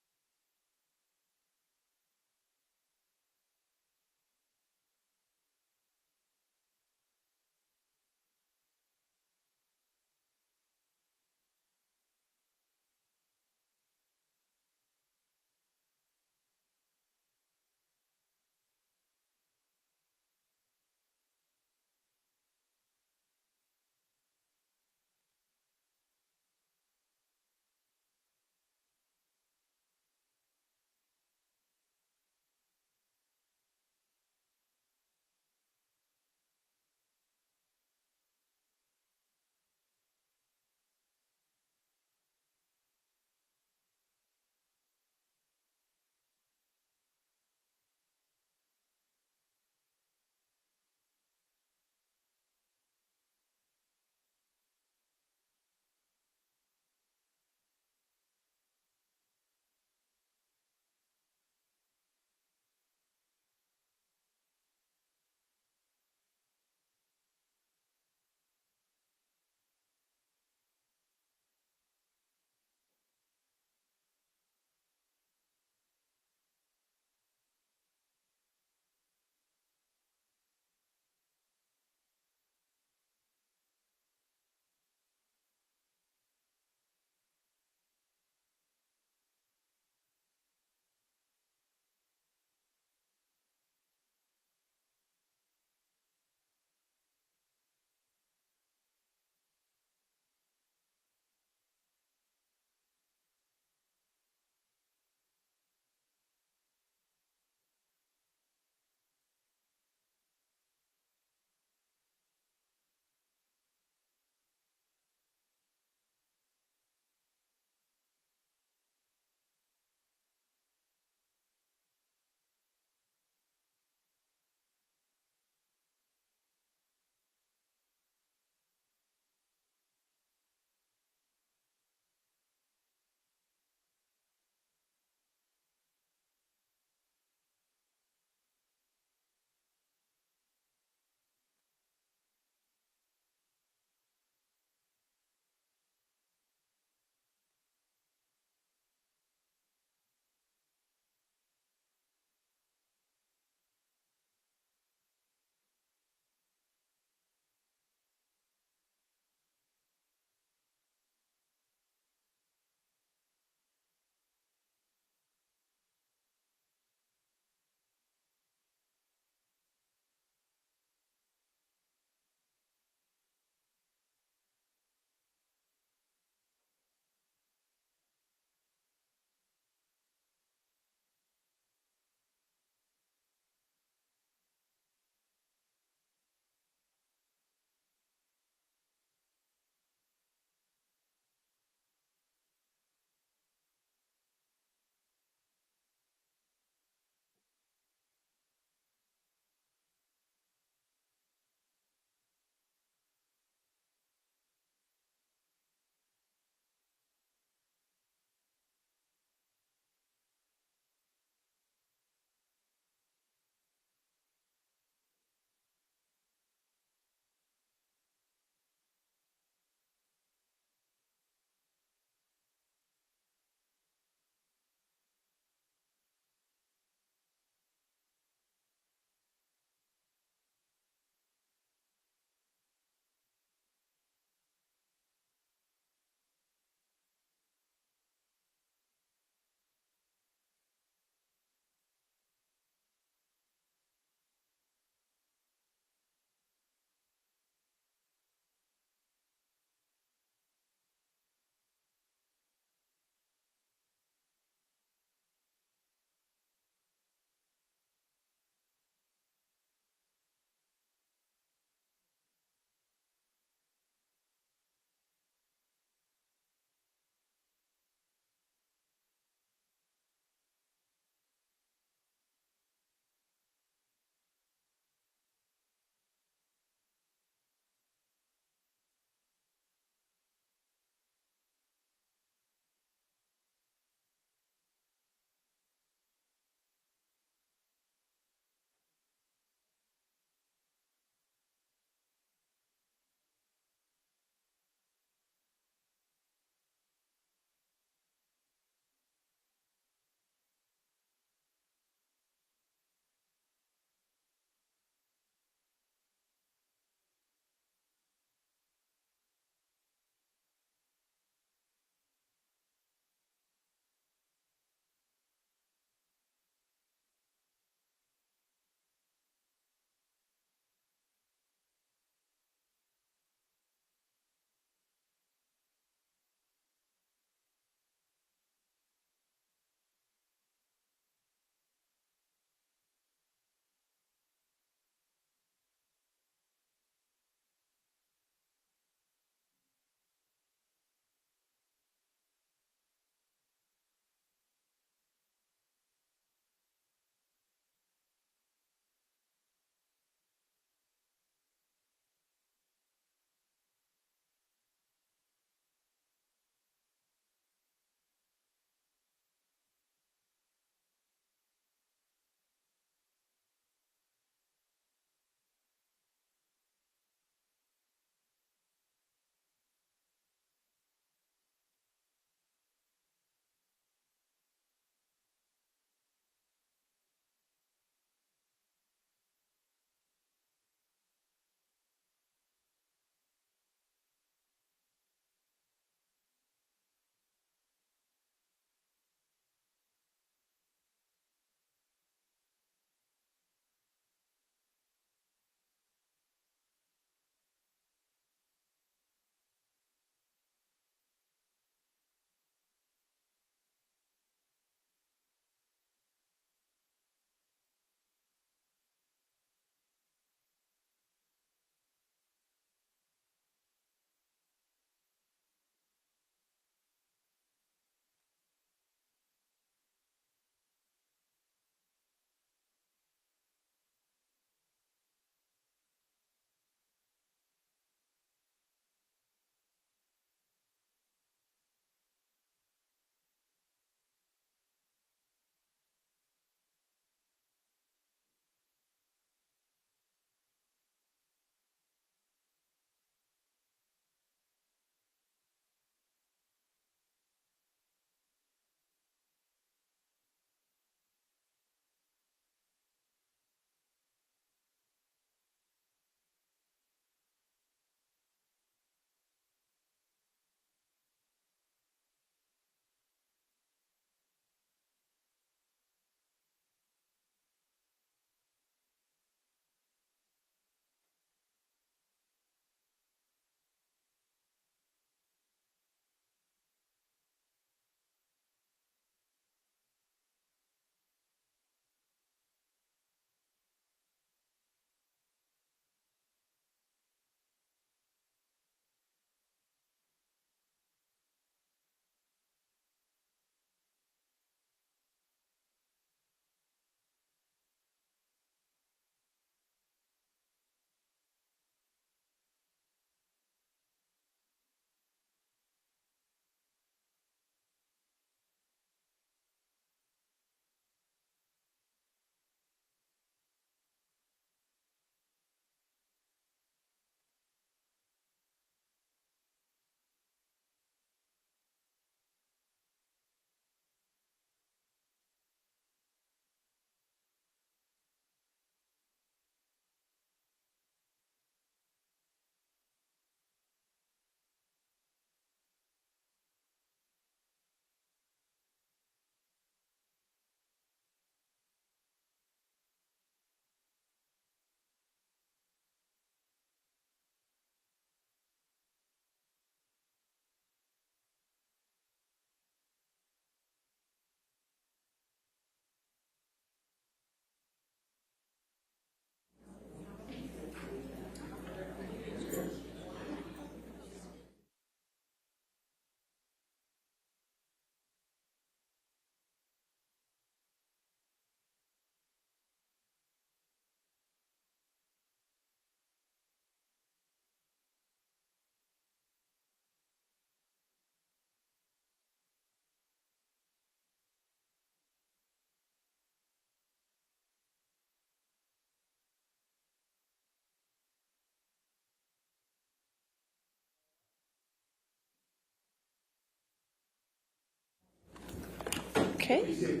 Okay.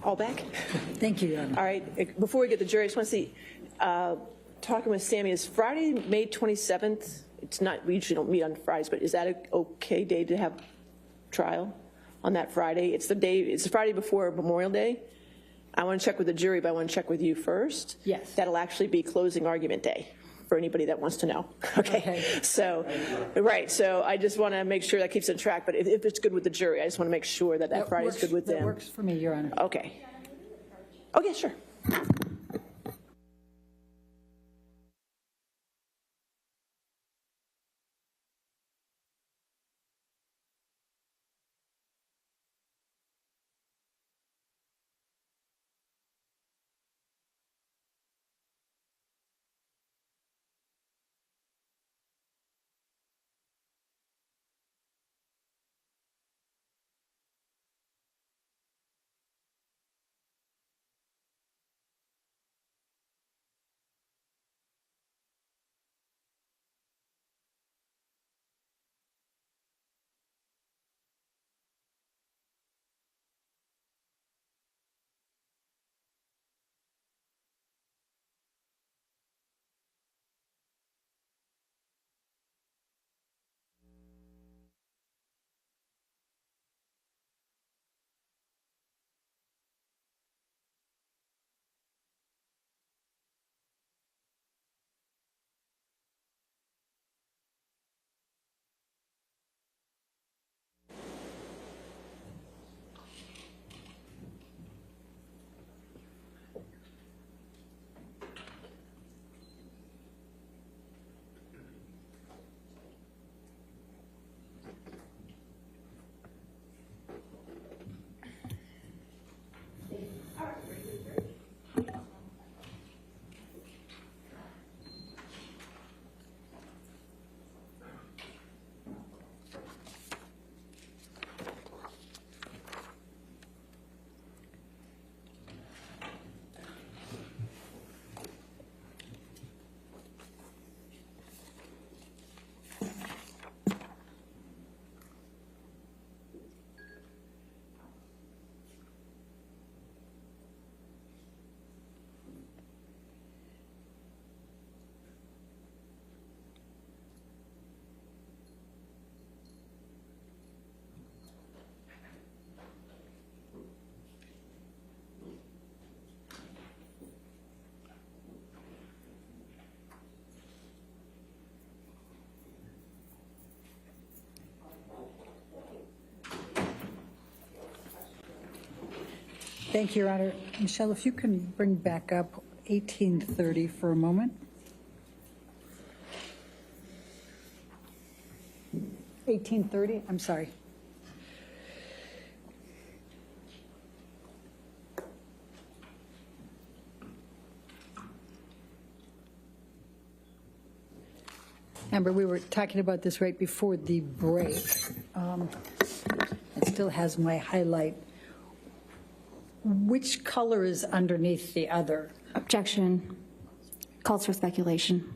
All back? Thank you, Your Honor. All right. Before we get to the jury, I just want to see, talking with Sammy, is Friday, May 27th? It's not, we usually don't meet on Fridays, but is that an okay day to have trial on that Friday? It's the Friday before Memorial Day. I want to check with the jury, but I want to check with you first. Yes. That'll actually be closing argument day for anybody that wants to know. Okay. So, right. So I just want to make sure that keeps it on track. But if it's good with the jury, I just want to make sure that Friday is good with them. That works for me, Your Honor. Okay. Okay, sure. Thank you, Your Honor. Michelle, if you can bring back up 1830 for a moment. 1830, I'm sorry. Amber, we were talking about this right before the break. It still has my highlight. Which color is underneath the other? Objection. Calls for speculation.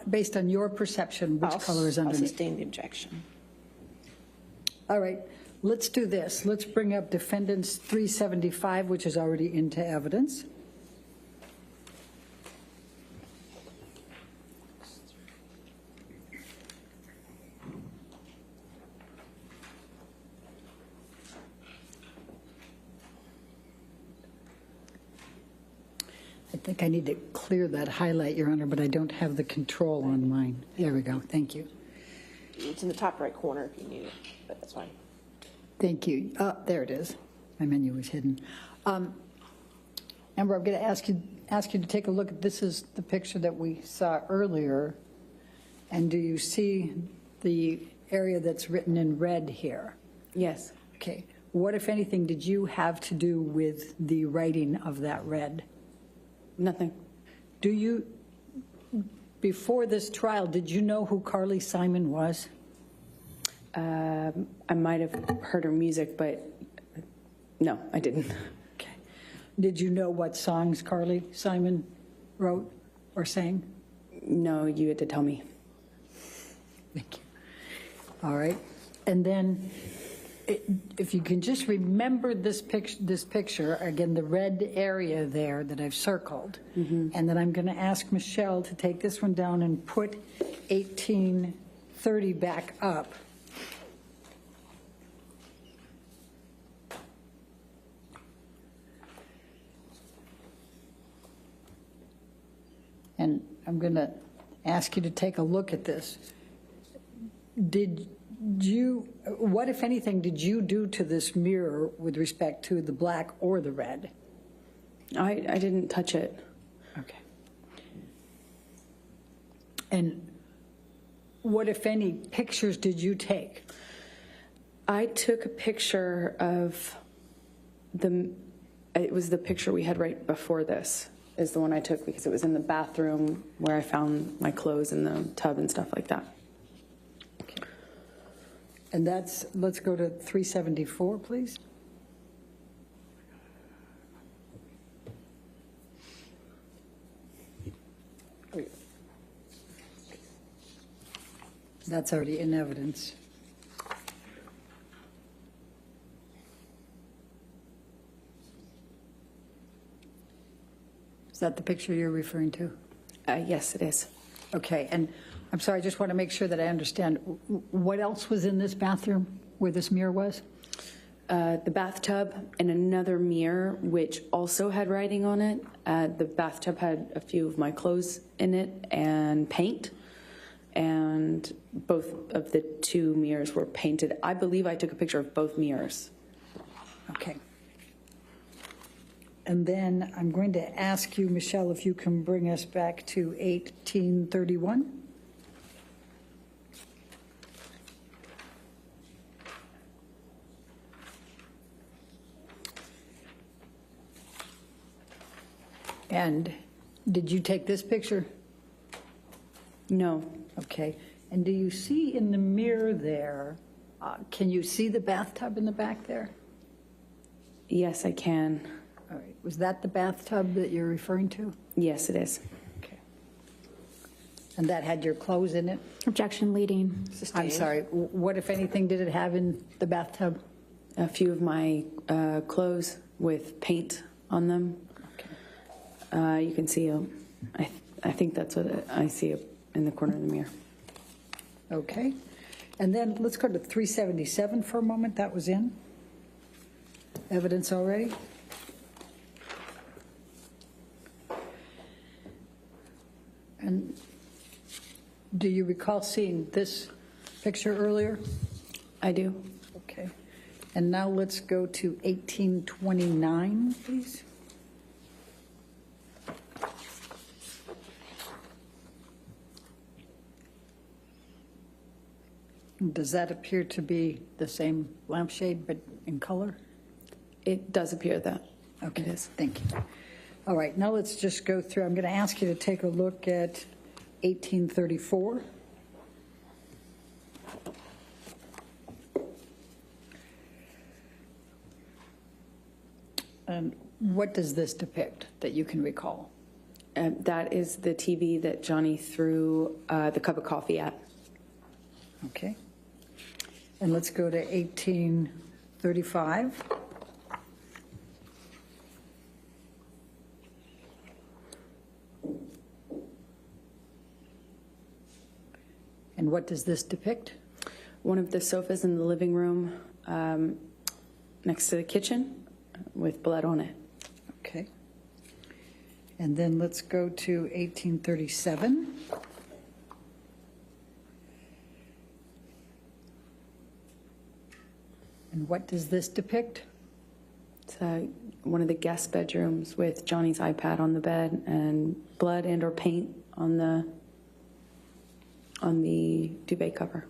Based on your perception, which color is I'll underneath? sustain the objection. All right, let's do this. Let's bring up Defendants 375, which is already into evidence. I think I need to clear that highlight, Your Honor, but I don't have the control on mine. There we go. Thank you. It's in the top right corner if you need it, but that's fine. Thank you. There it is. My menu was hidden. Amber, I'm going to ask you to take a look at this. Is the picture that we saw earlier, and do you see the area that's written in red here? Yes. Okay. What, if anything, did you have to do with the writing of that red? Nothing. Do you, before this trial, did you know who Carly Simon was? I might have heard her music, but no, I didn't. Okay. Did you know what songs Carly Simon wrote or sang? No, you had to tell me. Thank you. All right. And then If you can just remember this picture, again, the red area there that I've circled, and then I'm going to ask Michelle to take this one down and put 1830 back up. And I'm going to ask you to take a look at this. What, if anything, did you do to this mirror with respect to the black or the red? I didn't touch it. Okay. And what, if any, pictures did you take? I took a picture of it was the picture we had right before this, is the one I took because it was in the bathroom where I found my clothes in the tub and stuff like that. Okay. And let's go to 374, please. That's already in evidence. Is that the picture you're referring to? Yes, it is. Okay, and I'm sorry, I just want to make sure that I understand. What else was in this bathroom where this mirror was? The bathtub and another mirror, which also had writing on it. The bathtub had a few of my clothes in it and paint. And both of the two mirrors were painted. I believe I took a picture of both mirrors. Okay. And then I'm going to ask you, Michelle, if you can bring us back to 1831. And did you take this picture? No. Okay. And do you see in the mirror there, can you see the bathtub in the back there? Yes, I can. All right. Was that the bathtub that you're referring to? Yes, it is. Okay. And that had your clothes in it? Objection leading. I'm Sustained. sorry. What, if anything, did it have in the bathtub? A few of my clothes with paint on them. Okay. You can see, I think that's what I see in the corner of the mirror. Okay. And then let's go to 377 for a moment. That was in evidence already. And do you recall seeing this picture earlier? I do. Okay. And now let's go to 1829, please. Does that appear to be the same lampshade but in color? It does appear that. Okay, It is. thank you. All right, now let's just go through. I'm going to ask you to take a look at 1834. And what does this depict that you can recall? That is the TV that Johnny threw the cup of coffee at. Okay. And let's go to 1835. And what does this depict? One of the sofas in the living room next to the kitchen with blood on it. Okay. And then let's go to 1837. And what does this depict? It's one of the guest bedrooms with Johnny's iPad on the bed and blood and or paint on the duvet cover.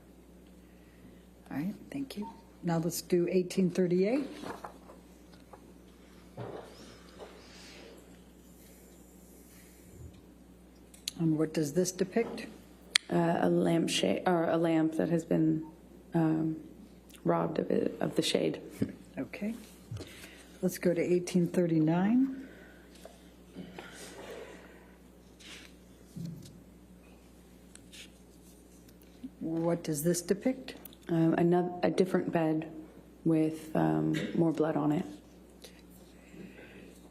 All right, thank you. Now let's do 1838. And what does this depict? A lampshade or a lamp that has been robbed of the shade. Okay. Let's go to 1839. What does this depict? A different bed with more blood on it.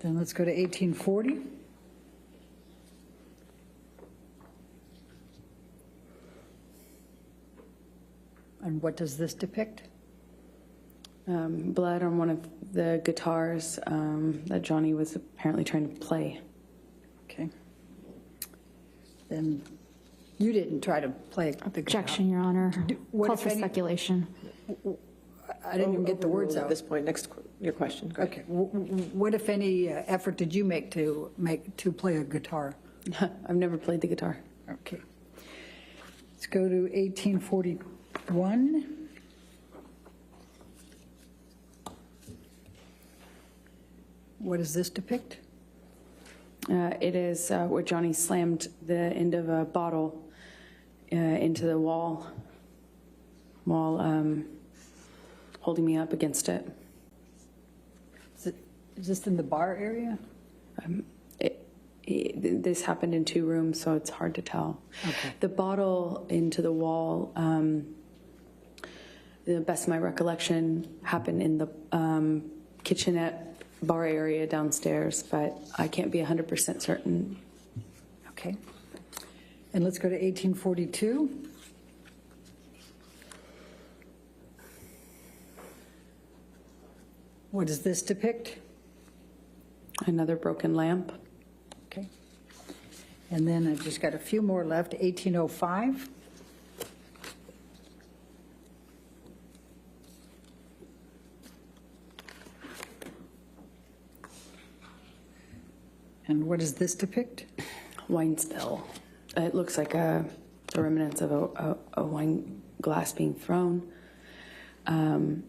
Then let's go to 1840. And what does this depict? Blood on one of the guitars that Johnny was apparently trying to play. Okay. Then you didn't try to play the guitar. Objection, Your Honor. What Call if for any- speculation. I didn't even get the words At out. this point, next, your question. Go ahead. Okay. What, if any, effort did you make to play a guitar? I've never played the guitar. Okay. Let's go to 1841. What does this depict? It is where Johnny slammed the end of a bottle into the wall while holding me up against it. Is this in the bar area? This happened in 2 rooms, so it's hard to tell. Okay. The bottle into the wall, the best of my recollection, happened in the kitchenette bar area downstairs, but I can't be 100% certain. Okay. And let's go to 1842. What does this depict? Another broken lamp. Okay. And then I've just got a few more left. 1805. And what does this depict? Wine spill. It looks like the remnants of a wine glass being thrown. And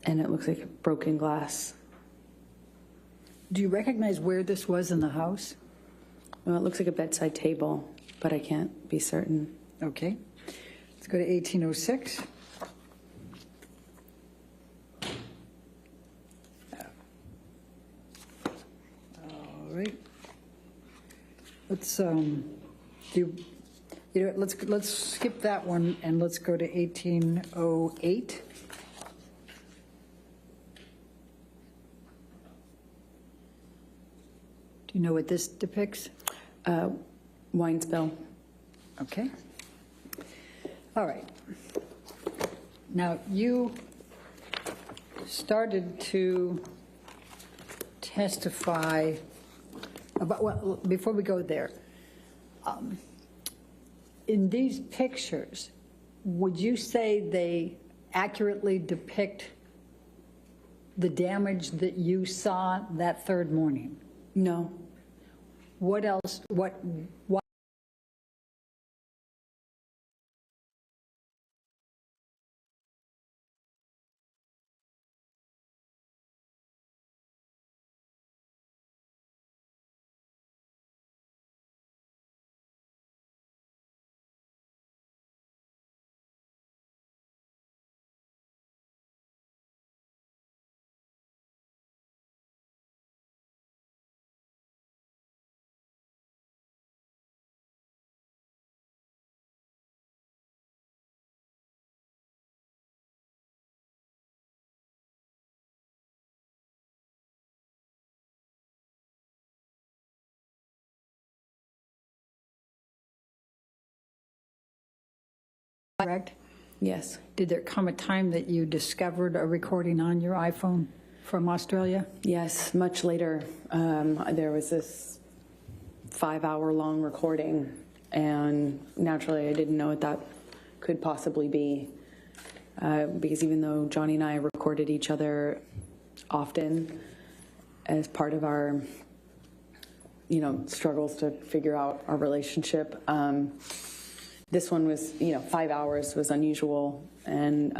it looks like broken glass. Do you recognize where this was in the house? Well, it looks like a bedside table, but I can't be certain. Okay. Let's go to 1806. All right. Let's let's skip that one and let's go to 1808. Do you know what this depicts? Wine spill. Okay. All right. Now, you started to testify about, well, before we go there, in these pictures, would you say they accurately depict the damage that you saw that third morning? No. What else, what correct? Yes. Did there come a time that you discovered a recording on your iPhone from Australia? Yes, much later. There was this 5-hour-long recording, and naturally I didn't know what that could possibly be, because even though Johnny and I recorded each other often as part of our, struggles to figure out our relationship, this one was, 5 hours was unusual, and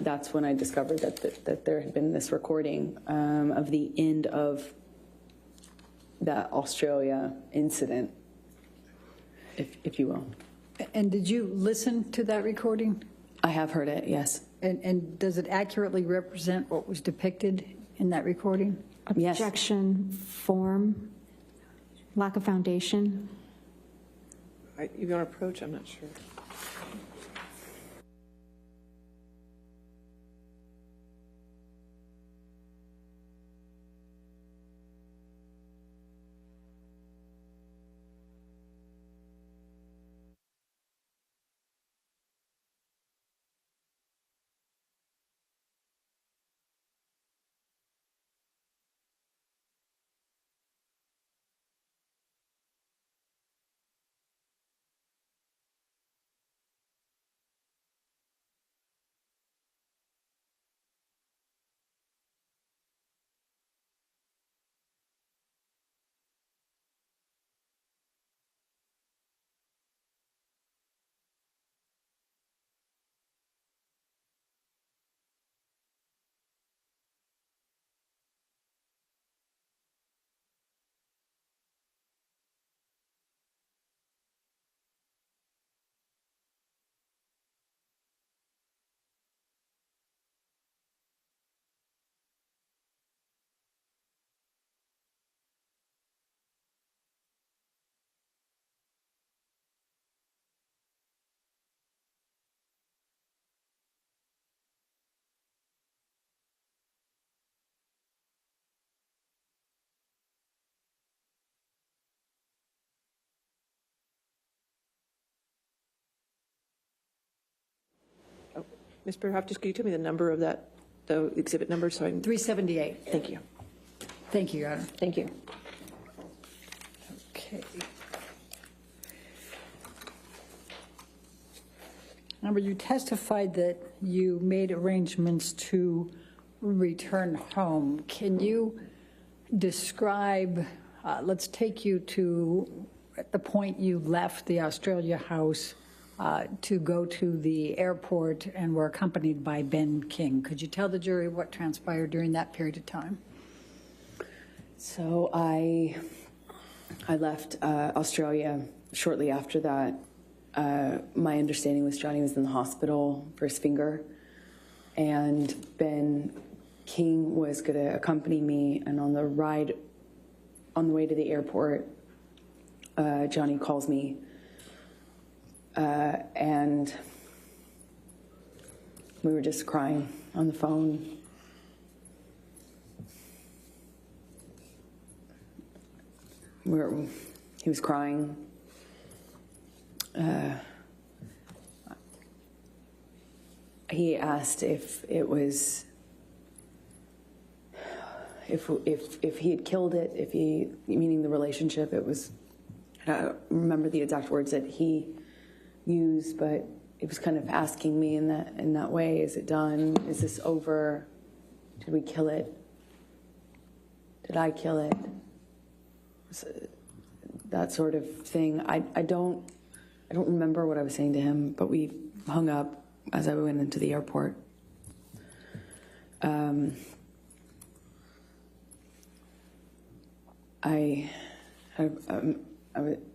that's when I discovered that there had been this recording of the end of that Australia incident, if you will. And did you listen to that recording? I have heard it, yes. And does it accurately represent what was depicted in that recording? Yes. Objection, form, lack of foundation. You want to approach? I'm not sure. Ms. Berhoff, just could you tell me the number of that, the exhibit number, so I can... 378. Thank you. Thank you, Your Honor. Thank you. Okay. Amber, you testified that you made arrangements to return home. Can you describe, let's take you to at the point you left the Australia house to go to the airport and were accompanied by Ben King. Could you tell the jury what transpired during that period of time? So I left Australia shortly after that. My understanding was Johnny was in the hospital for his finger, and Ben King was going to accompany me. And on the way to the airport, Johnny calls me, and we were just crying on the phone. He was crying. He asked if it was, if he had killed it, meaning the relationship, it was, I don't remember the exact words that he used, but it was kind of asking me in that way, is it done? Is this over? Did we kill it? Did I kill it? That sort of thing. I don't remember what I was saying to him, but we hung up as I went into the airport. I had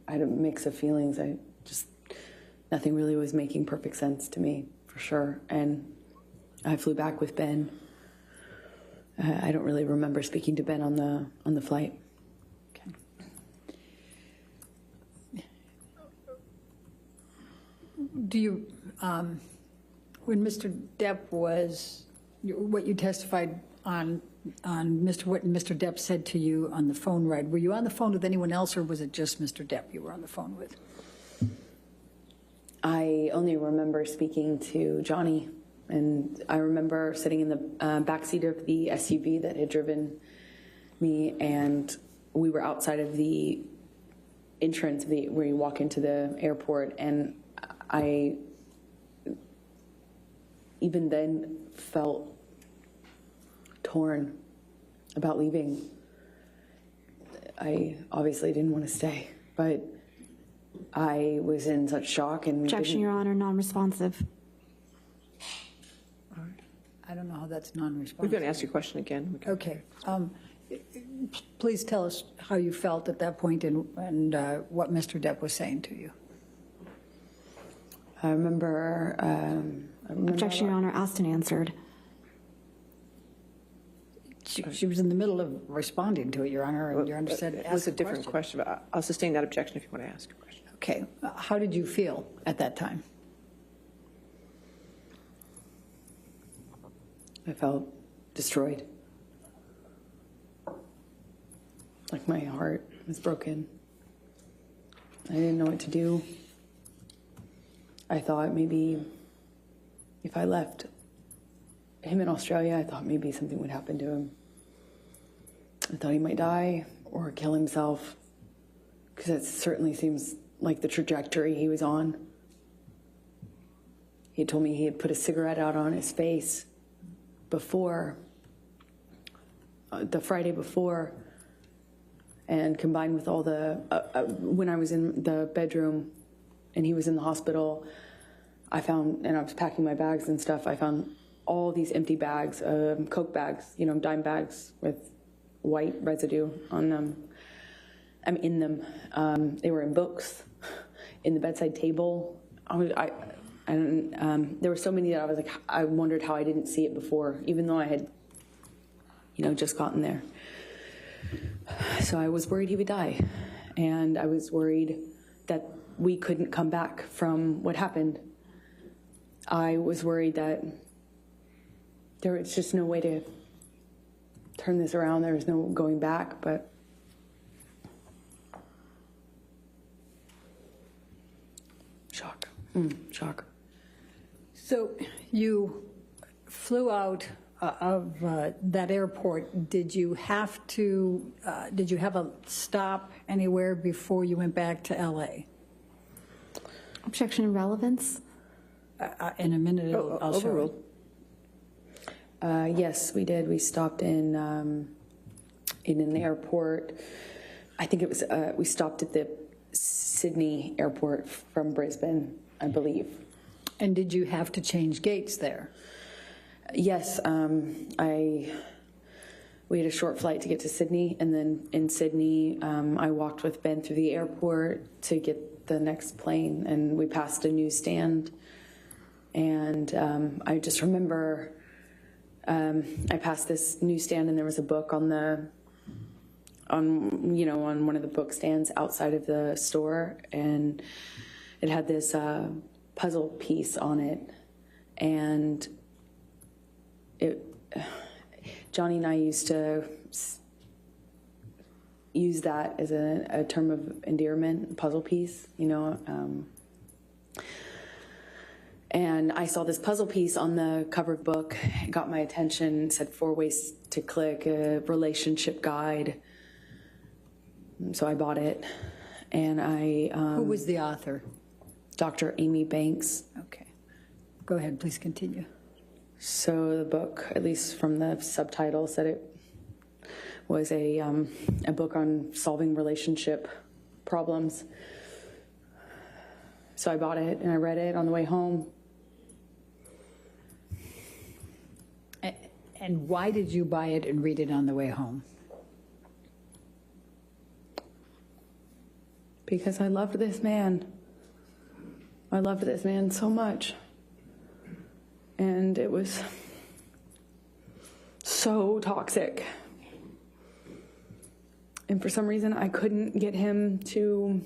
a mix of feelings. Nothing really was making perfect sense to me, for sure. And I flew back with Ben. I don't really remember speaking to Ben on the flight. Do you, when Mr. Depp was, what you testified on what Mr. Depp said to you on the phone ride, were you on the phone with anyone else, or was it just Mr. Depp you were on the phone with? I only remember speaking to Johnny, and I remember sitting in the backseat of the SUV that had driven me, and we were outside of the entrance where you walk into the airport, and I even then felt torn about leaving. I obviously didn't want to stay, but I was in such shock and Objection, Your Honor, non-responsive. I don't know how that's non-responsive. We're going to ask you a question again. Okay. Please tell us how you felt at that point and what Mr. Depp was saying to you. I remember Objection, Your Honor, asked and answered. She was in the middle of responding to it, Your Honor, and Your Honor said It was a different question, but I'll sustain that objection if you want to ask a question. Okay. How did you feel at that time? I felt destroyed. Like my heart was broken. I didn't know what to do. I thought maybe if I left him in Australia, I thought maybe something would happen to him. I thought he might die or kill himself, because that certainly seems like the trajectory he was on. He had told me he had put a cigarette out on his face before, the Friday before, and combined with all the, when I was in the bedroom and he was in the hospital, I found, and I was packing my bags and stuff, I found all these empty bags, Coke bags, dime bags with white residue on them. I'm in them. They were in books, in the bedside table. There were so many that I was like, I wondered how I didn't see it before, even though I had, just gotten there. So I was worried he would die, and I was worried that we couldn't come back from what happened. I was worried that there was just no way to turn this around. There was no going back, but shock. Shock. So you flew out of that airport. Did you have a stop anywhere before you went back to LA? Objection and relevance? In a minute, I'll show Overruled. Yes, we did. We stopped in an airport. I think it was, we stopped at the Sydney airport from Brisbane, I believe. And did you have to change gates there? Yes, we had a short flight to get to Sydney, and then in Sydney, I walked with Ben through the airport to get the next plane, and we passed a newsstand. And I just remember I passed this newsstand, and there was a book on one of the book stands outside of the store, and it had this puzzle piece on it, and Johnny and I used to use that as a term of endearment, puzzle piece, and I saw this puzzle piece on the cover of the book. It got my attention. It said 4 ways to click, a relationship guide. So I bought it, and Who was the author? Dr. Amy Banks. Okay. Go ahead, please continue. So the book, at least from the subtitle, said it was a book on solving relationship problems. So I bought it, and I read it on the way home. And why did you buy it and read it on the way home? Because I loved this man. I loved this man so much. And it was so toxic. And for some reason, I couldn't get him to...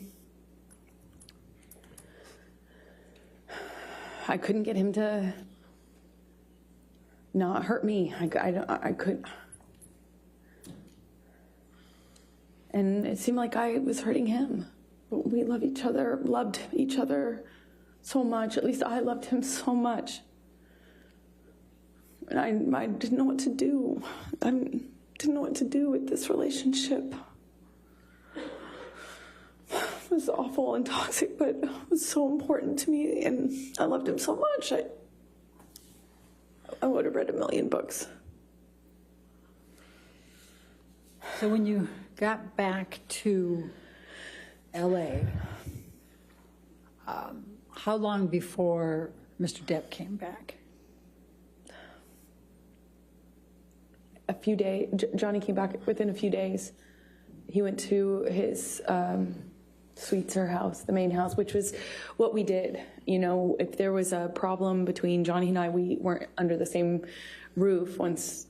not hurt me. I could... And it seemed like I was hurting him. But we loved each other so much. At least I loved him so much. And I didn't know what to do. I didn't know what to do with this relationship. It was awful and toxic, but it was so important to me, and I loved him so much. I would have read 1,000,000 books. So when you got back to LA, how long before Mr. Depp came back? A few days. Johnny came back within a few days. He went to his Sweetser house, the main house, which was what we did. If there was a problem between Johnny and I, we weren't under the same roof once,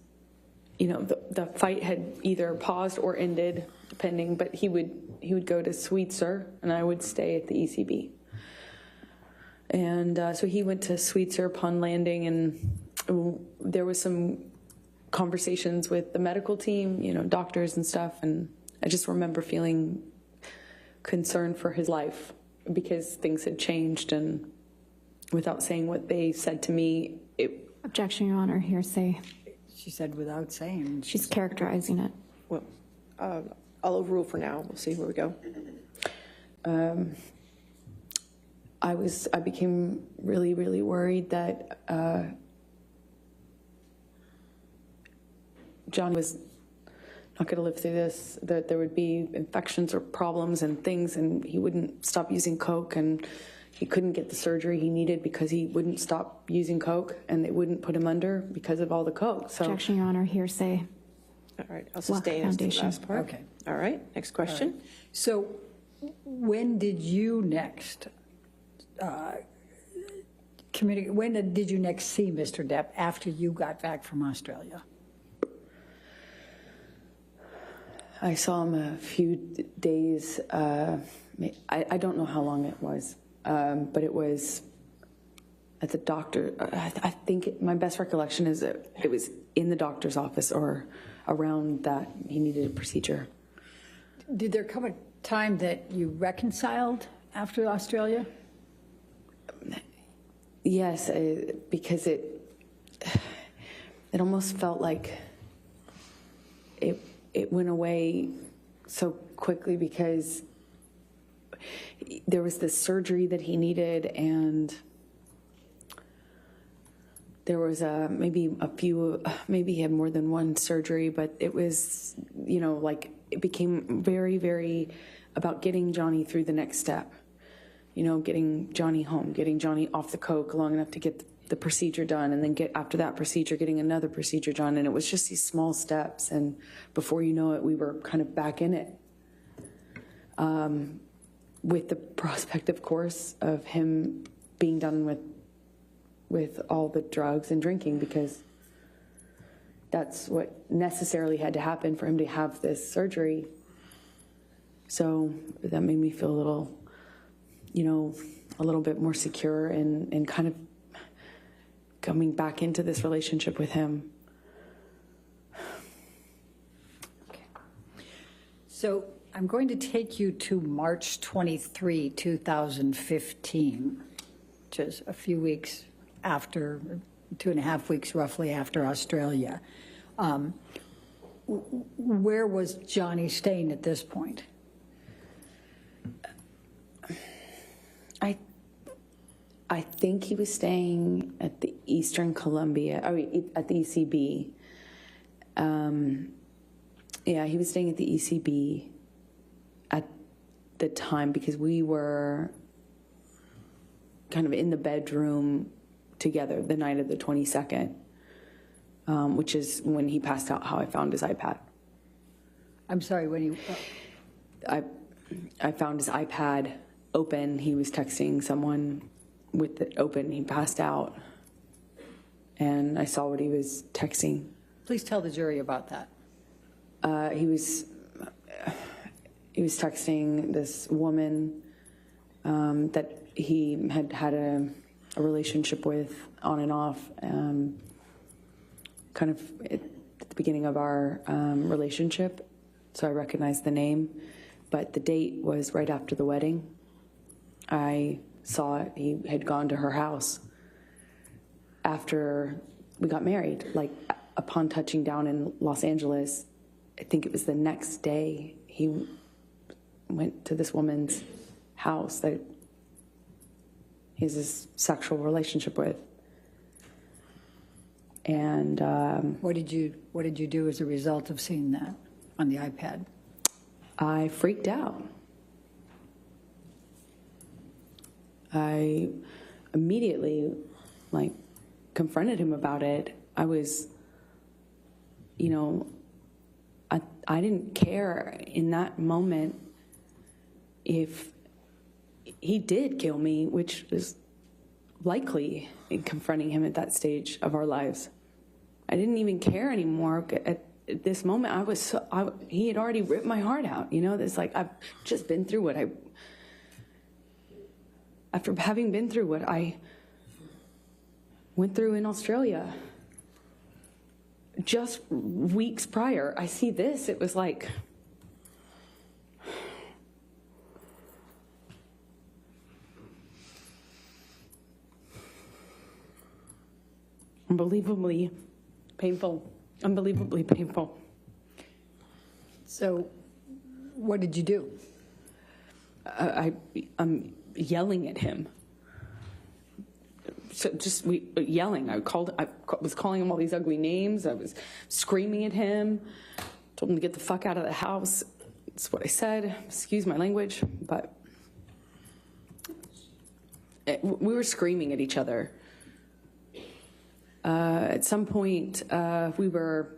the fight had either paused or ended, depending, but he would go to Sweetser, and I would stay at the ECB. And so he went to Sweetser upon landing, and there was some conversations with the medical team, doctors and stuff, and I just remember feeling concerned for his life because things had changed, and without saying what they said to me, Objection, Your Honor, hearsay. She said without saying. She's characterizing it. Well, I'll overrule for now. We'll see where we go. I became really, really worried that John was not going to live through this, that there would be infections or problems and things, and he wouldn't stop using Coke, and he couldn't get the surgery he needed because he wouldn't stop using Coke, and they wouldn't put him under because of all the Coke. So, Objection, Your Honor, hearsay. All right, I'll sustain as to the Foundation. last part. Okay. All right, next question. Right. So when did you next communicate? When did you next see Mr. Depp after you got back from Australia? I saw him a few days. I don't know how long it was, but it was at the doctor. I think my best recollection is that it was in the doctor's office or around that he needed a procedure. Did there come a time that you reconciled after Australia? Yes, because it almost felt like it went away so quickly, because there was this surgery that he needed, and there was maybe he had more than one surgery, but it was, like, it became very, very about getting Johnny through the next step. Getting Johnny home, getting Johnny off the coke long enough to get the procedure done, and then after that procedure, getting another procedure done. And it was just these small steps, and before you know it, we were kind of back in it. With the prospect, of course, of him being done with all the drugs and drinking, because that's what necessarily had to happen for him to have this surgery. So that made me feel a little bit more secure and kind of coming back into this relationship with him. Okay. So I'm going to take you to March 23, 2015, which is a few weeks after, 2.5 weeks roughly after Australia. Where was Johnny staying at this point? I think he was staying at the Eastern Columbia, at the ECB. Yeah, he was staying at the ECB at the time, because we were kind of in the bedroom together the night of the 22nd, which is when he passed out, how I found his iPad. I'm sorry, when you... I found his iPad open. He was texting someone with it open. He passed out, and I saw what he was texting. Please tell the jury about that. He was texting this woman that he had a relationship with on and off, kind of at the beginning of our relationship. So I recognized the name, but the date was right after the wedding. I saw it. He had gone to her house after we got married. Like, upon touching down in Los Angeles, I think it was the next day, he went to this woman's house that he has this sexual relationship with. And What did you do as a result of seeing that on the iPad? I freaked out. I immediately, confronted him about it. I was, I didn't care in that moment if he did kill me, which is likely in confronting him at that stage of our lives. I didn't even care anymore. At this moment, he had already ripped my heart out. I've just been through after having been through what I went through in Australia. Just weeks prior, I see this. It was like, unbelievably painful. So what did you do? I'm yelling at him. So yelling. I was calling him all these ugly names. I was screaming at him. Told him to get the fuck out of the house. That's what I said. Excuse my language, but we were screaming at each other. At some point, we were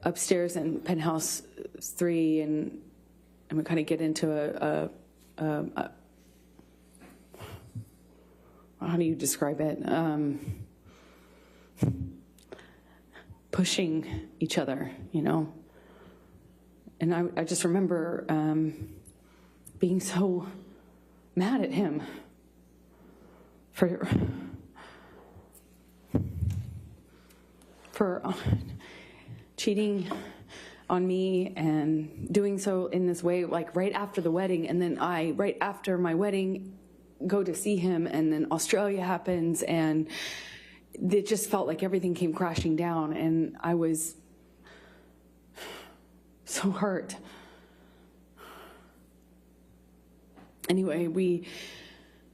upstairs in Penthouse 3, and we kind of get into a how do you describe it? Pushing each other, And I just remember being so mad at him for cheating on me and doing so in this way, like right after the wedding. And then right after my wedding, go to see him, and then Australia happens, and it just felt like everything came crashing down, and I was so hurt. Anyway,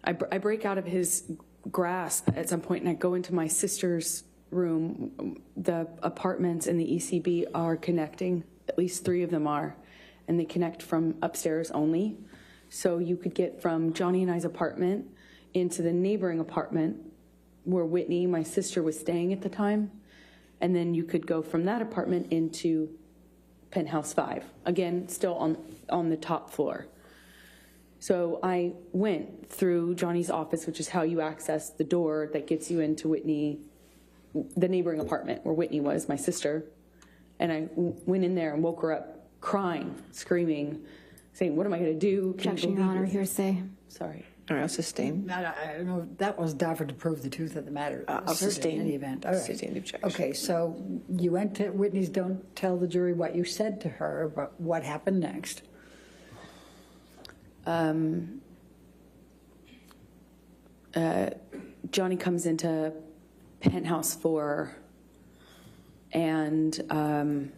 I break out of his grasp at some point, and I go into my sister's room. The apartments in the ECB are connecting, at least 3 of them are, and they connect from upstairs only. So you could get from Johnny and I's apartment into the neighboring apartment where Whitney, my sister, was staying at the time, and then you could go from that apartment into Penthouse 5, again, still on the top floor. So I went through Johnny's office, which is how you access the door that gets you into Whitney, the neighboring apartment where Whitney was, my sister. And I went in there and woke her up crying, screaming, saying, what am I going to do? Objection, Your Honor, hearsay. Sorry. All right, I'll sustain. I don't know, that was offered to prove the truth of the matter. I'll Asserted sustain. In any event. All right. Sustain the objection. Okay, so you went to Whitney's. Don't tell the jury what you said to her, but what happened next? Johnny comes into Penthouse 4 and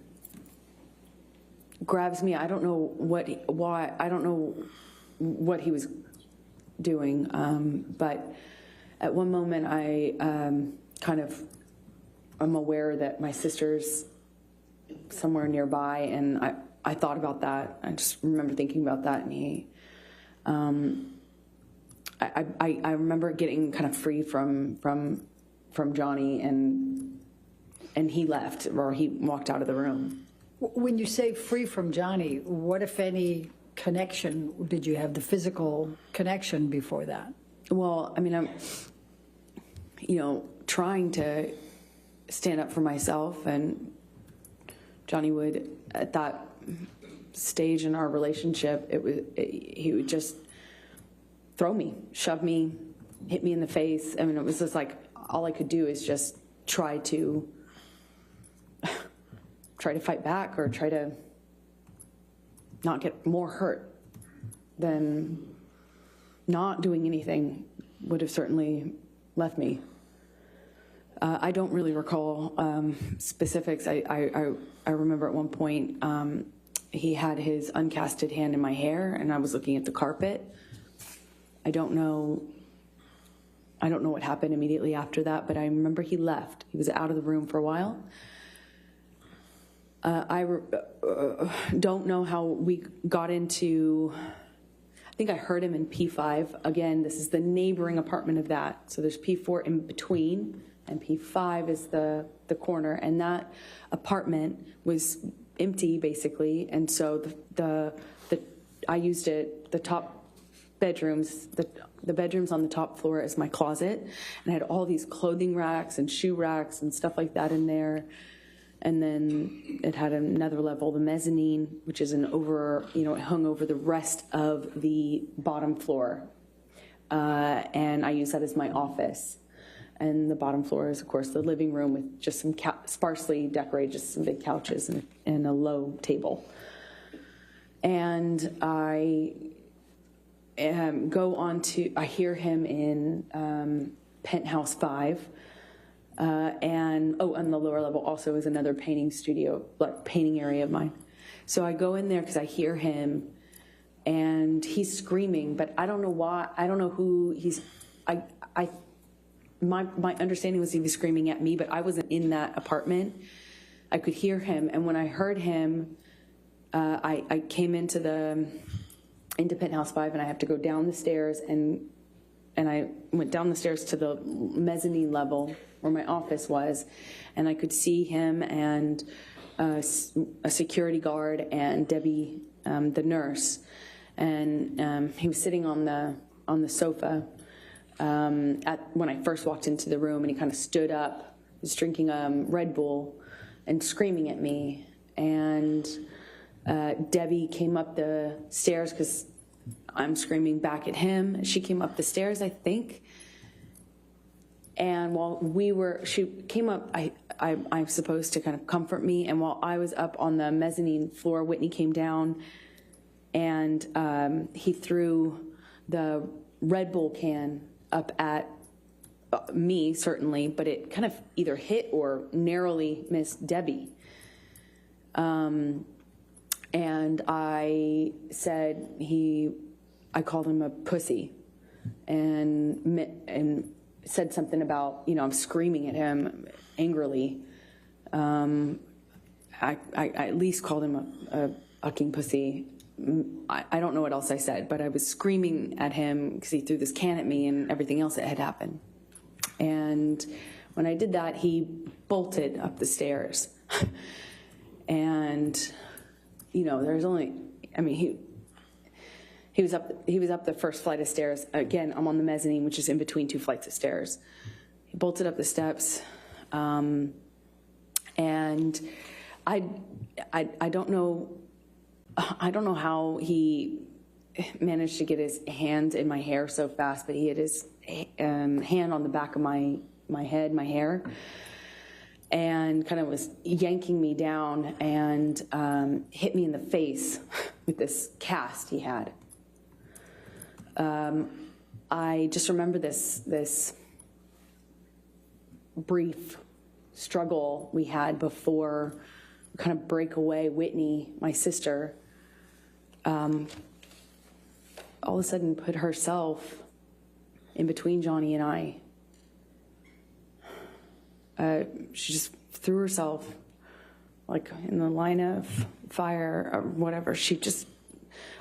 grabs me. I don't know why. I don't know what he was doing, but at one moment I I'm aware that my sister's somewhere nearby, and I thought about that. I just remember thinking about that, and he, I remember getting kind of free from Johnny, and he left, or he walked out of the room. When you say free from Johnny, what, if any, connection did you have? The physical connection before that? Well, I mean, I'm, trying to stand up for myself, and Johnny would, at that stage in our relationship, he would just throw me, shove me, hit me in the face. I mean, it was just like, all I could do is just try to fight back, or try to not get more hurt than not doing anything would have certainly left me. I don't really recall specifics. I remember at one point he had his uncasted hand in my hair, and I was looking at the carpet. I don't know what happened immediately after that, but I remember he left. He was out of the room for a while. I don't know how we got into, I think I heard him in P5. Again, this is the neighboring apartment of that. So there's P4 in between, and P5 is the corner. And that apartment was empty, basically. And so I used it, the top bedrooms, the bedrooms on the top floor as my closet. And I had all these clothing racks and shoe racks and stuff like that in there. And then it had another level, the mezzanine, which is it hung over the rest of the bottom floor. And I use that as my office. And the bottom floor is, of course, the living room with just some sparsely decorated, just some big couches and a low table. And I I hear him in Penthouse 5. And on the lower level also is another painting studio, like painting area of mine. So I go in there because I hear him, and he's screaming, but I don't know why. I don't know who he's. My understanding was he was screaming at me, but I wasn't in that apartment. I could hear him, and when I heard him, I came into Penthouse 5, and I have to go down the stairs, and I went down the stairs to the mezzanine level where my office was, and I could see him and a security guard and Debbie, the nurse, and he was sitting on the sofa when I first walked into the room, and he kind of stood up, was drinking Red Bull and screaming at me, and Debbie came up the stairs because I'm screaming back at him. She came up the stairs, I think. And while she came up, I'm supposed to kind of comfort me. And while I was up on the mezzanine floor, Whitney came down, and he threw the Red Bull can up at me, certainly, but it kind of either hit or narrowly missed Debbie. And I said I called him a pussy, and said something about, I'm screaming at him angrily. I at least called him a fucking pussy. I don't know what else I said, but I was screaming at him because he threw this can at me and everything else that had happened. And when I did that, he bolted up the stairs. And, there's only, he was up the first flight of stairs. Again, I'm on the mezzanine, which is in between two flights of stairs. He bolted up the steps. And I don't know how he managed to get his hands in my hair so fast, but he had his hand on the back of my head, my hair, and kind of was yanking me down and hit me in the face with this cast he had. I just remember this brief struggle we had before we kind of break away. Whitney, my sister, all of a sudden put herself in between Johnny and I. She just threw herself like in the line of fire or whatever. She just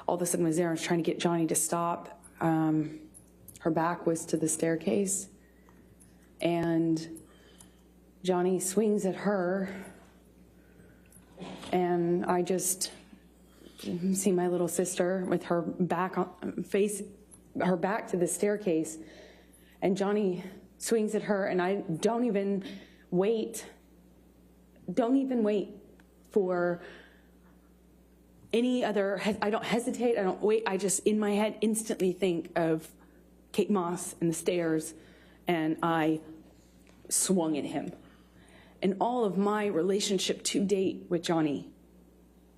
all of a sudden was there and was trying to get Johnny to stop. Her back was to the staircase, and Johnny swings at her, and I just see my little sister with her back to the staircase, and Johnny swings at her, and I don't even wait for any other, I don't hesitate, I don't wait, I just in my head instantly think of Kate Moss and the stairs, and I swung at him. In all of my relationship to date with Johnny,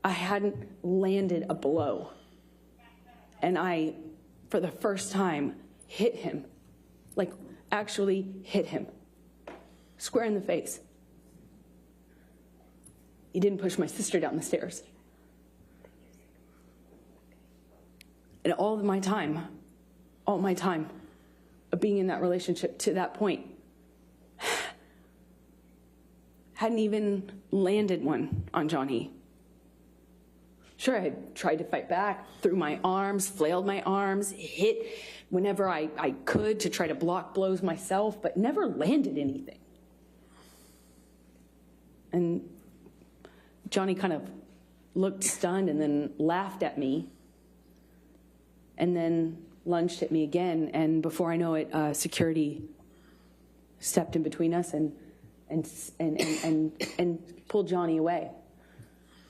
I hadn't landed a blow. And I, for the first time, hit him. Like, actually hit him. Square in the face. He didn't push my sister down the stairs. And all my time of being in that relationship to that point, hadn't even landed one on Johnny. Sure, I had tried to fight back, threw my arms, flailed my arms, hit whenever I could to try to block blows myself, but never landed anything. And Johnny kind of looked stunned and then laughed at me and then lunged at me again. And before I know it, security stepped in between us and pulled Johnny away.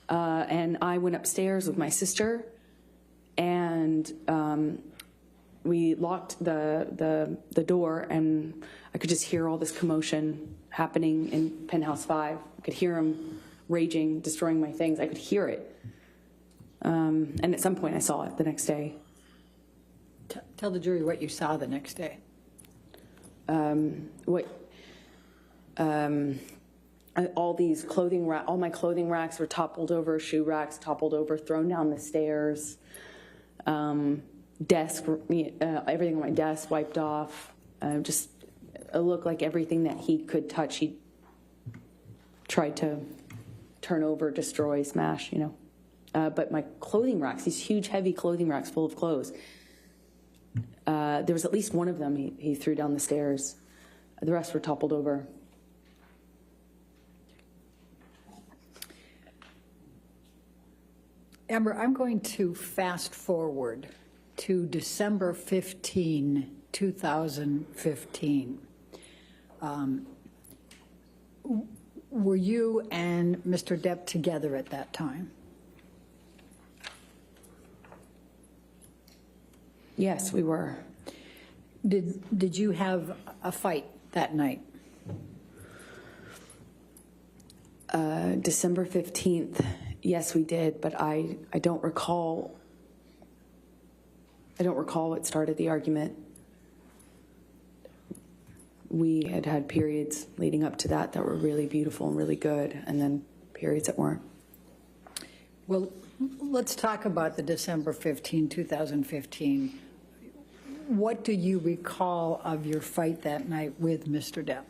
And I went upstairs with my sister, and we locked the door, and I could just hear all this commotion happening in Penthouse 5. I could hear him raging, destroying my things. I could hear it. And at some point I saw it the next day. Tell the jury what you saw the next day. All these all my clothing racks were toppled over, shoe racks toppled over, thrown down the stairs. Desk, everything on my desk wiped off. Just it looked like everything that he could touch, he tried to turn over, destroy, smash, But my clothing racks, these huge, heavy clothing racks full of clothes, there was at least one of them he threw down the stairs. The rest were toppled over. Amber, I'm going to fast forward to December 15, 2015. Were you and Mr. Depp together at that time? Yes, we were. Did you have a fight that night? December 15th, yes, we did, but I don't recall I don't recall what started the argument. We had had periods leading up to that were really beautiful and really good, and then periods that weren't. Well, let's talk about the December 15, 2015. What do you recall of your fight that night with Mr. Depp?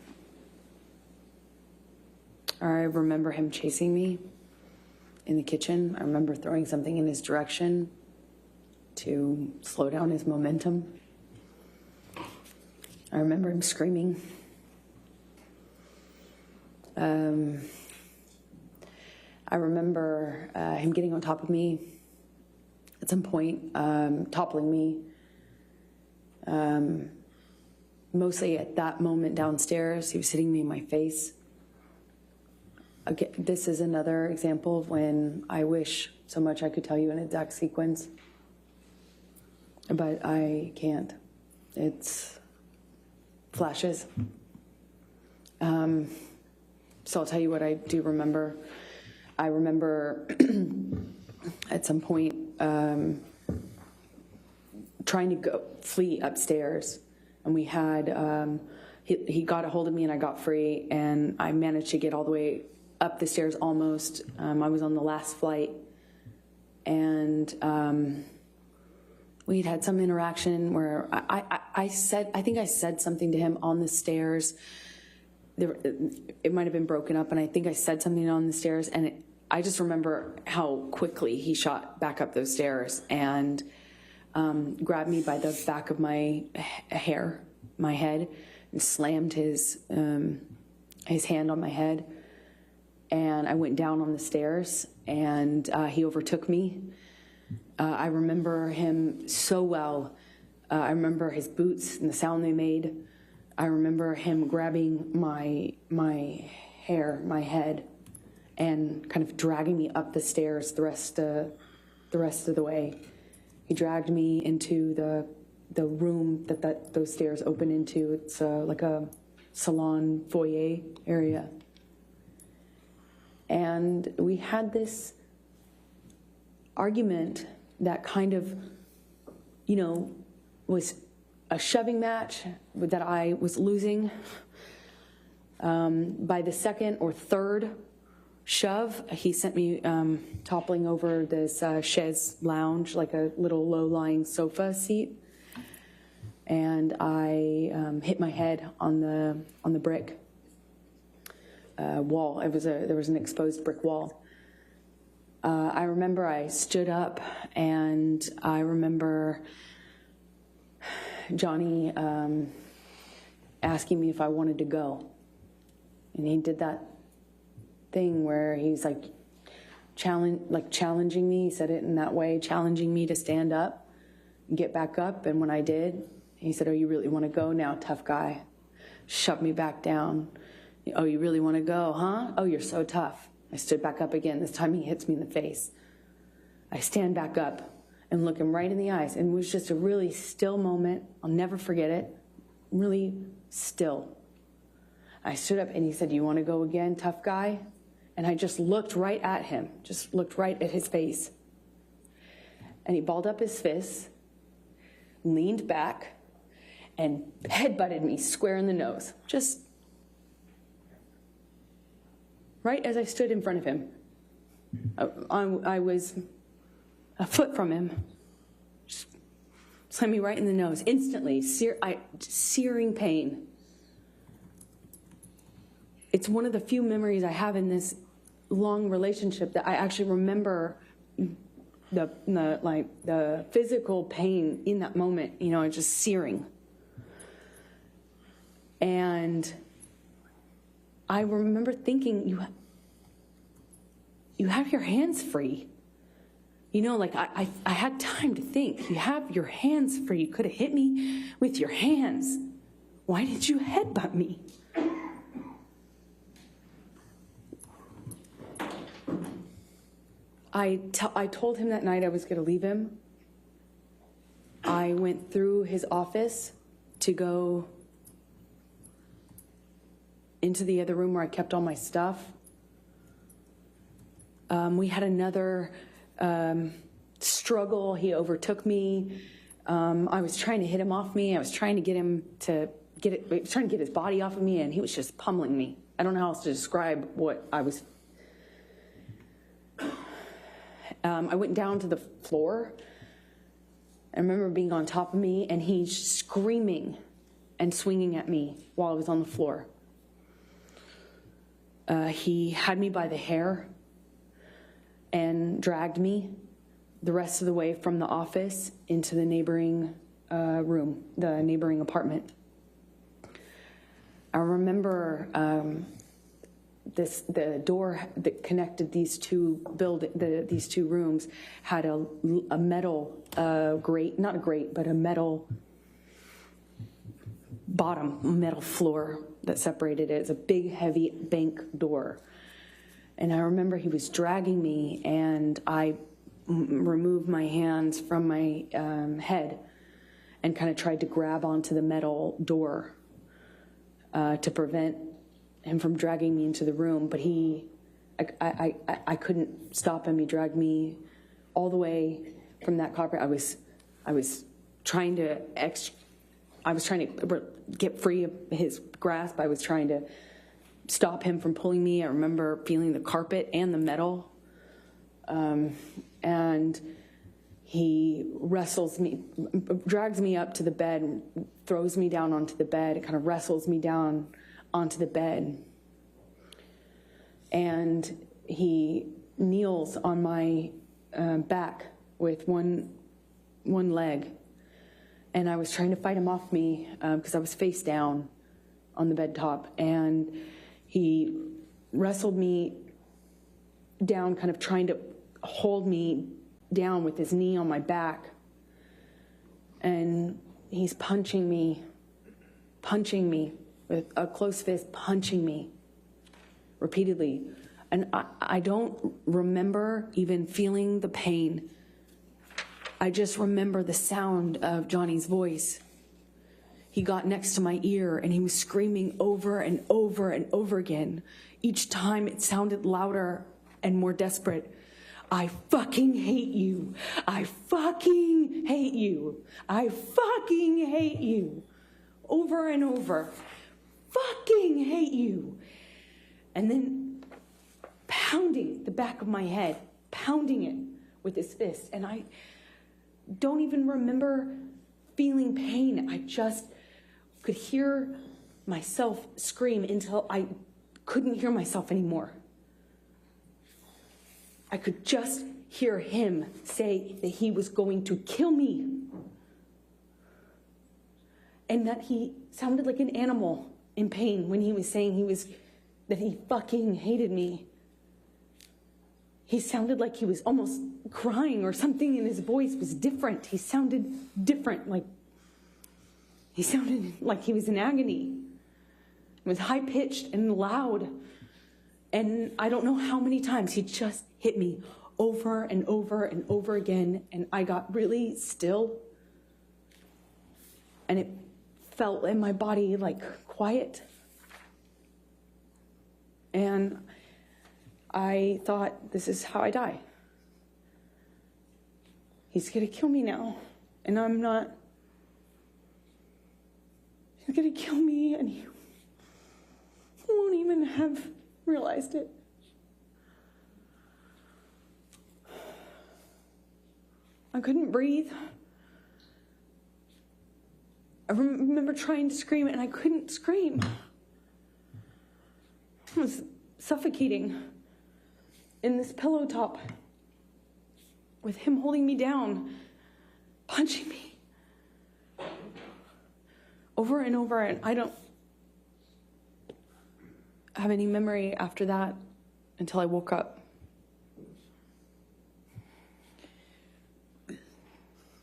I remember him chasing me in the kitchen. I remember throwing something in his direction to slow down his momentum. I remember him screaming. I remember him getting on top of me at some point, toppling me. Mostly at that moment downstairs, he was hitting me in my face. Again, this is another example of when I wish so much I could tell you an exact sequence, but I can't. It's flashes. So I'll tell you what I do remember. I remember at some point trying to flee upstairs, and we had, he got a hold of me and I got free, and I managed to get all the way up the stairs almost. I was on the last flight, and we'd had some interaction where I think I said something to him on the stairs. It might have been broken up, and I think I said something on the stairs, and I just remember how quickly he shot back up those stairs and grabbed me by the back of my hair, my head, and slammed his hand on my head. And I went down on the stairs, and he overtook me. I remember him so well. I remember his boots and the sound they made. I remember him grabbing my hair, my head, and kind of dragging me up the stairs the rest of the way. He dragged me into the room that those stairs open into. It's like a salon foyer area. And we had this argument that kind of, was a shoving match that I was losing. By the second or third shove, he sent me toppling over this chaise lounge, like a little low-lying sofa seat. And I hit my head on the brick wall. There was an exposed brick wall. I remember I stood up, and I remember Johnny asking me if I wanted to go. And he did that thing where he's challenging me. He said it in that way, challenging me to stand up and get back up. And when I did, he said, "Oh, you really want to go now, tough guy?" Shoved me back down. "Oh, you really want to go, huh? Oh, you're so tough." I stood back up again. This time he hits me in the face. I stand back up and look him right in the eyes. And it was just a really still moment. I'll never forget it. Really still. I stood up and he said, "You want to go again, tough guy?" And I just looked right at him, just looked right at his face. And he balled up his fists, leaned back, and headbutted me square in the nose. Just right as I stood in front of him. I was a foot from him. Just slammed me right in the nose. Instantly, searing pain. It's one of the few memories I have in this long relationship that I actually remember the physical pain in that moment, just searing. And I remember thinking, you have your hands free. I had time to think. You have your hands free. You could have hit me with your hands. Why did you headbutt me? I told him that night I was going to leave him. I went through his office to go into the other room where I kept all my stuff. We had another struggle. He overtook me. I was trying to hit him off me. I was trying to get him to trying to get his body off of me, and he was just pummeling me. I don't know how else to describe what I was. I went down to the floor. I remember being on top of me, and he's screaming and swinging at me while I was on the floor. He had me by the hair and dragged me the rest of the way from the office into the neighboring room, the neighboring apartment. I remember the door that connected these two rooms had a metal grate, not a grate, but a metal bottom, metal floor that separated it. It's a big, heavy bank door. And I remember he was dragging me, and I removed my hands from my head and kind of tried to grab onto the metal door to prevent him from dragging me into the room. But I couldn't stop him. He dragged me all the way from that carpet. I was trying to get free of his grasp. I was trying to stop him from pulling me. I remember feeling the carpet and the metal. And he drags me up to the bed, throws me down onto the bed. It kind of wrestles me down onto the bed. And he kneels on my back with one leg. And I was trying to fight him off me because I was face down on the bed top. And he wrestled me down, kind of trying to hold me down with his knee on my back. And he's punching me with a closed fist, punching me repeatedly. And I don't remember even feeling the pain. I just remember the sound of Johnny's voice. He got next to my ear and he was screaming over and over and over again. Each time it sounded louder and more desperate. I fucking hate you. I fucking hate you. I fucking hate you. Over and over. Fucking hate you. And then pounding the back of my head, pounding it with his fist. And I don't even remember feeling pain. I just could hear myself scream until I couldn't hear myself anymore. I could just hear him say that he was going to kill me. And that he sounded like an animal in pain when he was saying that he fucking hated me. He sounded like he was almost crying, or something in his voice was different. He sounded different, he sounded like he was in agony. It was high-pitched and loud. And I don't know how many times he just hit me over and over and over again. And I got really still. And it felt in my body like quiet. And I thought, this is how I die. He's going to kill me now. And I'm not. He's going to kill me, and he won't even have realized it. I couldn't breathe. I remember trying to scream, and I couldn't scream. I was suffocating in this pillow top with him holding me down, punching me over and over. And I don't have any memory after that until I woke up.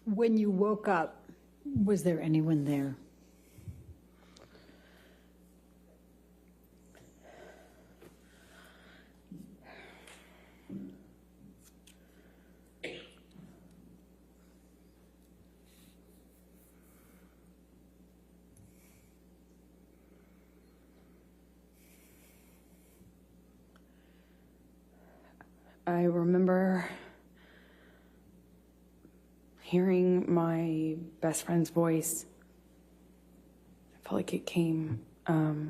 When you woke up, was there anyone there? I remember hearing my best friend's voice. I felt like it came, felt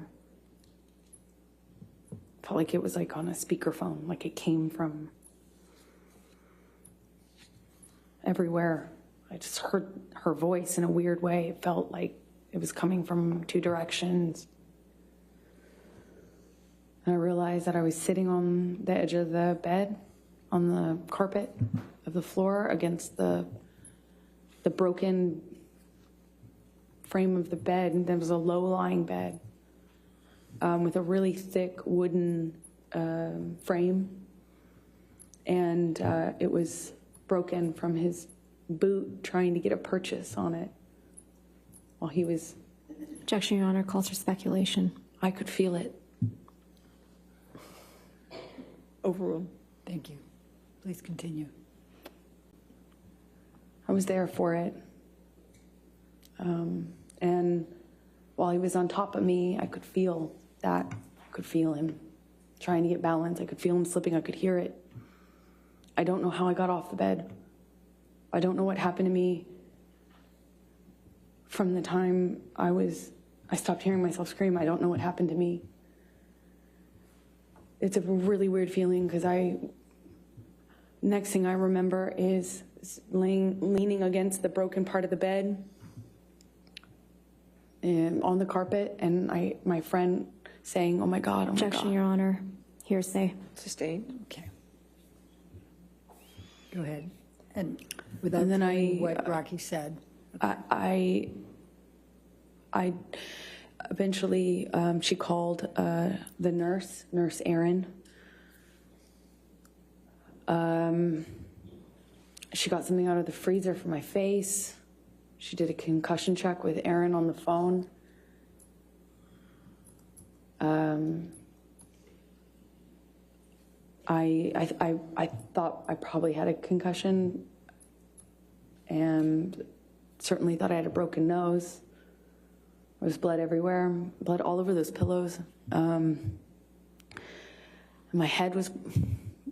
like it was like on a speakerphone, like it came from everywhere. I just heard her voice in a weird way. It felt like it was coming from two directions. And I realized that I was sitting on the edge of the bed, on the carpet of the floor against the broken frame of the bed. And there was a low-lying bed with a really thick wooden frame. And it was broken from his boot trying to get a purchase on it while he was... Objection, Your Honor, calls for speculation. I could feel it. Overruled. Thank you. Please continue. I was there for it. And while he was on top of me, I could feel that. I could feel him trying to get balance. I could feel him slipping. I could hear it. I don't know how I got off the bed. I don't know what happened to me from the time I stopped hearing myself scream. I don't know what happened to me. It's a really weird feeling because next thing I remember is leaning against the broken part of the bed and on the carpet, and my friend saying, "Oh my God, oh my God." Objection, Your Honor. Hearsay. Sustained. Okay. Go ahead. And without And then knowing what Rocky said. I eventually, she called the nurse Erin. She got something out of the freezer for my face. She did a concussion check with Erin on the phone. I thought I probably had a concussion and certainly thought I had a broken nose. There was blood everywhere, blood all over those pillows. My head was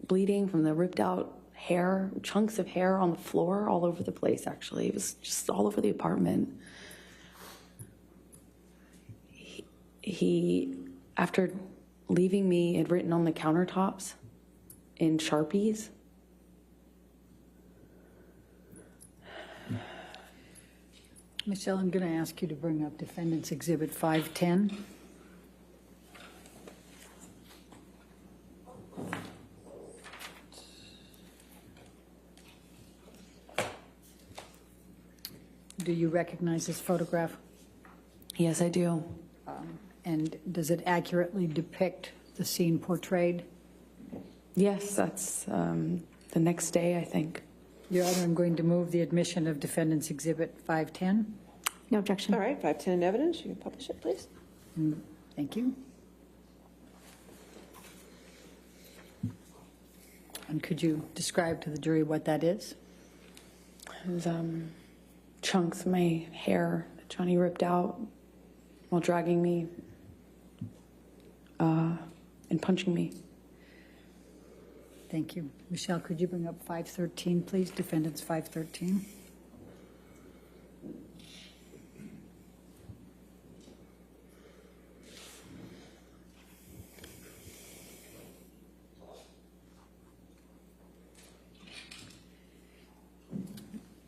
bleeding from the ripped out hair, chunks of hair on the floor all over the place, actually. It was just all over the apartment. He after leaving me, had written on the countertops in Sharpies. Michelle, I'm going to ask you to bring up Defendants Exhibit 510. Do you recognize this photograph? Yes, I do. And does it accurately depict the scene portrayed? Yes, that's the next day, I think. Your Honor, I'm going to move the admission of Defendants Exhibit 510. No objection. All right, 510 in evidence. You can publish it, please. Thank you. And could you describe to the jury what that is? It was chunks of my hair that Johnny ripped out while dragging me and punching me. Thank you. Michelle, could you bring up 513, please? Defendants 513.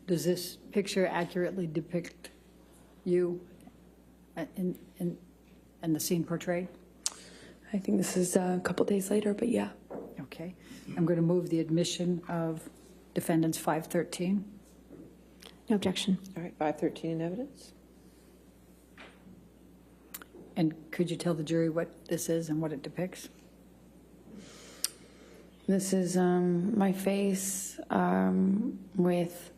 Does this picture accurately depict you and the scene portrayed? I think this is a couple days later, but yeah. Okay. I'm going to move the admission of Defendants 513. No objection. All right, 513 in evidence. And could you tell the jury what this is and what it depicts? This is my face with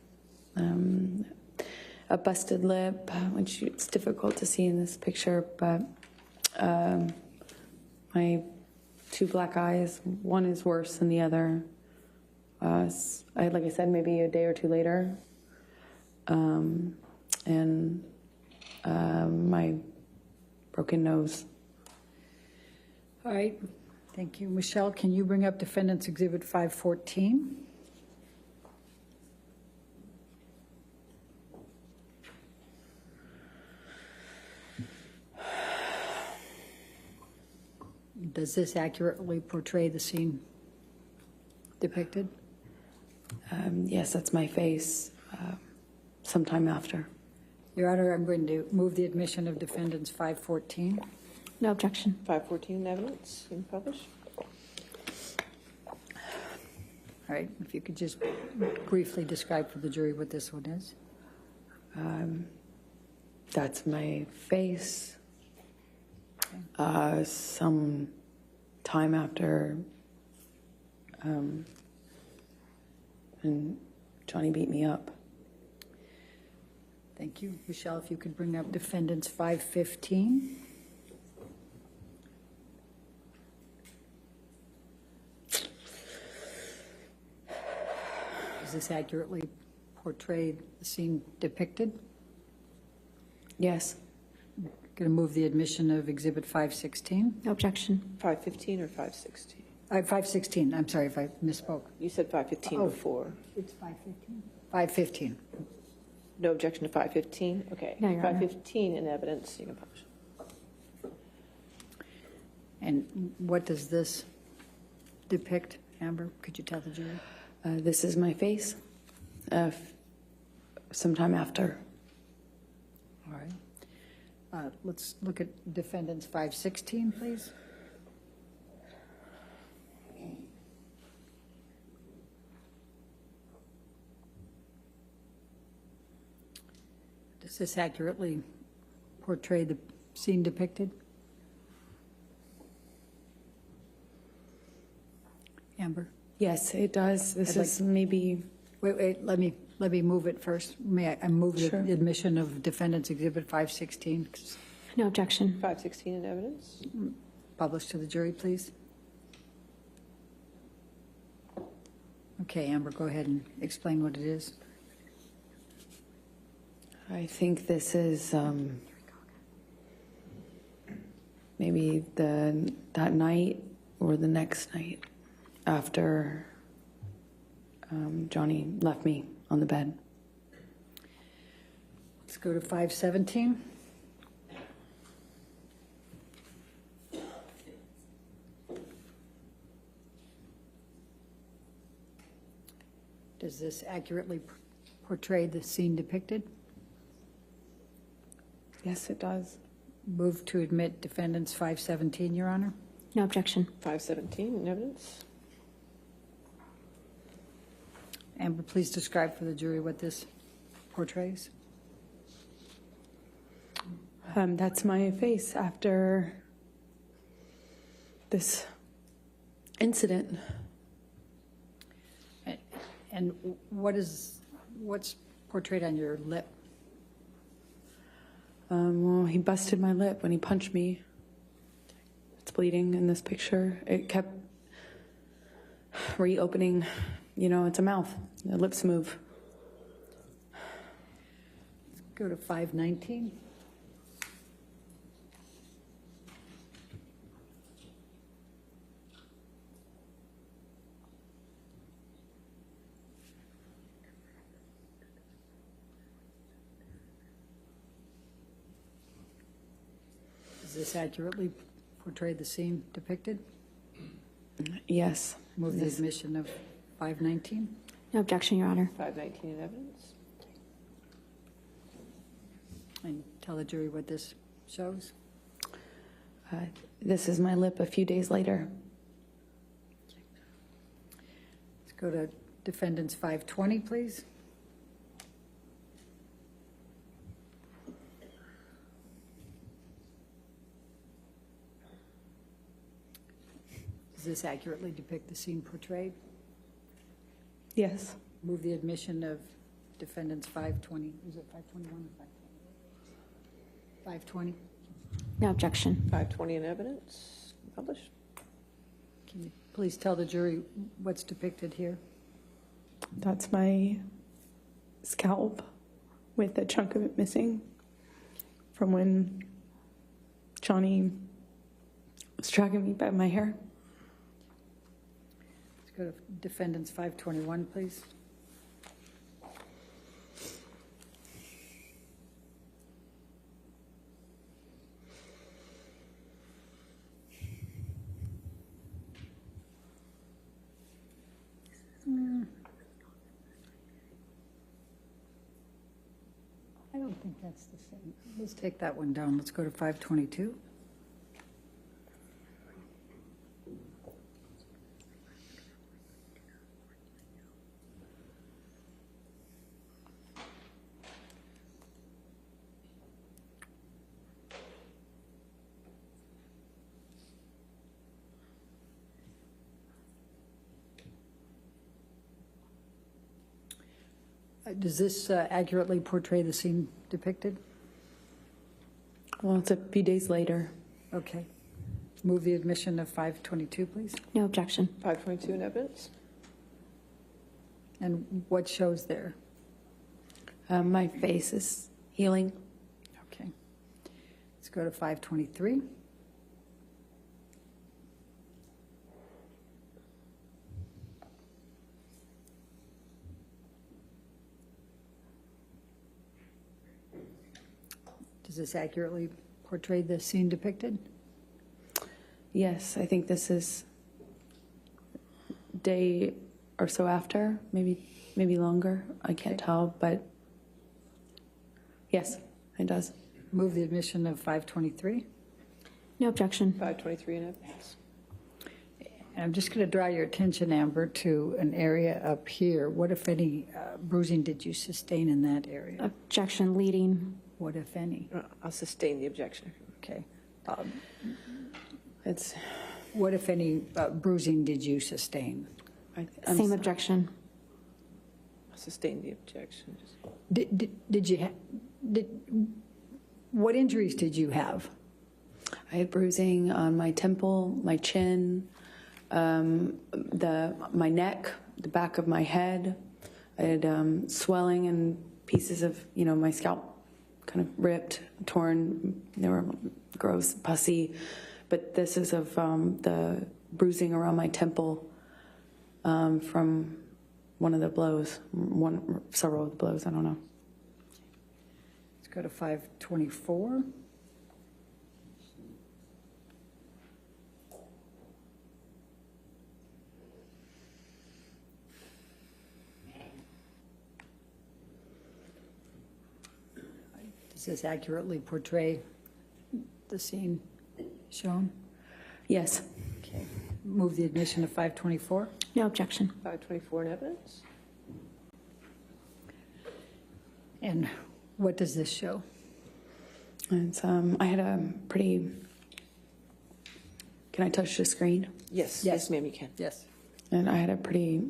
a busted lip, which it's difficult to see in this picture, but my two black eyes, one is worse than the other. Like I said, maybe a day or two later. And my broken nose. All right. Thank you. Michelle, can you bring up Defendants Exhibit 514? Does this accurately portray the scene depicted? Yes, that's my face sometime after. Your Honor, I'm going to move the admission of Defendants 514. No objection. 514 in evidence, being published. All right, if you could just briefly describe for the jury what this one is. That's my face. Some time after, and Johnny beat me up. Thank you. Michelle, if you could bring up Defendants 515. Does this accurately portray the scene depicted? Yes. Going to move the admission of Exhibit 516. No objection. 515 or 516? 516, I'm sorry if I misspoke. You said 515 Oh. before. It's 515? 515. No objection to 515? Okay. No, Your Honor. 515 in evidence, you can publish. And what does this depict, Amber? Could you tell the jury? This is my face sometime after. All right. Let's look at Defendants 516, please. Does this accurately portray the scene depicted? Amber? Yes, it does. This I'd is maybe. Wait, let me move it first. May I move Sure. the admission of Defendants Exhibit 516, No objection. 516 in evidence? published to the jury, please? Okay, Amber, go ahead and explain what it is. I think this is maybe that night or the next night after Johnny left me on the bed. Let's go to 517. Does this accurately portray the scene depicted? Yes, it does. Move to admit Defendants 517, Your Honor. No objection. 517 in evidence? Amber, please describe for the jury what this portrays. That's my face after this incident. And what's portrayed on your lip? Well, he busted my lip when he punched me. It's bleeding in this picture. It kept reopening. You know, it's a mouth. The lips move. Go to 519. Does this accurately portray the scene depicted? Yes. Move the This- admission of 519. No objection, Your Honor. 519 in evidence? And tell the jury what this shows. This is my lip a few days later. Let's go to Defendants 520, please. Does this accurately depict the scene portrayed? Yes. Move the admission of Defendants 520. Is it 521 or 520? 520. No objection. 520 in evidence? Publish? Can you please tell the jury what's depicted here? That's my scalp with a chunk of it missing from when Johnny was dragging me by my hair. Let's go to Defendants 521, please. think that's the same. Let's take that one down. Let's go to 522. Does this accurately portray the scene depicted? Well, it's a few days later. Okay. Move the admission of 522, please. No objection. 522 in evidence? And what shows there? My face is healing. Okay. Let's go to 523. Does this accurately portray the scene depicted? Yes, I think this is day or so after, maybe longer. I can't tell, but yes, it does. Move the admission of 523. No objection. 523 in evidence? And I'm just going to draw your attention, Amber, to an area up here. What, if any, bruising did you sustain in that area? Objection leading. What, if any? I'll sustain the objection. Okay. It's What, if any, bruising did you sustain? Same objection. I'll sustain the objection. What injuries did you have? I had bruising on my temple, my chin, my neck, the back of my head. I had swelling and pieces of, my scalp kind of ripped, torn. They were gross, pussy. But this is of the bruising around my temple from one of the blows, several of the blows, I don't know. Let's go to 524. Does this accurately portray the scene shown? Yes. Okay. Move the admission of 524. No objection. 524 in evidence? And what does this show? It's, I had a pretty, can I touch the screen? Yes. Yes. Yes, ma'am, you can. Yes. And I had a pretty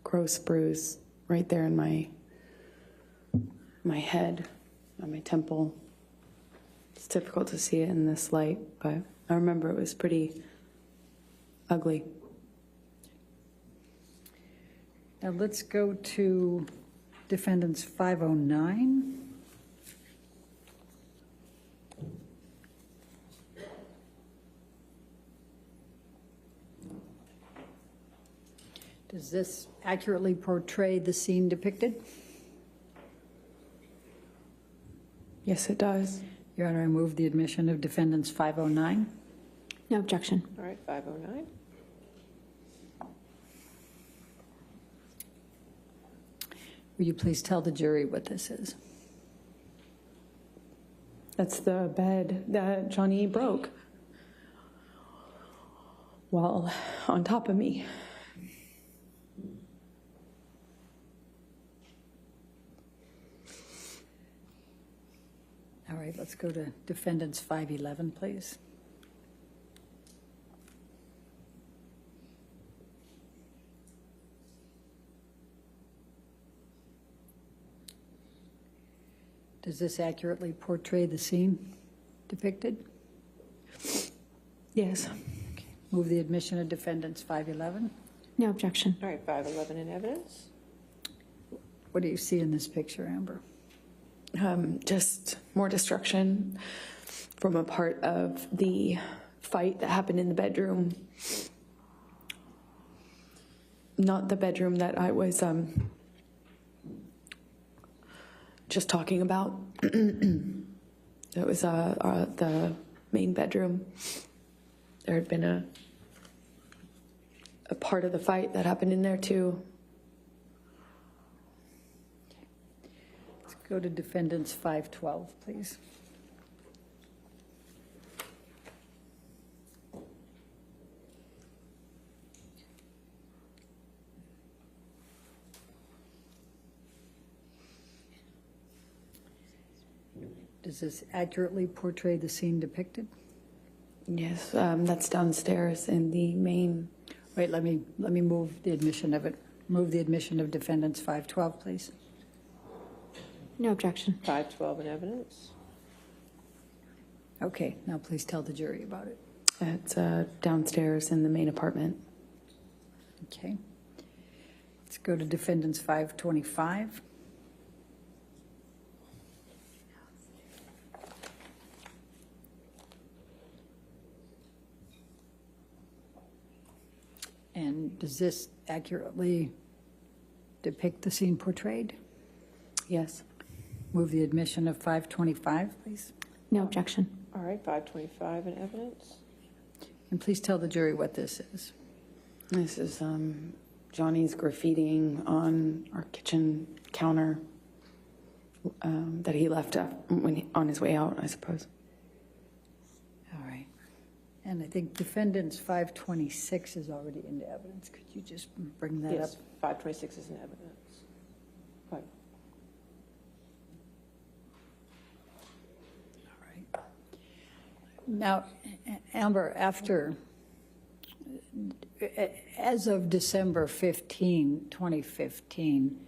gross bruise right there in my head, on my temple. It's difficult to see it in this light, but I remember it was pretty ugly. Now let's go to Defendants 509. Does this accurately portray the scene depicted? Yes, it does. Your Honor, I move the admission of Defendants 509. No objection. All right, 509. Will you please tell the jury what this is? That's the bed that Johnny broke while on top of me. All right, let's go to Defendants 511, please. Does this accurately portray the scene depicted? Yes. Okay. Move the admission of Defendants 511. No objection. All right, 511 in evidence? What do you see in this picture, Amber? Just more destruction from a part of the fight that happened in the bedroom. Not the bedroom that I was just talking about. It was the main bedroom. There had been a part of the fight that happened in there too. Let's go to Defendants 512, please. Does this accurately portray the scene depicted? Yes, that's downstairs in the main. Wait, let me move the admission of it. Move the admission of Defendants 512, please. No objection. 512 in evidence. Okay, now please tell the jury about it. It's downstairs in the main apartment. Okay. Let's go to Defendants 525. And does this accurately depict the scene portrayed? Yes. Move the admission of 525, please. No objection. All right, 525 in evidence. And please tell the jury what this is. This is Johnny's graffitiing on our kitchen counter that he left on his way out, I suppose. All right. And I think Defendants 526 is already into evidence. Could you just bring that Yes, up? 526 is in evidence. Right. All right. Now, Amber, as of December 15, 2015,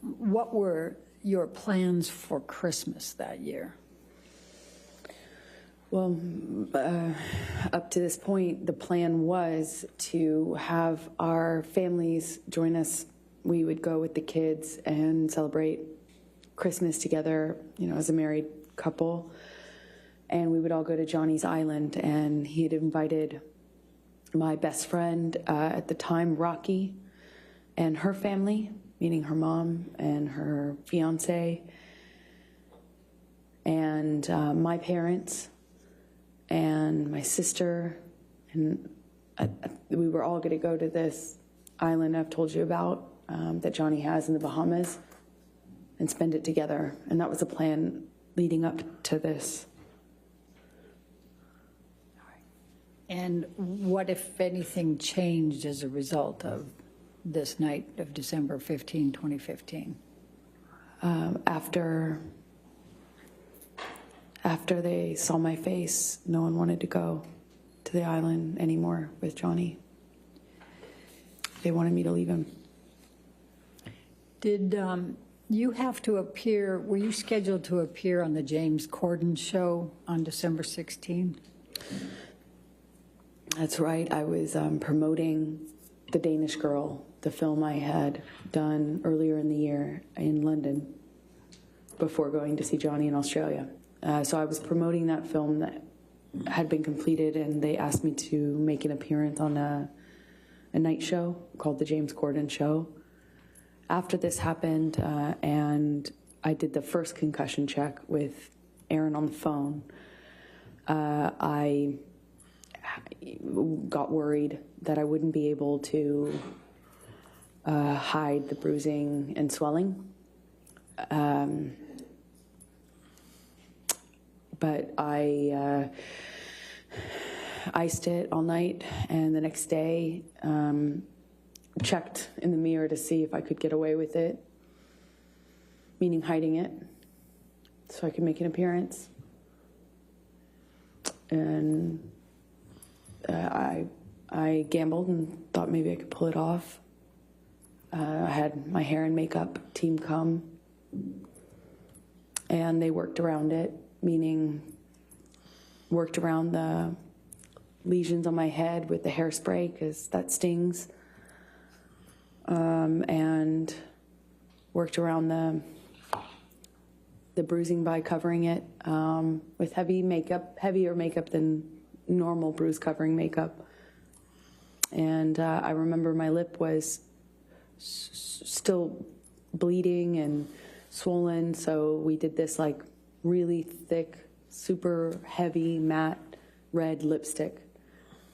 what were your plans for Christmas that year? Well, up to this point, the plan was to have our families join us. We would go with the kids and celebrate Christmas together, as a married couple. And we would all go to Johnny's Island, and he had invited my best friend at the time, Rocky, and her family, meaning her mom and her fiance, and my parents, and my sister, and we were all going to go to this island I've told you about that Johnny has in the Bahamas and spend it together. And that was the plan leading up to this. And what, if anything, changed as a result of this night of December 15, 2015? After they saw my face, no one wanted to go to the island anymore with Johnny. They wanted me to leave him. Did you have to appear, were you scheduled to appear on the James Corden show on December 16? That's right. I was promoting The Danish Girl, the film I had done earlier in the year in London before going to see Johnny in Australia. So I was promoting that film that had been completed, and they asked me to make an appearance on a night show called The James Corden Show. After this happened, and I did the first concussion check with Aaron on the phone, I got worried that I wouldn't be able to hide the bruising and swelling. But I iced it all night, and the next day checked in the mirror to see if I could get away with it, meaning hiding it, so I could make an appearance. And I gambled and thought maybe I could pull it off. I had my hair and makeup team come, and they worked around it, meaning worked around the lesions on my head with the hairspray, because that stings, and worked around the bruising by covering it with heavier makeup than normal bruise covering makeup. And I remember my lip was still bleeding and swollen, so we did this like really thick, super heavy, matte red lipstick.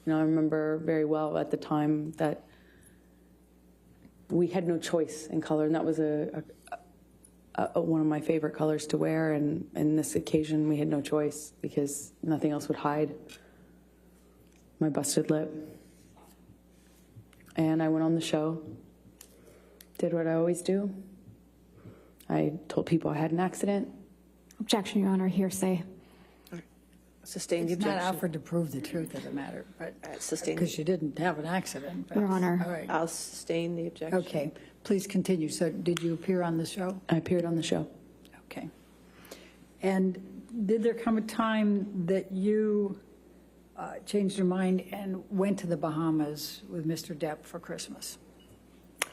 I remember very well at the time that we had no choice in color, and that was one of my favorite colors to wear, and this occasion we had no choice because nothing else would hide my busted lip. And I went on the show, did what I always do. I told people I had an accident. Objection, Your Honor, hearsay. Sustain the It's not objection. offered to prove the truth of the matter, but, Sustain. because you didn't have an accident. but- Your Honor. All right. I'll sustain the objection. Okay, please continue. So did you appear on the show? I appeared on the show. Okay. And did there come a time that you changed your mind and went to the Bahamas with Mr. Depp for Christmas?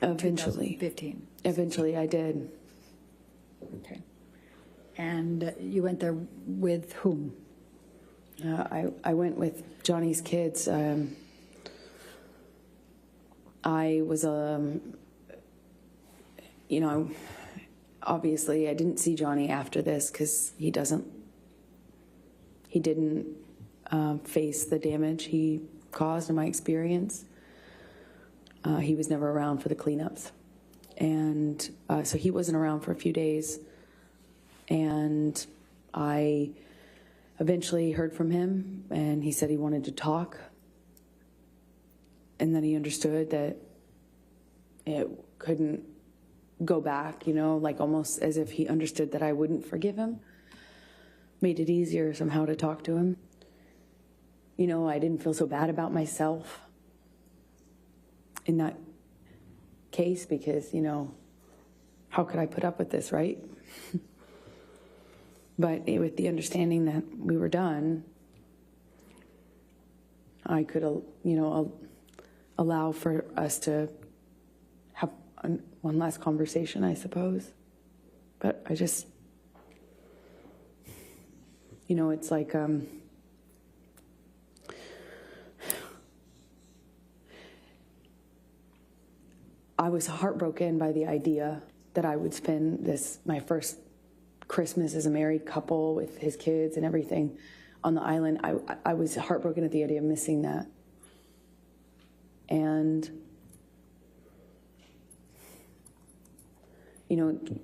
Eventually. 2015. Eventually I did. Okay. And you went there with whom? I went with Johnny's kids. I was, obviously I didn't see Johnny after this because he didn't face the damage he caused in my experience. He was never around for the cleanups. And so he wasn't around for a few days. And I eventually heard from him, and he said he wanted to talk. And then he understood that it couldn't go back, like almost as if he understood that I wouldn't forgive him. Made it easier somehow to talk to him. I didn't feel so bad about myself in that case because, how could I put up with this, right? But with the understanding that we were done, I could, allow for us to have one last conversation, I suppose. But I just, it's like, I was heartbroken by the idea that I would spend my first Christmas as a married couple with his kids and everything on the island. I was heartbroken at the idea of missing that. And,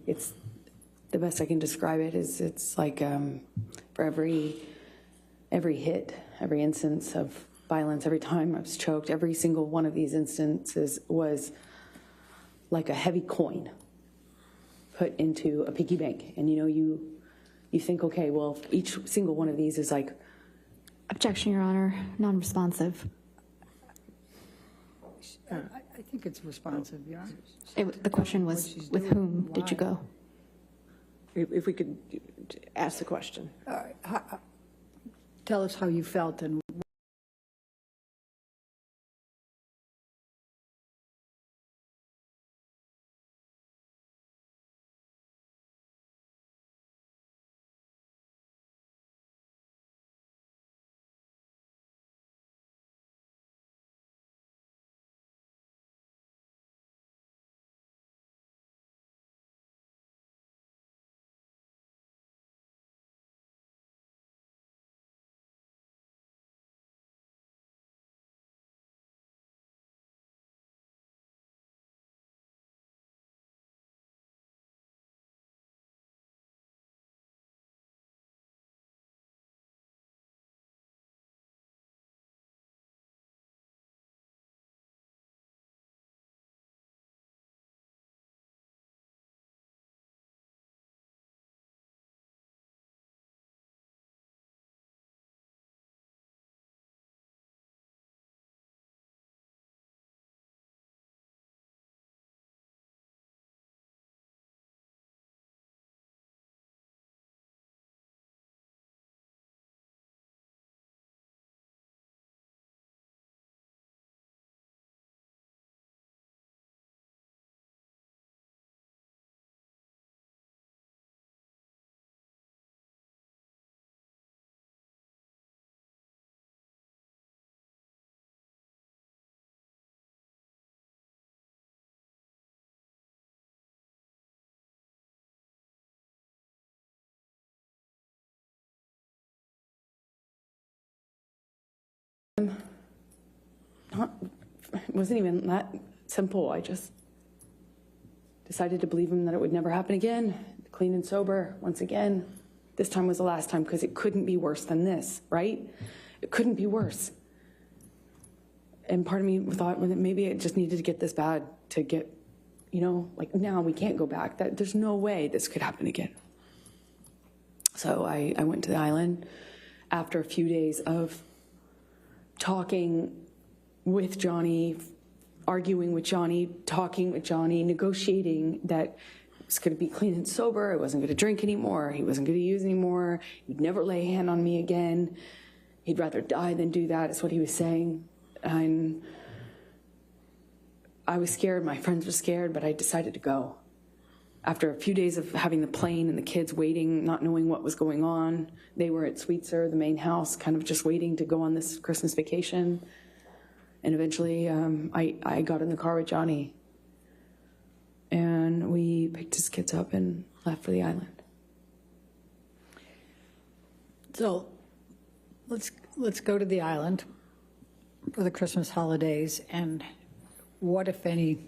it's the best I can describe it is it's like for every hit, every instance of violence, every time I was choked, every single one of these instances was like a heavy coin put into a piggy bank. And you think, okay, well, each single one of these is like. Objection, Your Honor, non-responsive. I think it's responsive, Your Honor. The question was, What she's with doing, whom did you why? go? If we could ask the question. All right. Tell us how you felt and It wasn't even that simple. I just decided to believe him that it would never happen again. clean and sober once again. This time was the last time because it couldn't be worse than this, right? It couldn't be worse. And part of me thought that maybe it just needed to get this bad to get, like now we can't go back. There's no way this could happen again. So I went to the island after a few days of talking with Johnny, arguing with Johnny, talking with Johnny, negotiating that it was going to be clean and sober. I wasn't going to drink anymore. He wasn't going to use anymore. He'd never lay a hand on me again. He'd rather die than do that, is what he was saying. And I was scared. My friends were scared, but I decided to go. After a few days of having the plane and the kids waiting, not knowing what was going on, they were at Sweetser, the main house, kind of just waiting to go on this Christmas vacation. And eventually I got in the car with Johnny, and we picked his kids up and left for the island. So let's go to the island for the Christmas holidays, and what, if any,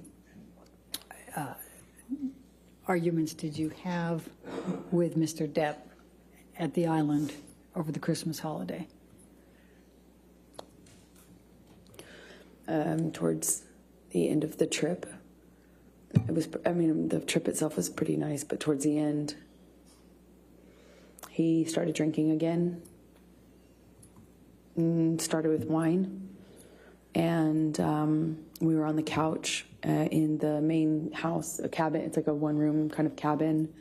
arguments did you have with Mr. Depp at the island over the Christmas holiday? Towards the end of the trip, the trip itself was pretty nice, but towards the end, he started drinking again, started with wine, and we were on the couch in the main house, a cabin. It's like a one-room kind of cabin.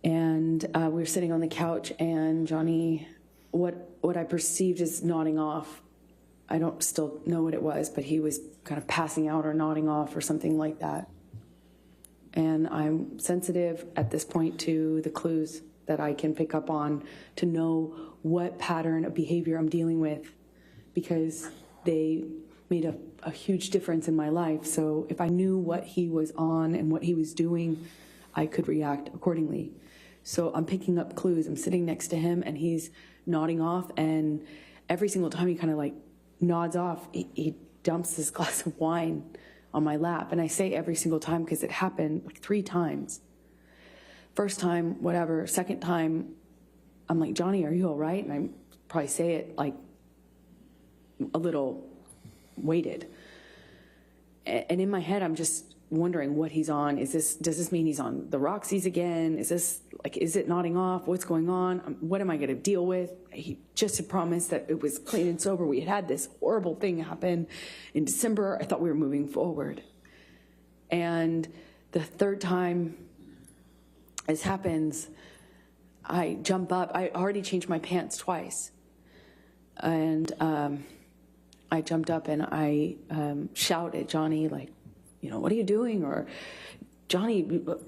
And we were sitting on the couch, and Johnny, what I perceived as nodding off, I don't still know what it was, but he was kind of passing out or nodding off or something like that. And I'm sensitive at this point to the clues that I can pick up on to know what pattern of behavior I'm dealing with, because they made a huge difference in my life. So if I knew what he was on and what he was doing, I could react accordingly. So I'm picking up clues. I'm sitting next to him, and he's nodding off, and every single time he kind of like nods off, he dumps this glass of wine on my lap. And I say every single time because it happened like 3 times. First time, whatever. Second time, I'm like, Johnny, are you all right? And I probably say it like a little weighted. And in my head, I'm just wondering what he's on. Does this mean he's on the Roxy's again? Is it nodding off? What's going on? What am I going to deal with? He just had promised that it was clean and sober. We had this horrible thing happen in December. I thought we were moving forward. And the third time this happens, I jump up. I already changed my pants twice. And I jumped up and I shout at Johnny, like, what are you doing? Or, Johnny, you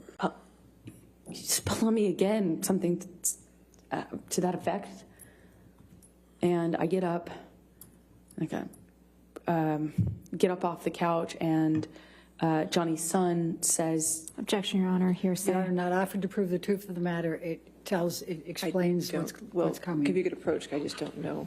spill on me again, something to that effect. And I get up, get up off the couch, and Johnny's son says, Objection, Your Honor. Hearsay. Your Honor, not offered to prove the truth of the matter. It explains what's coming. Give you a good approach. I just don't know.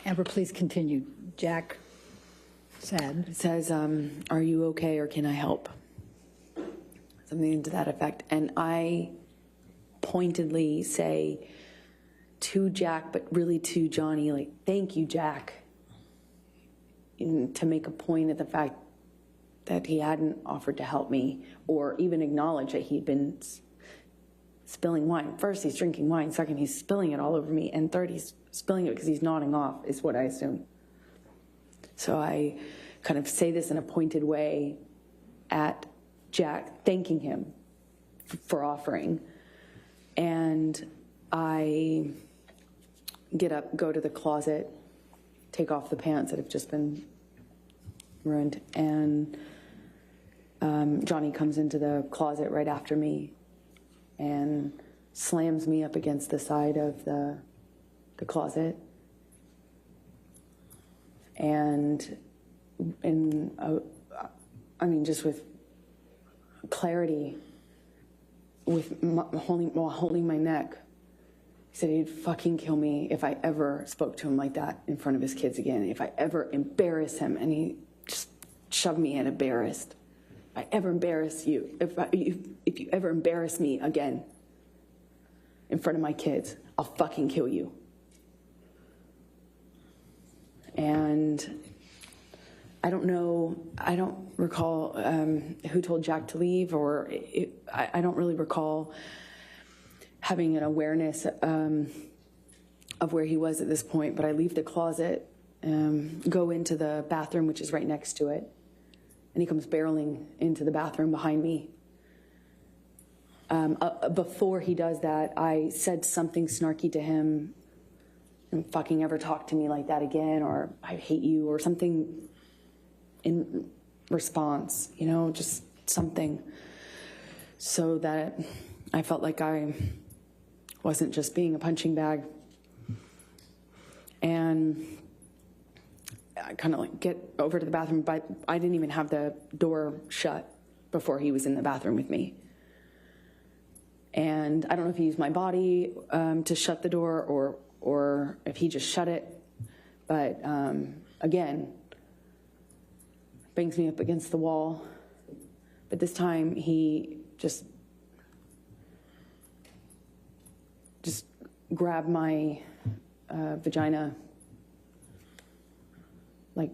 Amber, please continue. Jack says, are you okay, or can I help? Something to that effect. And I pointedly say to Jack, but really to Johnny, like, thank you, Jack, to make a point of the fact that he hadn't offered to help me or even acknowledge that he'd been spilling wine. First, he's drinking wine. Second, he's spilling it all over me. And third, he's spilling it because he's nodding off, is what I assume. So I kind of say this in a pointed way at Jack, thanking him for offering. And I get up, go to the closet, take off the pants that have just been ruined, and Johnny comes into the closet right after me and slams me up against the side of the closet. And I mean, just with clarity, while holding my neck, he said he'd fucking kill me if I ever spoke to him like that in front of his kids again, if I ever embarrass him. And he just shoved me in embarrassed. If I ever embarrass you, if you ever embarrass me again in front of my kids, I'll fucking kill you. And I don't recall who told Jack to leave, or I don't really recall having an awareness of where he was at this point, but I leave the closet, go into the bathroom, which is right next to it, and he comes barreling into the bathroom behind me. Before he does that, I said something snarky to him, and fucking ever talk to me like that again, or I hate you, or something in response, you know, just something, so that I felt like I wasn't just being a punching bag. And I kind of like get over to the bathroom, but I didn't even have the door shut before he was in the bathroom with me. And I don't know if he used my body to shut the door, or if he just shut it. But again, bangs me up against the wall. But this time he just grabbed my vagina, like,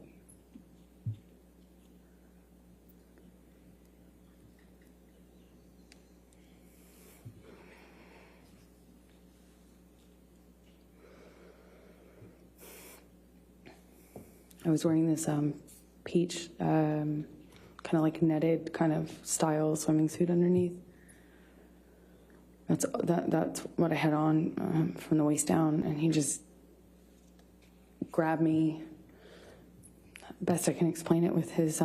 I was wearing this peach, kind of like netted kind of style swimming suit underneath. That's what I had on from the waist down, and he just grabbed me. Best I can explain it with his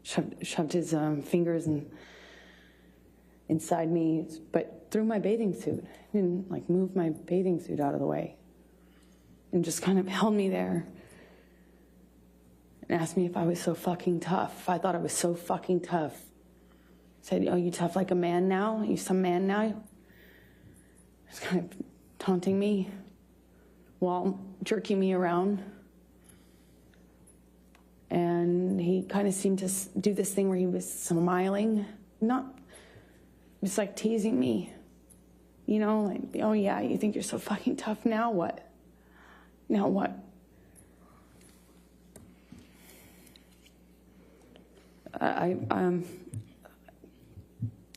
shoved his fingers inside me, but through my bathing suit. He didn't like move my bathing suit out of the way, and just kind of held me there and asked me if I was so fucking tough. If I thought I was so fucking tough. Said, "Oh, you tough like a man now? You some man now?" Just kind of taunting me while jerking me around. And he kind of seemed to do this thing where he was smiling, not just like teasing me. You know, like, "Oh yeah, you think you're so fucking tough, now what? Now what?"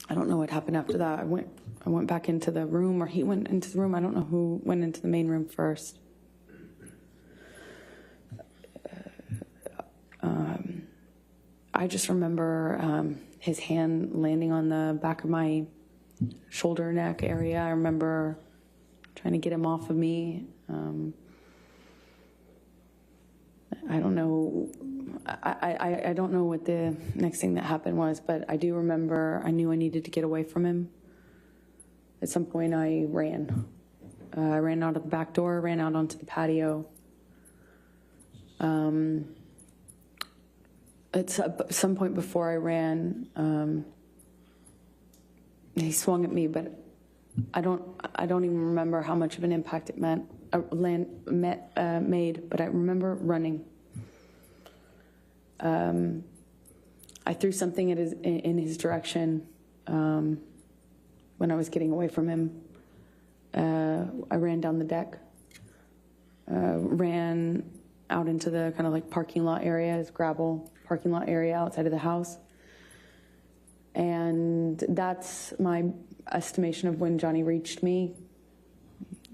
I don't know what happened after that. I went back into the room, or he went into the room. I don't know who went into the main room first. I just remember his hand landing on the back of my shoulder neck area. I remember trying to get him off of me. I don't know. I don't know what the next thing that happened was, but I do remember I knew I needed to get away from him. At some point, I ran. I ran out of the back door, ran out onto the patio. At some point before I ran, he swung at me, but I don't even remember how much of an impact it made. But I remember running. I threw something in his direction when I was getting away from him. I ran down the deck, ran out into the kind of like parking lot area, this gravel parking lot area outside of the house, and And that's my estimation of when Johnny reached me.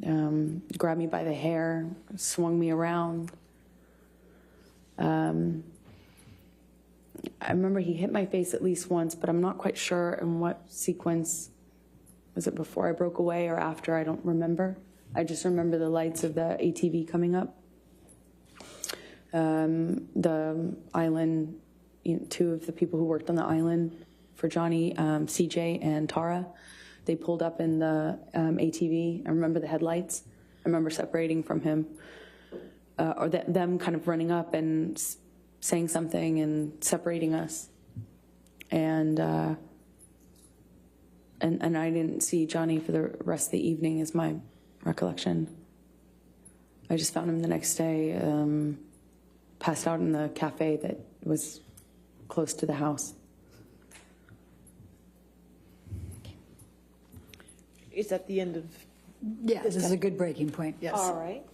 Grabbed me by the hair, swung me around. I remember he hit my face at least once, but I'm not quite sure in what sequence. Was it before I broke away or after? I don't remember. I just remember the lights of the ATV coming up. The island, two of the people who worked on the island for Johnny, CJ and Tara, they pulled up in the ATV. I remember the headlights. I remember separating from him, or them kind of running up and saying something and separating us. And I didn't see Johnny for the rest of the evening, is my recollection. I just found him the next day, passed out in the cafe that was close to the house. Is that the end of? Yeah, this is a good breaking point, yes. All right.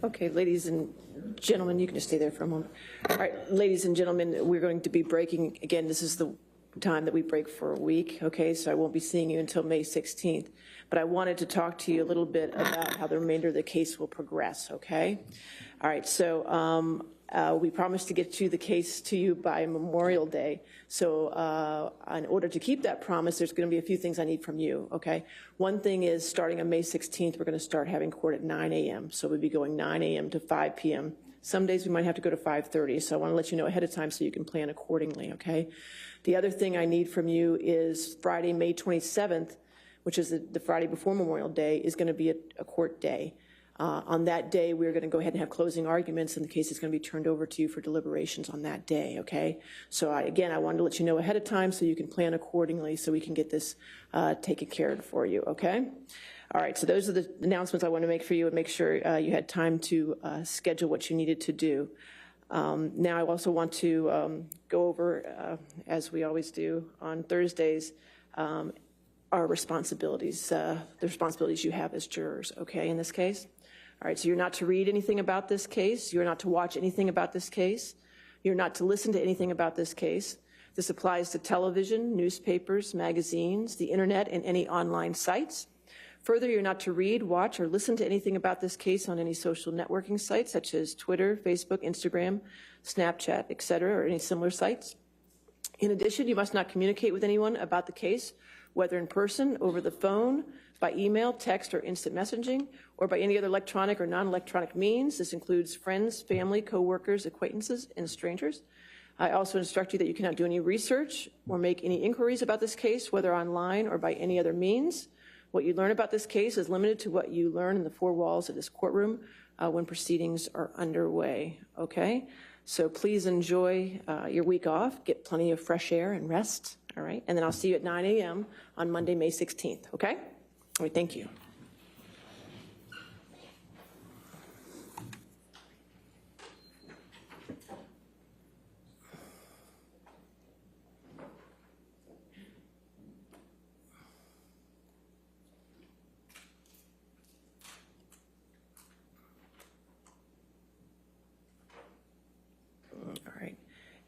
Okay, ladies and gentlemen, you can just stay there for a moment. All right, ladies and gentlemen, we're going to be breaking, again, this is the time that we break for a week, okay? So I won't be seeing you until May 16th. But I wanted to talk to you a little bit about how the remainder of the case will progress, okay? All right, so we promised to get the case to you by Memorial Day. So in order to keep that promise, there's going to be a few things I need from you, okay? One thing is, starting on May 16th, we're going to start having court at 9 a.m. So we'll be going 9 a.m. to 5 p.m. Some days we might have to go to 5:30, so I want to let you know ahead of time so you can plan accordingly, okay? The other thing I need from you is Friday, May 27th, which is the Friday before Memorial Day, is going to be a court day. On that day, we're going to go ahead and have closing arguments, and the case is going to be turned over to you for deliberations on that day, okay? So again, I wanted to let you know ahead of time so you can plan accordingly so we can get this taken care of for you, okay? All right, so those are the announcements I want to make for you and make sure you had time to schedule what you needed to do. Now I also want to go over, as we always do on Thursdays, our responsibilities, the responsibilities you have as jurors, okay, in this case? All right, so you're not to read anything about this case. You're not to watch anything about this case. You're not to listen to anything about this case. This applies to television, newspapers, magazines, the internet, and any online sites. Further, you're not to read, watch, or listen to anything about this case on any social networking sites such as Twitter, Facebook, Instagram, Snapchat, etc., or any similar sites. In addition, you must not communicate with anyone about the case, whether in person, over the phone, by email, text, or instant messaging, or by any other electronic or non-electronic means. This includes friends, family, co-workers, acquaintances, and strangers. I also instruct you that you cannot do any research or make any inquiries about this case, whether online or by any other means. What you learn about this case is limited to what you learn in the four walls of this courtroom when proceedings are underway, okay? So please enjoy your week off, get plenty of fresh air and rest, all right? And then I'll see you at 9 a.m. on Monday, May 16th, okay? All right, thank you.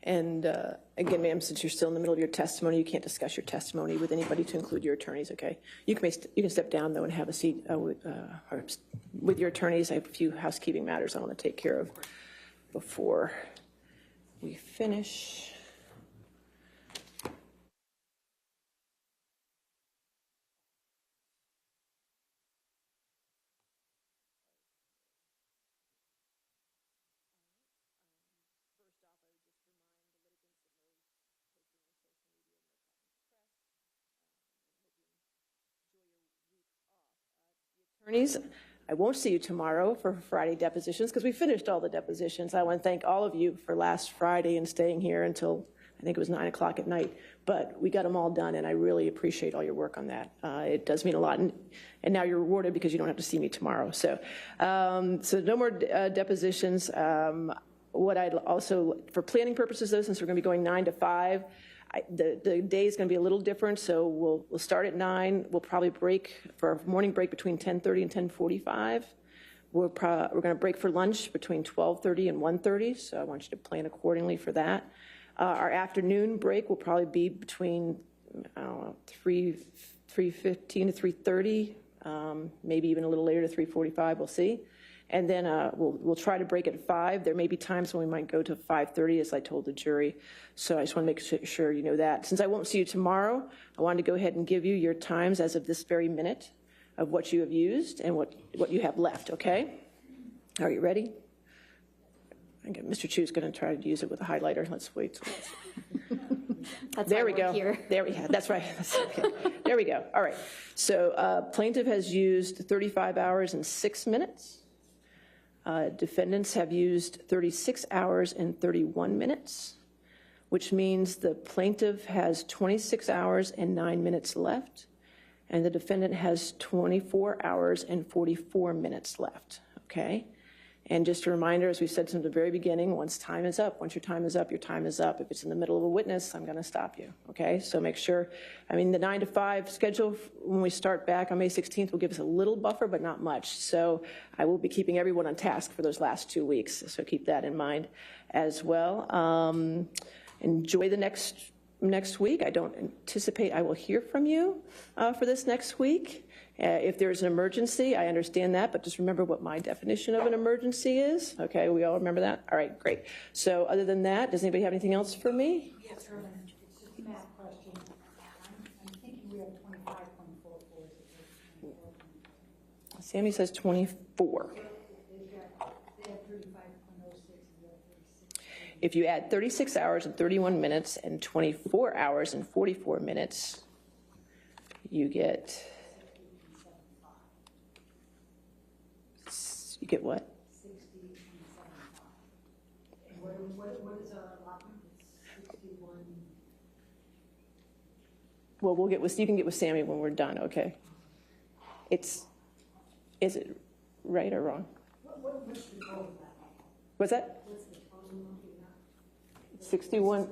And again, ma'am, since you're still in the middle of your testimony, you can't discuss your testimony with anybody to include your attorneys, okay? You can step down, though, and have a seat with your attorneys. I have a few housekeeping matters I want to take care of before we finish. Attorneys, I won't see you tomorrow for Friday depositions because we finished all the depositions. I want to thank all of you for last Friday and staying here until I think it was 9 o'clock at night. But we got them all done, and I really appreciate all your work on that. It does mean a lot, and now you're rewarded because you don't have to see me tomorrow. So, so no more depositions. What I'd also, for planning purposes, though, since we're going to be going 9 to 5. The day is going to be a little different, so we'll start at 9. We'll probably break for a morning break between 10:30 and 10:45. We're going to break for lunch between 12:30 and 1:30, so I want you to plan accordingly for that. Our afternoon break will probably be between I don't know, 3:15 to 3:30, maybe even a little later to 3:45, we'll see. And then we'll try to break at 5. There may be times when we might go to 5:30, as I told the jury. So I just want to make sure you know that. Since I won't see you tomorrow, I wanted to go ahead and give you your times as of this very minute of what you have used and what you have left, okay? Are you ready? Okay, Mr. Chu's going to try to use it with a highlighter. Let's wait. That's There why we we're go. here. There we go. That's right. Okay. There we go. All right. So plaintiff has used 35 hours and 6 minutes. Defendants have used 36 hours and 31 minutes, which means the plaintiff has 26 hours and 9 minutes left, and the defendant has 24 hours and 44 minutes left, okay? And just a reminder, as we said from the very beginning, once time is up, once your time is up, your time is up. If it's in the middle of a witness, I'm going to stop you, okay? So make sure, I mean, the 9 to 5 schedule, when we start back on May 16th, will give us a little buffer, but not much. So I will be keeping everyone on task for those last 2 weeks, so keep that in mind as well. Enjoy the next week. I don't anticipate I will hear from you for this next week. If there's an emergency, I understand that, but just remember what my definition of an emergency is. Okay, we all remember that? All right, great. So other than that, does anybody have anything else for me? Yes, sir. It's just a math question. I'm thinking we have 25.44. Sammy says 24. They have 35.06 and we have 36. If you add 36 hours and 31 minutes and 24 hours and 44 minutes, you get... You get what? 60 and 75. And what is our allotment? It's 61. Well, we'll get with, you can get with Sammy when we're done, okay? Is it right or wrong? What's the total of that? What's that? What's the total of that?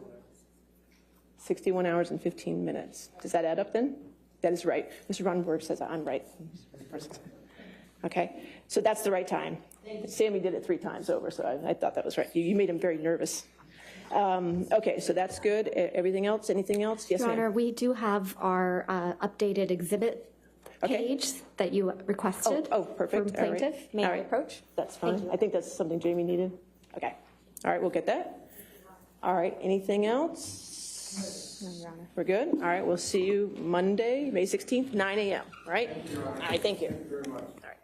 61 hours and 15 minutes. Does that add up then? That is right. Mr. Ronenberg says I'm right. Okay, so that's the right time. Sammy did it 3 times over, so I thought that was right. You made him very nervous. Okay, so that's good. Everything else? Anything else? Yes, Your ma'am. Honor, we do have our updated exhibit page that you requested. Oh, perfect. From All right. plaintiff. May All I right. approach? That's fine. Thank you. I think that's something Jamie needed. Okay. All right, we'll get that. All right, anything else? No, Your Honor. We're good? All right, we'll see you Monday, May 16th, 9 a.m. All right? All right, thank you. Thank you very much. All right.